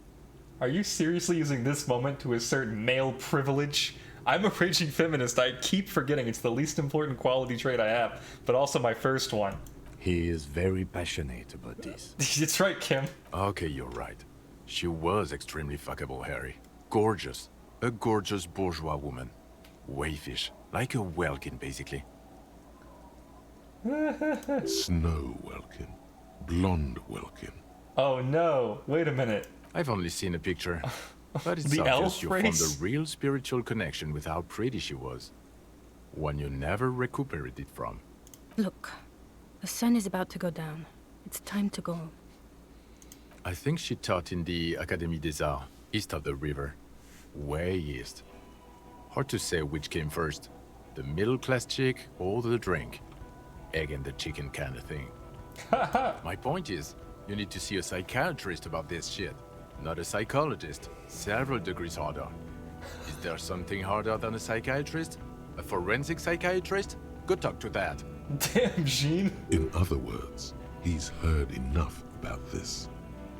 Are you seriously using this moment to assert male privilege? I'm a raging feminist. I keep forgetting it's the least important quality trait I have, but also my first one. He is very passionate about this. It's right, Kim. Okay, you're right. She was extremely fuckable, Harry. Gorgeous. A gorgeous bourgeois woman. Wayfish. Like a Welkin, basically. Snow Welkin. Blonde Welkin. Oh no, wait a minute. I've only seen a picture. But it's The obvious elf you formed race? a real spiritual connection with how pretty she was. One you never recuperated from. Look, the sun is about to go down. It's time to go. I think she taught in the Académie des Arts, east of the river. Way east. Hard to say which came first. The middle-class chick or the drink. Egg and the chicken kind of thing. My point is, you need to see a psychiatrist about this shit. Not a psychologist. Several degrees harder. Is there something harder than a psychiatrist? A forensic psychiatrist? Go talk to that. Damn, Jean. In other words, he's heard enough about this.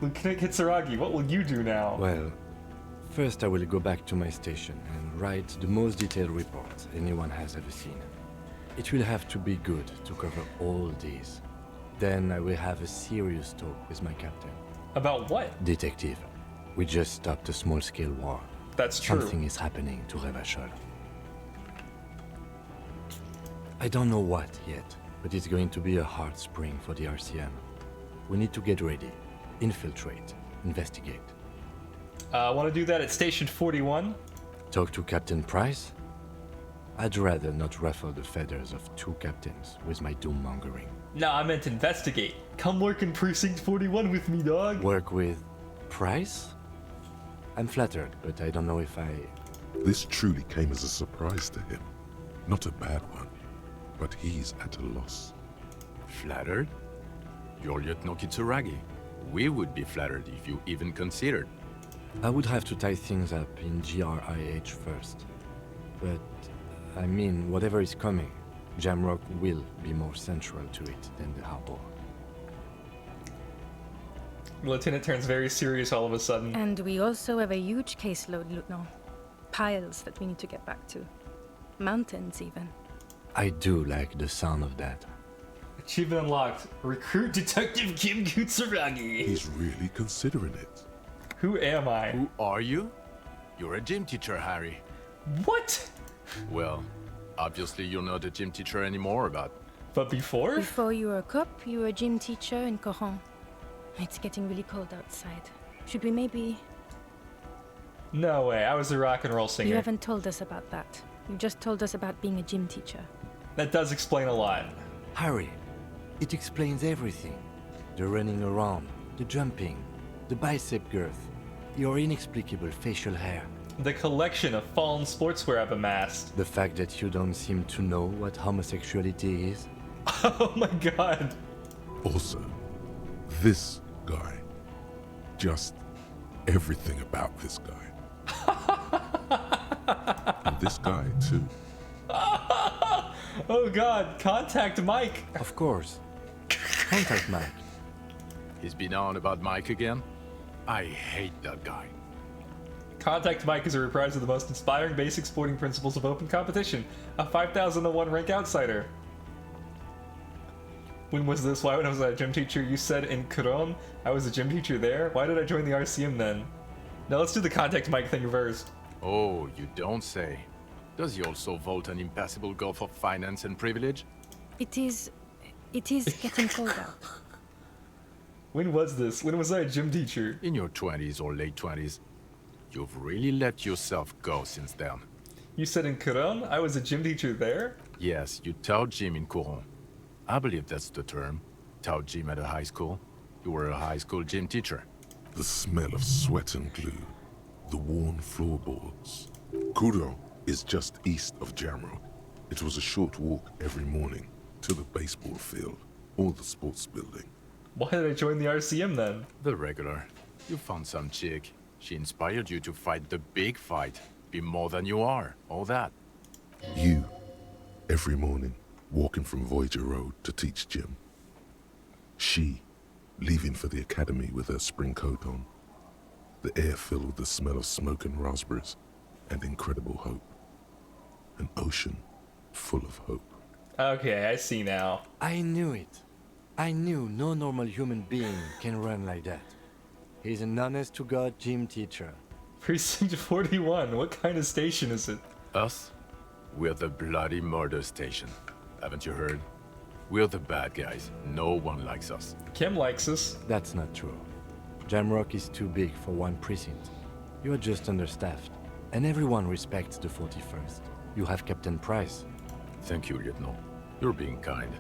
Lieutenant Kitsuragi, what will you do now? Well, first I will go back to my station and write the most detailed report anyone has ever seen. It will have to be good to cover all these. Then I will have a serious talk with my captain. About what? Detective, we just stopped a small-scale war. That's true. Something is happening to Revachol. I don't know what yet, but it's going to be a hard spring for the RCM. We need to get ready, infiltrate, investigate. I want to do that at Station 41. Talk to Captain Price? I'd rather not ruffle the feathers of 2 captains with my doom-mongering. No, I meant investigate. Come work in Precinct 41 with me, dog. Work with Price? I'm flattered, but I don't know if I... This truly came as a surprise to him. Not a bad one, but he's at a loss. Flattered? You're Lieutenant Kitsuragi. We would be flattered if you even considered. I would have to tie things up in GRIH first. But, I mean, whatever is coming, Jamrock will be more central to it than the harbor. The lieutenant turns very serious all of a sudden. And we also have a huge caseload, Lieutenant. Piles that we need to get back to. Mountains, even. I do like the sound of that. Achievement unlocked. Recruit Detective Kim Kitsuragi. He's really considering it. Who am I? Who are you? You're a gym teacher, Harry. What? Well, obviously you're not a gym teacher anymore, But before? Before you were a cop, you were a gym teacher in Coron. It's getting really cold outside. Should we maybe... No way, I was a rock and roll singer. You haven't told us about that. You just told us about being a gym teacher. That does explain a lot. Harry, it explains everything. The running around, the jumping, the bicep girth, your inexplicable facial hair. The collection of fallen sportswear I've amassed. The fact that you don't seem to know what homosexuality is. Oh my god. Also, this guy. Just everything about this guy. And this guy, too. Oh god, contact Mike! Of course. Contact Mike. He's been on about Mike again? I hate that guy. Contact Mike is a reprise of the most inspiring basic sporting principles of open competition. A 5,001 rank outsider. When was this? Why when I was a gym teacher? You said in Kuron? I was a gym teacher there? Why did I join the RCM then? Now let's do the contact Mike thing first. Oh, you don't say. Does he also vault an impassable gulf of finance and privilege? It is getting cold out. When was this? When was I a gym teacher? In your 20s or late 20s. You've really let yourself go since then. You said in Kuron? I was a gym teacher there? Yes, you taught gym in Coron. I believe that's the term. Taught gym at a high school. You were a high school gym teacher. The smell of sweat and glue. The worn floorboards. Kudo is just east of Jamrock. It was a short walk every morning to the baseball field or the sports building. Why did I join the RCM then? The regular. You found some chick. She inspired you to fight the big fight. Be more than you are. All that. You, every morning, walking from Voyager Road to teach gym. She, leaving for the academy with her spring coat on. The air filled with the smell of smoke and raspberries and incredible hope. An ocean full of hope. Okay, I see now. I knew it. I knew no normal human being can run like that. He's an honest-to-God gym teacher. Precinct 41, what kind of station is it? Us? We're the bloody murder station. Haven't you heard? We're the bad guys. No one likes us. Kim likes us. That's not true. Jamrock is too big for one precinct. You're just understaffed. And everyone respects the 41st. You have Captain Price. Thank you, Lieutenant. You're being kind.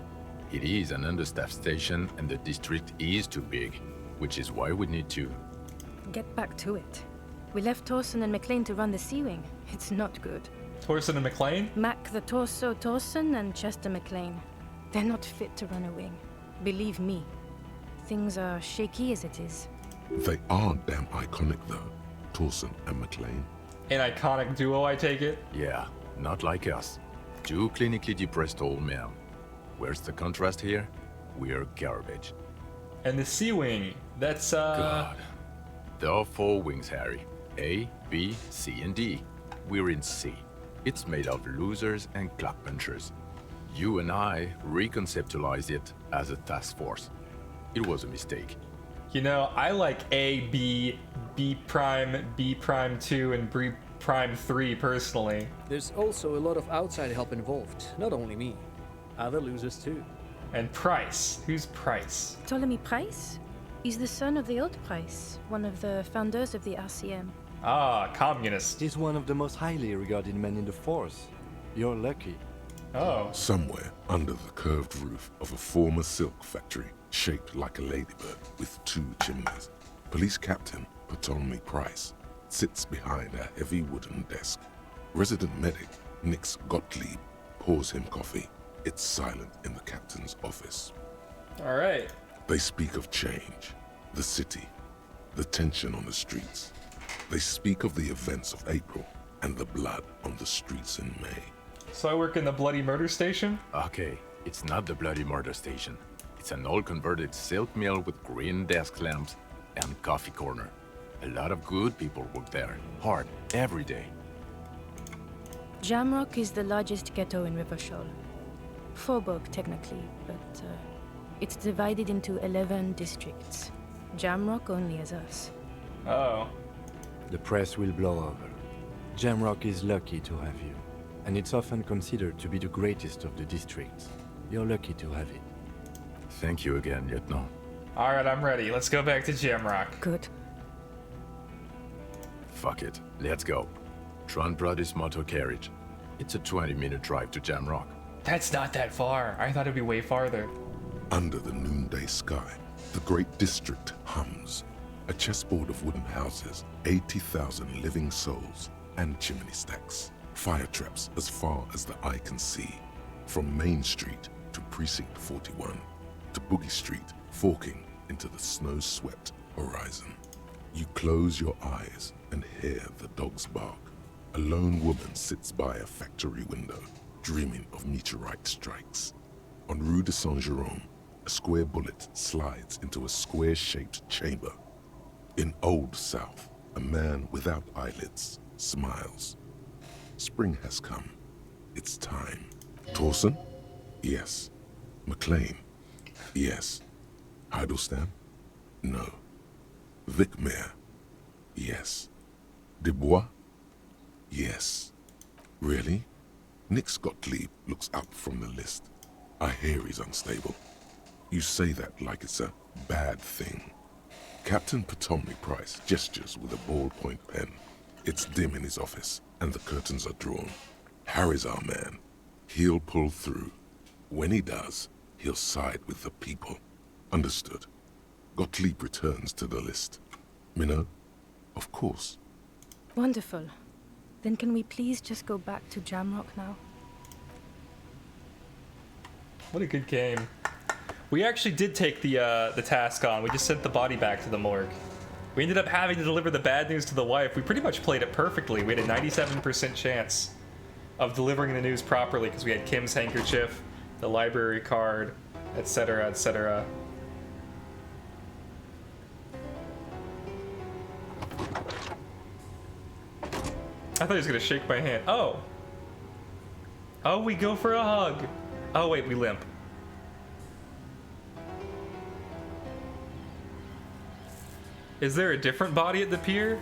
It is an understaffed station, and the district is too big, which is why we need to... Get back to it. We left Torsen and McLean to run the Sea Wing. It's not good. Torsen and McLean? Mac the Torso Torsen and Chester McLean. They're not fit to run a wing. Believe me. Things are shaky as it is. They are damn iconic though, Torsen and McLean. An iconic duo, I take it? Yeah, not like us. Two clinically depressed old men. Where's the contrast here? We're garbage. And the Sea Wing, that's God. There are 4 wings, Harry. A, B, C, and D. We're in C. It's made of losers and clockpunchers. You and I reconceptualized it as a task force. It was a mistake. You know, I like A, B, B prime, B prime 2, and B prime 3 personally. There's also a lot of outside help involved, not only me. Other losers too. And Price. Who's Price? Ptolemy Price? He's the son of the old Price, one of the founders of the RCM. Ah, communist. He's one of the most highly regarded men in the force. You're lucky. Oh. Somewhere under the curved roof of a former silk factory, shaped like a ladybird with 2 chimneys, Police Captain Ptolemy Price sits behind a heavy wooden desk. Resident medic Nix Gottlieb pours him coffee. It's silent in the captain's office. All right. They speak of change, the city, the tension on the streets. They speak of the events of April and the blood on the streets in May. So I work in the bloody murder station? Okay, it's not the bloody murder station. It's an old converted silk mill with green desk lamps and coffee corner. A lot of good people work there, hard, every day. Jamrock is the largest ghetto in Rivershaw. Faubourg, technically, but it's divided into 11 districts. Jamrock only has us. Oh. The press will blow over. Jamrock is lucky to have you, and it's often considered to be the greatest of the districts. You're lucky to have it. Thank you again, Lieutenant. All right, I'm ready. Let's go back to Jamrock. Good. Fuck it. Let's go. Tron brought his motor carriage. It's a 20-minute drive to Jamrock. That's not that far. I thought it'd be way farther. Under the noonday sky, the great district hums. A chessboard of wooden houses, 80,000 living souls, and chimney stacks. Fire traps as far as the eye can see. From Main Street to Precinct 41, to Boogie Street, forking into the snow-swept horizon. You close your eyes and hear the dogs bark. A lone woman sits by a factory window, dreaming of meteorite strikes. On Rue de Saint-Jérôme, a square bullet slides into a square-shaped chamber. In Old South, a man without eyelids smiles. Spring has come. It's time. Torsen? Yes. McLean? Yes. Heidelstein? No. Vicmere? Yes. Dubois? Yes. Really? Nix Gottlieb looks up from the list. I hear he's unstable. You say that like it's a bad thing. Captain Potomny Price gestures with a ballpoint pen. It's dim in his office, and the curtains are drawn. Harry's our man. He'll pull through. When he does, he'll side with the people. Understood. Gottlieb returns to the list. Minnow? Of course. Wonderful. Then can we please just go back to Jamrock now? What a good game. We actually did take the task on. We just sent the body back to the morgue. We ended up having to deliver the bad news to the wife. We pretty much played it perfectly. We had a 97% chance of delivering the news properly because we had Kim's handkerchief, the library card, etc., etc. I thought he was gonna shake my hand. Oh. Oh, we go for a hug. Oh wait, we limp. Is there a different body at the pier?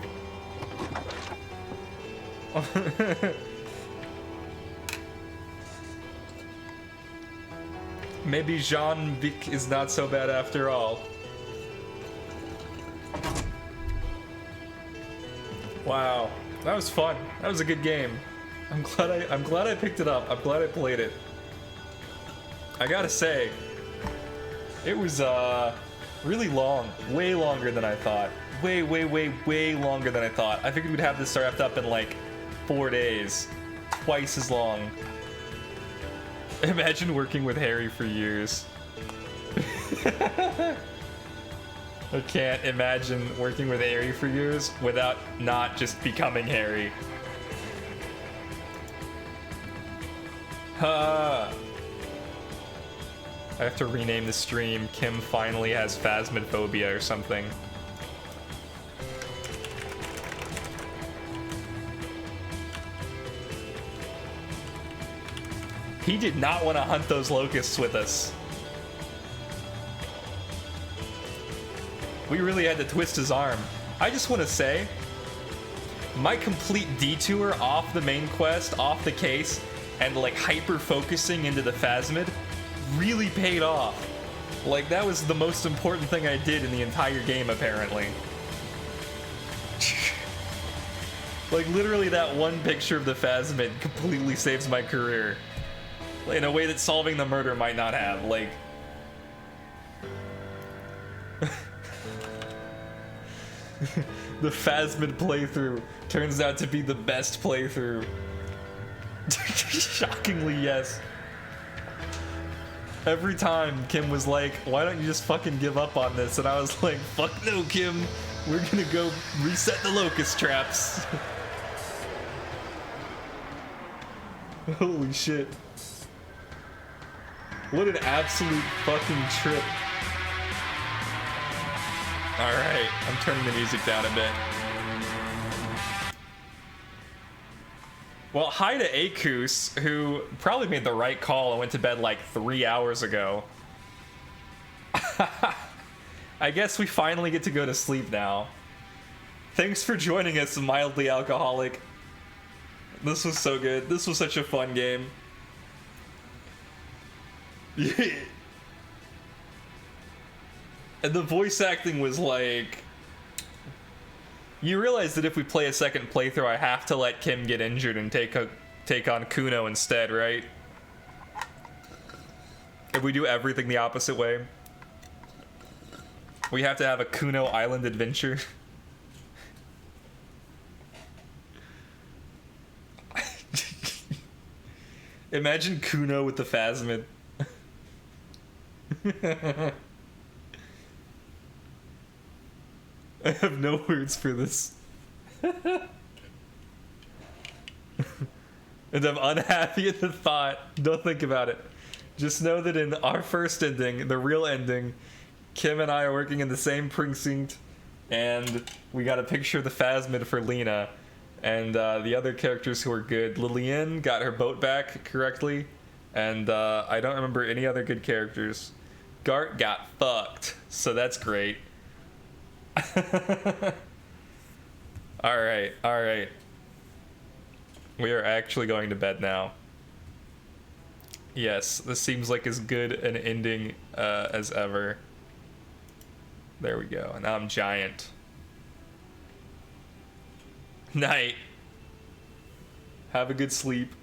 Maybe Jean-Vic is not so bad after all. Wow, that was fun. That was a good game. I'm glad I picked it up. I'm glad I played it. I gotta say, it was really long, way longer than I thought. Way longer than I thought. I figured we'd have this wrapped up in like 4 days, twice as long. Imagine working with Harry for years. I can't imagine working with Harry for years without not just becoming Harry. I have to rename the stream. Kim finally has phasmophobia or something. He did not want to hunt those locusts with us. We really had to twist his arm. I just want to say, my complete detour off the main quest, off the case, and like hyper-focusing into the phasmid really paid off. Like, that was the most important thing I did in the entire game, apparently. Like, literally that one picture of the phasmid completely saves my career. In a way that solving the murder might not have, like... The phasmid playthrough turns out to be the best playthrough. Shockingly, yes. Every time Kim was like, why don't you just fucking give up on this? And I was like, fuck no, Kim. We're gonna go reset the locust traps. Holy shit. What an absolute fucking trip. Alright, I'm turning the music down a bit. Well, hi to Akus, who probably made the right call and went to bed like 3 hours ago. I guess we finally get to go to sleep now. Thanks for joining us, Mildly Alcoholic. This was so good. This was such a fun game. Yeah. And the voice acting was like... You realize that if we play a second playthrough, I have to let Kim get injured and take on Kuno instead, right? If we do everything the opposite way. We have to have a Kuno Island adventure. Imagine Kuno with the phasmid. I have no words for this. And I'm unhappy at the thought. Don't think about it. Just know that in our first ending, the real ending, Kim and I are working in the same precinct, and we got a picture of the phasmid for Lena, and the other characters who are good. Lillian got her boat back correctly, and I don't remember any other good characters. Gart got fucked, so that's great. Alright, alright. We are actually going to bed now. Yes, this seems like as good an ending as ever. There we go. Now I'm giant. Night. Have a good sleep.